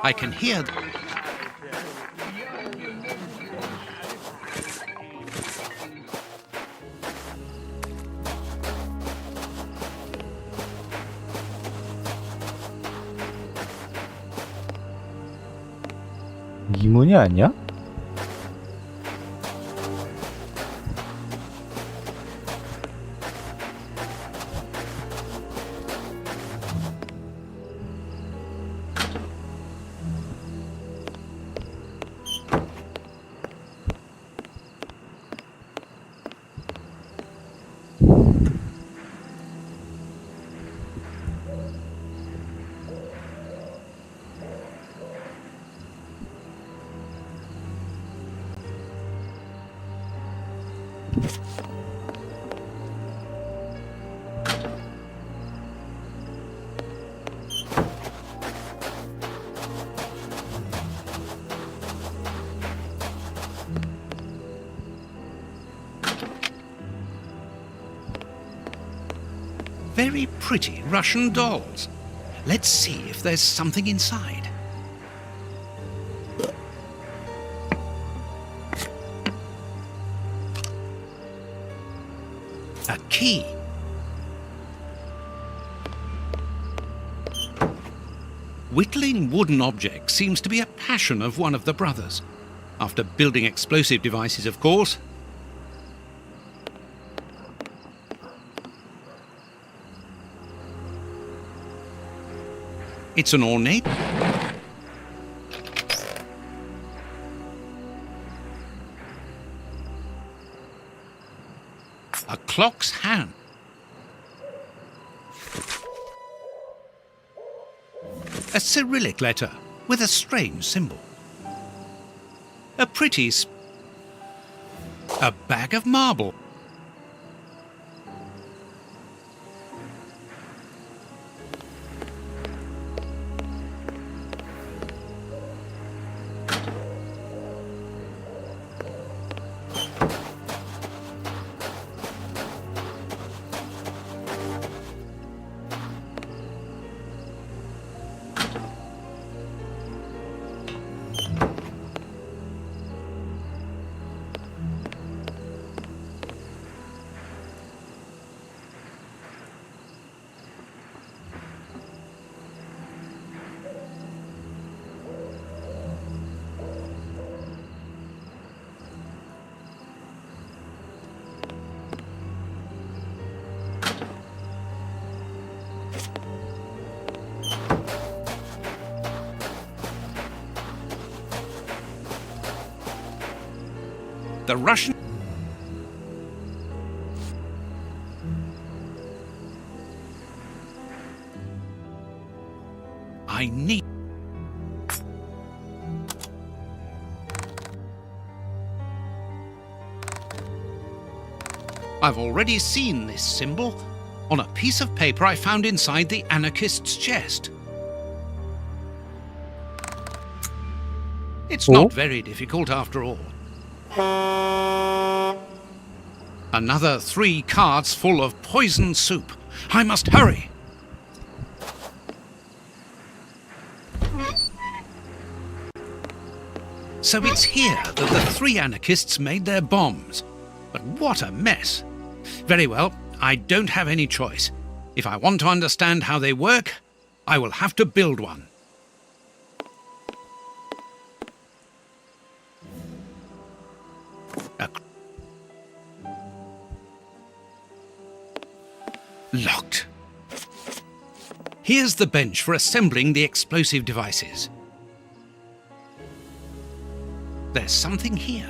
I can hear them. 이문이 아니야? Very pretty Russian dolls. Let's see if there's something inside. A key. Whittling wooden objects seems to be a passion of one of the brothers. After building explosive devices, of course. It's an ornate... A clock's hand. A Cyrillic letter with a strange symbol. A a bag of marble. The Russian... I need... I've already seen this symbol on a piece of paper I found inside the anarchist's chest. It's not very difficult after all. Another 3 carts full of poison soup. I must hurry. So it's here that the 3 anarchists made their bombs. But what a mess. Very well, I don't have any choice. If I want to understand how they work, I will have to build one. Locked. Here's the bench for assembling the explosive devices. There's something here.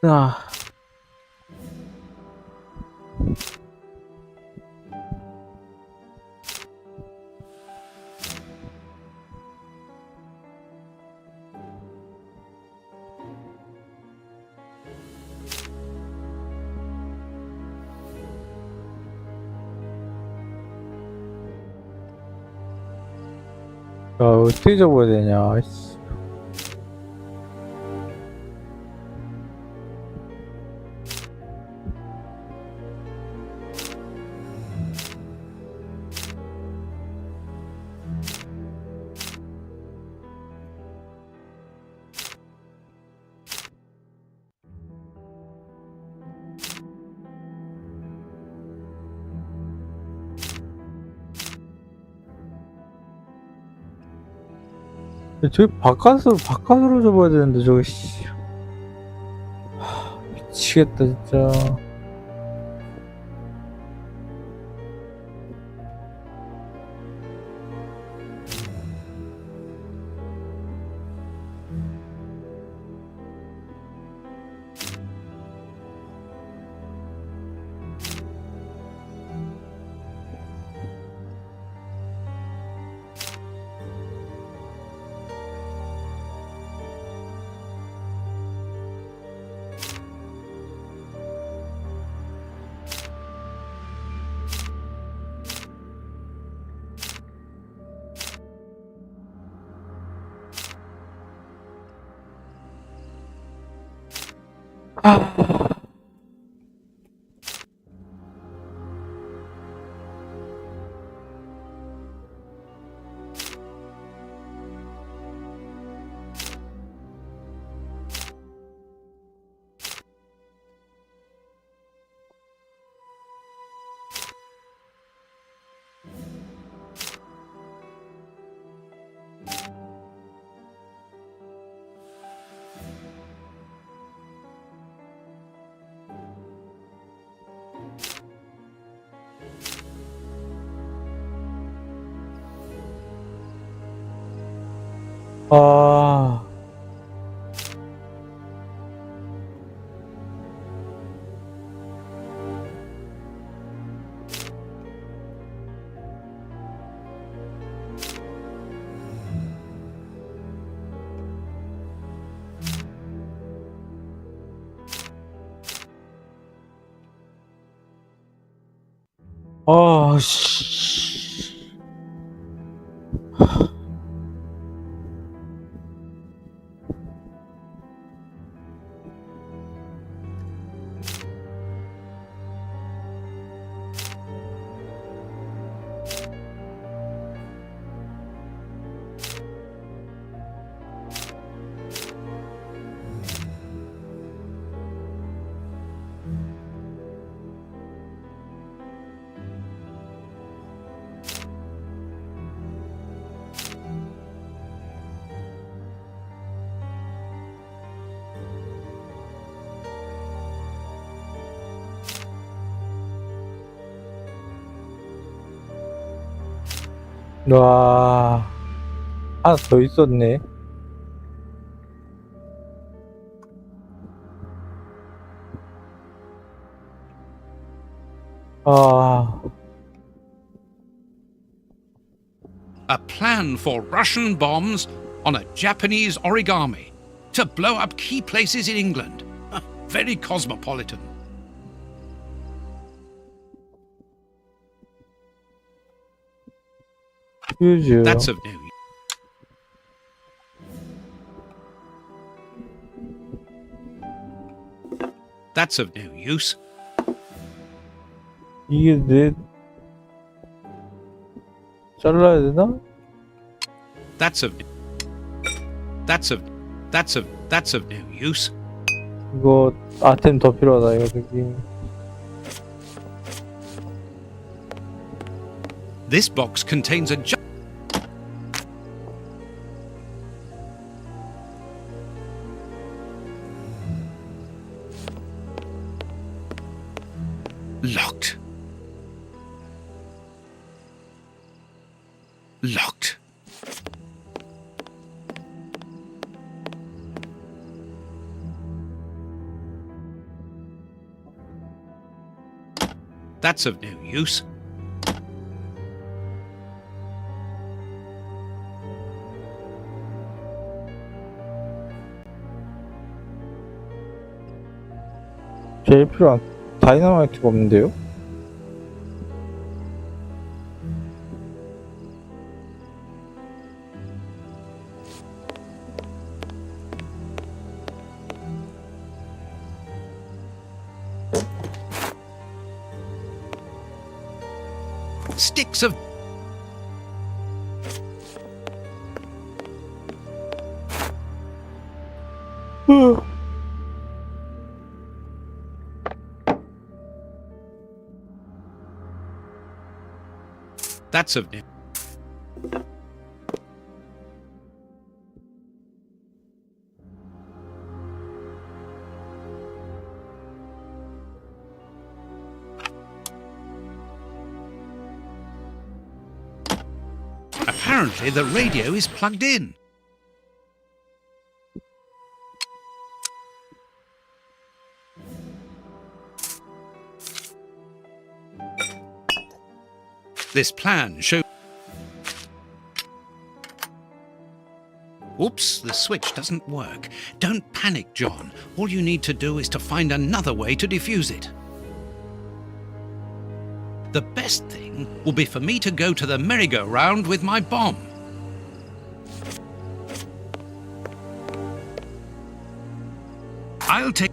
아. 야, 어떻게 접어야 되냐, 씨. 저기 바깥으로 접어야 되는데, 저기, 씨. 미치겠다, 진짜. 아. 아, 씨. 와, 하나 더 있었네. 아, A plan for Russian bombs on a Japanese origami to blow up key places in England. Very cosmopolitan. 휴즈. That's of no use. That's of no use. 이게 잘라야 되나? That's of no use. 이거 아템 더 필요하다, 이거 저기. This box contains a locked. Locked. That's of no use. 제일 필요한 다이너마이트가 없는데요? Sticks of... That's of no... Apparently the radio is plugged in. This plan shows... Oops, the switch doesn't work. Don't panic, John. All you need to do is to find another way to defuse it. The best thing will be for me to go to the merry-go-round with my bomb. I'll take...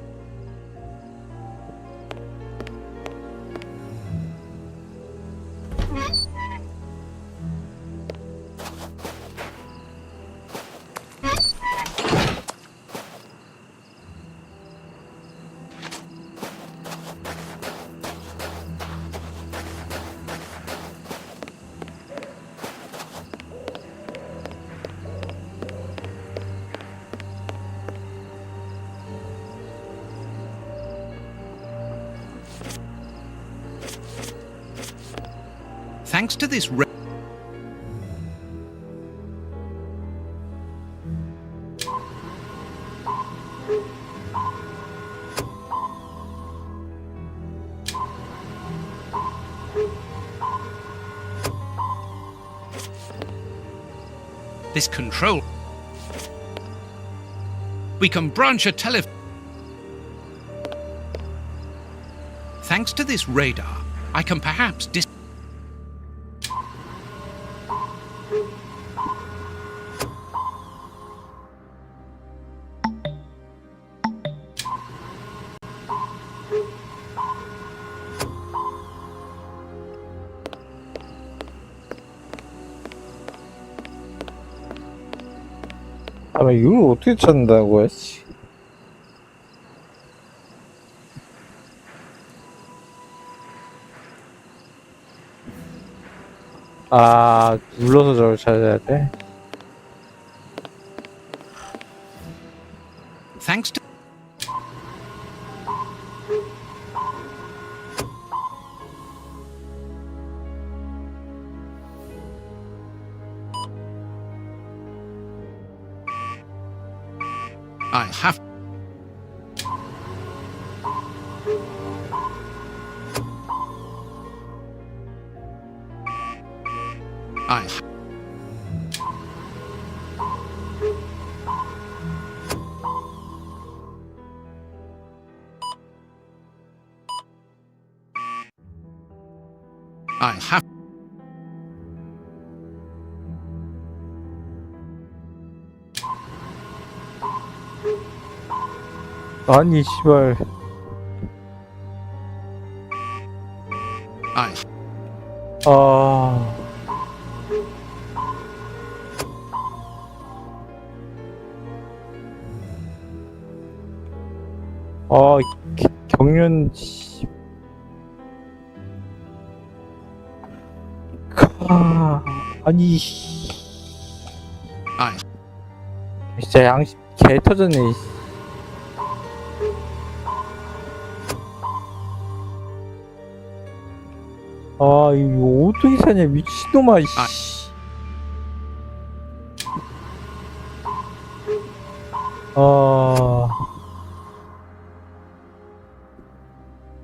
Thanks to this this control, we can branch a Thanks to this radar, I can perhaps 아마 이걸 어떻게 찾는다고 했지? 아, 눌러서 저걸 찾아야 돼? Thanks to I have 아니 씨발 경륜 아니 진짜 양심 개 터졌네. 아 이거 어떻게 사냐 미친놈아.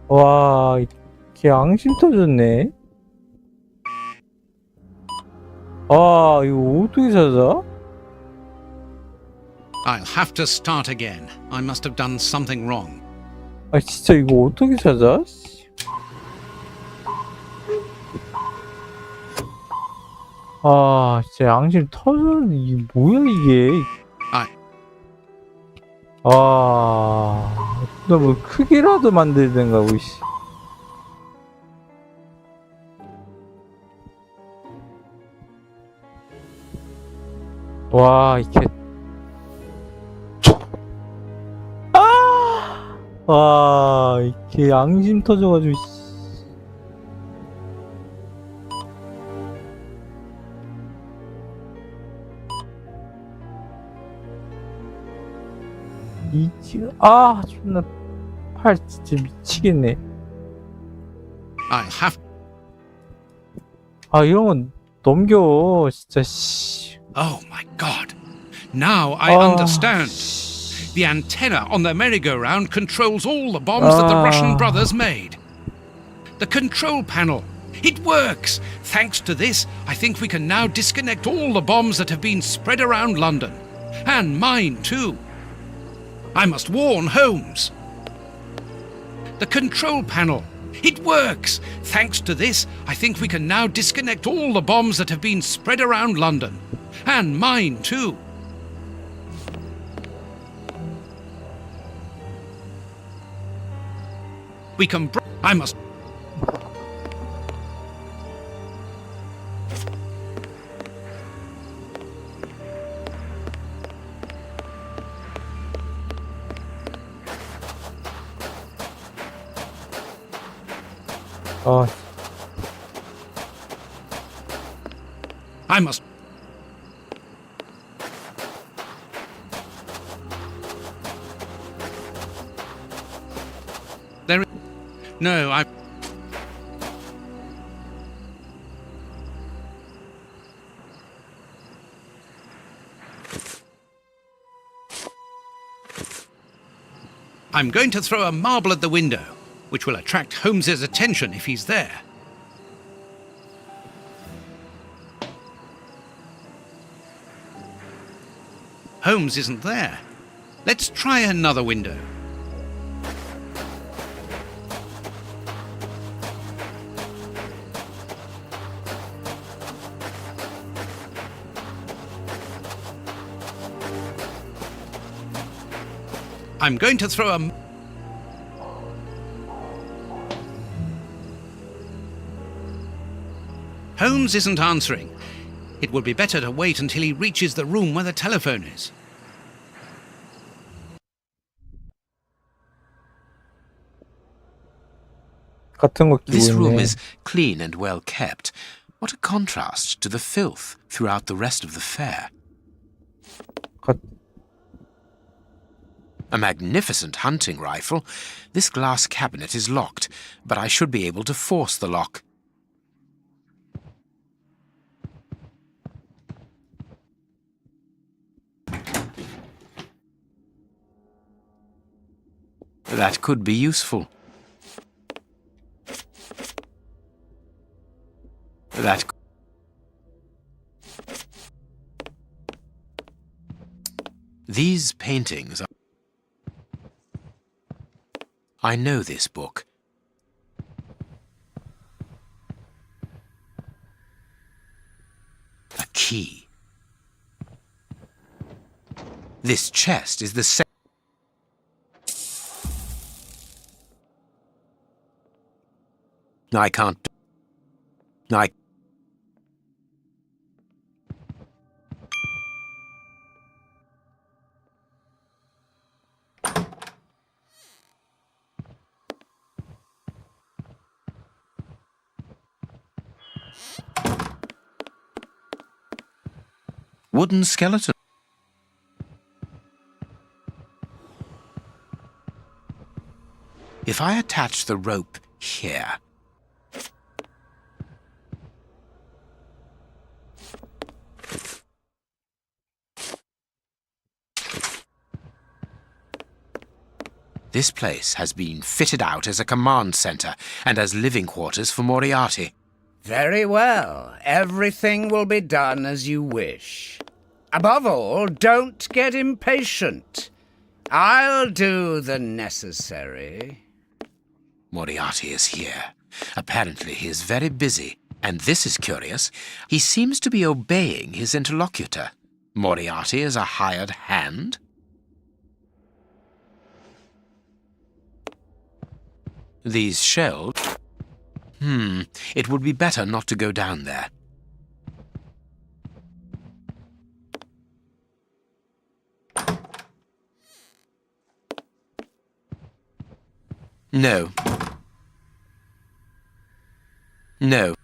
와 걔 앙심 터졌네. 아, 이거 어떻게 찾아? I'll have to start again. I must have done something wrong. 아, 진짜 이거 어떻게 찾아? 아, 진짜 앙심 터졌네. 이게 뭐야, 이게. 아, 나 뭐 크기라도 만들든가, 우씨. 와, 이게. 아! 와, 이게 앙심 터져가지고, 씨. 아, 존나 팔 진짜 미치겠네. I'll have. 아, 이런 건 넘겨, 진짜, 씨. Oh my God! Now I understand. The antenna on the merry-go-round controls all the bombs that the Russian brothers made. The control panel. It works! Thanks to this, I think we can now disconnect all the bombs that have been spread around London. And mine too. I must warn Holmes. The control panel. It works! Thanks to this, I think we can now disconnect all the bombs that have been spread around London. And mine too. We can I must... I must... There... No, I... I'm going to throw a marble at the window, which will attract Holmes's attention if he's there. Holmes isn't there. Let's try another window. I'm going to throw a... Holmes isn't answering. It would be better to wait until he reaches the room where the telephone is. This room is clean and well kept. What a contrast to the filth throughout the rest of the fair. A magnificent hunting rifle. This glass cabinet is locked, but I should be able to force the lock. That could be useful. These paintings are... I know this book. A key. This chest is the same. I can't... Wooden skeleton. If I attach the rope here... This place has been fitted out as a command center and as living quarters for Moriarty. Very well. Everything will be done as you wish. Above all, don't get impatient. I'll do the necessary. Moriarty is here. Apparently he is very busy, and this is curious. He seems to be obeying his interlocutor. Moriarty is a hired hand? These shelves... it would be better not to go down there. No. No.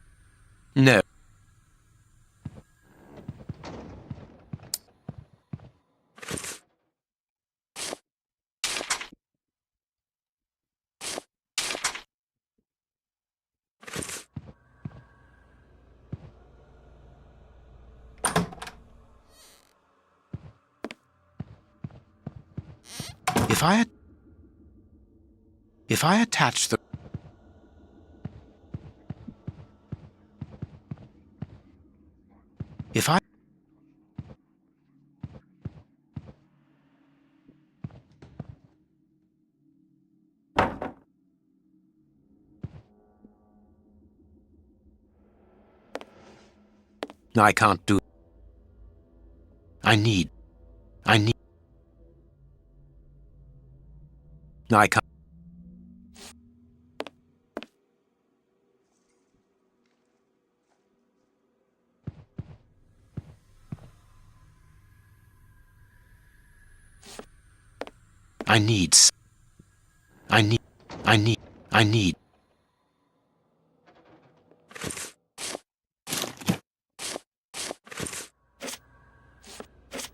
No. If I attach the... If I... I can't do... I need... I can't...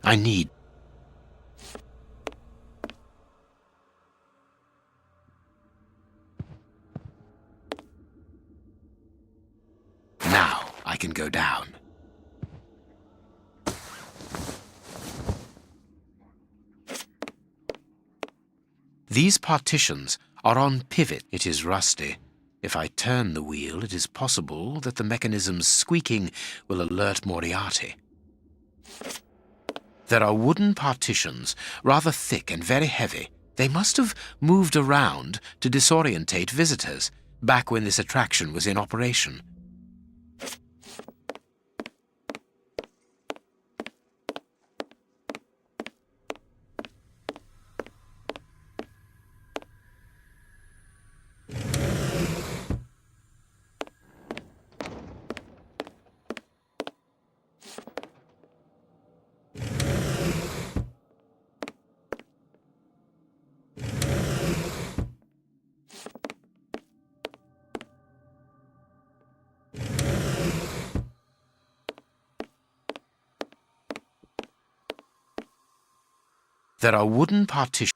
I need... Now I can go down. These partitions are on pivot. It is rusty. If I turn the wheel, it is possible that the mechanism's squeaking will alert Moriarty. There are wooden partitions, rather thick and very heavy. They must have moved around to disorientate visitors back when this attraction was in operation. There are wooden partitions.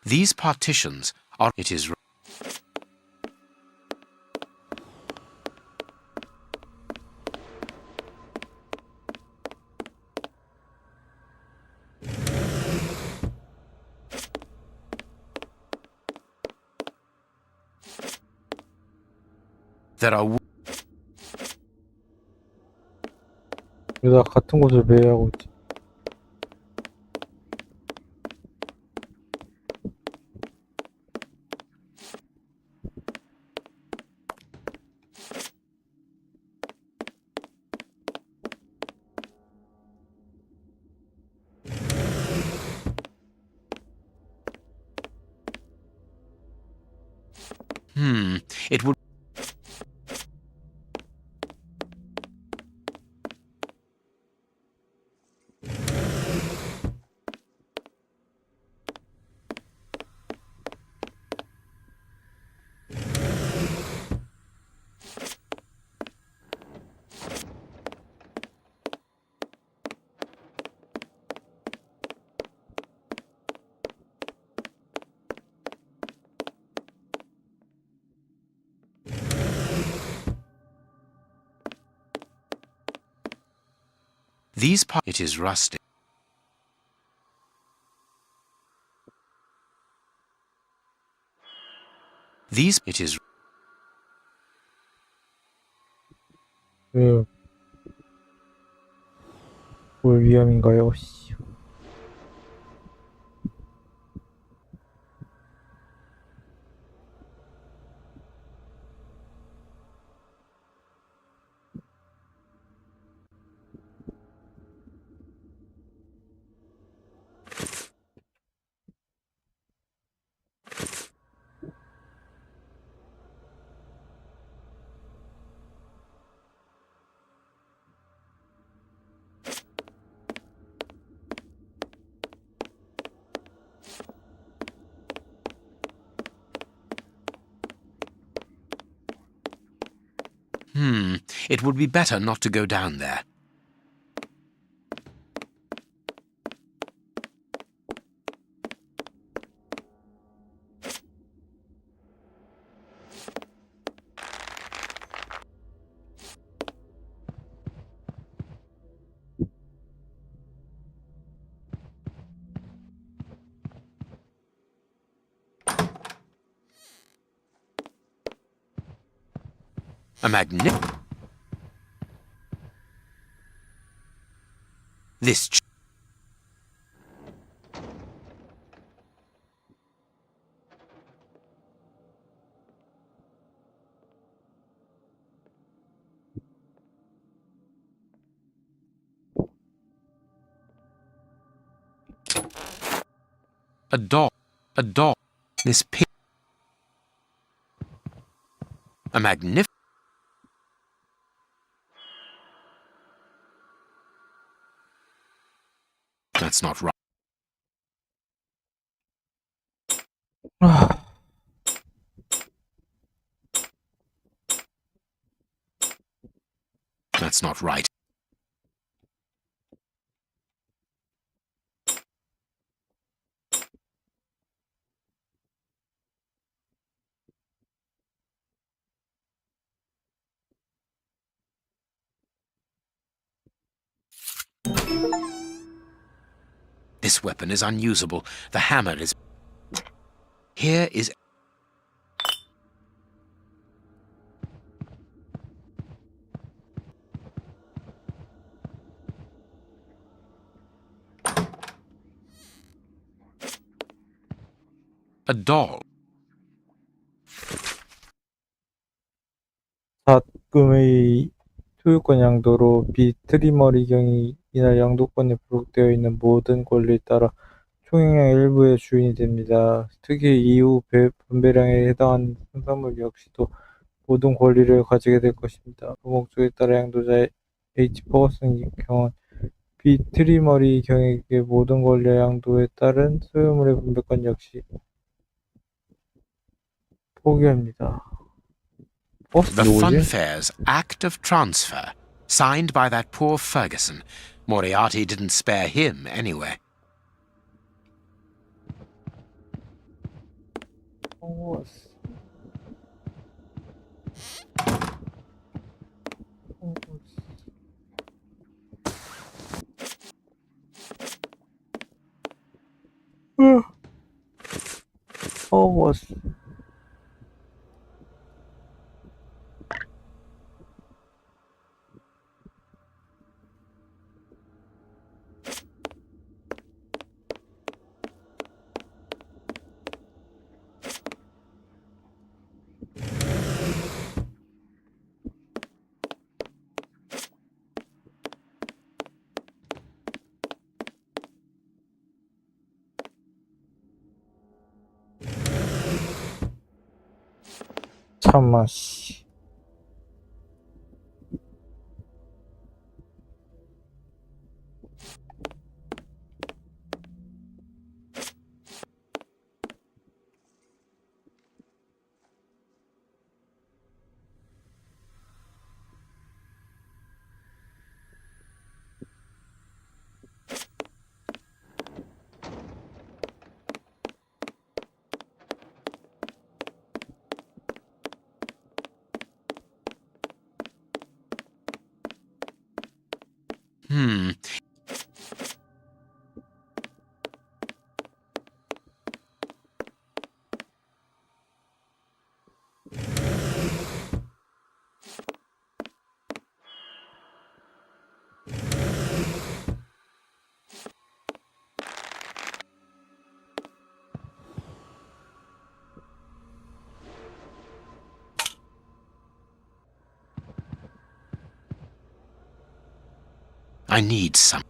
These partitions are... It is... There are... 왜 나 같은 곳을 매하고 있지? It would... These it is rusty. It is. 뭘 위험인가요? 씨. It would be better not to go down there. A magnificent. This. A dog. A dog. This pig. A magnificent. That's not right. That's not right. This weapon is unusable. The hammer is... Here is... A doll. 사금의 소유권 양도로 비트리머리경이 이날 양도권에 부록되어 있는 모든 권리에 따라 총영량 일부의 주인이 됩니다. 특히 이후 분배량에 해당하는 생산물 역시도 모든 권리를 가지게 될 것입니다. 그 목적에 따라 양도자 H. 퍼거슨 경은 비트리머리 경에게 모든 권리와 양도에 따른 소유물의 분배권 역시 포기합니다. The Funfair's Act of Transfer, signed by that poor Ferguson. Moriarty didn't spare him, anyway. 참아 씨. I need some.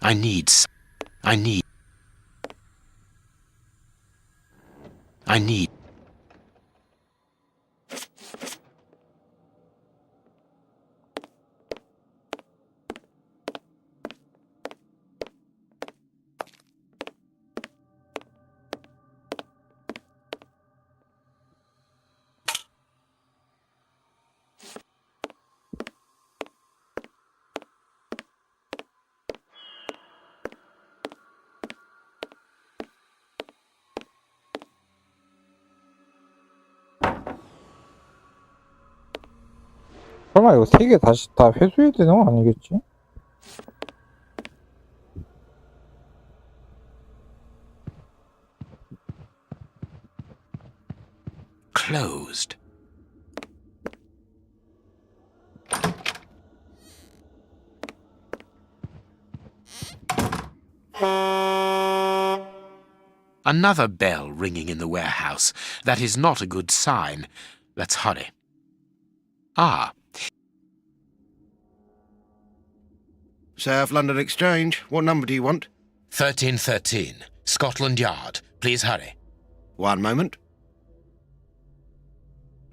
I need. 설마 이거 3개 다시 다 회수해야 되는 거 아니겠지? Closed. Another bell ringing in the warehouse. That is not a good sign. Let's hurry. Ah. South London Exchange. What number do you want? 1313, Scotland Yard. Please hurry. One moment.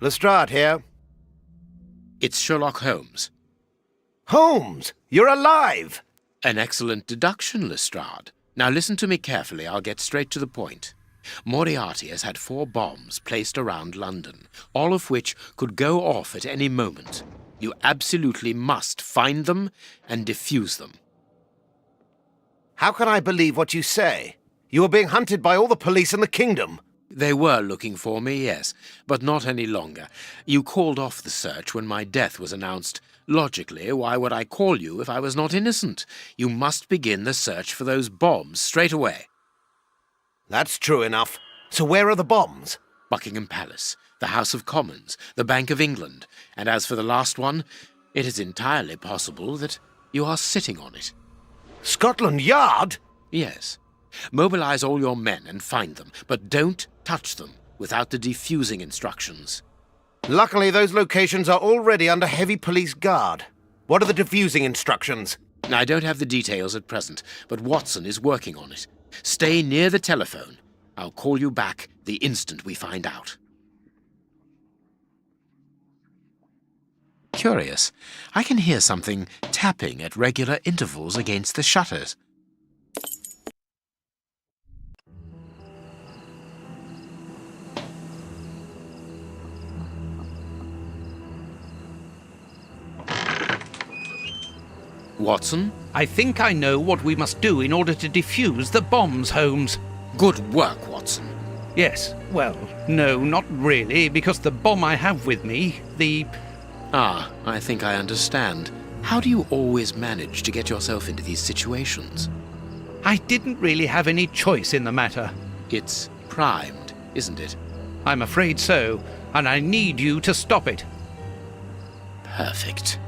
Lestrade here. It's Sherlock Holmes. Holmes! You're alive! An excellent deduction, Lestrade. Now listen to me carefully. I'll get straight to the point. Moriarty has had 4 bombs placed around London, all of which could go off at any moment. You absolutely must find them and defuse them. How can I believe what you say? You are being hunted by all the police in the kingdom. They were looking for me, yes, but not any longer. You called off the search when my death was announced. Logically, why would I call you if I was not innocent? You must begin the search for those bombs straight away. That's true enough. So where are the bombs? Buckingham Palace, the House of Commons, the Bank of England, and as for the last one, it is entirely possible that you are sitting on it. Scotland Yard? Yes. Mobilize all your men and find them, but don't touch them without the defusing instructions. Luckily, those locations are already under heavy police guard. What are the defusing instructions? I don't have the details at present, but Watson is working on it. Stay near the telephone. I'll call you back the instant we find out. Curious. I can hear something tapping at regular intervals against the shutters. Watson? I think I know what we must do in order to defuse the bombs, Holmes. Good work, Watson. Yes, well, no, not really, because the bomb I have with me, Ah, I think I understand. How do you always manage to get yourself into these situations? I didn't really have any choice in the matter. It's primed, isn't it? I'm afraid so, and I need you to stop it. Perfect.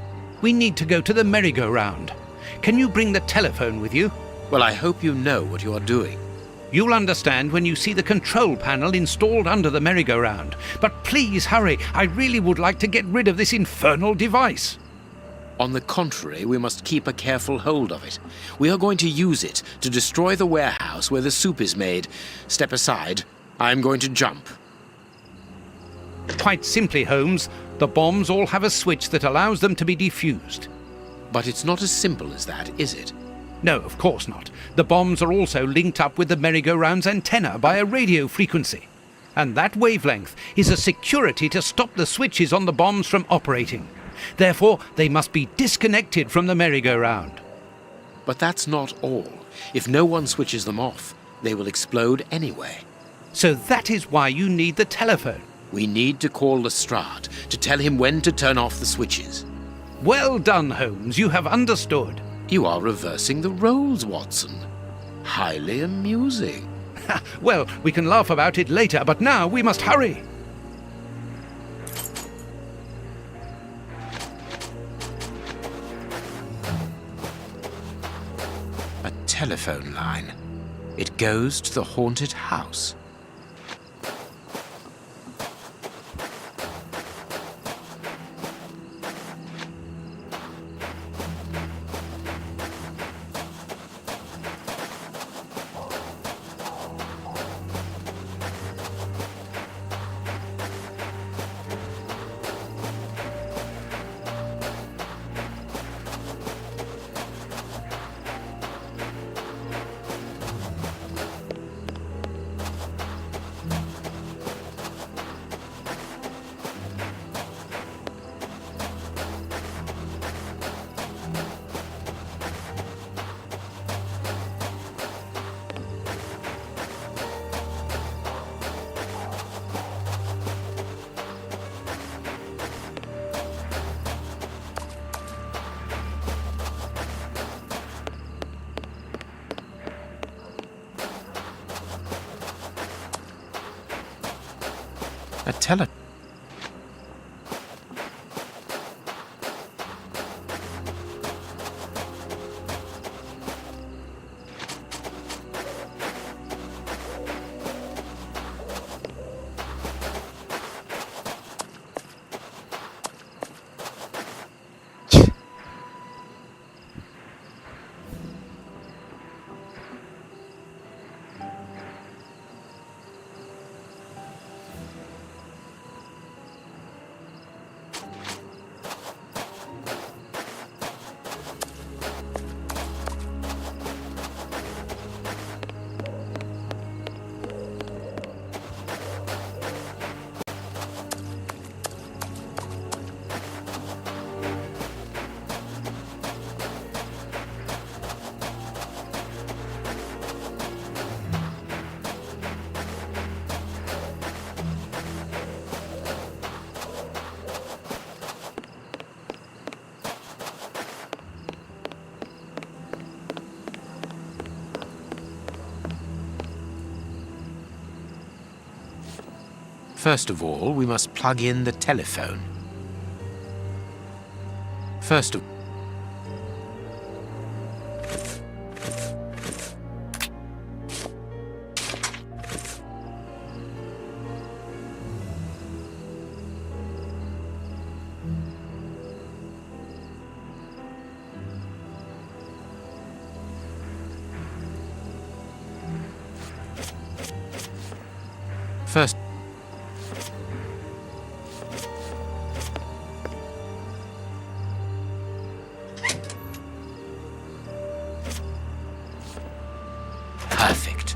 We need to go to the merry-go-round. Can you bring the telephone with you? Well, I hope you know what you are doing. You'll understand when you see the control panel installed under the merry-go-round. But please hurry. I really would like to get rid of this infernal device. On the contrary, we must keep a careful hold of it. We are going to use it to destroy the warehouse where the soup is made. Step aside. I'm going to jump. Quite simply, Holmes, the bombs all have a switch that allows them to be defused. But it's not as simple as that, is it? No, of course not. The bombs are also linked up with the merry-go-round's antenna by a radio frequency. And that wavelength is a security to stop the switches on the bombs from operating. Therefore, they must be disconnected from the merry-go-round. But that's not all. If no one switches them off, they will explode anyway. So that is why you need the telephone. We need to call Lestrade to tell him when to turn off the switches. Well done, Holmes. You have understood. You are reversing the roles, Watson. Highly amusing. Well, we can laugh about it later, but now we must hurry. A telephone line. It goes to the haunted house. A tele... First of all, we must plug in the telephone. First of First. Perfect.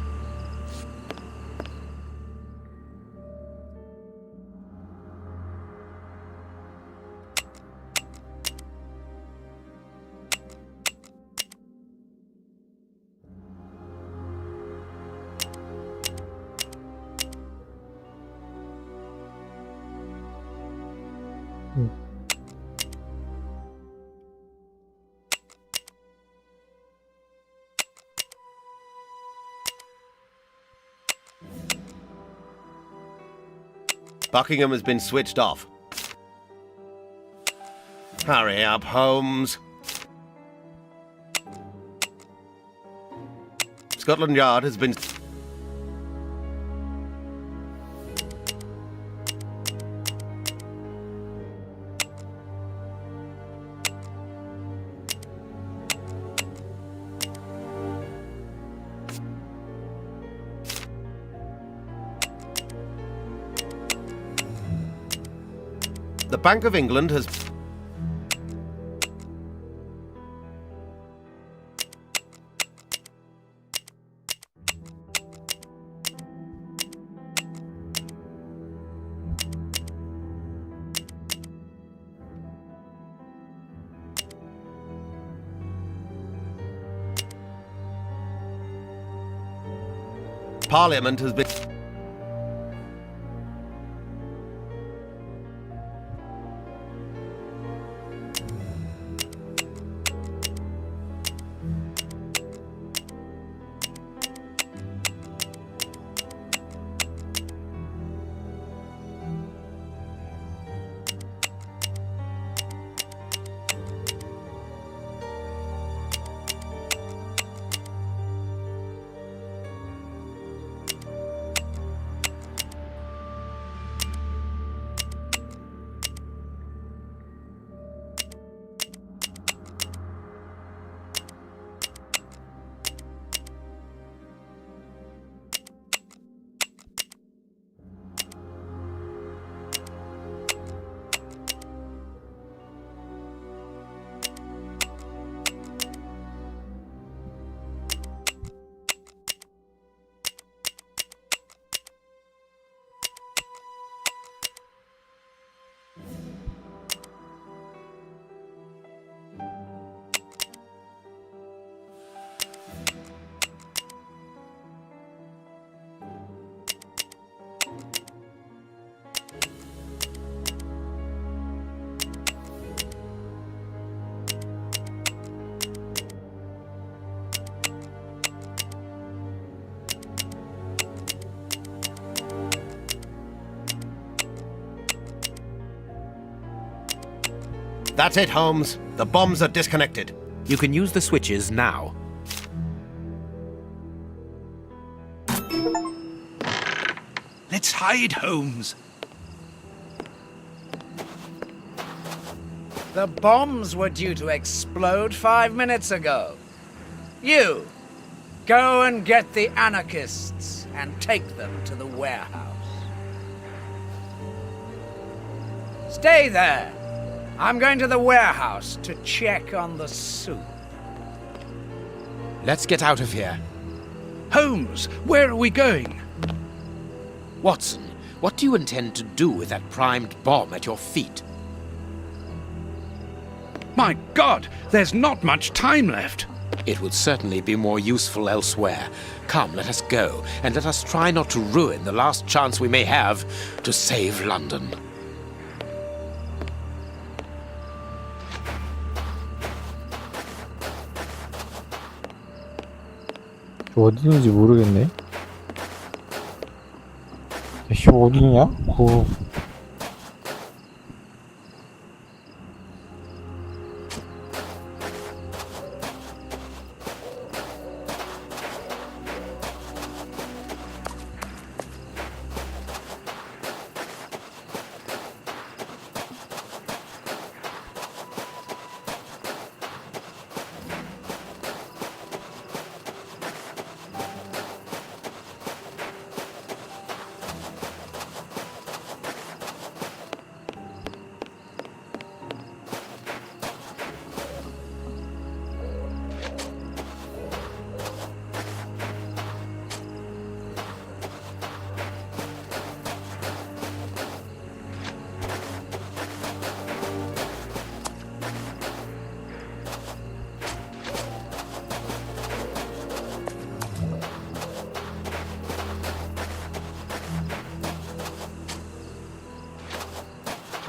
Buckingham has been switched off. Hurry up, Holmes. Scotland Yard has been... The Bank of England has... Parliament has been... That's it, Holmes. The bombs are disconnected. You can use the switches now. Let's hide, Holmes. The bombs were due to explode 5 minutes ago. You, go and get the anarchists and take them to the warehouse. Stay there. I'm going to the warehouse to check on the soup. Let's get out of here. Holmes, where are we going? Watson, what do you intend to do with that primed bomb at your feet? My God, there's not much time left. It would certainly be more useful elsewhere. Come, let us go, and let us try not to ruin the last chance we may have to save London. 어디 있는지 모르겠네. 씨, 어디냐?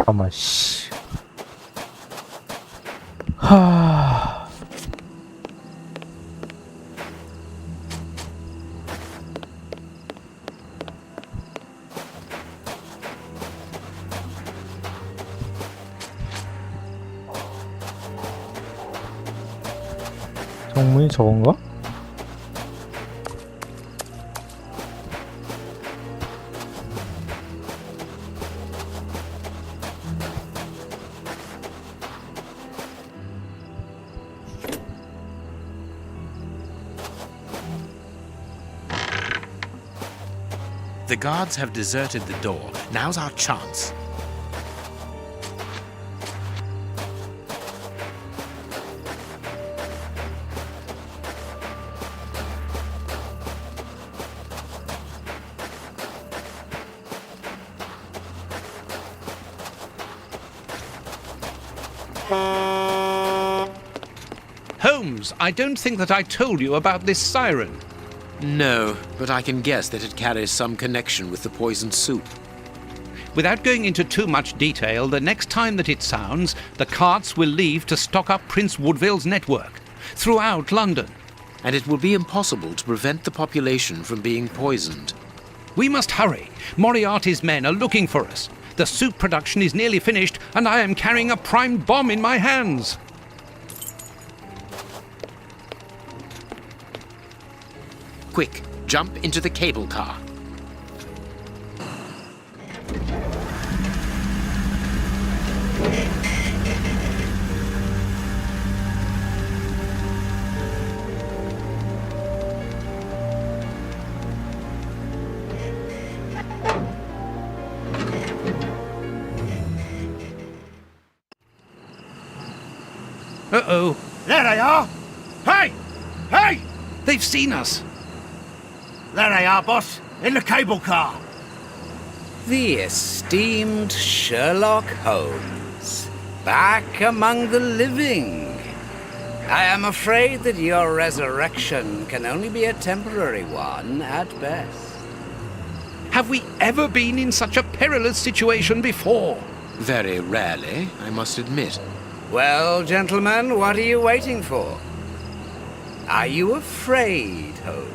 잠깐만, 씨. 정문이 저건가? The guards have deserted the door. Now's our chance. Holmes, I don't think that I told you about this siren. No, but I can guess that it carries some connection with the poisoned soup. Without going into too much detail, the next time that it sounds, the carts will leave to stock up Prince Woodville's network throughout London. And it will be impossible to prevent the population from being poisoned. We must hurry. Moriarty's men are looking for us. The soup production is nearly finished, and I am carrying a primed bomb in my hands. Quick, jump into the cable car. Uh-oh. There they are! Hey! Hey! They've seen us. There they are, boss, in the cable car. The esteemed Sherlock Holmes, back among the living. I am afraid that your resurrection can only be a temporary one at best. Have we ever been in such a perilous situation before? Very rarely, I must admit. Well, gentlemen, what are you waiting for? Are you afraid, Holmes?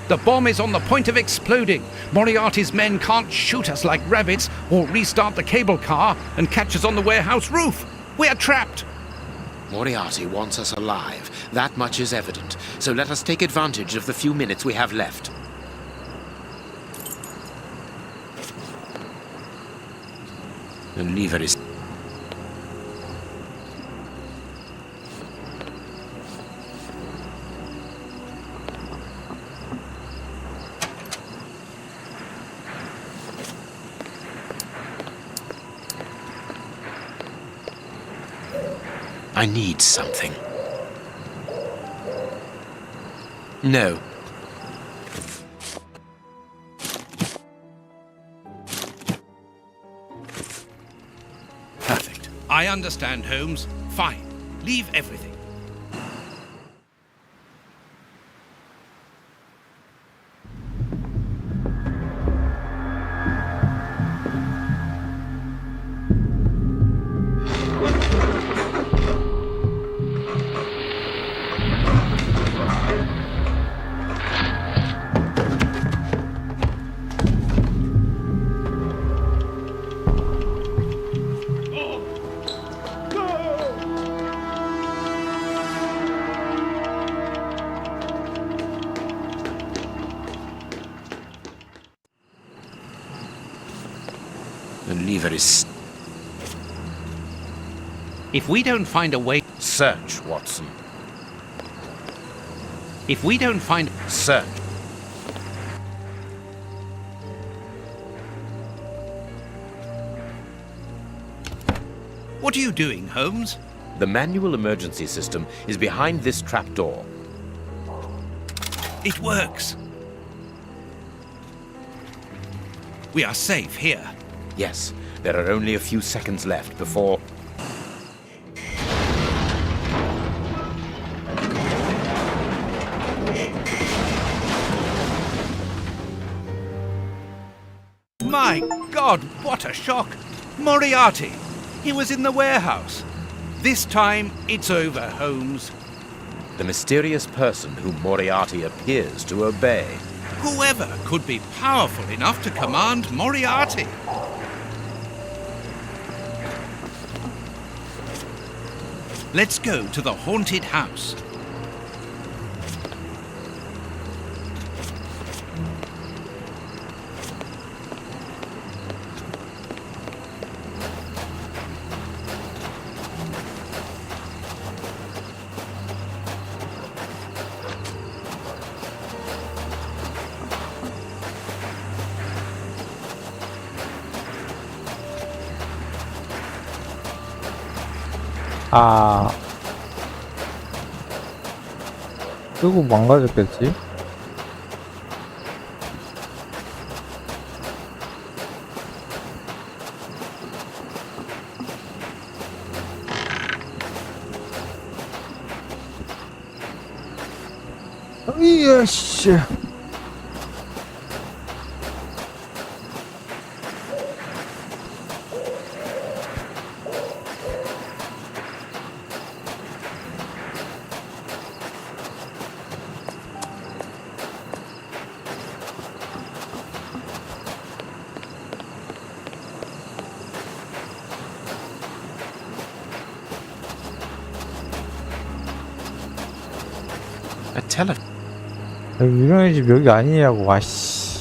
The bomb is on the point of exploding. Moriarty's men can't shoot us like rabbits or restart the cable car and catch us on the warehouse roof. We are trapped. Moriarty wants us alive. That much is evident. So let us take advantage of the few minutes we have left. The lever is... I need something. No. Perfect. I understand, Holmes. Fine. Leave everything. The lever is... If we don't find a way... Search, Watson. If we don't find... Search. What are you doing, Holmes? The manual emergency system is behind this trapdoor. It works. We are safe here. Yes, there are only a few seconds left before... My God, what a shock! Moriarty! He was in the warehouse. This time, it's over, Holmes. The mysterious person whom Moriarty appears to obey. Whoever could be powerful enough to command Moriarty? Let's go to the haunted house. 아... 끄고 망가졌겠지? 으이씨. 유령의 집 여기 아니냐고. 아씨.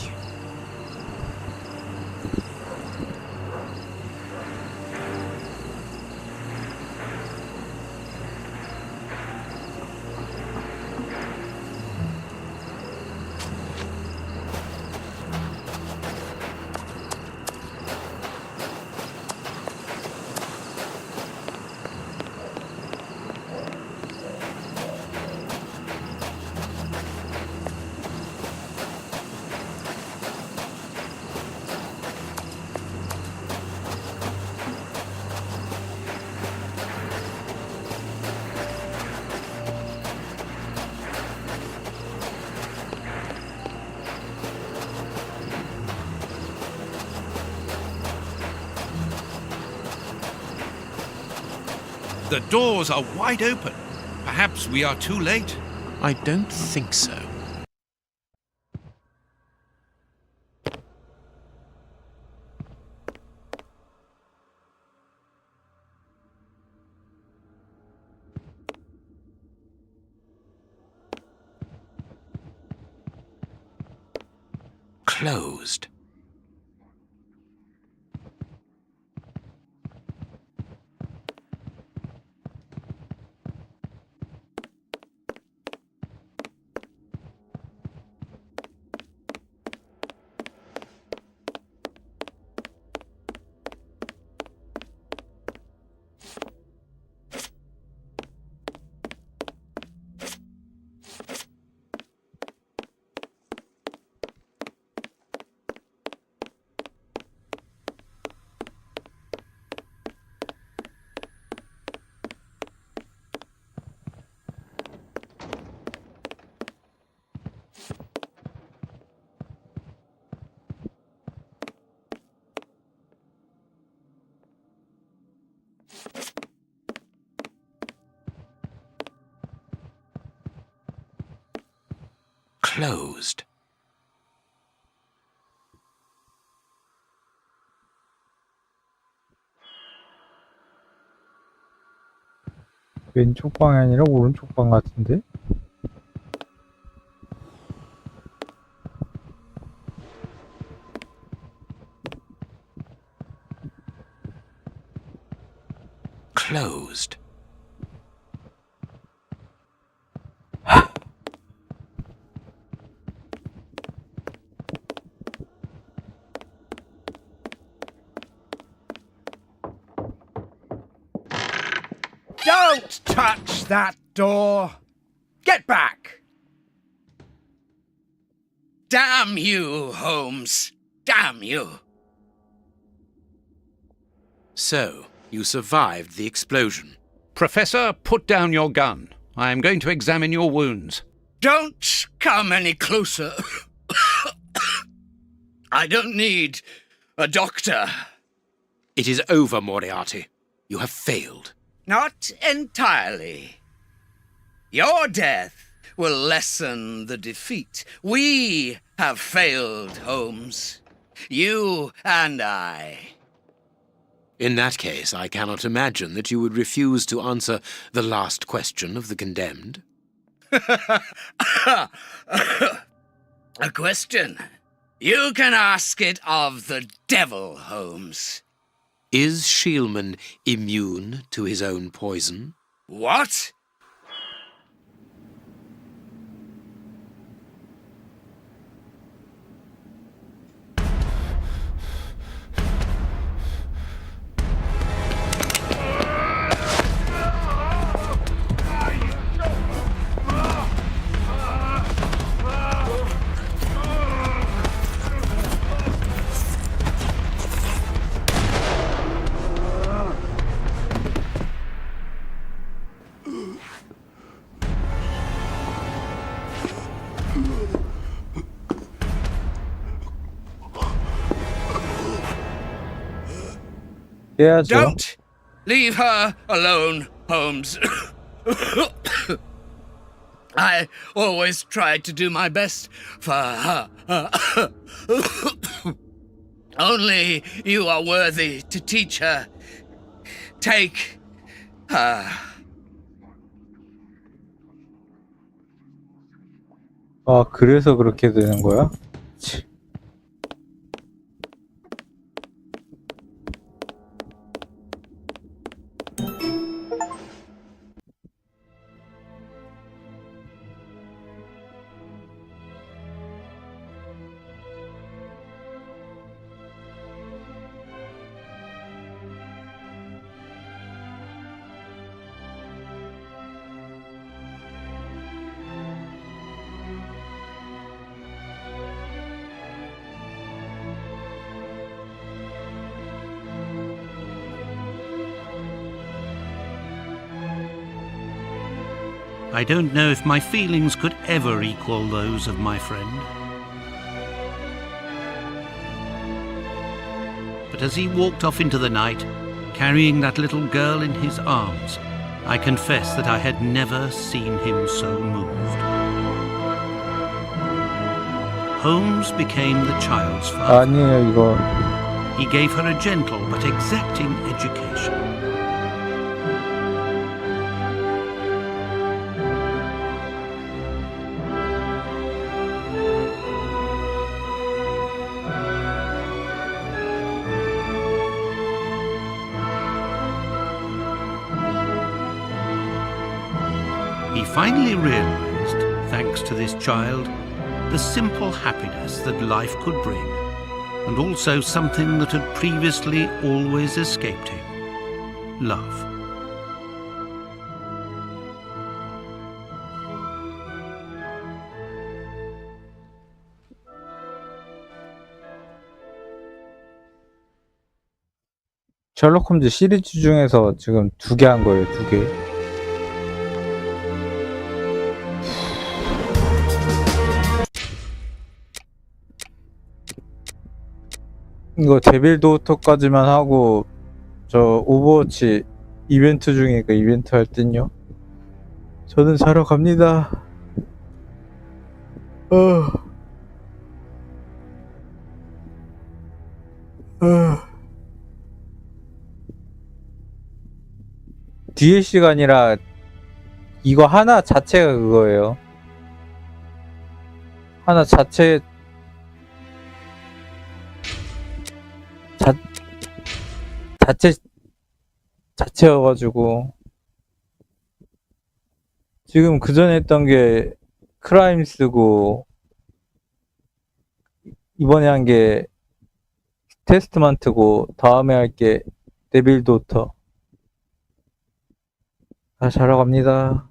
The doors are wide open. Perhaps we are too late. I don't think so. Closed. Closed. 왼쪽 방이 아니라 오른쪽 방 같은데? Closed. Don't touch that door! Get back! Damn you, Holmes! Damn you! So, you survived the explosion. Professor, put down your gun. I am going to examine your wounds. Don't come any closer. I don't need a doctor. It is over, Moriarty. You have failed. Not entirely. Your death will lessen the defeat. We have failed, Holmes. You and I. In that case, I cannot imagine that you would refuse to answer the last question of the condemned. A question? You can ask it of the devil, Holmes. Is Shielman immune to his own poison? What? 깨야죠. Don't leave her alone, Holmes. I always tried to do my best for her. Only you are worthy to teach her. Take her. 아, 그래서 그렇게 되는 거야? 치. I don't know if my feelings could ever equal those of my friend. But as he walked off into the night, carrying that little girl in his arms, I confess that I had never seen him so moved. Holmes became the child's father. 아니에요, 이거. He gave her a gentle but exacting education. He finally realized, thanks to this child, the simple happiness that life could bring, and also something that had previously always escaped him: love. 셜록 홈즈 시리즈 중에서 지금 2개 한 거예요, 2개. 이거 데빌 도어터까지만 하고 저 오버워치 이벤트 중이니까 이벤트 할 땐요. 저는 자러 갑니다. DLC가 아니라 이거 하나 자체가 그거예요. 하나 자체 자체여가지고 지금 그 전에 했던 게 크라임즈고 이번에 한 게 테스트먼트고 다음에 할 게 데빌 도터. 다 자러 갑니다.